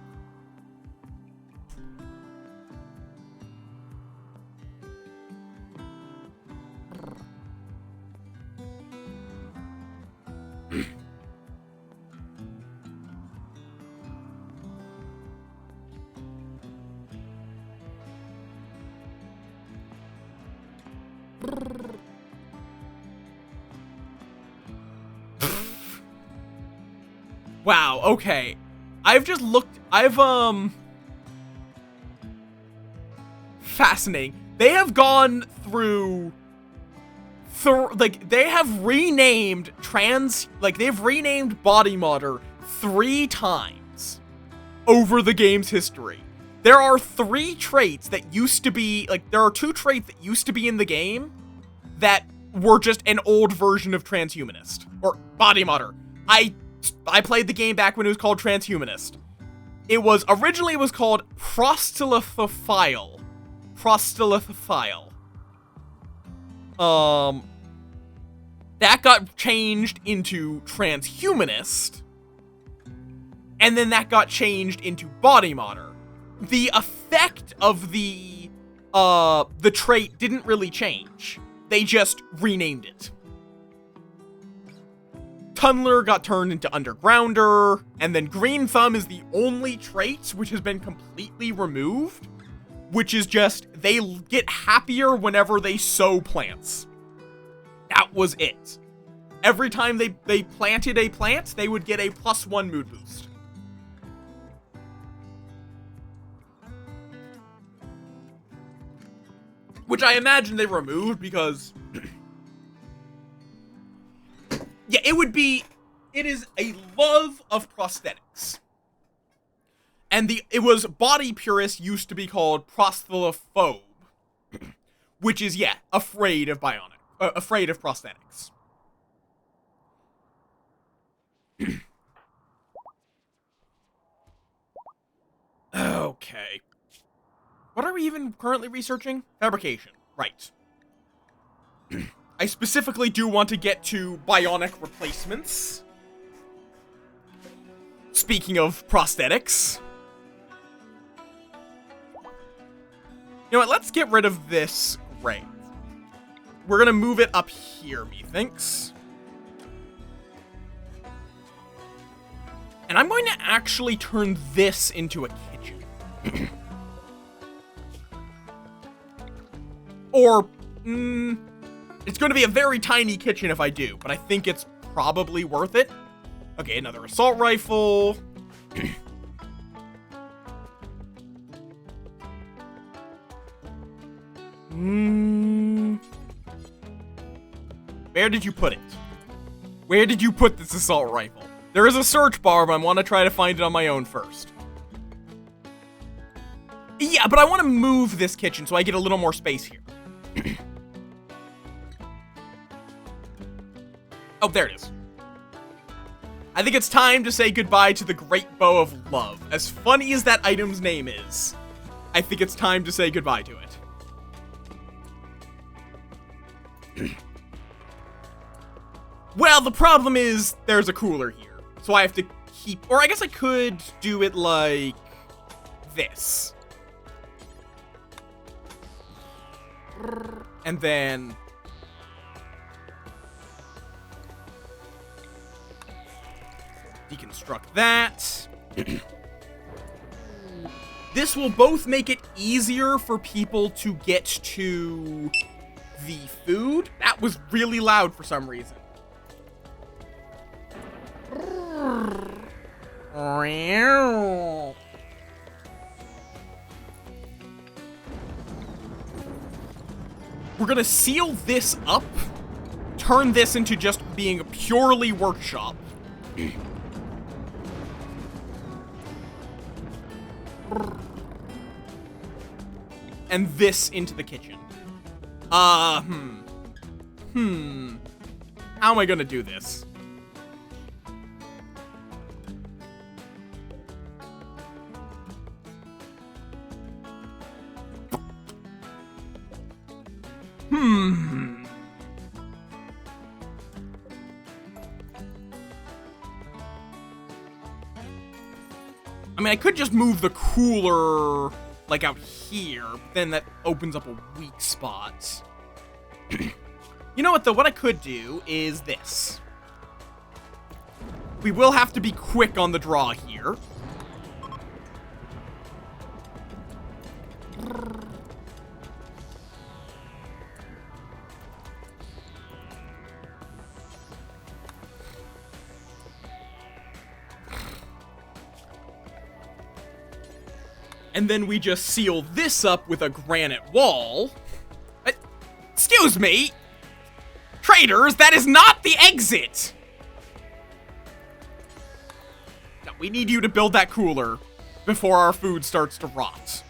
S3: Wow, okay. Fascinating. They have gone through, they have renamed they've renamed Body Modder 3 times. over the game's history. There are 3 traits that used to be, like, there are 2 traits that used to be in the game that were just an old version of transhumanist, or body modder. I played the game back when it was called transhumanist. Originally it was called proselythophile. Proselythophile. That got changed into transhumanist, and then that got changed into body modder. The effect of the trait didn't really change. They just renamed it. Tunneler got turned into Undergrounder, and then Green Thumb is the only trait which has been completely removed, which is just, they get happier whenever they sow plants. That was it. Every time they planted a plant, they would get a +1 mood boost. Which I imagine they removed because... yeah, it is a love of prosthetics. And body purists used to be called prosthelophobe. Which is, yeah, afraid of prosthetics. Okay. What are we even currently researching? Fabrication. Right. I specifically do want to get to bionic replacements. Speaking of prosthetics. You know what, let's get rid of this gray. We're gonna move it up here, methinks. And I'm going to actually turn this into a kitchen. Or, it's going to be a very tiny kitchen if I do, but I think it's probably worth it. Okay, another assault rifle. Where did you put it? Where did you put this assault rifle? There is a search bar, but I want to try to find it on my own first. Yeah, but I want to move this kitchen so I get a little more space here. Oh, there it is. I think it's time to say goodbye to the Great Bow of Love. As funny as that item's name is, I think it's time to say goodbye to it. Well, the problem is there's a cooler here. So I have to keep... Or I guess I could do it like this. And then... deconstruct that. This will both make it easier for people to get to the food. That was really loud for some reason. We're gonna seal this up, turn this into just being a purely workshop. And this into the kitchen. How am I gonna do this? I mean, I could just move the cooler, like, out here, but then that opens up a weak spot. You know what, though? What I could do is this. We will have to be quick on the draw here. And then we just seal this up with a granite wall. Excuse me! Traitors, that is not the exit! No, we need you to build that cooler. before our food starts to rot.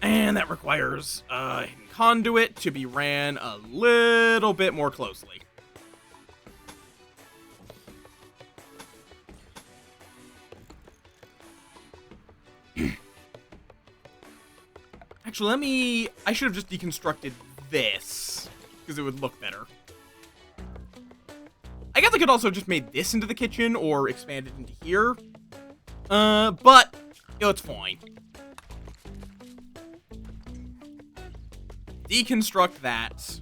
S3: And that requires a conduit to be ran a little bit more closely. Actually, I should have just deconstructed this, because it would look better. I guess I could also just made this into the kitchen, or expand it into here. But, it's fine. Deconstruct that.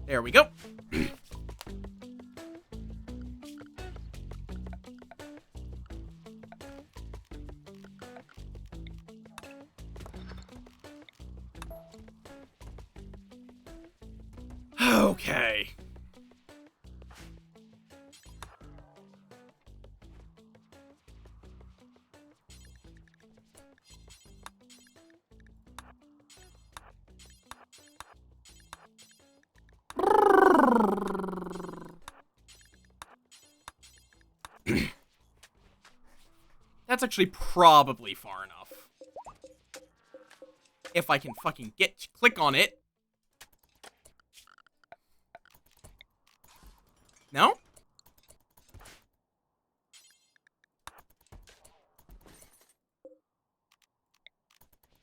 S3: There we go. Okay. That's actually probably far enough. If I can fucking click on it. No?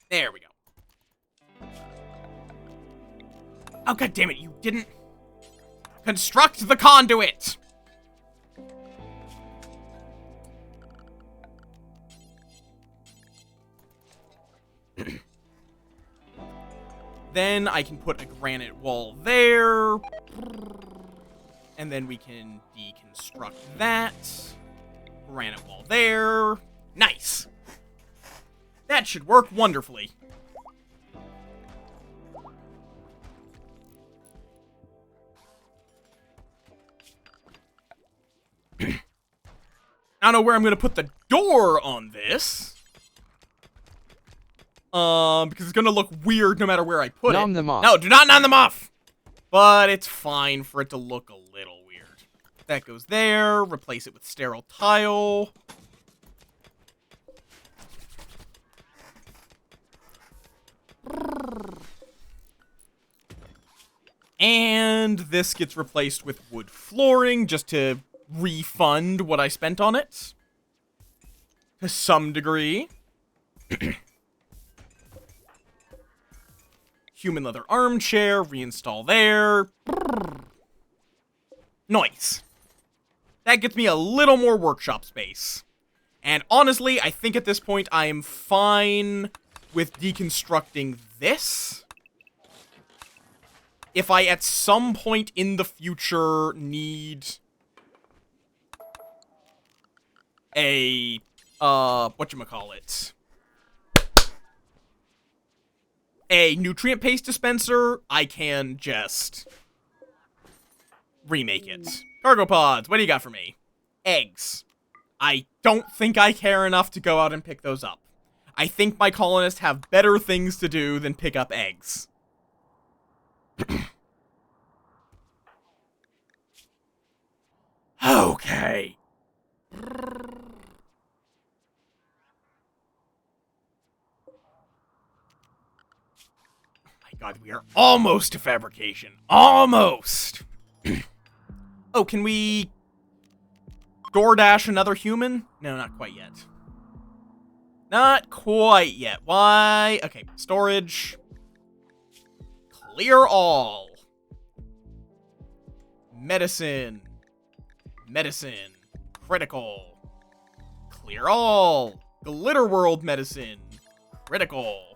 S3: There we go. Oh, god damn it, you didn't construct the conduit! Then I can put a granite wall there. And then we can deconstruct that. Granite wall there. Nice. That should work wonderfully. I don't know where I'm going to put the door on this. Because it's going to look weird no matter where I put it.
S2: Nom them off.
S3: No, do not nom them off. But it's fine for it to look a little weird. That goes there. Replace it with sterile tile. And this gets replaced with wood flooring just to refund what I spent on it. To some degree. Human leather armchair, reinstall there. Nice. That gets me a little more workshop space. And honestly, I think at this point I am fine with deconstructing this. If I at some point in the future need a, whatchamacallit, a nutrient paste dispenser, I can just remake it. Cargo pods, what do you got for me? Eggs. I don't think I care enough to go out and pick those up. I think my colonists have better things to do than pick up eggs. Okay. God, we are almost to fabrication. Almost! Oh, can we DoorDash another human? No, not quite yet. Not quite yet. Why? Okay, storage. Clear all. Medicine. Medicine. Critical. Clear all. Glitter World medicine. Critical.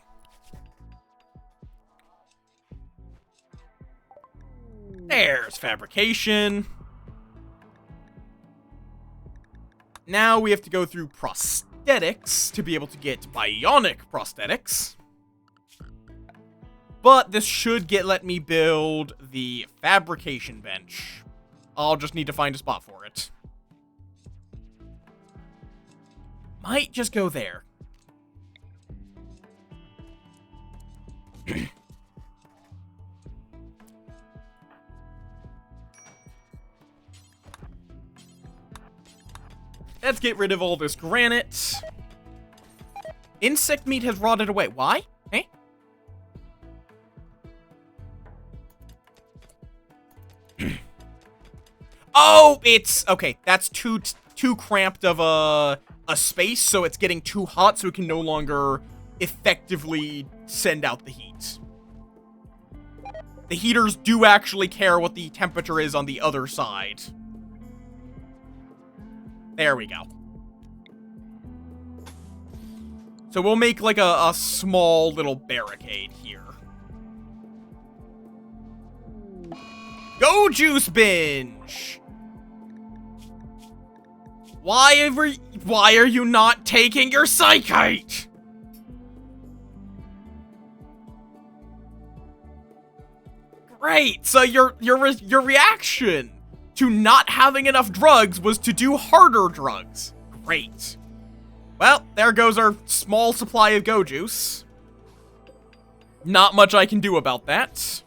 S3: There's fabrication. Now we have to go through prosthetics to be able to get bionic prosthetics. But this should let me build the fabrication bench. I'll just need to find a spot for it. Might just go there. Let's get rid of all this granite. Insect meat has rotted away. Why? Eh? Oh, it's... Okay, that's too cramped of a space, so it's getting too hot, so it can no longer effectively send out the heat. The heaters do actually care what the temperature is on the other side. There we go. So we'll make like a small little barricade here. Go juice binge! Why are you not taking your psychite? Great, so your reaction to not having enough drugs was to do harder drugs. Great. Well, there goes our small supply of go juice. Not much I can do about that.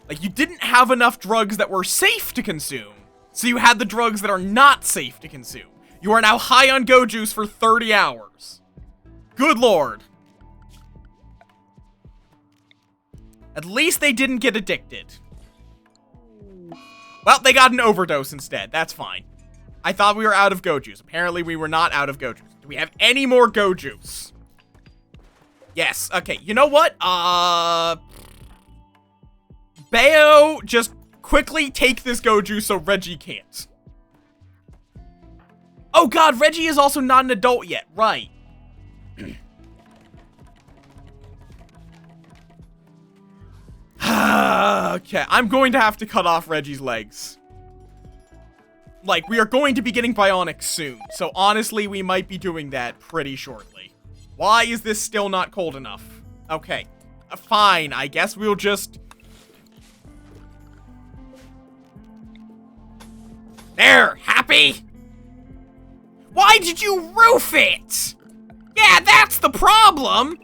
S3: Like, you didn't have enough drugs that were safe to consume, so you had the drugs that are not safe to consume. You are now high on go juice for 30 hours. Good lord. At least they didn't get addicted. Well, they got an overdose instead. That's fine. I thought we were out of go juice. Apparently, we were not out of go juice. Do we have any more go juice? Yes. Okay, you know what? Bayo, just quickly take this go juice so Reggie can't. Oh god, Reggie is also not an adult yet. Right. Okay, I'm going to have to cut off Reggie's legs. Like, we are going to be getting bionics soon, so honestly, we might be doing that pretty shortly. Why is this still not cold enough? Okay, fine, I guess we'll just...
S2: There, happy? Why did you roof it? Yeah, that's the problem.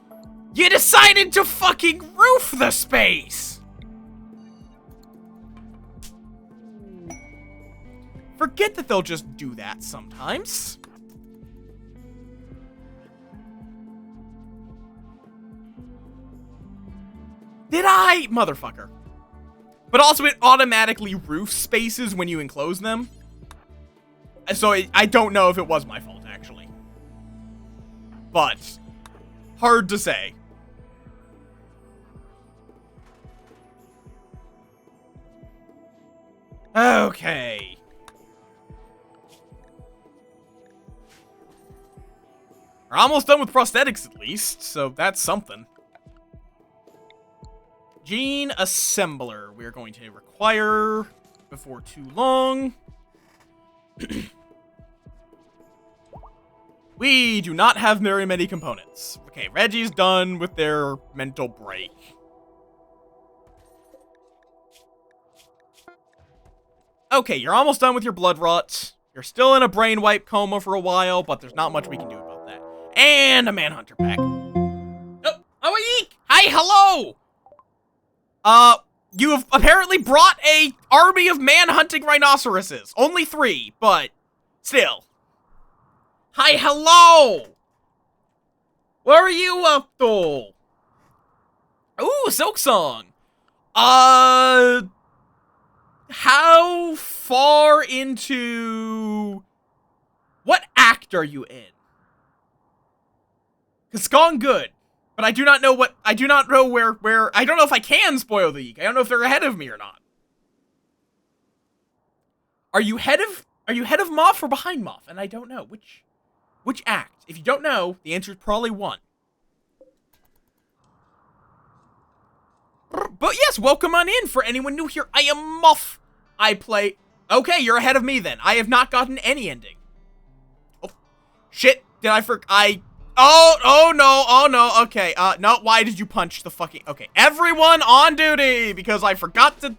S2: You decided to fucking roof the space.
S3: Forget that they'll just do that sometimes. Did I? Motherfucker. But also it automatically roofs spaces when you enclose them. So I don't know if it was my fault, actually. But, hard to say. Okay. We're almost done with prosthetics, at least, so that's something. Gene assembler we're going to require before too long. We do not have very many components. Okay, Reggie's done with their mental break. Okay, you're almost done with your blood rot. You're still in a brain wipe coma for a while, but there's not much we can do about that. And a manhunter pack. Oh, eek! Hi, hello! You have apparently brought a army of man-hunting rhinoceroses. Only 3, but still. Hi, hello! What are you up to? Ooh, Silk Song. How far into... What act are you in? 'Cause it's gone good. But I do not know what, I do not know where, I don't know if I can spoil the geek. I don't know if they're ahead of me or not. Are you ahead of Moff or behind Moff? And I don't know. Which act? If you don't know, the answer is probably 1. But yes, welcome on in for anyone new here. I am Moff. I play, okay, you're ahead of me then. I have not gotten any ending. Oh, shit, did oh no, okay, no, why did you punch the fucking, okay, everyone on duty, because I forgot to,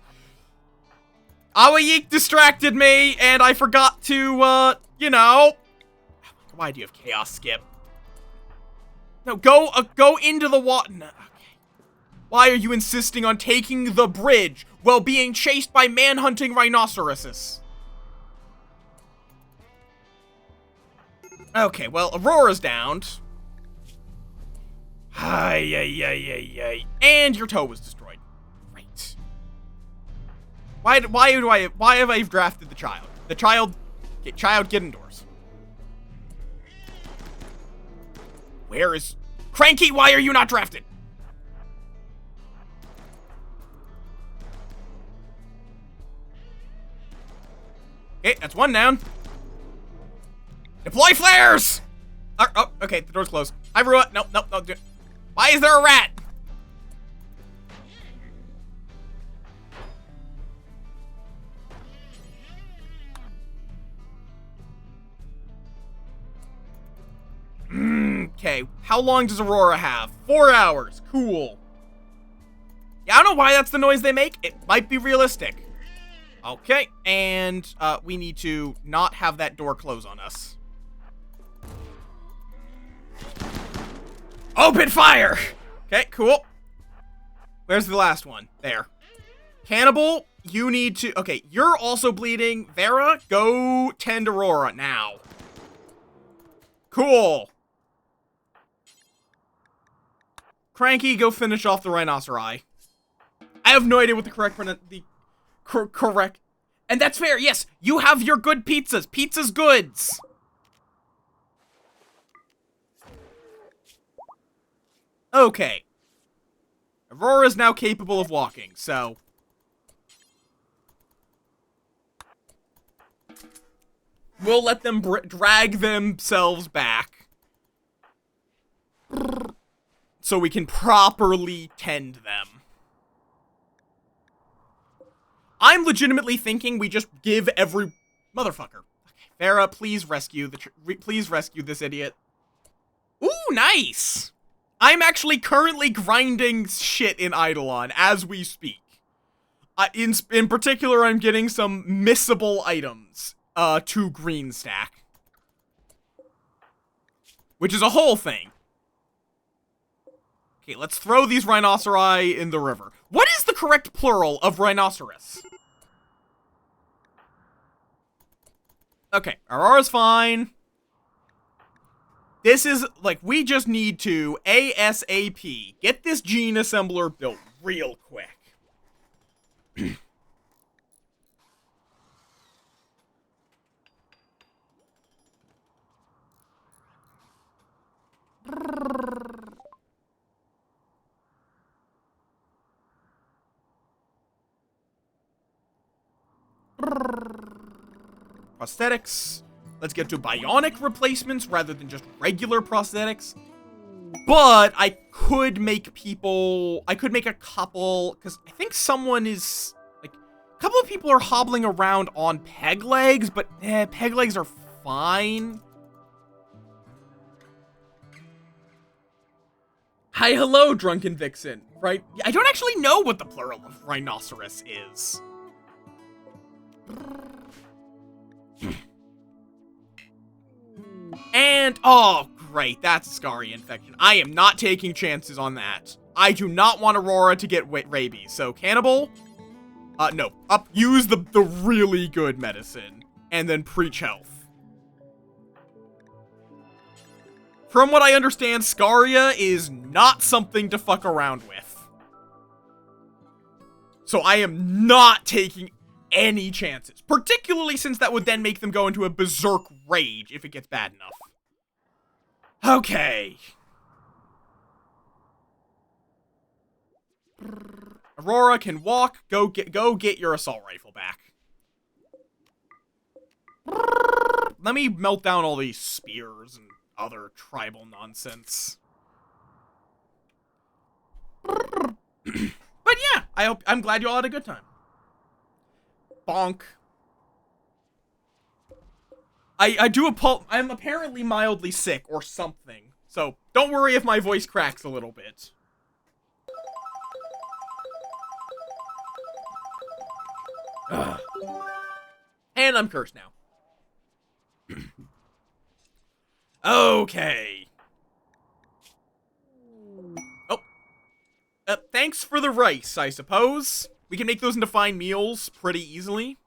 S3: Awayeek distracted me, and I forgot to, you know, why do you have chaos skip? No, go into the water, no, okay, why are you insisting on taking the bridge while being chased by man-hunting rhinoceroses?
S1: Okay, well, Aurora's downed. Ay. And your toe was destroyed. Great. Why have I drafted the child? The child, get indoors. Where is Cranky? Why are you not drafted? Okay, that's one down. Deploy flares! Oh, okay, the door's closed. Hi, everyone. Nope. Why is there a rat? Okay, how long does Aurora have? 4 hours. Cool. Yeah, I don't know why that's the noise they make. It might be realistic. Okay, and we need to not have that door close on us. Open fire! Okay, cool. Where's the last one? There. Cannibal, you need to... Okay, you're also bleeding. Vera, go tend Aurora now. Cool. Cranky, go finish off the rhinoceri. I have no idea what the correct... correct... And that's fair, yes. You have your good pizzas. Pizza's goods. Okay. Aurora's now capable of walking, so... We'll let them drag themselves back. So we can properly tend them. I'm legitimately thinking we just give every... Motherfucker. Okay, Farah, please rescue this idiot. Ooh, nice! I'm actually currently grinding shit in Eidolon as we speak. In particular, I'm getting some missable items to green stack. Which is a whole thing. Okay, let's throw these rhinoceri in the river. What is the correct plural of rhinoceros? Okay, Aurora's fine. This is, like, we just need to ASAP get this gene assembler built real quick. Prosthetics. Let's get to bionic replacements rather than just regular prosthetics. But I could make a couple, because I think someone is, like, a couple of people are hobbling around on peg legs, but peg legs are fine. Hi, hello, Drunken Vixen, right? I don't actually know what the plural of rhinoceros is. And, oh, great, that's a Scary infection. I am not taking chances on that. I do not want Aurora to get rabies, so Cannibal, no, use the really good medicine, and then preach health. From what I understand, Scaria is not something to fuck around with. So I am not taking any chances, particularly since that would then make them go into a berserk rage if it gets bad enough. Okay. Aurora can walk. Go get your assault rifle back. Let me melt down all these spears and other tribal nonsense. But yeah, I'm glad you all had a good time. Bonk. I'm apparently mildly sick or something, so don't worry if my voice cracks a little bit. Ugh. And I'm cursed now. Okay. Oh. Thanks for the rice, I suppose. We can make those into fine meals pretty easily.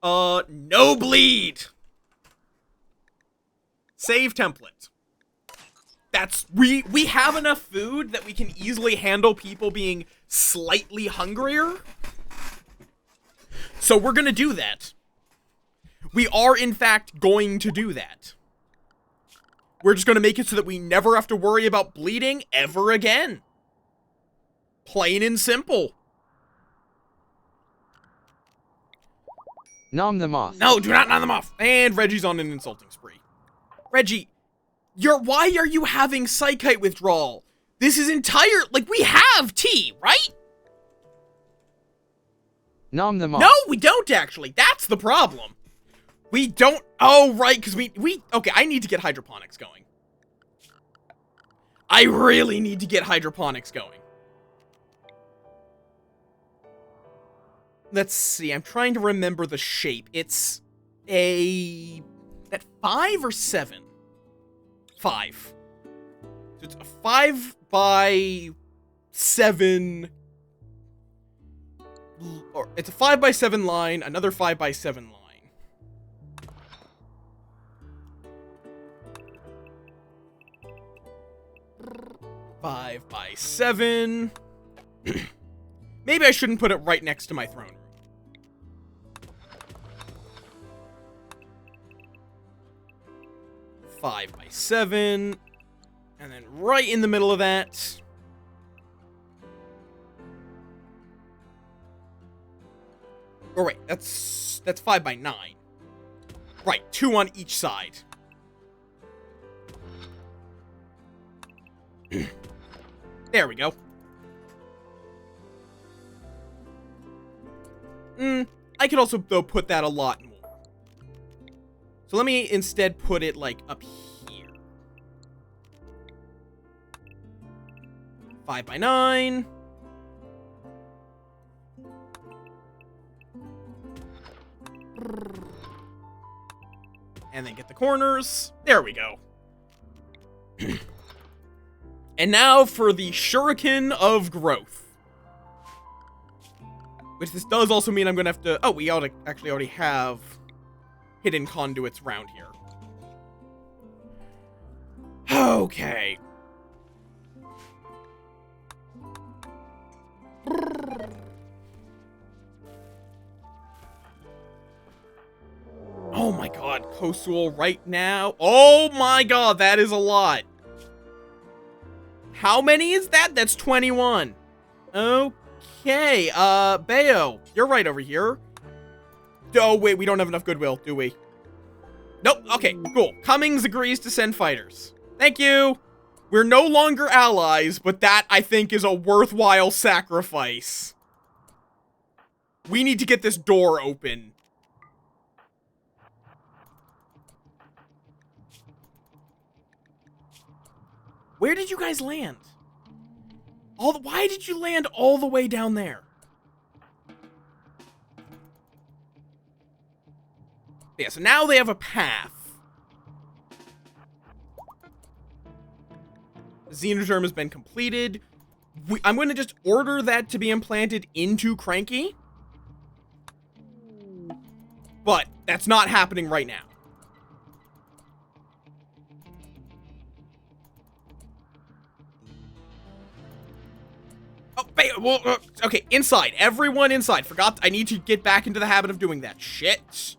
S1: No bleed!
S3: Save template. We have enough food that we can easily handle people being slightly hungrier. So we're gonna do that. We are, in fact, going to do that. We're just gonna make it so that we never have to worry about bleeding ever again. Plain and simple.
S4: Nom them off.
S3: No, do not nom them off. And Reggie's on an insulting spree. Reggie, why are you having psychite withdrawal? This is like, we have tea, right?
S4: Nom them off.
S3: No, we don't actually. That's the problem. We don't. Oh, right, because okay, I need to get hydroponics going. I really need to get hydroponics going. Let's see, I'm trying to remember the shape. It's that 5 or 7? 5. So it's a 5 by 7, or it's a 5 by 7 line, another 5 by 7 line. 5 by 7. Maybe I shouldn't put it right next to my throne room. 5 by 7. And then right in the middle of that. Oh wait, that's 5 by 9. Right, 2 on each side. There we go. I could also, though, put that a lot more. So let me instead put it, like, up here. 5 by 9. And then get the corners. There we go. And now for the Shuriken of Growth. Which this does also mean I'm gonna have to... Oh, we actually already have hidden conduits around here. Okay. Oh my god, Kosul right now. Oh my god, that is a lot. How many is that? That's 21. Okay, Bayo, you're right over here. Oh, wait, we don't have enough goodwill, do we? Nope, okay, cool. Cummings agrees to send fighters. Thank you. We're no longer allies, but that, I think, is a worthwhile sacrifice. We need to get this door open. Where did you guys land? Why did you land all the way down there? Yeah, so now they have a path. Xenogerm has been completed. I'm going to just order that to be implanted into Cranky. But that's not happening right now. Oh, okay, inside. Everyone inside. Forgot, I need to get back into the habit of doing that. Shit.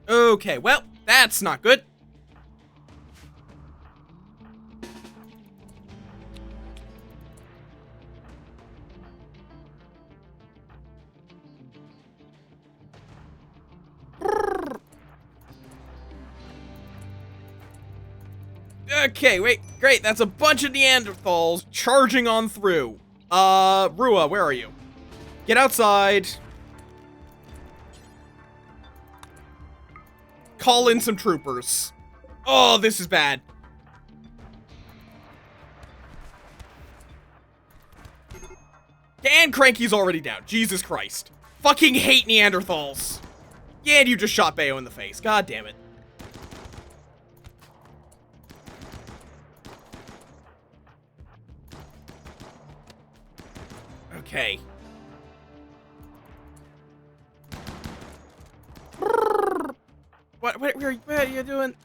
S3: Okay, well, that's not good. Okay, wait, great, that's a bunch of Neanderthals charging on through. Rua, where are you? Get outside. Call in some troopers. Oh, this is bad. And Cranky's already down. Jesus Christ. Fucking hate Neanderthals. Yeah, and you just shot Bayo in the face. God damn it. Okay. What are you doing?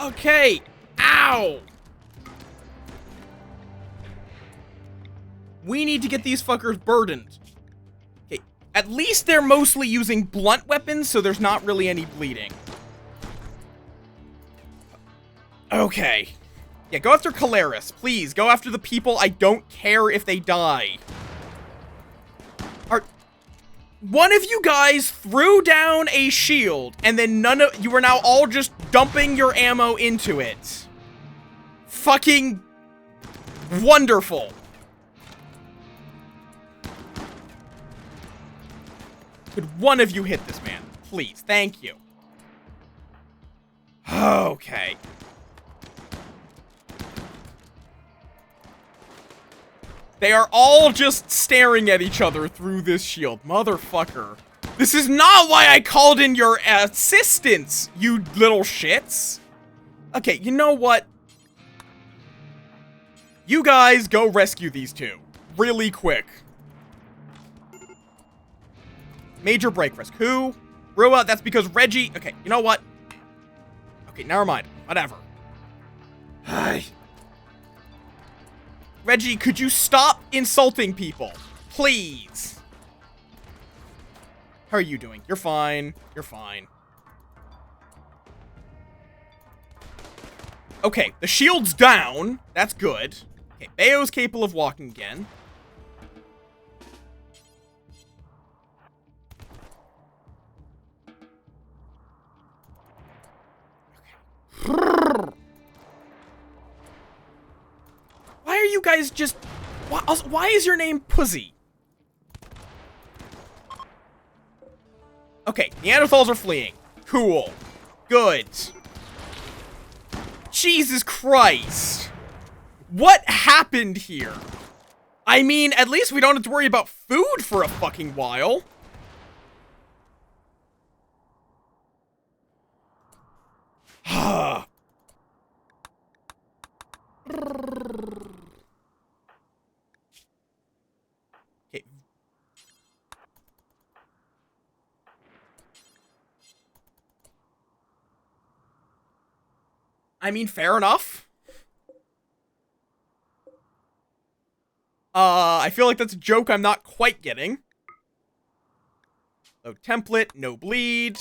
S3: Okay. Ow. We need to get these fuckers burdened. Okay. At least they're mostly using blunt weapons, so there's not really any bleeding. Okay. Yeah, go after Caleris. Please, go after the people. I don't care if they die. One of you guys threw down a shield, and then you are now all just dumping your ammo into it. Fucking wonderful. Could one of you hit this man? Please, thank you. Okay. They are all just staring at each other through this shield. Motherfucker. This is not why I called in your assistance, you little shits. Okay, you know what? You guys go rescue these two. Really quick. Major break risk. Who? Rua, that's because Reggie... Okay, you know what? Okay, never mind. Whatever. Reggie, could you stop insulting people? Please. How are you doing? You're fine. You're fine. Okay, the shield's down. That's good. Okay, Bayo's capable of walking again. Why are you guys just... Why is your name Pussy? Okay, Neanderthals are fleeing. Cool. Good. Jesus Christ. What happened here? I mean, at least we don't have to worry about food for a fucking while. Okay. I mean, fair enough. I feel like that's a joke I'm not quite getting. No template, no bleed.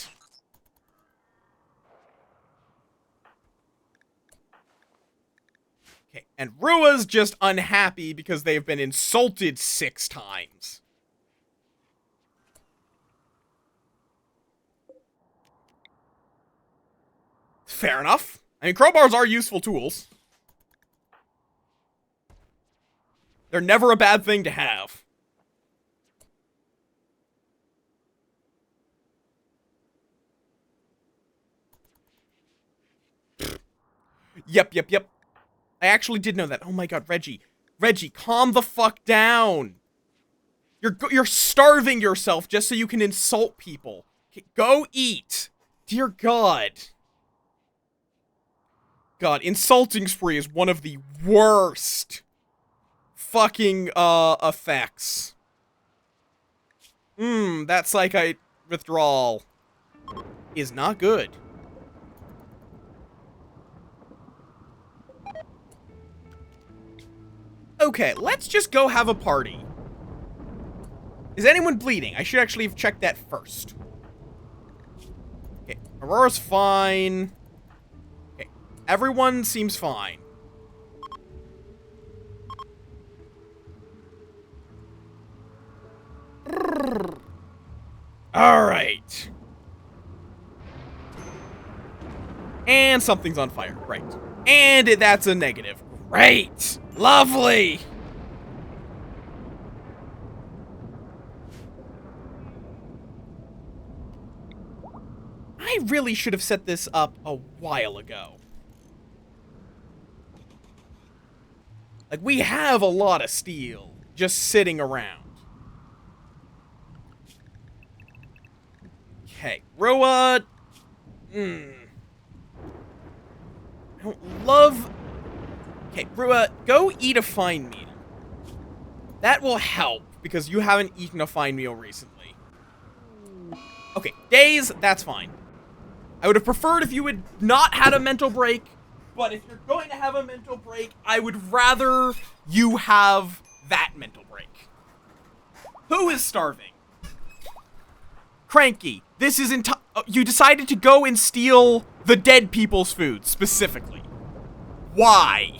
S3: Okay, and Rua's just unhappy because they've been insulted 6 times. Fair enough. I mean, crowbars are useful tools. They're never a bad thing to have. Yep. I actually did know that. Oh my god, Reggie. Reggie, calm the fuck down. You're starving yourself just so you can insult people. Okay, go eat. Dear God. God, insulting spree is one of the worst fucking, effects. That psychite withdrawal is not good. Okay, let's just go have a party. Is anyone bleeding? I should actually have checked that first. Okay, Aurora's fine. Okay, everyone seems fine. Alright. And something's on fire. Great. And that's a negative. Great. Lovely. I really should have set this up a while ago. Like, we have a lot of steel just sitting around. Okay, Roa. I don't love Okay, Rua, go eat a fine meal. That will help, because you haven't eaten a fine meal recently. Okay, Days, that's fine. I would have preferred if you had not had a mental break, but if you're going to have a mental break, I would rather you have that mental break. Who is starving? Cranky, this is you decided to go and steal the dead people's food, specifically. Why?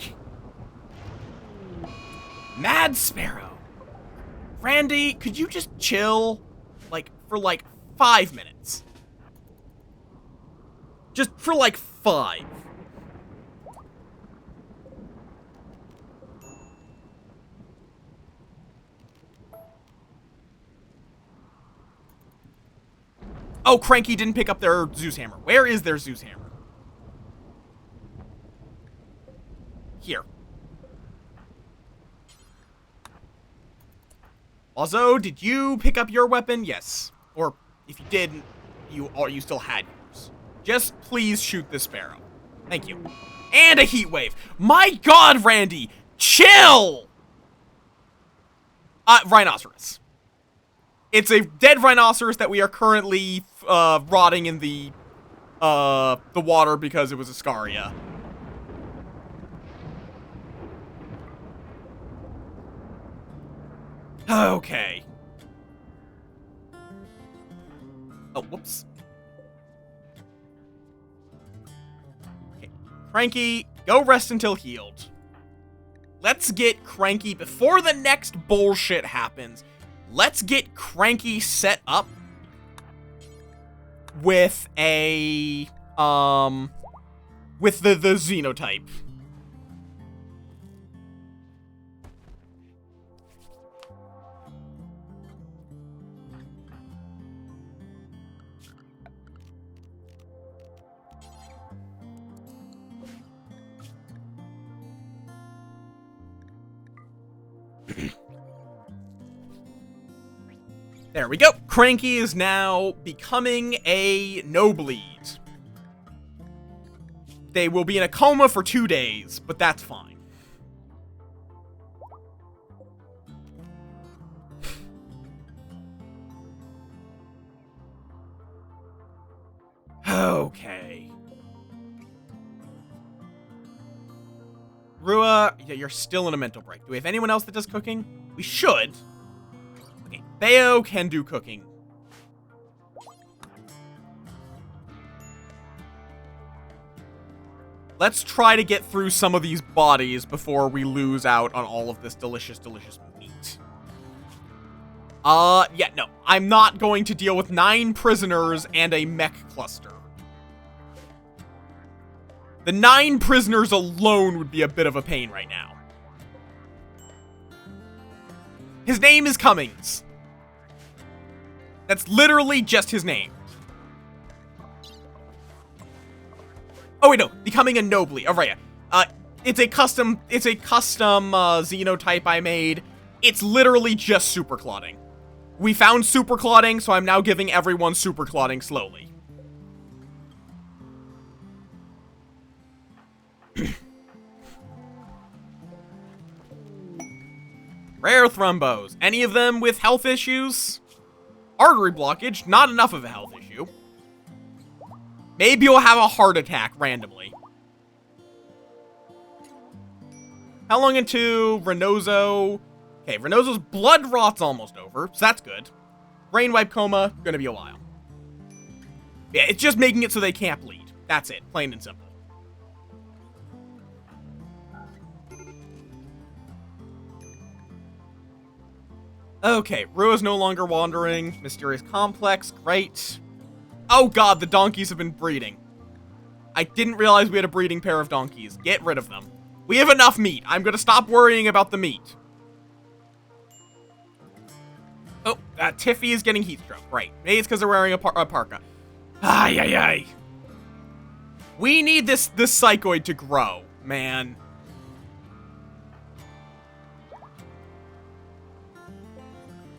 S3: Mad Sparrow. Randy, could you just chill, for 5 minutes? Just for 5. Oh, Cranky didn't pick up their Zeus hammer. Where is their Zeus hammer? Here. Also, did you pick up your weapon? Yes. Or if you didn't, you still had yours. Just please shoot the sparrow. Thank you. And a heat wave. My God, Randy, chill. Rhinoceros. It's a dead rhinoceros that we are currently rotting in the water because it was a scaria. Okay. Oh, whoops. Okay. Cranky, go rest until healed. Let's get Cranky before the next bullshit happens. Let's get Cranky set up with a with the xenotype. There we go. Cranky is now becoming a no-bleed. They will be in a coma for 2 days, but that's fine. Okay. Rua, yeah, you're still in a mental break. Do we have anyone else that does cooking? We should. Okay, Theo can do cooking. Let's try to get through some of these bodies before we lose out on all of this delicious, delicious meat. Yeah, no. I'm not going to deal with 9 prisoners and a mech cluster. The 9 prisoners alone would be a bit of a pain right now. His name is Cummings. That's literally just his name. Oh wait, no, becoming a nobly. Oh right, yeah. It's a custom xenotype I made. It's literally just super clotting. We found super clotting, so I'm now giving everyone super clotting slowly. Rare thrombos. Any of them with health issues? Artery blockage, not enough of a health issue. Maybe you'll have a heart attack randomly. How long into Renozo? Okay, Renozo's blood rot's almost over, so that's good. Brain wipe coma, gonna be a while. Yeah, it's just making it so they can't bleed. That's it, plain and simple. Okay, Rua's no longer wandering. Mysterious complex, great. Oh god, the donkeys have been breeding. I didn't realize we had a breeding pair of donkeys. Get rid of them. We have enough meat. I'm gonna stop worrying about the meat. Oh, Tiffy is getting heat stroke. Right. Maybe it's because they're wearing a parka. Ay, ay, ay. We need this psychoid to grow, man.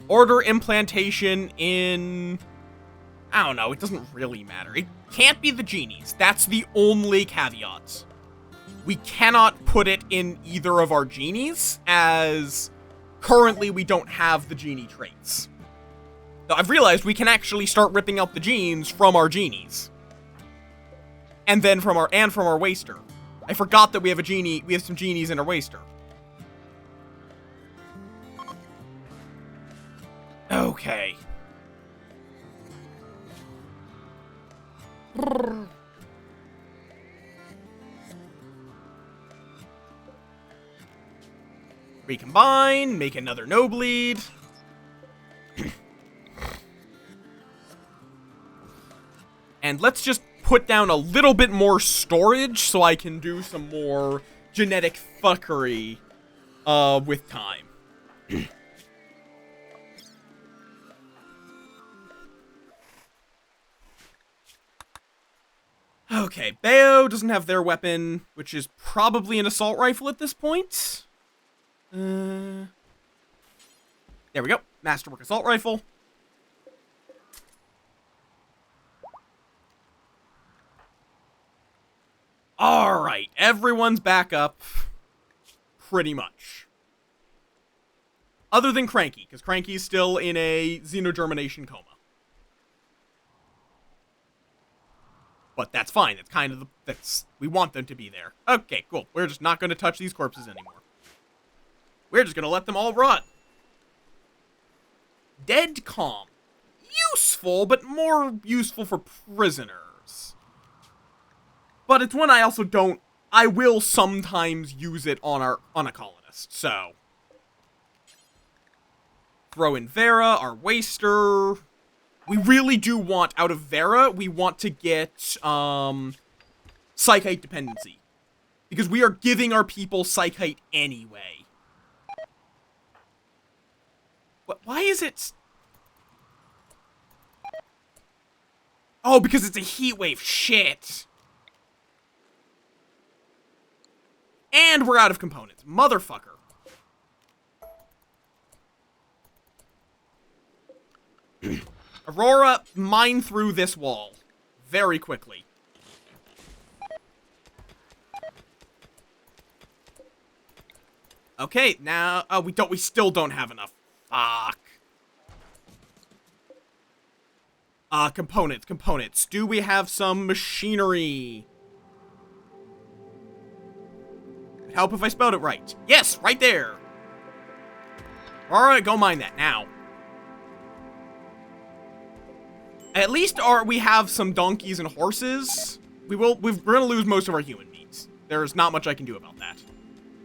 S3: Order implantation in... I don't know, it doesn't really matter. It can't be the genies. That's the only caveat. We cannot put it in either of our genies, as currently we don't have the genie traits. Now, I've realized we can actually start ripping out the genes from our genies. And then from our waster. I forgot that we have some genies in our waster. Okay. Recombine, make another no bleed. And let's just put down a little bit more storage so I can do some more genetic fuckery with time. Okay, Bayo doesn't have their weapon, which is probably an assault rifle at this point. There we go. Masterwork assault rifle. Alright, everyone's back up. Pretty much. Other than Cranky, because Cranky's still in a xenogermination coma. But that's fine. That's kind of we want them to be there. Okay, cool. We're just not going to touch these corpses anymore. We're just going to let them all rot. Dead calm. Useful, but more useful for prisoners. But it's one I also don't... I will sometimes use it on a colonist, so... Throw in Vera, our waster. We really do want, out of Vera, we want to get, Psychite dependency. Because we are giving our people Psychite anyway. Why is it... Oh, because it's a heat wave. Shit. And we're out of components. Motherfucker. Aurora, mine through this wall. Very quickly. Okay, now... Oh, we still don't have enough. Fuck. Components. Do we have some machinery? It'd help if I spelled it right. Yes, right there. Alright, go mine that now. At least we have some donkeys and horses. We're gonna lose most of our human beings. There's not much I can do about that,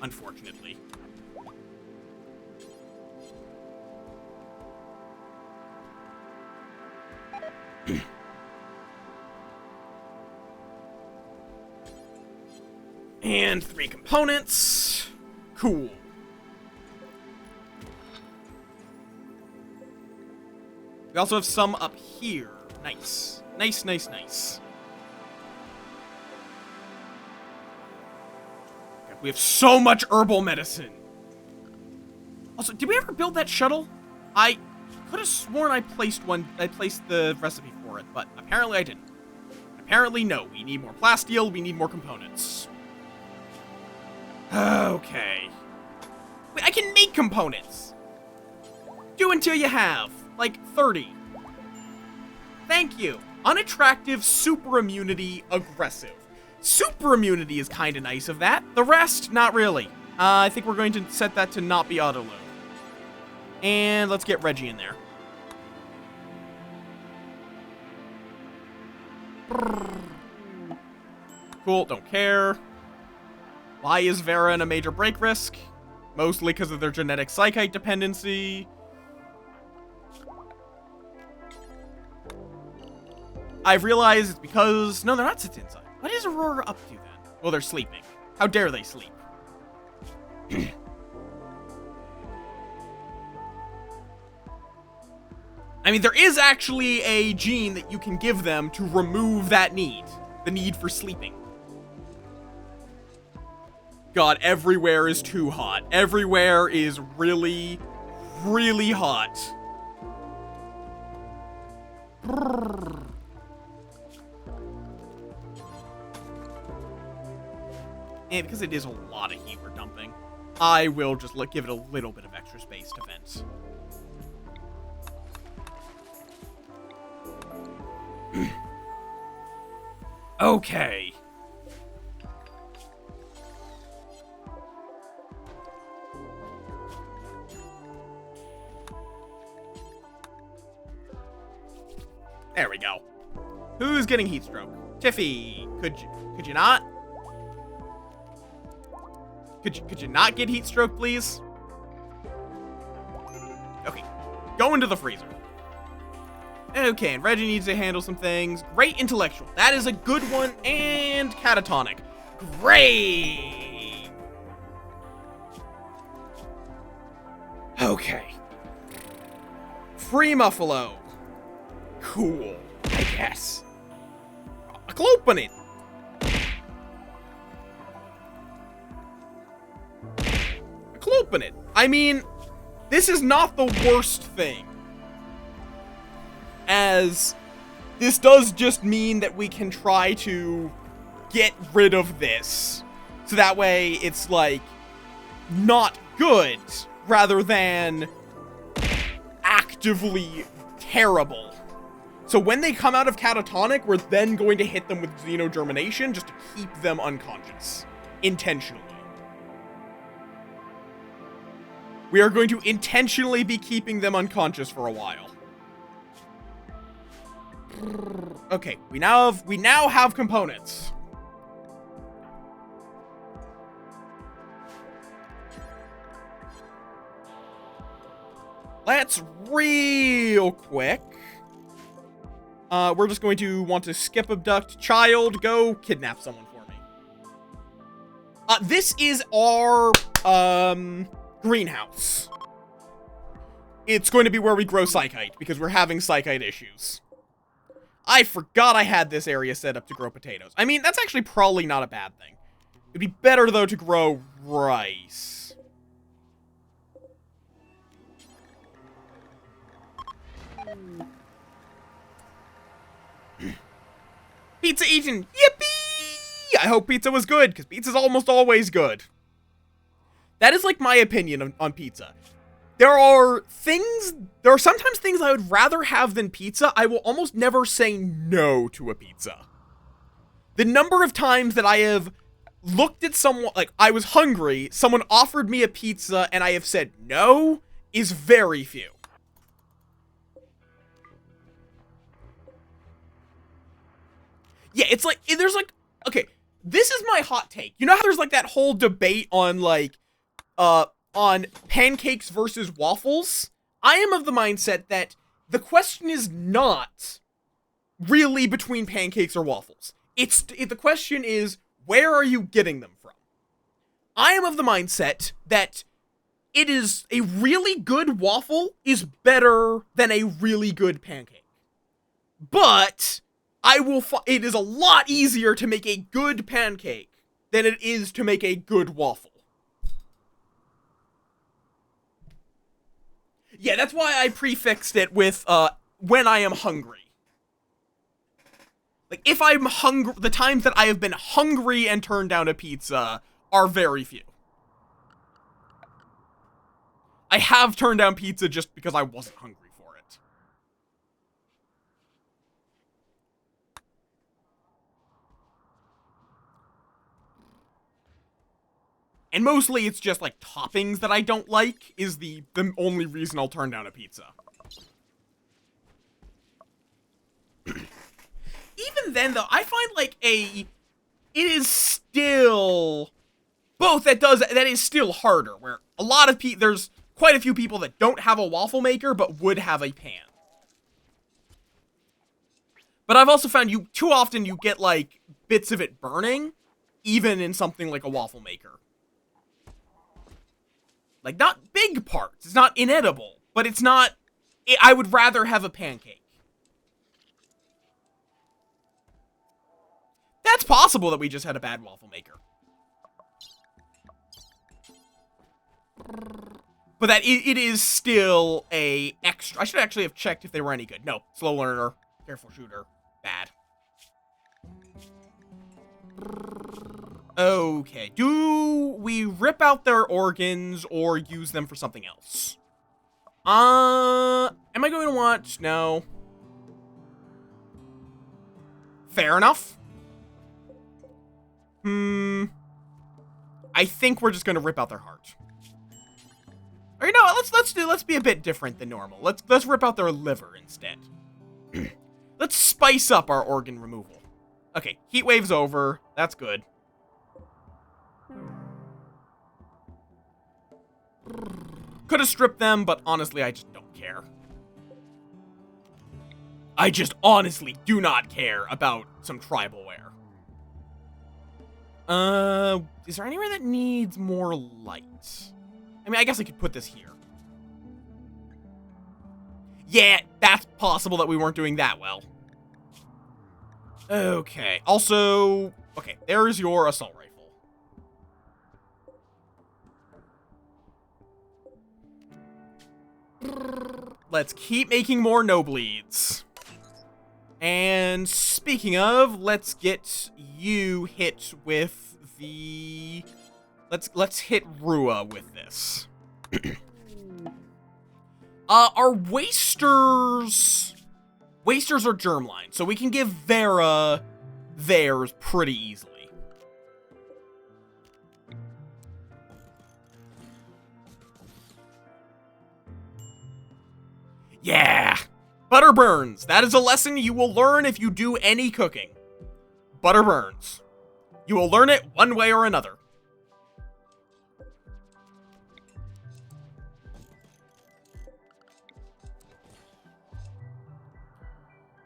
S3: unfortunately. And 3 components. Cool. We also have some up here. Nice. Nice. God, we have so much herbal medicine. Also, did we ever build that shuttle? I could have sworn I placed the recipe for it, but apparently I didn't. Apparently, no. We need more plasteel, we need more components. Okay. Wait, I can make components! Do until you have. Like, 30. Thank you. Unattractive, super immunity, aggressive. Super immunity is kind of nice of that. The rest, not really. I think we're going to set that to not be auto-load. And let's get Reggie in there. Cool, don't care. Why is Vera in a major break risk? Mostly because of their genetic psychite dependency. I've realized it's because... No, they're not sitting inside. What is Aurora up to then? Well, they're sleeping. How dare they sleep? I mean, there is actually a gene that you can give them to remove that need. The need for sleeping. God, everywhere is too hot. Everywhere is really, really hot. because it is a lot of heat we're dumping, I will just give it a little bit of extra space to vent.
S2: Okay.
S3: There we go. Who's getting heat stroke? Tiffy, could you not? Could you not get heat stroke, please? Okay, go into the freezer. Okay, and Reggie needs to handle some things. Great intellectual. That is a good one. And catatonic. Great. Okay. Free Muffalo. Cool, I guess. I'll open it. I'll open it. I mean, this is not the worst thing, as this does just mean that we can try to get rid of this. So that way it's, like, not good, rather than actively terrible. So when they come out of catatonic, we're then going to hit them with xenogermination just to keep them unconscious. Intentionally. We are going to intentionally be keeping them unconscious for a while. Okay, we now have components. Let's real quick. We're just going to want to skip abduct child, go kidnap someone for me. This is our, greenhouse. It's going to be where we grow psychite, because we're having psychite issues. I forgot I had this area set up to grow potatoes. I mean, that's actually probably not a bad thing. It'd be better, though, to grow rice. Pizza eaten! Yippee! I hope pizza was good, because pizza's almost always good. That is, like, my opinion on pizza. There are sometimes things I would rather have than pizza. I will almost never say no to a pizza. The number of times that I have looked at someone, like, I was hungry, someone offered me a pizza, and I have said no, is very few. Yeah, it's like, there's like, okay, this is my hot take. You know how there's like that whole debate on like, on pancakes versus waffles? I am of the mindset that the question is not really between pancakes or waffles. The question is, where are you getting them from? I am of the mindset that it is a really good waffle is better than a really good pancake. But it is a lot easier to make a good pancake than it is to make a good waffle. Yeah, that's why I prefixed it with, when I am hungry. Like, if I'm hungry, the times that I have been hungry and turned down a pizza are very few. I have turned down pizza just because I wasn't hungry for it. And mostly it's just, like, toppings that I don't like is the only reason I'll turn down a pizza. Even then, though, I find, like, it is still both that is still harder, where a lot of there's quite a few people that don't have a waffle maker, but would have a pan. But I've also found too often you get, like, bits of it burning, even in something like a waffle maker. Like, not big parts. It's not inedible, but it's not... I would rather have a pancake. That's possible that we just had a bad waffle maker. But that it is still a extra... I should actually have checked if they were any good. No. Slow learner. Careful shooter. Bad. Okay, do we rip out their organs or use them for something else? Am I going to want... No. Fair enough. I think we're just going to rip out their heart. Or, you know what, let's be a bit different than normal. Let's rip out their liver instead. Let's spice up our organ removal. Okay, heat wave's over. That's good. Could have stripped them, but honestly, I just don't care. I just honestly do not care about some tribal wear. Is there anywhere that needs more light? I mean, I guess I could put this here. Yeah, that's possible that we weren't doing that well. Okay, also... Okay, there's your assault rifle. Let's keep making more no-bleeds. And speaking of, let's get you hit with the... Let's hit Rua with this. Our Wasters... Wasters are germline, so we can give Vera theirs pretty easily. Yeah! Butter burns. That is a lesson you will learn if you do any cooking. Butter burns. You will learn it one way or another.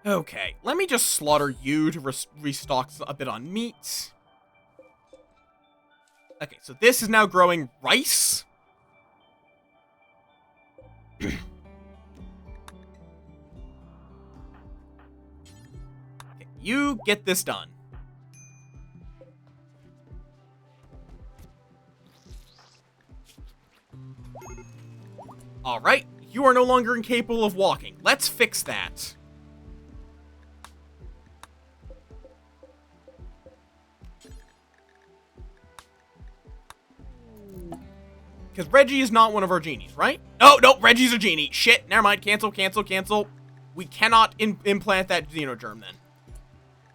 S3: Okay, let me just slaughter you to restock a bit on meat. Okay, so this is now growing rice. Okay, you get this done. Alright, you are no longer incapable of walking. Let's fix that. Because Reggie is not one of our genies, right? Oh, no, Reggie's a genie. Shit, never mind. Cancel, cancel, cancel. We cannot implant that xenogerm then.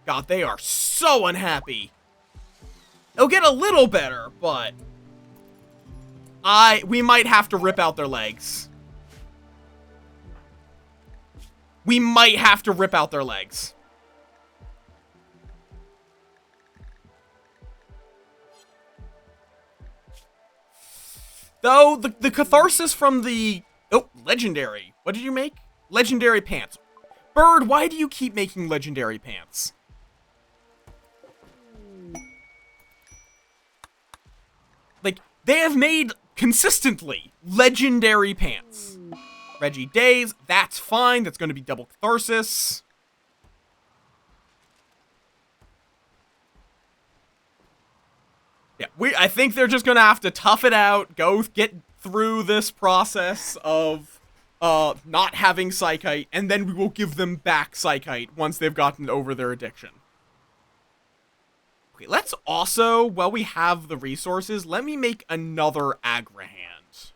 S3: God, they are so unhappy. They'll get a little better, but... we might have to rip out their legs. We might have to rip out their legs. Though, the catharsis from the... Oh, legendary. What did you make? Legendary pants. Bird, why do you keep making legendary pants? Like, they have made, consistently, legendary pants. Reggie Days, that's fine. That's going to be double catharsis. Yeah, I think they're just gonna have to tough it out, get through this process of not having Psychite, and then we will give them back Psychite once they've gotten over their addiction. Okay, let's also, while we have the resources, let me make another Agrahand.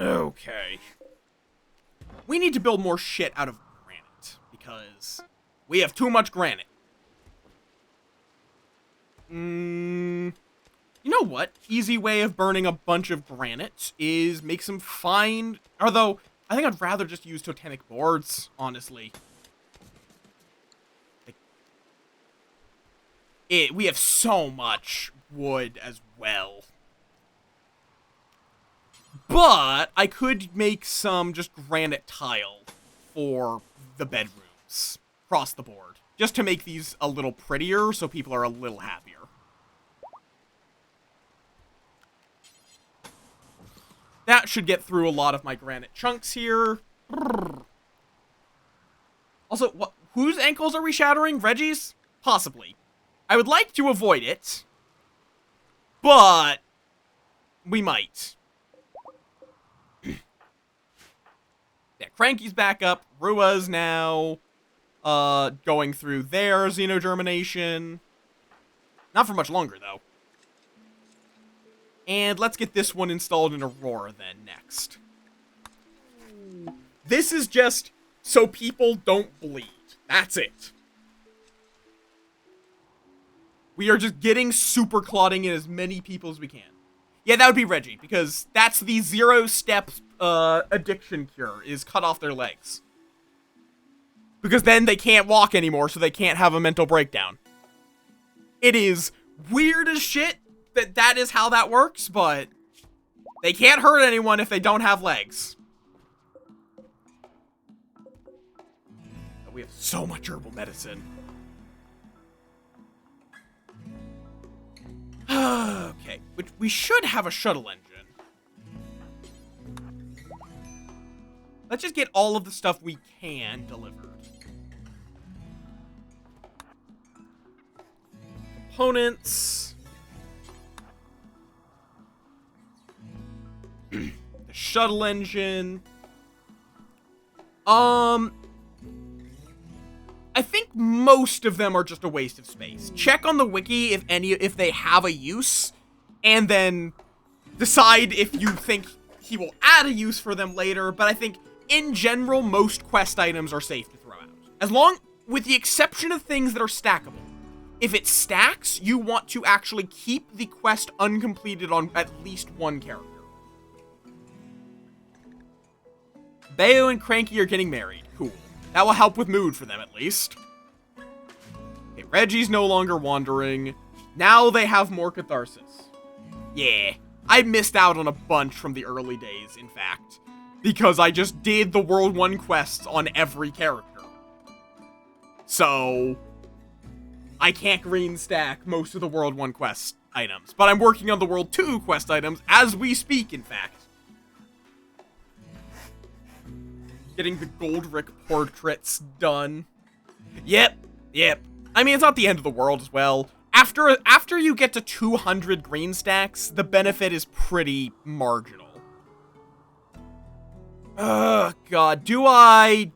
S3: Okay. We need to build more shit out of granite, because we have too much granite. You know what? Easy way of burning a bunch of granite is make some fine... Although, I think I'd rather just use totemic boards, honestly. We have so much wood as well. But I could make some just granite tile for the bedrooms across the board. Just to make these a little prettier so people are a little happier. That should get through a lot of my granite chunks here. Also, whose ankles are we shattering? Reggie's? Possibly. I would like to avoid it. but we might. Yeah, Cranky's back up. Rua's now going through their xenogermination. Not for much longer, though. And let's get this one installed in Aurora then next. This is just so people don't bleed. That's it. We are just getting super clotting in as many people as we can. Yeah, that would be Reggie, because that's the 0-step addiction cure, is cut off their legs. Because then they can't walk anymore, so they can't have a mental breakdown. It is weird as shit that that is how that works, but they can't hurt anyone if they don't have legs. We have so much herbal medicine. Okay, which we should have a shuttle engine. Let's just get all of the stuff we can delivered. Components. The shuttle engine. I think most of them are just a waste of space. Check on the wiki if they have a use, and then decide if you think he will add a use for them later, but I think in general most quest items are safe to throw out. With the exception of things that are stackable. If it stacks, you want to actually keep the quest uncompleted on at least one character. Bayo and Cranky are getting married. Cool. That will help with mood for them, at least. Okay, Reggie's no longer wandering. Now they have more catharsis. Yeah, I missed out on a bunch from the early days, in fact. Because I just did the World 1 quests on every character. So I can't green stack most of the World 1 quest items. But I'm working on the World 2 quest items as we speak, in fact. Getting the Goldrick portraits done. Yep. I mean, it's not the end of the world as well. After you get to 200 green stacks, the benefit is pretty marginal. Ugh, God. Do I?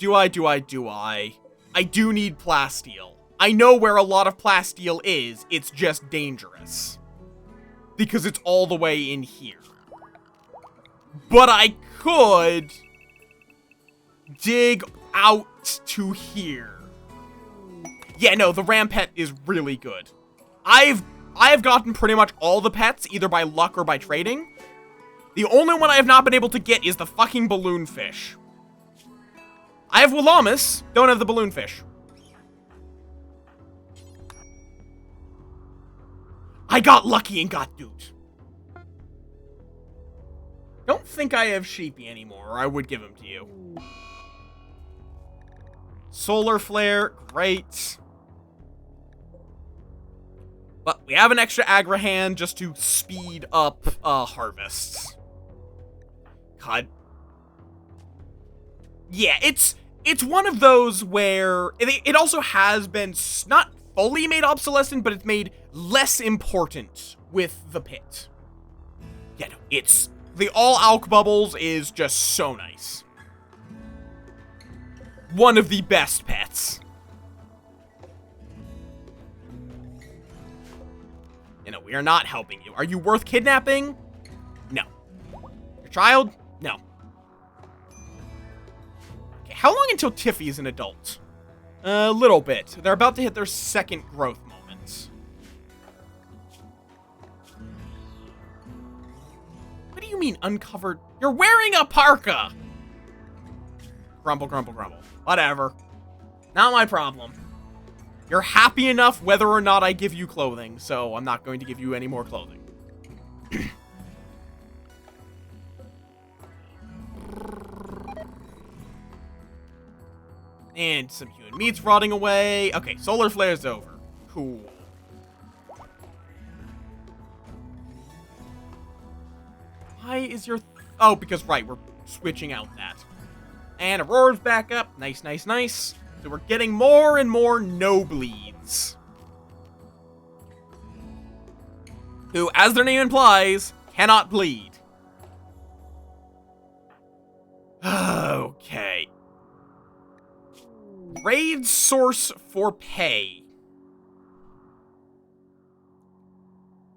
S3: I do need plasteel. I know where a lot of plasteel is, it's just dangerous. Because it's all the way in here. But I could dig out to here. Yeah, no, the ram pet is really good. I've gotten pretty much all the pets, either by luck or by trading. The only one I have not been able to get is the fucking balloon fish. I have Willamus, don't have the balloon fish. I got lucky and got duped. Don't think I have Sheepy anymore, or I would give him to you. Solar Flare, great. But we have an extra Agra hand just to speed up harvests. God. Yeah, it's one of those where it also has been not fully made obsolescent, but it's made less important with the pit. Yeah, no, it's the all alk bubbles is just so nice. One of the best pets. You know, we are not helping you. Are you worth kidnapping? No. Your child? No. Okay, how long until Tiffy is an adult? A little bit. They're about to hit their second growth moment. What do you mean uncovered? You're wearing a parka! Grumble, grumble, grumble. Whatever. Not my problem. You're happy enough whether or not I give you clothing, so I'm not going to give you any more clothing. And some human meat's rotting away. Okay, solar flare's over. Cool. Why is your... Oh, because, right, we're switching out that. And Aurora's back up. Nice, nice, nice. So we're getting more and more no bleeds. who, as their name implies, cannot bleed. Okay. Raid source for pay.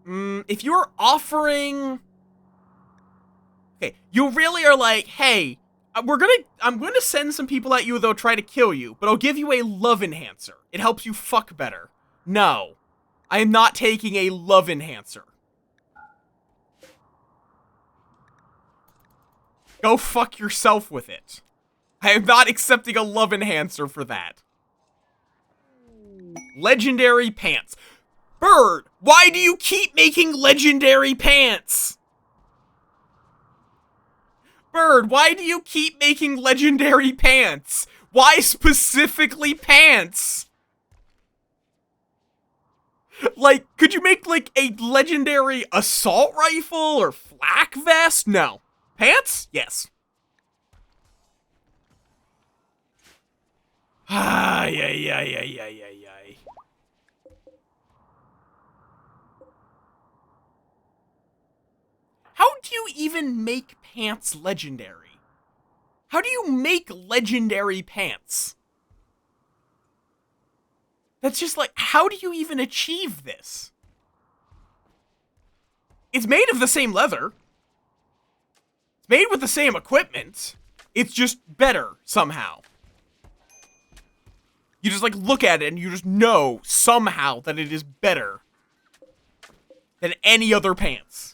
S3: If you're offering... Okay, you really are like, hey, I'm gonna send some people at you that'll try to kill you, but I'll give you a love enhancer. It helps you fuck better. No. I am not taking a love enhancer. Go fuck yourself with it. I am not accepting a love enhancer for that. Legendary pants. Bird, why do you keep making legendary pants? Bird, why do you keep making legendary pants? Why specifically pants? Like, could you make, like, a legendary assault rifle or flak vest? No. Pants? Yes. Ay, ay, ay, ay, ay, ay, ay. How do you even make pants legendary? How do you make legendary pants? That's just like, how do you even achieve this? It's made of the same leather. It's made with the same equipment. It's just better somehow. You just like look at it and you just know somehow that it is better than any other pants.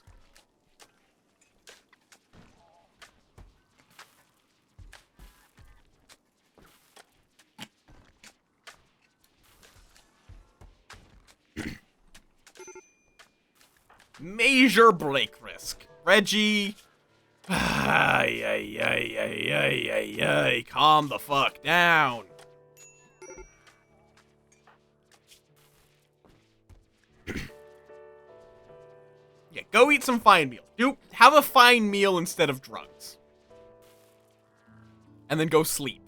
S3: Major break risk. Reggie. Ay, ay, ay, ay, ay, ay, ay. Calm the fuck down. Yeah, go eat some fine meal. Have a fine meal instead of drugs. And then go sleep.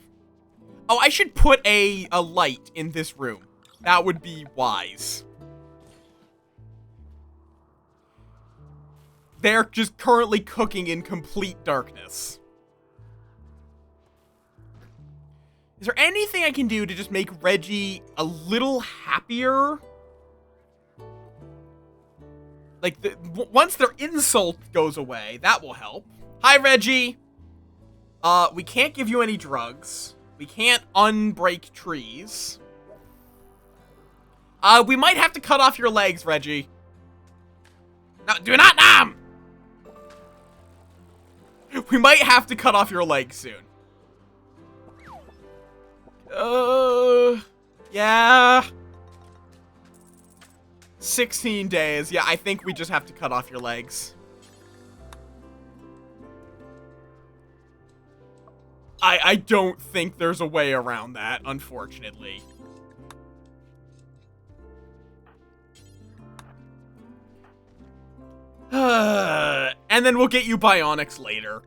S3: Oh, I should put a light in this room. That would be wise. They're just currently cooking in complete darkness. Is there anything I can do to just make Reggie a little happier? Like, once their insult goes away, that will help. Hi, Reggie. We can't give you any drugs. We can't unbreak trees. We might have to cut off your legs, Reggie. No, do not numb! We might have to cut off your legs soon. Yeah. 16 days. Yeah, I think we just have to cut off your legs. I don't think there's a way around that, unfortunately. And then we'll get you bionics later.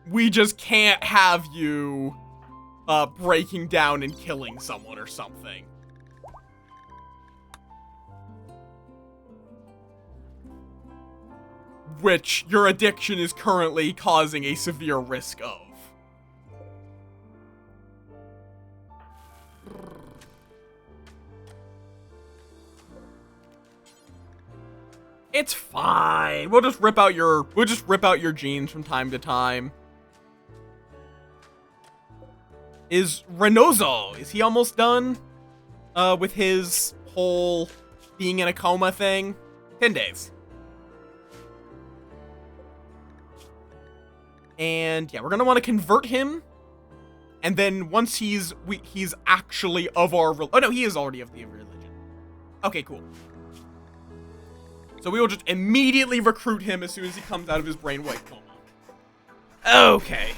S3: We just can't have you breaking down and killing someone or something. Which your addiction is currently causing a severe risk of. It's fine. We'll just rip out your genes from time to time. Is Renozo, is he almost done with his whole being in a coma thing? 10 days. And yeah, we're gonna want to convert him. And then once he's actually of our oh no, he is already of the religion. Okay, cool. So we will just immediately recruit him as soon as he comes out of his brainwave coma. Okay.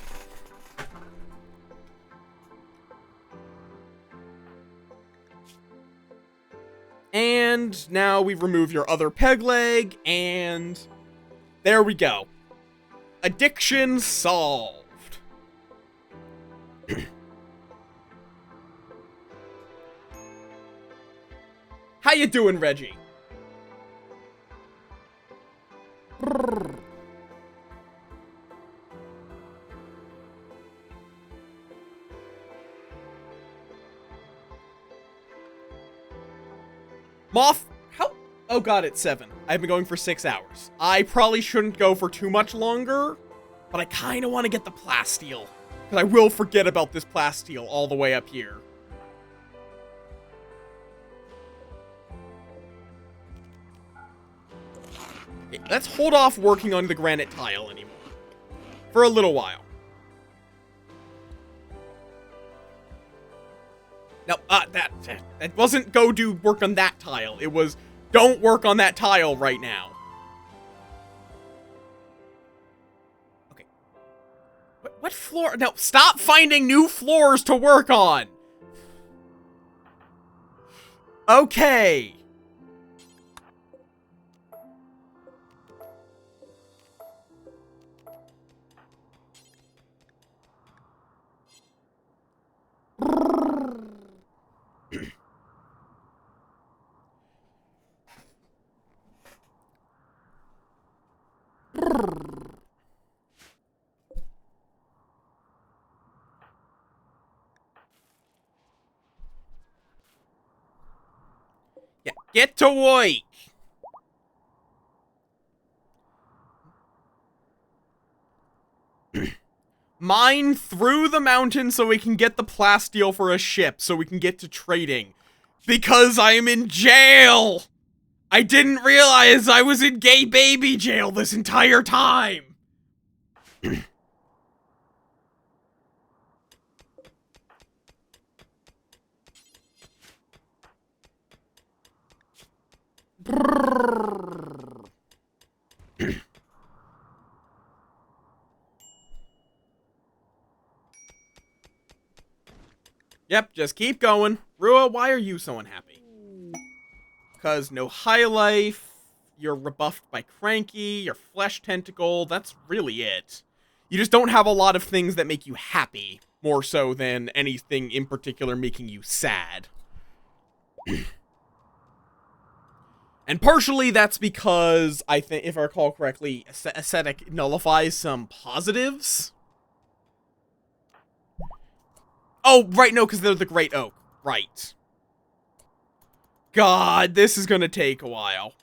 S3: And now we remove your other peg leg, and there we go. Addiction solved. How you doing, Reggie? Moff, how? Oh god, it's 7. I've been going for 6 hours. I probably shouldn't go for too much longer, but I kind of want to get the plasteel, because I will forget about this plasteel all the way up here. Okay, let's hold off working on the granite tile anymore. For a little while. No, that wasn't go do work on that tile. It was, don't work on that tile right now. Okay. What floor? No, stop finding new floors to work on. Okay. Yeah, get to work. Mine through the mountain so we can get the plasteel for a ship, so we can get to trading. Because I am in jail! I didn't realize I was in gay baby jail this entire time! Yep, just keep going. Rua, why are you so unhappy? Because no high life, you're rebuffed by Cranky, your flesh tentacle, that's really it. You just don't have a lot of things that make you happy, more so than anything in particular making you sad. And partially that's because, I think, if I recall correctly, aesthetic nullifies some positives. Oh, right, no, because they're the Great Oak. Right. God, this is gonna take a while.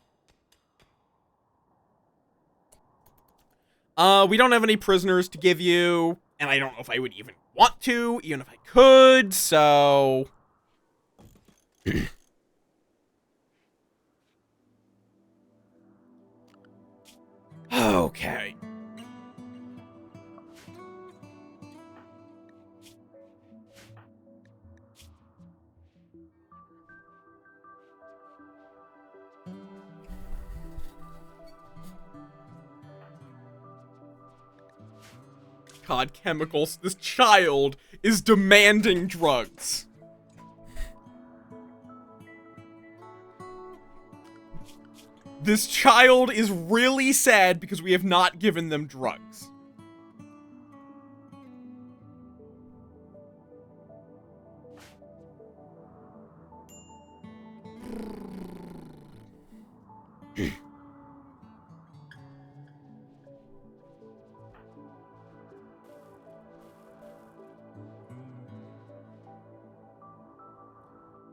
S3: We don't have any prisoners to give you, and I don't know if I would even want to, even if I could, so... Okay. God, chemicals. This child is demanding drugs. This child is really sad because we have not given them drugs.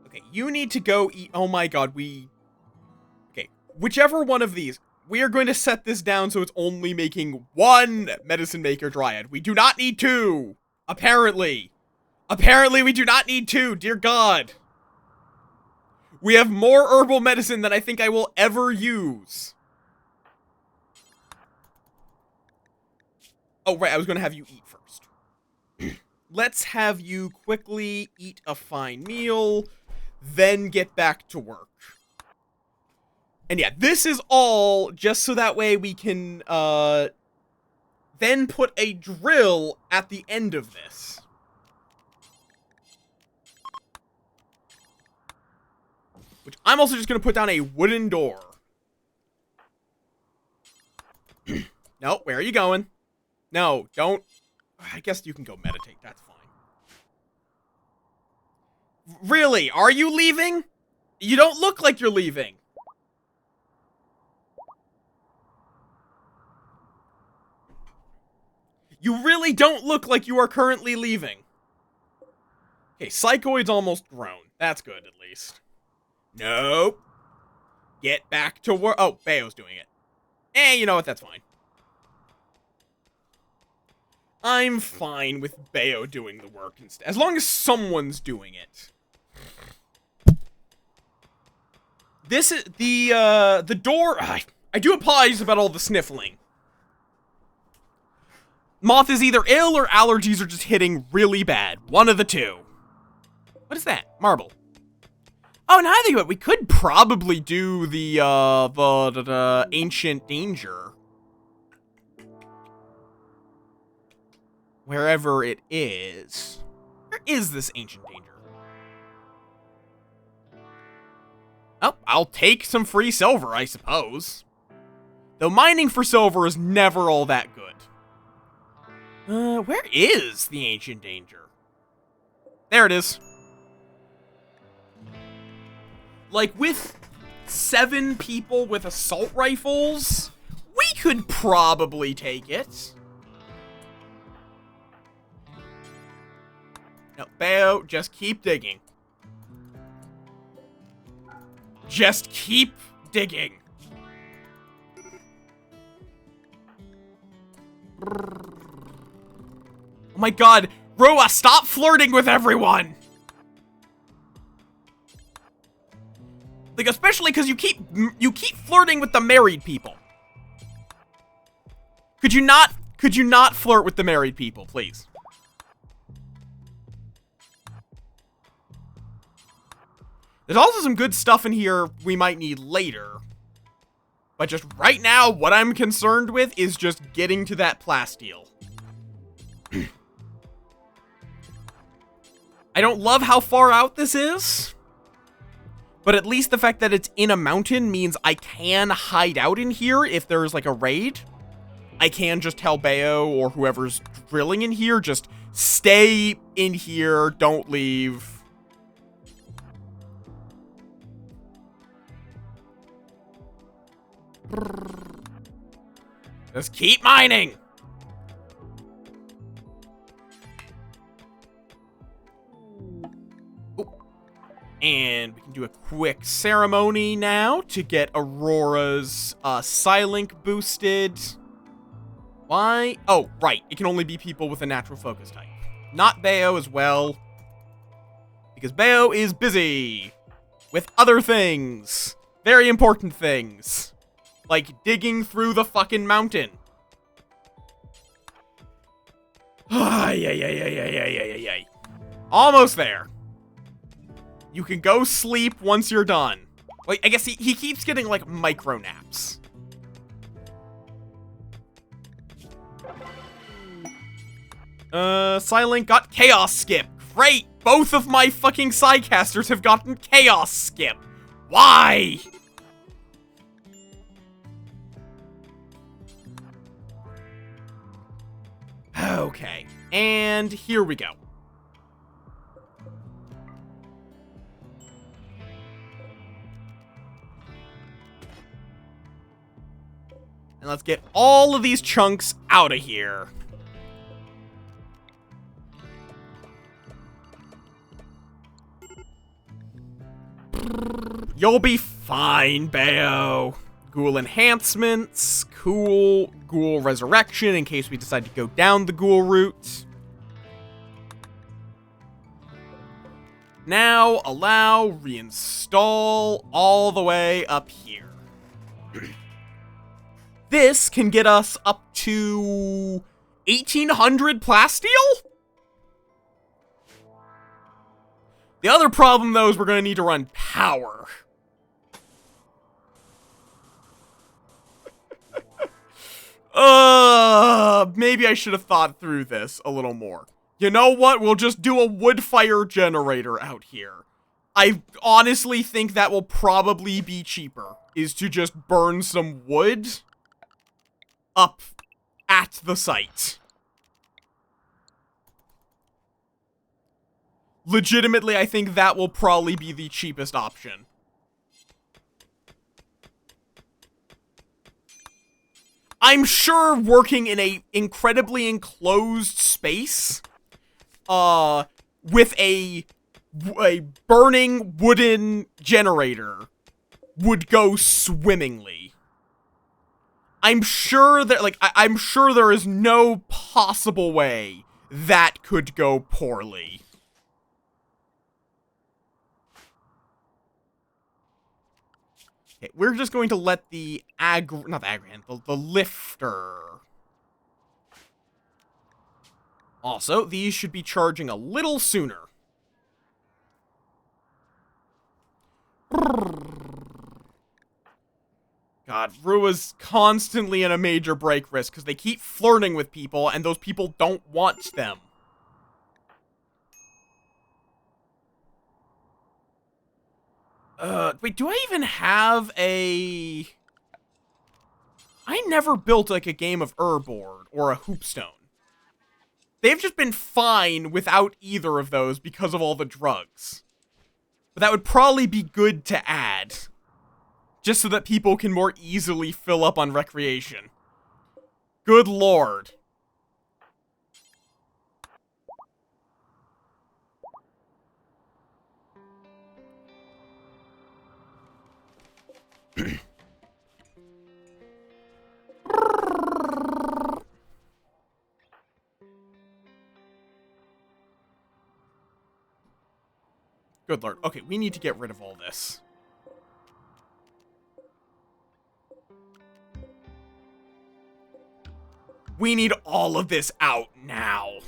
S3: Okay, you need to go eat. Oh my god, okay, whichever one of these. We are going to set this down so it's only making one medicine maker dryad. We do not need 2. Apparently. Apparently we do not need 2, dear god. We have more herbal medicine than I think I will ever use. Oh, right, I was going to have you eat first. Let's have you quickly eat a fine meal, then get back to work. And yeah, this is all just so that way we can, then put a drill at the end of this. Which I'm also just going to put down a wooden door. No, where are you going? No, don't. I guess you can go meditate. That's fine. Really? Are you leaving? You don't look like you're leaving. You really don't look like you are currently leaving. Okay, Psychoid's almost grown. That's good, at least. Nope. Get back to work. Oh, Bayo's doing it. You know what? That's fine. I'm fine with Bayo doing the work instead. As long as someone's doing it. This is the door. I do apologize about all the sniffling. Moff is either ill or allergies are just hitting really bad. One of the two. What is that? Marble. Oh, now I think about it, we could probably do the ancient danger. Wherever it is. Where is this ancient danger? Oh, I'll take some free silver, I suppose. Though mining for silver is never all that good. Where is the ancient danger? There it is. Like, with 7 people with assault rifles, we could probably take it. No, Bayo, just keep digging. Just keep digging. Oh my god, Roa, stop flirting with everyone! Like, especially because you keep flirting with the married people. Could you not flirt with the married people, please? There's also some good stuff in here we might need later. But just right now, what I'm concerned with is just getting to that plasteel. I don't love how far out this is. But at least the fact that it's in a mountain means I can hide out in here if there's like a raid. I can just tell Bayo or whoever's drilling in here, just stay in here, don't leave. Just keep mining. And we can do a quick ceremony now to get Aurora's Psylink boosted. Why? Oh, right. It can only be people with a natural focus type. Not Bayo as well. Because Bayo is busy with other things. Very important things. Like digging through the fucking mountain. Ay. Almost there. You can go sleep once you're done. Like, I guess he keeps getting, like, micro naps. Psylink got Chaos Skip. Great! Both of my fucking Psycasters have gotten Chaos Skip. Why? Okay. And here we go. And let's get all of these chunks out of here. You'll be fine, Bayo. Ghoul enhancements, cool. Ghoul resurrection in case we decide to go down the ghoul route. Now, allow, reinstall all the way up here. This can get us up to 1800 plasteel? The other problem, though, is we're going to need to run power. Maybe I should have thought through this a little more. You know what? We'll just do a wood fire generator out here. I honestly think that will probably be cheaper, is to just burn some wood up at the site. Legitimately, I think that will probably be the cheapest option. I'm sure working in a incredibly enclosed space, with a burning wooden generator would go swimmingly. I'm sure that, like, I'm sure there is no possible way that could go poorly. Okay, we're just going to let the the lifter. Also, these should be charging a little sooner. God, Rua's constantly in a major break risk because they keep flirting with people and those people don't want them. Wait, do I even have a... I never built, like, a game of Urboard or a Hoopstone. They've just been fine without either of those because of all the drugs. But that would probably be good to add. Just so that people can more easily fill up on recreation. Good lord. Good lord. Okay, we need to get rid of all this. We need all of this out now.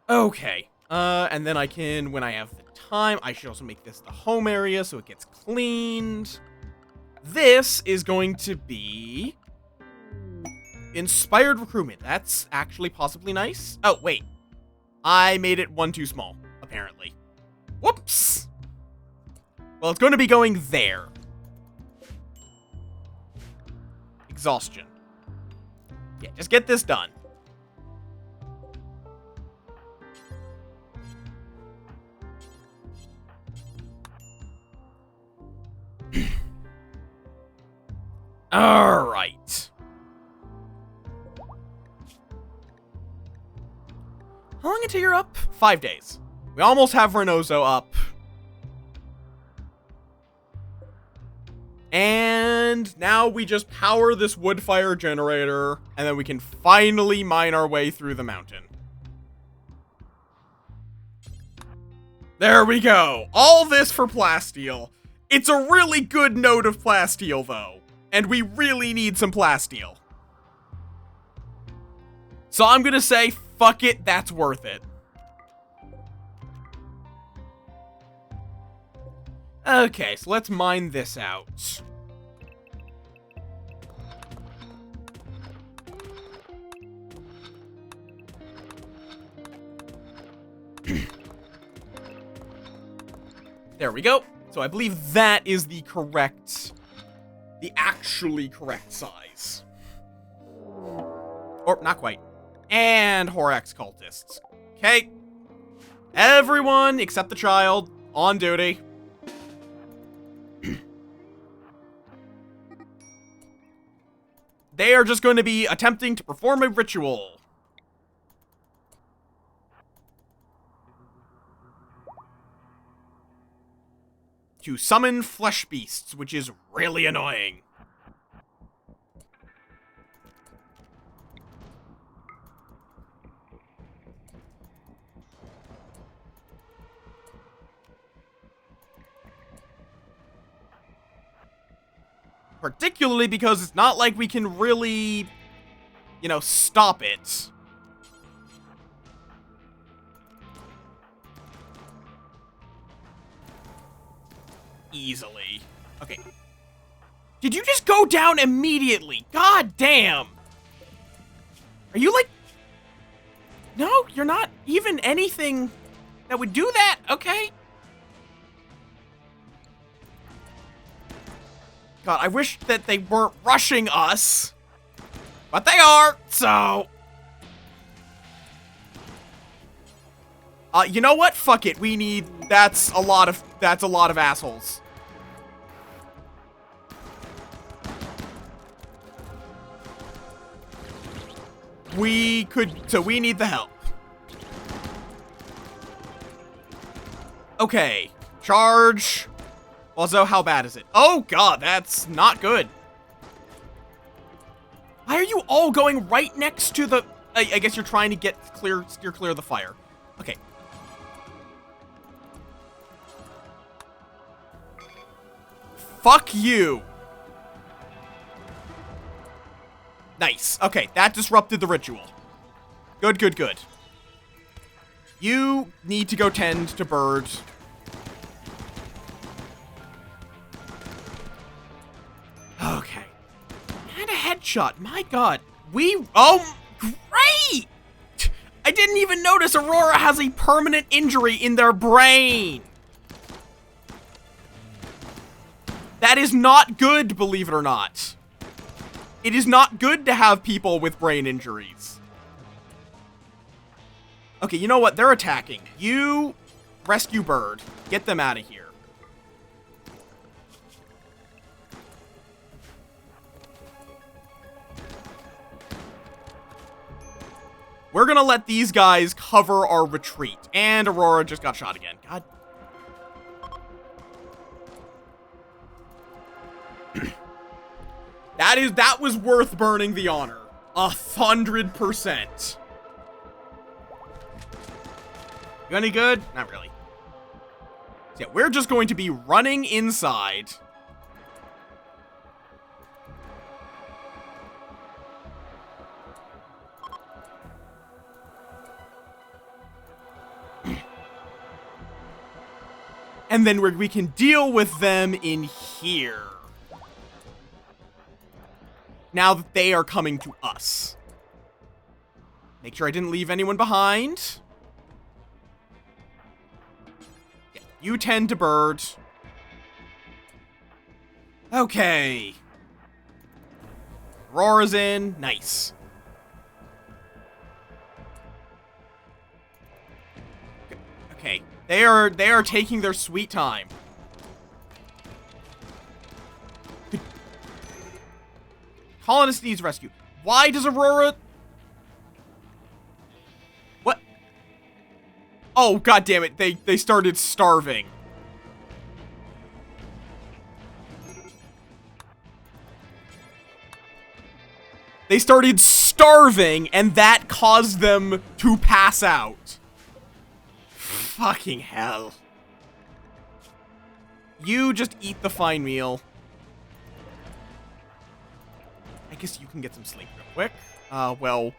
S3: Okay. And then I can, when I have the time, I should also make this the home area so it gets cleaned. This is going to be inspired recruitment. That's actually possibly nice. Oh, wait. I made it one too small, apparently. Whoops. Well, it's going to be going there. Exhaustion. Yeah, just get this done. Alright. How long until you're up? 5 days. We almost have Renozo up. And now we just power this wood fire generator, and then we can finally mine our way through the mountain. There we go. All this for plasteel. It's a really good node of plasteel, though. And we really need some plasteel. So I'm gonna say, fuck it, that's worth it. Okay, so let's mine this out. There we go. So I believe that is the actually correct size. Or, not quite. And Horax cultists. Okay. Everyone, except the child, on duty. They are just going to be attempting to perform a ritual. To summon flesh beasts, which is really annoying. Particularly because it's not like we can really, you know, stop it. Easily. Okay. Did you just go down immediately? God damn. Are you like... No, you're not even anything that would do that. Okay. God, I wish that they weren't rushing us. But they are, so... you know what? Fuck it. We need... That's a lot of assholes. So we need the help. Okay. Charge. Also, how bad is it? Oh, God, that's not good. Why are you all going right next to the... I guess you're trying to steer clear of the fire. Okay. Fuck you. Nice. Okay, that disrupted the ritual. Good, good, good. You need to go tend to Bird. Okay. And a headshot. My God. Oh, great! I didn't even notice Aurora has a permanent injury in their brain. That is not good, believe it or not. It is not good to have people with brain injuries. Okay, you know what? They're attacking. You rescue Bird. Get them out of here. We're gonna let these guys cover our retreat. And Aurora just got shot again. God. That was worth burning the honor. 100%. You any good? Not really. So yeah, we're just going to be running inside. And then we can deal with them in here. Now that they are coming to us. Make sure I didn't leave anyone behind. Yeah, you tend to Bird. Okay. Aurora's in. Nice. Okay. They are taking their sweet time. Colonist needs rescue. Why does Aurora... What? Oh, God damn it. They started starving. They started starving, and that caused them to pass out. Fucking hell. You just eat the fine meal. I guess you can get some sleep real quick. Well...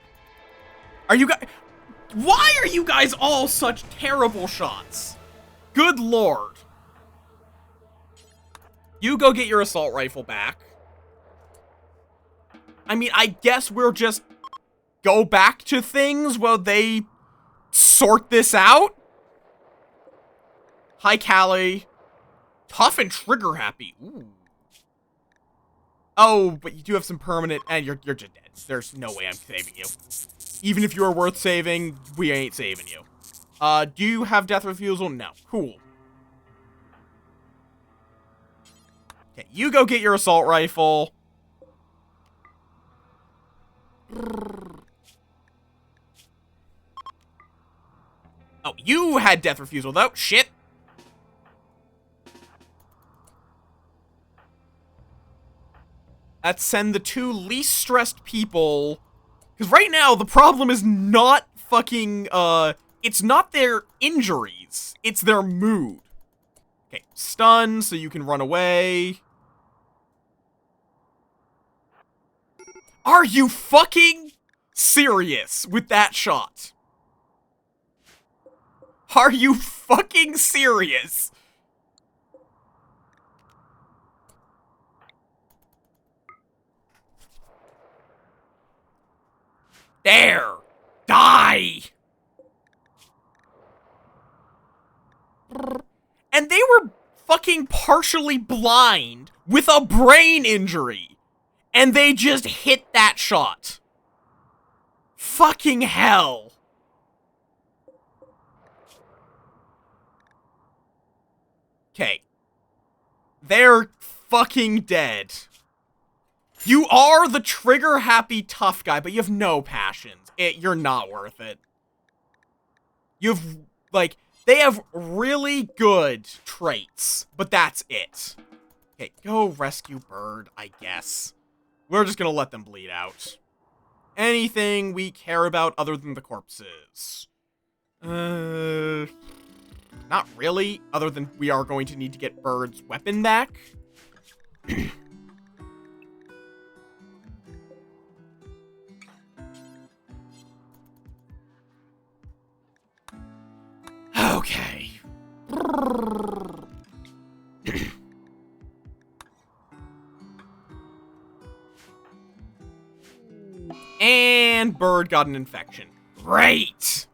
S3: Are you guys... Why are you guys all such terrible shots? Good lord. You go get your assault rifle back. I mean, I guess we'll just go back to things while they sort this out. Hi, Callie. Tough and trigger happy. Ooh. Oh, but you do have some permanent, and you're just dead. There's no way I'm saving you. Even if you are worth saving, we ain't saving you. Do you have death refusal? No. Cool. Okay, you go get your assault rifle. Oh, you had death refusal, though. Shit. Let's send the two least stressed people. Because right now, the problem is not fucking, it's not their injuries. It's their mood. Okay, stun, so you can run away. Are you fucking serious with that shot? Are you fucking serious? There! Die! And they were fucking partially blind with a brain injury, and they just hit that shot. Fucking hell. Okay. They're fucking dead. You are the trigger-happy tough guy, but you have no passions. You're not worth it. You've, like, they have really good traits, but that's it. Okay, go rescue Bird, I guess. We're just gonna let them bleed out. Anything we care about other than the corpses? Not really, other than we are going to need to get Bird's weapon back. Okay. And Bird got an infection. Great!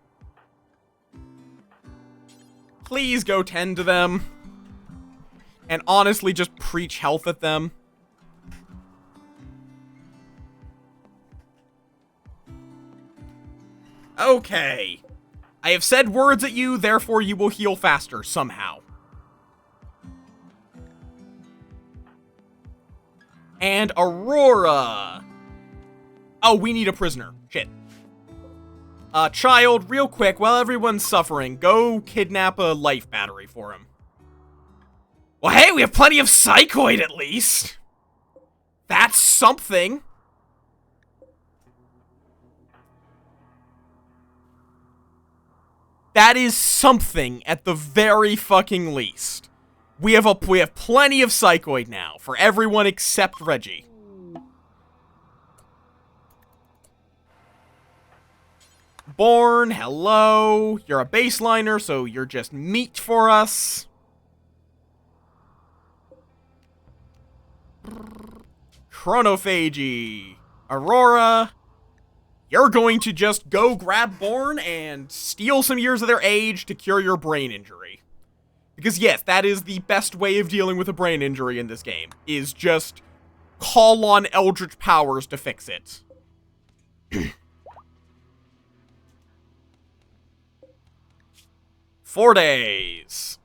S3: Please go tend to them. And honestly, just preach health at them. Okay. I have said words at you, therefore you will heal faster, somehow. And Aurora. Oh, we need a prisoner. Shit. Child, real quick, while everyone's suffering, go kidnap a life battery for him.
S2: Well, hey, we have plenty of psychoid at least.
S3: That's something. That is something at the very fucking least. We have plenty of psychoid now for everyone except Reggie. Born, hello. You're a baseliner, so you're just meat for us. Chronophagy. Aurora. You're going to just go grab Born and steal some years of their age to cure your brain injury. Because yes, that is the best way of dealing with a brain injury in this game, is just call on eldritch powers to fix it. 4 days.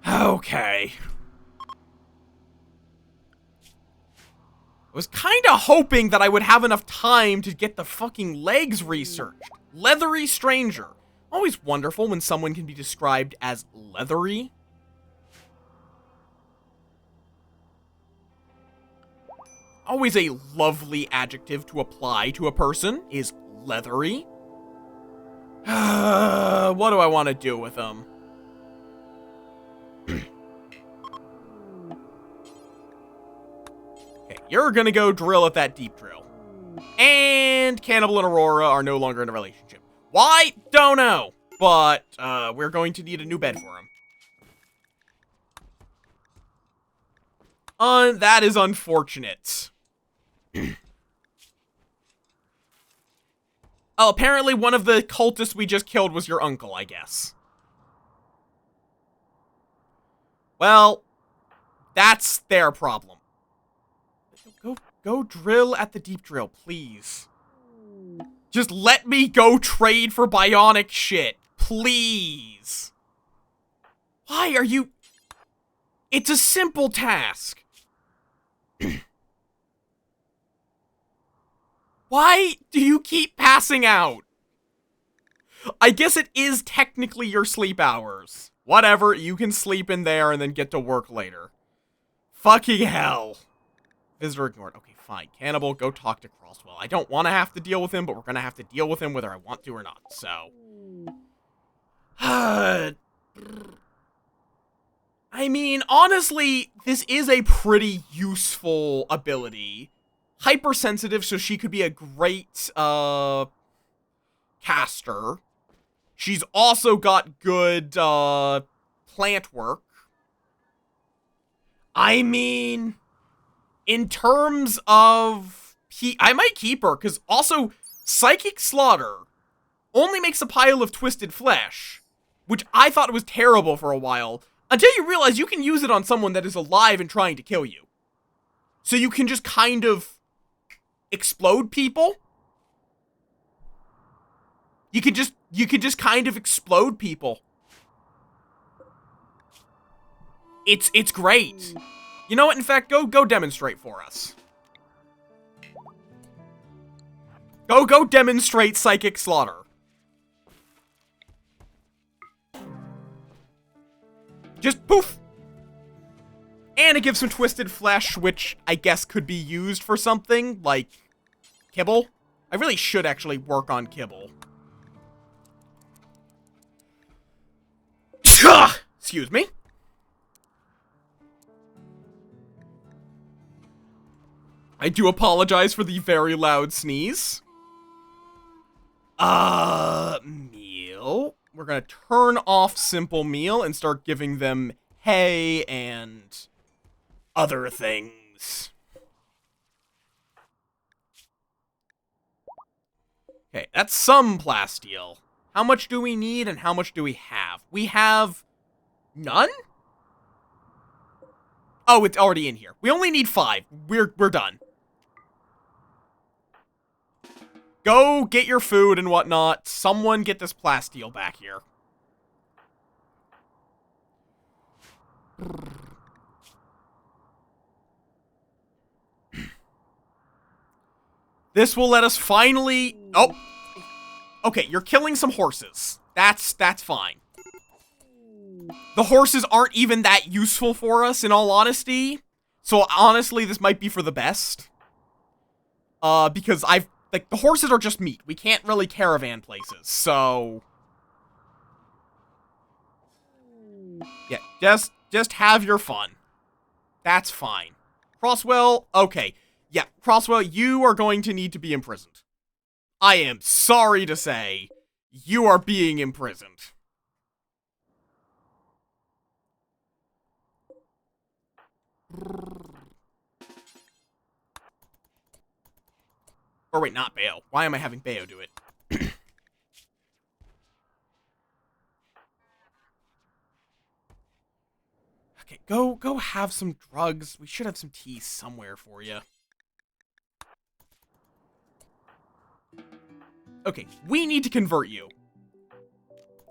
S3: Okay. I was kind of hoping that I would have enough time to get the fucking legs researched. Leathery stranger. Always wonderful when someone can be described as leathery. Always a lovely adjective to apply to a person is leathery. What do I want to do with them? Okay, you're gonna go drill at that deep drill. And Cannibal and Aurora are no longer in a relationship. Why? Don't know. But, we're going to need a new bed for him. That is unfortunate. Oh, apparently one of the cultists we just killed was your uncle, I guess. Well, that's their problem. Go drill at the deep drill, please. Just let me go trade for bionic shit, please. Why are you... It's a simple task. Why do you keep passing out? I guess it is technically your sleep hours. Whatever, you can sleep in there and then get to work later. Fucking hell. Visitor ignored. Okay, fine. Cannibal, go talk to Crosswell. I don't want to have to deal with him, but we're going to have to deal with him whether I want to or not, so... I mean, honestly, this is a pretty useful ability. Hypersensitive, so she could be a great, caster. She's also got good, plant work. I mean, in terms of... I might keep her, because also, Psychic Slaughter only makes a pile of twisted flesh, which I thought was terrible for a while, until you realize you can use it on someone that is alive and trying to kill you. So you can just kind of explode people. You could just kind of explode people. It's great. You know what? In fact, go demonstrate for us. Go demonstrate psychic slaughter. Just poof. And it gives some twisted flesh, which I guess could be used for something, like kibble. I really should actually work on kibble. Excuse me. I do apologize for the very loud sneeze. Meal. We're gonna turn off simple meal and start giving them hay and other things. Okay, that's some plasteel. How much do we need and how much do we have? We have none? Oh, it's already in here. We only need 5. We're done. Go get your food and whatnot. Someone get this plasteel back here. This will let us finally... Oh! Okay, you're killing some horses. That's fine. The horses aren't even that useful for us, in all honesty. So, honestly, this might be for the best. Because the horses are just meat. We can't really caravan places, so... Yeah, just have your fun. That's fine. Crosswell, okay. Yeah, Crosswell, you are going to need to be imprisoned. I am sorry to say, you are being imprisoned. Or wait, not Bayo. Why am I having Bayo do it? Okay, go have some drugs. We should have some tea somewhere for you. Okay, we need to convert you.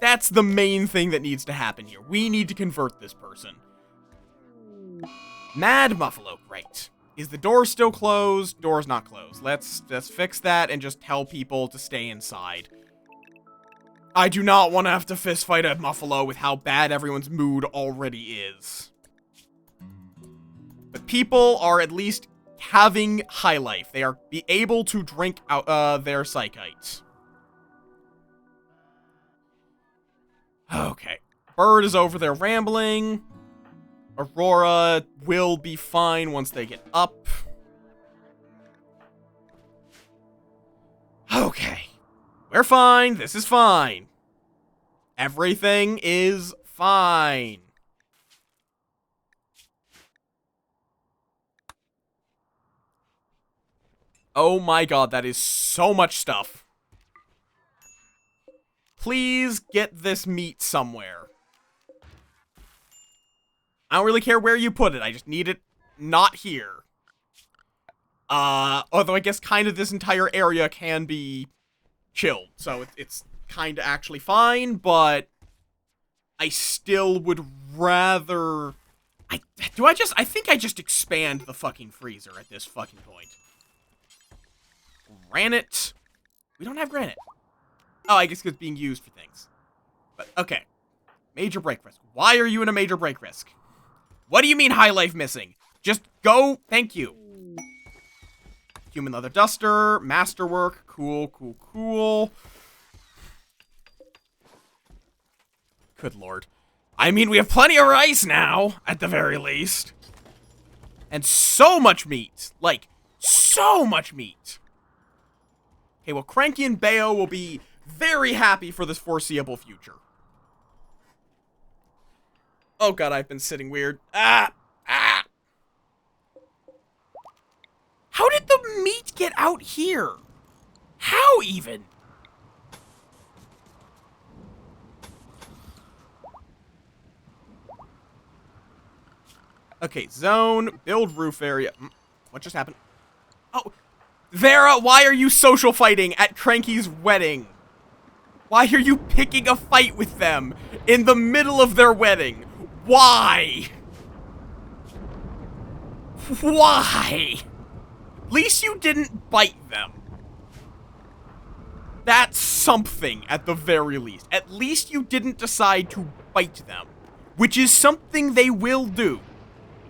S3: That's the main thing that needs to happen here. We need to convert this person. Mad Muffalo, great. Is the door still closed? Door's not closed. Let's fix that and just tell people to stay inside. I do not want to have to fistfight a Muffalo with how bad everyone's mood already is. But people are at least having high life. They are able to drink out their psychite. Okay. Bird is over there rambling. Aurora will be fine once they get up. Okay. We're fine. This is fine. Everything is fine. Oh my god, that is so much stuff. Please get this meat somewhere. I don't really care where you put it. I just need it not here. Although I guess kind of this entire area can be chilled. So it's kind of actually fine, but I still would rather... I think I just expand the fucking freezer at this fucking point. Granite. We don't have granite. Oh, I guess it's being used for things. But, okay. Major break risk. Why are you in a major break risk? What do you mean high life missing? Just go. Thank you. Human leather duster. Masterwork. Cool, cool, cool. Good lord. I mean, we have plenty of rice now, at the very least. And so much meat. Like, so much meat. Okay, well, Cranky and Bayo will be very happy for this foreseeable future. Oh god, I've been sitting weird. Ah! How did the meat get out here? How even? Okay, zone, build roof area. What just happened? Oh, Vera, why are you social fighting at Cranky's wedding? Why are you picking a fight with them in the middle of their wedding? Why? Why? At least you didn't bite them. That's something, at the very least. At least you didn't decide to bite them, which is something they will do.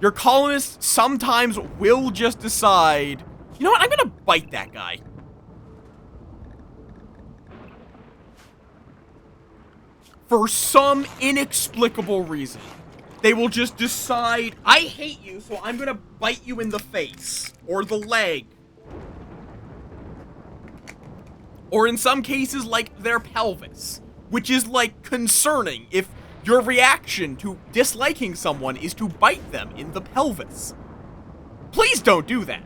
S3: Your colonists sometimes will just decide, you know what, I'm gonna bite that guy. For some inexplicable reason, they will just decide, I hate you, so I'm gonna bite you in the face, or the leg. Or in some cases, like, their pelvis, which is, like, concerning if your reaction to disliking someone is to bite them in the pelvis. Please don't do that.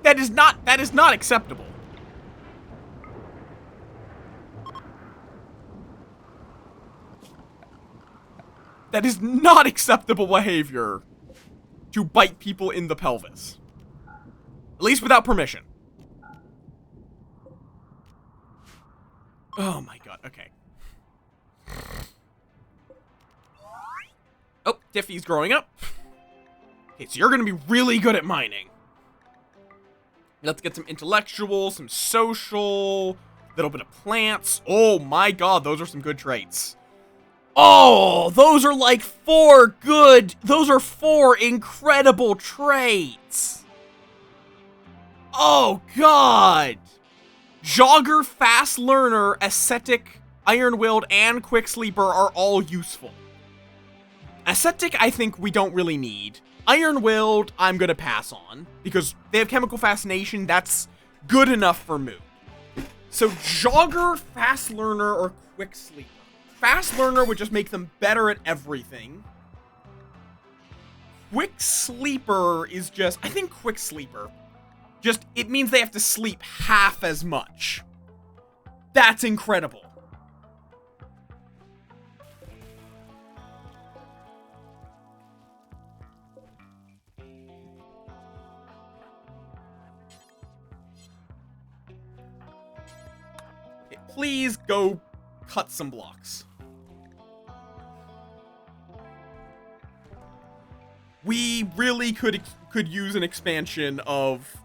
S3: That is not acceptable. That is not acceptable behavior to bite people in the pelvis. At least without permission. Oh my god, okay. Oh, Tiffy's growing up. Okay, so you're gonna be really good at mining. Let's get some intellectual, some social, little bit of plants. Oh my god, those are some good traits. Oh, those are like those are 4 incredible traits. Oh god. Jogger, Fast Learner, Ascetic, Iron-Willed, and Quick Sleeper are all useful. Ascetic, I think we don't really need. Iron-Willed, I'm gonna pass on, because they have Chemical Fascination, that's good enough for Moon. So Jogger, Fast Learner, or Quick Sleeper. Fast Learner would just make them better at everything. Quick Sleeper is just, I think Quick Sleeper, just, it means they have to sleep half as much. That's incredible. Okay, please go cut some blocks. We really could use an expansion of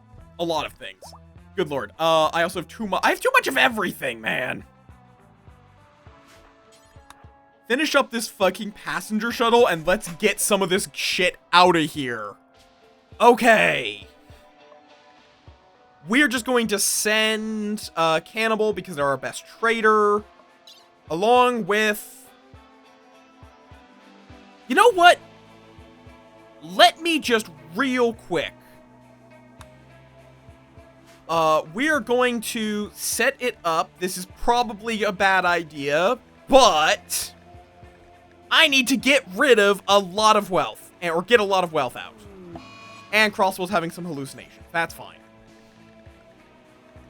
S3: a lot of things. Good lord. I also have too much of everything, man. Finish up this fucking passenger shuttle and let's get some of this shit out of here. Okay. We're just going to send Cannibal because they're our best trader. Along with... You know what? Let me just real quick. We are going to set it up. This is probably a bad idea, but I need to get rid of a lot of wealth, or get a lot of wealth out. And Crossbow's having some hallucinations. That's fine.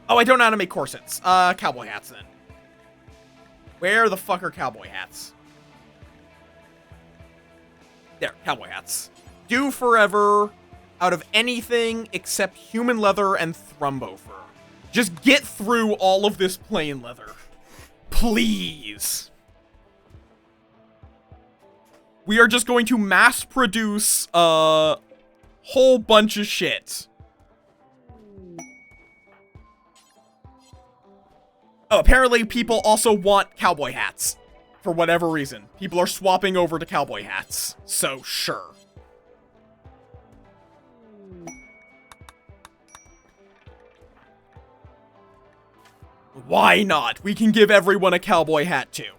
S3: Oh, I don't know how to make corsets. Cowboy hats then. Where the fuck are cowboy hats? There, cowboy hats. Do forever. Out of anything except human leather and thrumbo fur. Just get through all of this plain leather. Please. We are just going to mass produce a whole bunch of shit. Oh, apparently people also want cowboy hats. For whatever reason. People are swapping over to cowboy hats. So, sure. Why not? We can give everyone a cowboy hat, too.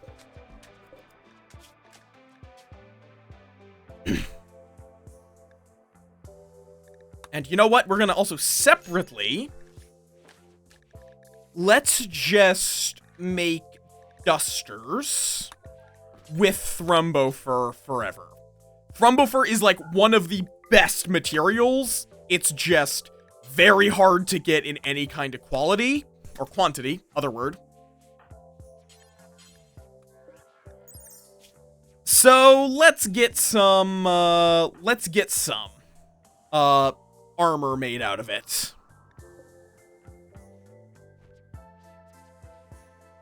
S3: And you know what? We're gonna also separately... Let's just make dusters with thrumbo fur forever. Thrumbo fur is like one of the best materials. It's just very hard to get in any kind of quality. Or quantity, other word. So let's get some armor made out of it.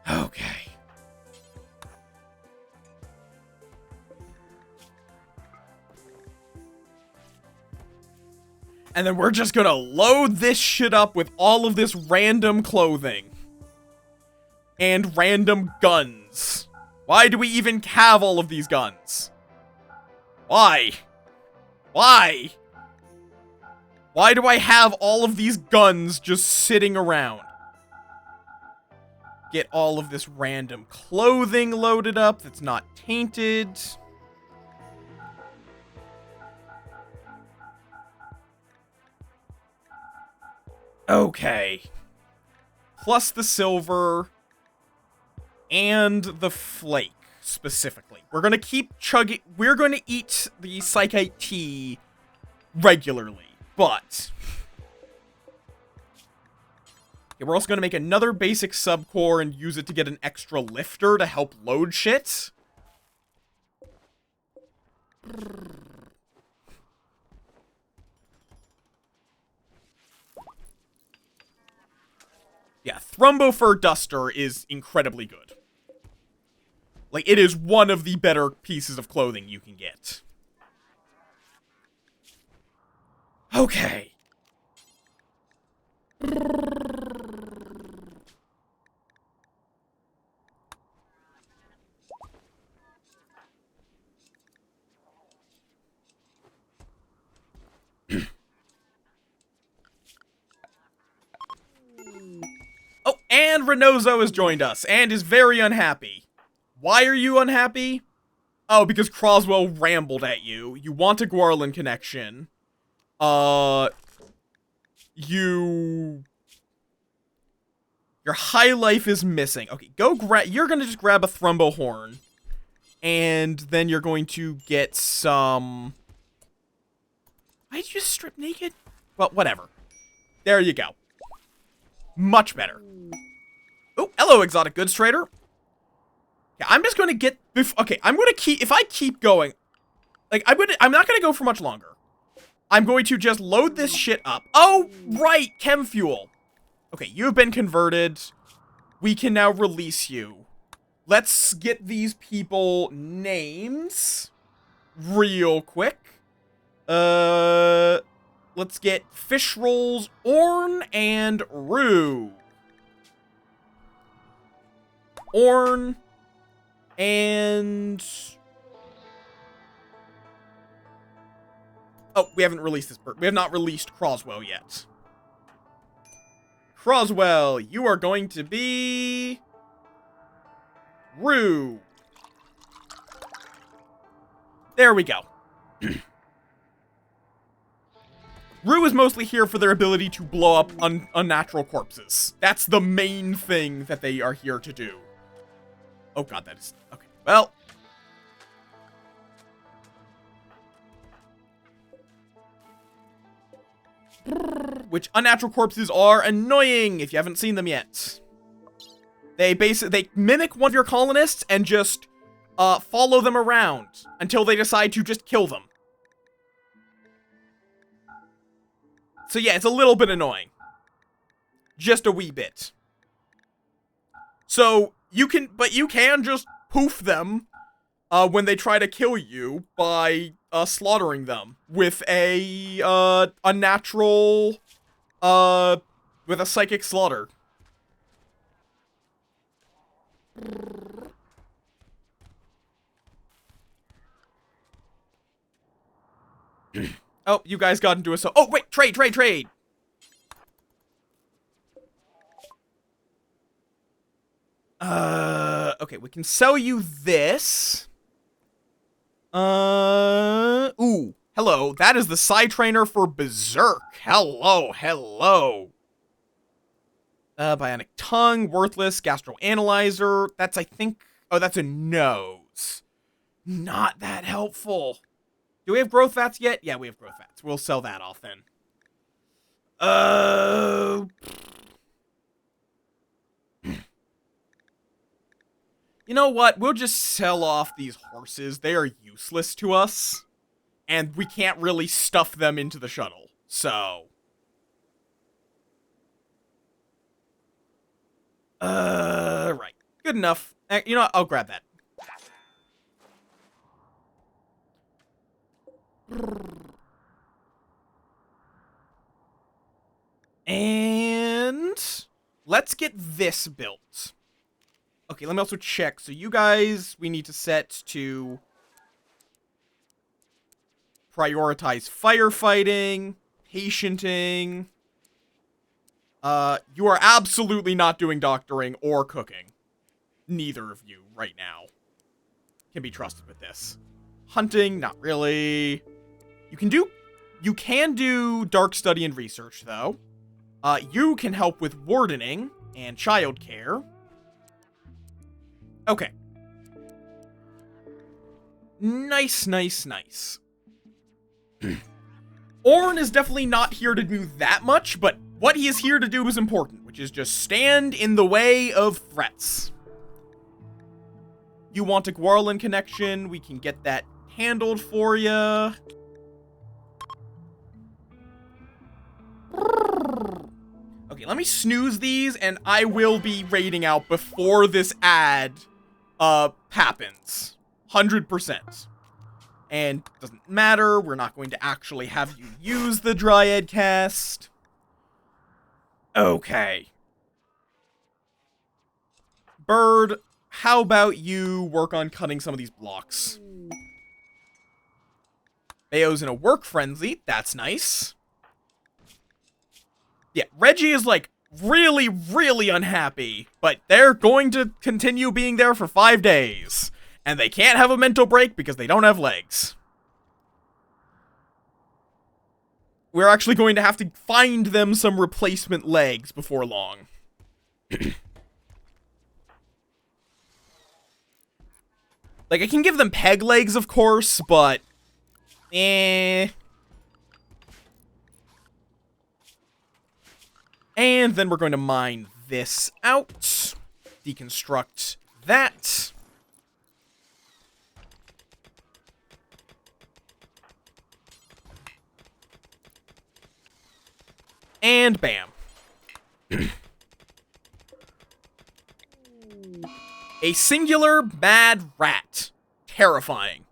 S3: Okay. And then we're just gonna load this shit up with all of this random clothing. And random guns. Why do we even have all of these guns? Why? Why? Why do I have all of these guns just sitting around? Get all of this random clothing loaded up that's not tainted. Okay. Plus the silver and the flake, specifically. We're gonna keep chugging. We're gonna eat the psychite tea regularly, but okay, we're also gonna make another basic subcore and use it to get an extra lifter to help load shit. Yeah, Thrombo Duster is incredibly good. Like, it is one of the better pieces of clothing you can get. Okay. Oh, and Renozo has joined us, and is very unhappy. Why are you unhappy? Oh, because Croswell rambled at you. You want a Guarlin connection. Your high life is missing. Okay, you're gonna just grab a Thrumbo Horn. And then you're going to get some... Why did you just strip naked? Well, whatever. There you go. Much better. Oh, hello, Exotic Goods Trader. Yeah, I'm just gonna get... Okay, I'm gonna keep... If I keep going... Like, I'm not gonna go for much longer. I'm going to just load this shit up. Oh, right! Chem fuel. Okay, you've been converted. We can now release you. Let's get these people names real quick. Let's get Fish Rolls, Orn, and Rue. Orn, and... Oh, we haven't released this bird. We have not released Croswell yet. Croswell, you are going to be... Rue. There we go. Rue is mostly here for their ability to blow up unnatural corpses. That's the main thing that they are here to do. Oh god, that is... Okay, well... Which unnatural corpses are annoying if you haven't seen them yet. They mimic one of your colonists and just follow them around until they decide to just kill them. So yeah, it's a little bit annoying. Just a wee bit. So you can just poof them when they try to kill you by slaughtering them with a unnatural with a psychic slaughter. Oh, you guys got into a oh wait, trade. Okay, we can sell you this. Ooh, hello. That is the Psy Trainer for Berserk. Hello. Bionic Tongue, Worthless, Gastroanalyzer. That's, I think... Oh, that's a nose. Not that helpful. Do we have growth vats yet? Yeah, we have growth vats. We'll sell that off then. You know what? We'll just sell off these horses. They are useless to us. And we can't really stuff them into the shuttle. So... right. Good enough. You know what? I'll grab that. And... let's get this built. Okay, let me also check. So you guys, we need to set to... prioritize firefighting, patienting. You are absolutely not doing doctoring or cooking. Neither of you right now can be trusted with this. Hunting, not really. You can do dark study and research, though. You can help with wardening and childcare. Okay. Nice, nice, nice. Orn is definitely not here to do that much, but what he is here to do is important, which is just stand in the way of threats. You want a Gwarlin connection, we can get that handled for you. Okay, let me snooze these, and I will be raiding out before this ad, happens. 100%. And doesn't matter, we're not going to actually have you use the Dryad cast. Okay. Bird, how about you work on cutting some of these blocks? Bayo's in a work frenzy, that's nice. Yeah, Reggie is, like, really, really unhappy, but they're going to continue being there for 5 days. And they can't have a mental break because they don't have legs. We're actually going to have to find them some replacement legs before long. Like, I can give them peg legs, of course, but... And then we're going to mine this out. Deconstruct that. And bam. A singular mad rat. Terrifying.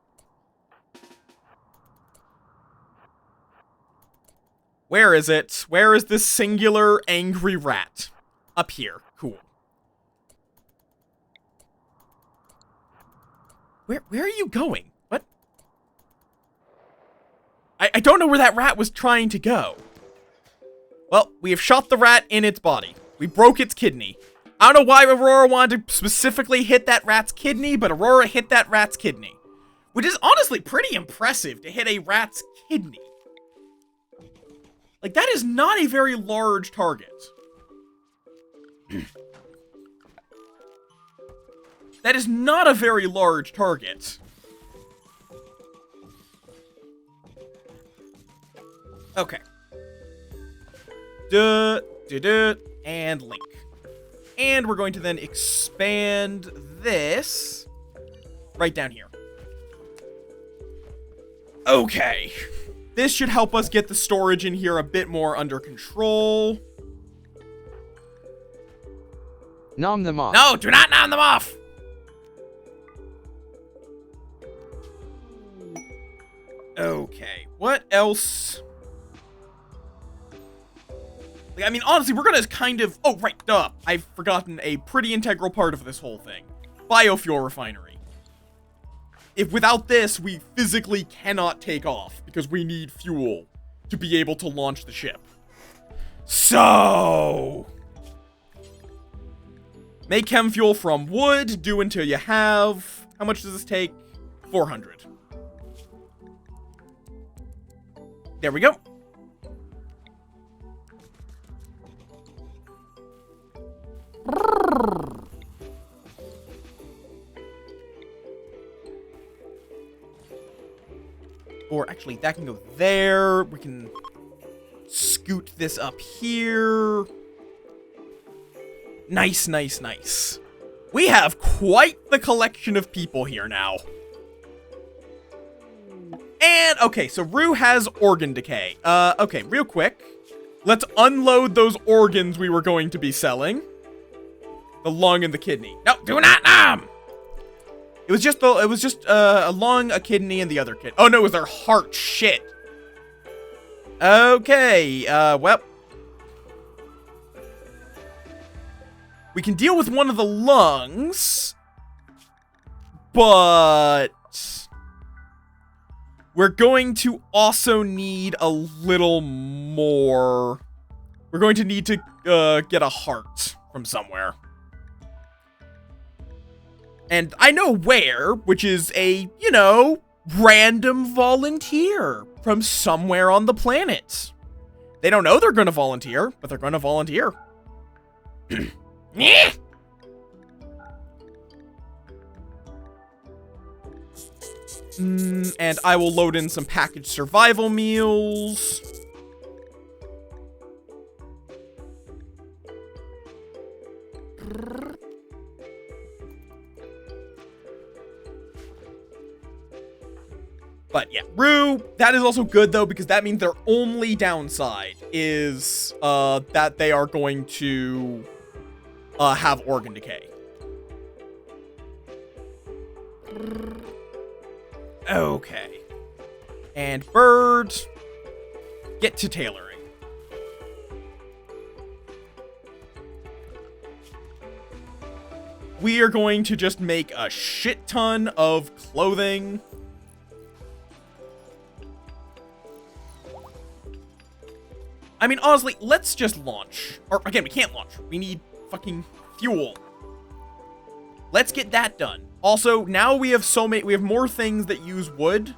S3: Where is it? Where is this singular angry rat? Up here. Cool. Where are you going? What? I don't know where that rat was trying to go. Well, we have shot the rat in its body. We broke its kidney. I don't know why Aurora wanted to specifically hit that rat's kidney, but Aurora hit that rat's kidney. Which is honestly pretty impressive to hit a rat's kidney. Like, that is not a very large target. That is not a very large target. Okay. And link. And we're going to then expand this right down here. Okay. This should help us get the storage in here a bit more under control.
S4: Nom them off.
S2: No, do not nom them off!
S3: Okay, what else? Like, I mean, honestly, we're gonna kind of... Oh, right, duh. I've forgotten a pretty integral part of this whole thing. Biofuel refinery. If without this, we physically cannot take off, because we need fuel to be able to launch the ship. So... make chem fuel from wood, do until you have... How much does this take? 400. There we go. Or actually, that can go there. We can scoot this up here. Nice, nice, nice. We have quite the collection of people here now. And, okay, so Rue has organ decay. Okay, real quick. Let's unload those organs we were going to be selling. The lung and the kidney.
S2: No, do not numb!
S3: It was just a lung, a kidney, and the other kid. Oh, no, it was their heart. Shit. Okay, well. We can deal with one of the lungs, but we're going to also need a little more. We're going to need to get a heart from somewhere. And I know where, which is a, you know, random volunteer from somewhere on the planet. They don't know they're going to volunteer, but they're going to volunteer. And I will load in some packaged survival meals. But yeah, Rue, that is also good though, because that means their only downside is that they are going to have organ decay. Okay. And Bird, get to tailoring. We are going to just make a shit ton of clothing. I mean, honestly, let's just launch. Or, again, we can't launch. We need fucking fuel. Let's get that done. Also, now we have we have more things that use wood.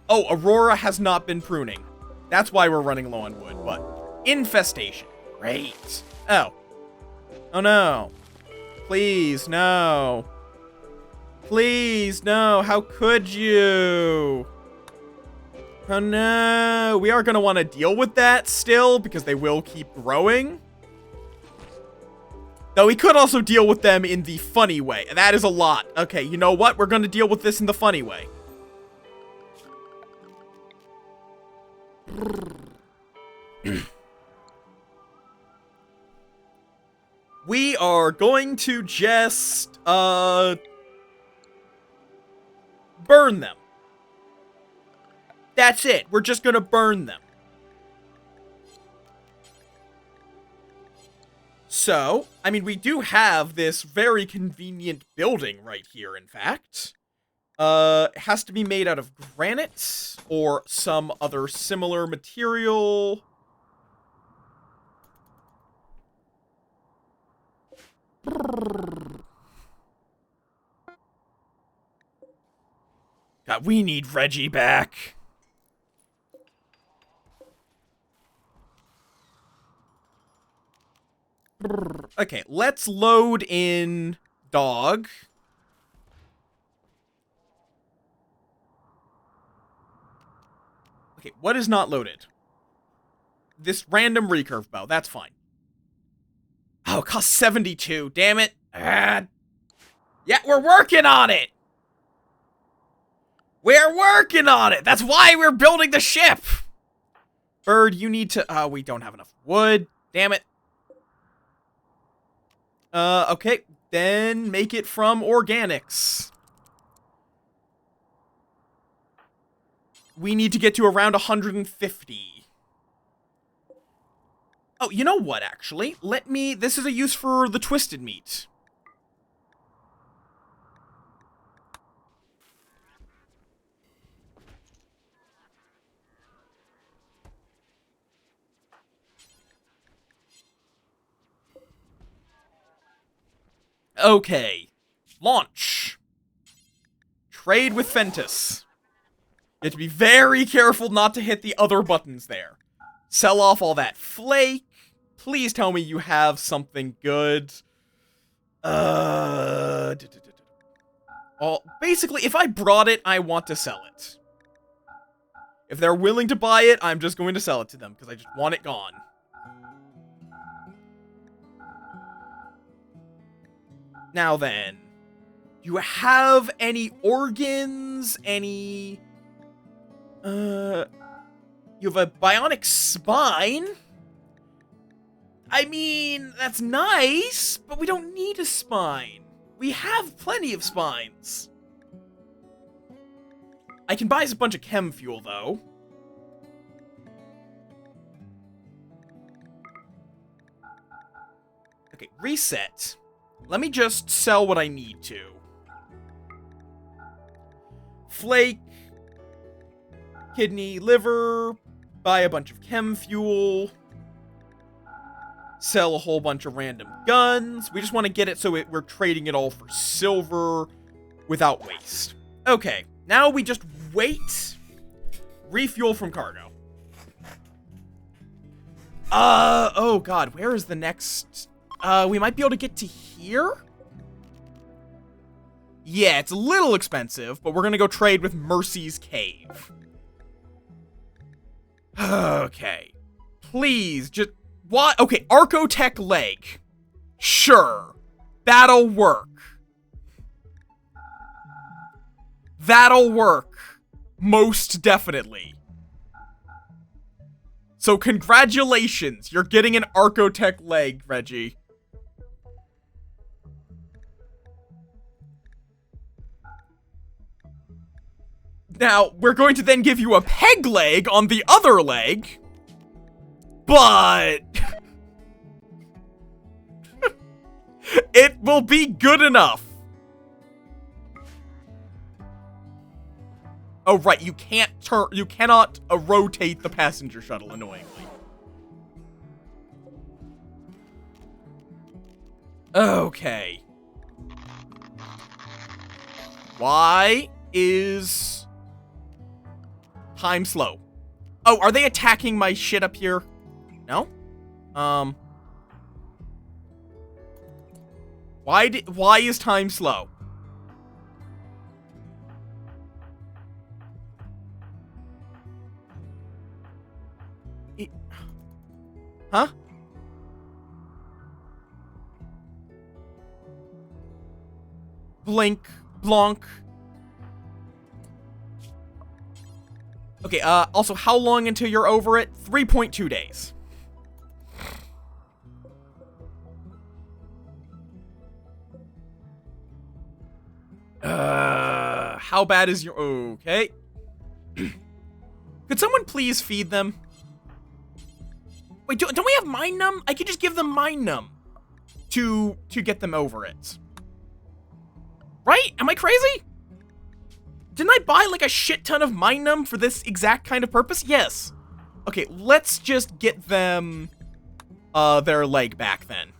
S3: Oh, Aurora has not been pruning. That's why we're running low on wood, but infestation. Great. Oh. Oh no. Please, no. Please, no. How could you? Oh no. We are going to want to deal with that still because they will keep growing. Though we could also deal with them in the funny way. That is a lot. Okay, you know what? We're going to deal with this in the funny way. We are going to just, burn them. That's it. We're just going to burn them. So, I mean, we do have this very convenient building right here, in fact. It has to be made out of granite or some other similar material. God, we need Reggie back. Okay, let's load in dog. Okay, what is not loaded? This random recurve bow, that's fine. Oh, it costs 72, damn it. Yeah, we're working on it! We're working on it! That's why we're building the ship! Bird, you need to... we don't have enough wood. Damn it. Okay, then make it from organics. We need to get to around 150. Oh, you know what, actually? This is a use for the twisted meat. Okay. Launch. Trade with Fentus. You have to be very careful not to hit the other buttons there. Sell off all that flake. Please tell me you have something good. Basically, if I brought it, I want to sell it. If they're willing to buy it, I'm just going to sell it to them, because I just want it gone. Now then, do you have any organs? Any... You have a bionic spine? I mean, that's nice, but we don't need a spine. We have plenty of spines. I can buy us a bunch of chem fuel, though. Okay, reset. Let me just sell what I need to. Flake, kidney, liver, buy a bunch of chem fuel, sell a whole bunch of random guns. We just want to get it so we're trading it all for silver without waste. Okay, now we just wait. Refuel from cargo. Oh god, where is the next... we might be able to get to here? Yeah, it's a little expensive, but we're gonna go trade with Mercy's Cave. Okay. Please, just... What? Okay, Archotech leg. Sure. That'll work. That'll work. Most definitely. So congratulations, you're getting an Archotech leg, Reggie. Now, we're going to then give you a peg leg on the other leg, but... it will be good enough. Oh, right, you cannot rotate the passenger shuttle, annoyingly. Okay. Why is time slow? Oh, are they attacking my shit up here? No? Why is time slow? Huh? Blink, blonk. Okay, also, how long until you're over it? 3.2 days. How bad is your... Okay. Could someone please feed them? Wait, don't we have Mind Numb? I could just give them Mind Numb to get them over it. Right? Am I crazy? Didn't I buy like a shit ton of Mind Numb for this exact kind of purpose? Yes. Okay, let's just get them their leg back then.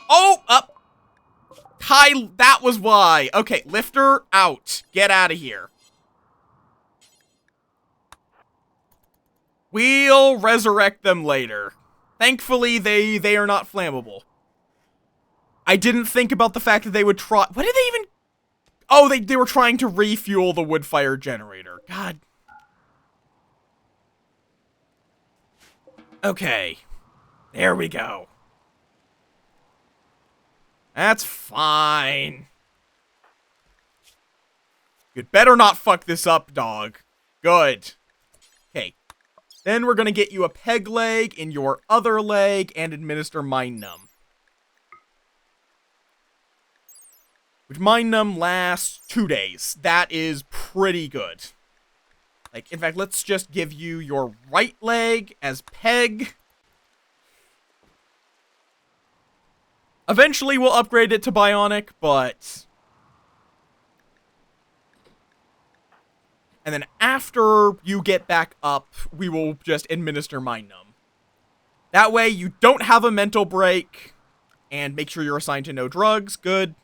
S3: Oh, up. Hi, that was why. Okay, lifter out. Get out of here. We'll resurrect them later. Thankfully, they are not flammable. I didn't think about the fact that they would try... What did they even... Oh, they were trying to refuel the wood fire generator. God. Okay. There we go. That's fine. You'd better not fuck this up, dog. Good. Okay. Then we're gonna get you a peg leg in your other leg and administer Mind Numb. Which Mind Numb lasts 2 days. That is pretty good. Like, in fact, let's just give you your right leg as peg. Eventually, we'll upgrade it to bionic, but... And then after you get back up, we will just administer Mind Numb. That way, you don't have a mental break, and make sure you're assigned to no drugs. Good.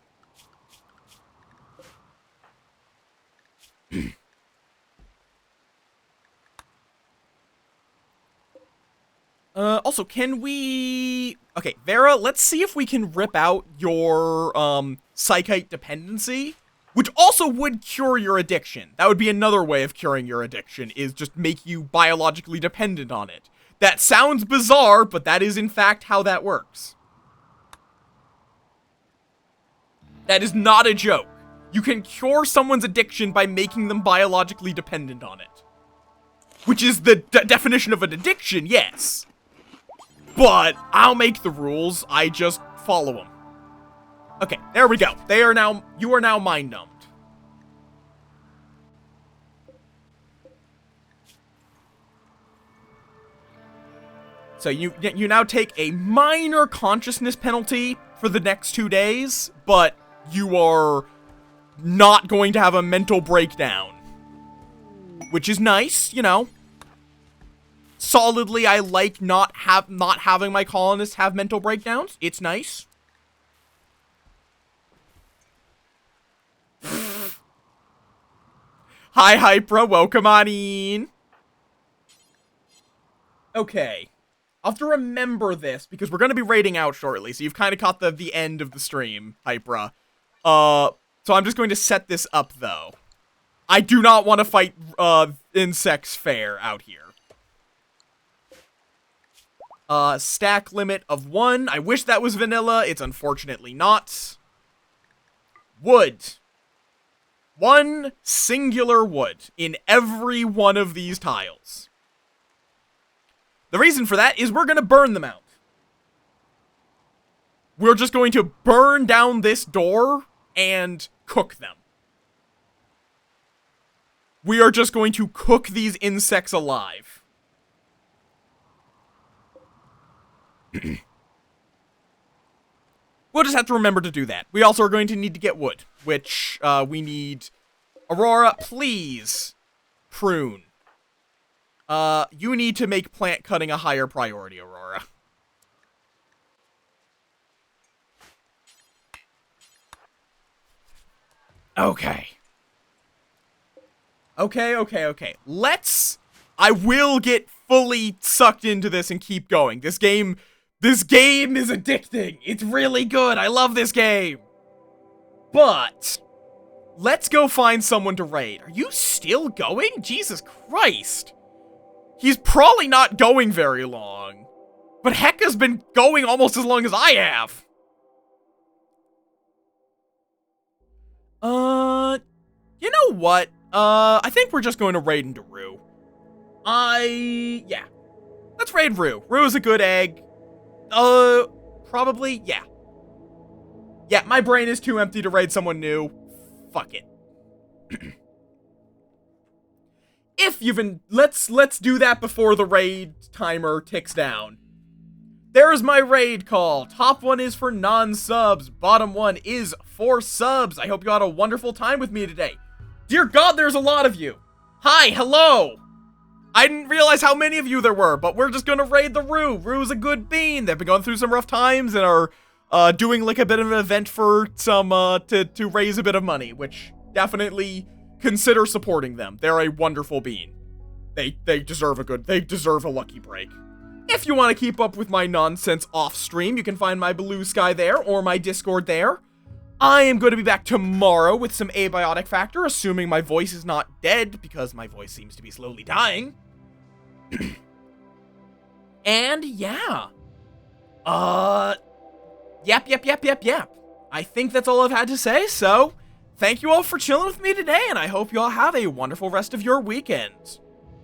S3: Also, can we... Okay, Vera, let's see if we can rip out your, psychite dependency, which also would cure your addiction. That would be another way of curing your addiction, is just make you biologically dependent on it. That sounds bizarre, but that is in fact how that works. That is not a joke. You can cure someone's addiction by making them biologically dependent on it. Which is the definition of an addiction, yes. But I'll make the rules, I just follow them. Okay, there we go. You are now mind-numbed. So you now take a minor consciousness penalty for the next 2 days, but you are not going to have a mental breakdown. Which is nice, you know. Solidly, I like not having my colonists have mental breakdowns. It's nice. Hi, Hypra. Welcome on in. Okay. I'll have to remember this, because we're going to be raiding out shortly, so you've kind of caught the end of the stream, Hypra. So I'm just going to set this up, though. I do not want to fight, insects fair out here. Stack limit of 1. I wish that was vanilla. It's unfortunately not. Wood. 1 singular wood in every one of these tiles. The reason for that is we're going to burn them out. We're just going to burn down this door and cook them. We are just going to cook these insects alive. We'll just have to remember to do that. We also are going to need to get wood, which we need... Aurora, please prune. You need to make plant cutting a higher priority, Aurora. Okay. Okay. I will get fully sucked into this and keep going. This game is addicting. It's really good. I love this game. But let's go find someone to raid. Are you still going? Jesus Christ. He's probably not going very long. But Heka's been going almost as long as I have. You know what? I think we're just going to raid into Rue. Yeah. Let's raid Rue. Rue is a good egg. Probably, yeah. Yeah, my brain is too empty to raid someone new. Fuck it. Let's do that before the raid timer ticks down. There's my raid call. Top 1 is for non-subs. Bottom 1 is for subs. I hope you had a wonderful time with me today. Dear God, there's a lot of you. Hi, hello. I didn't realize how many of you there were, but we're just gonna raid the Rue. Rue's a good bean. They've been going through some rough times and are doing like a bit of an event for some to raise a bit of money, which definitely consider supporting them. They're a wonderful bean. They deserve a lucky break. If you want to keep up with my nonsense off stream, you can find my Blue Sky there or my Discord there. I am going to be back tomorrow with some Abiotic Factor, assuming my voice is not dead, because my voice seems to be slowly dying. And yeah. Yep. I think that's all I've had to say, so thank you all for chilling with me today, and I hope you all have a wonderful rest of your weekend.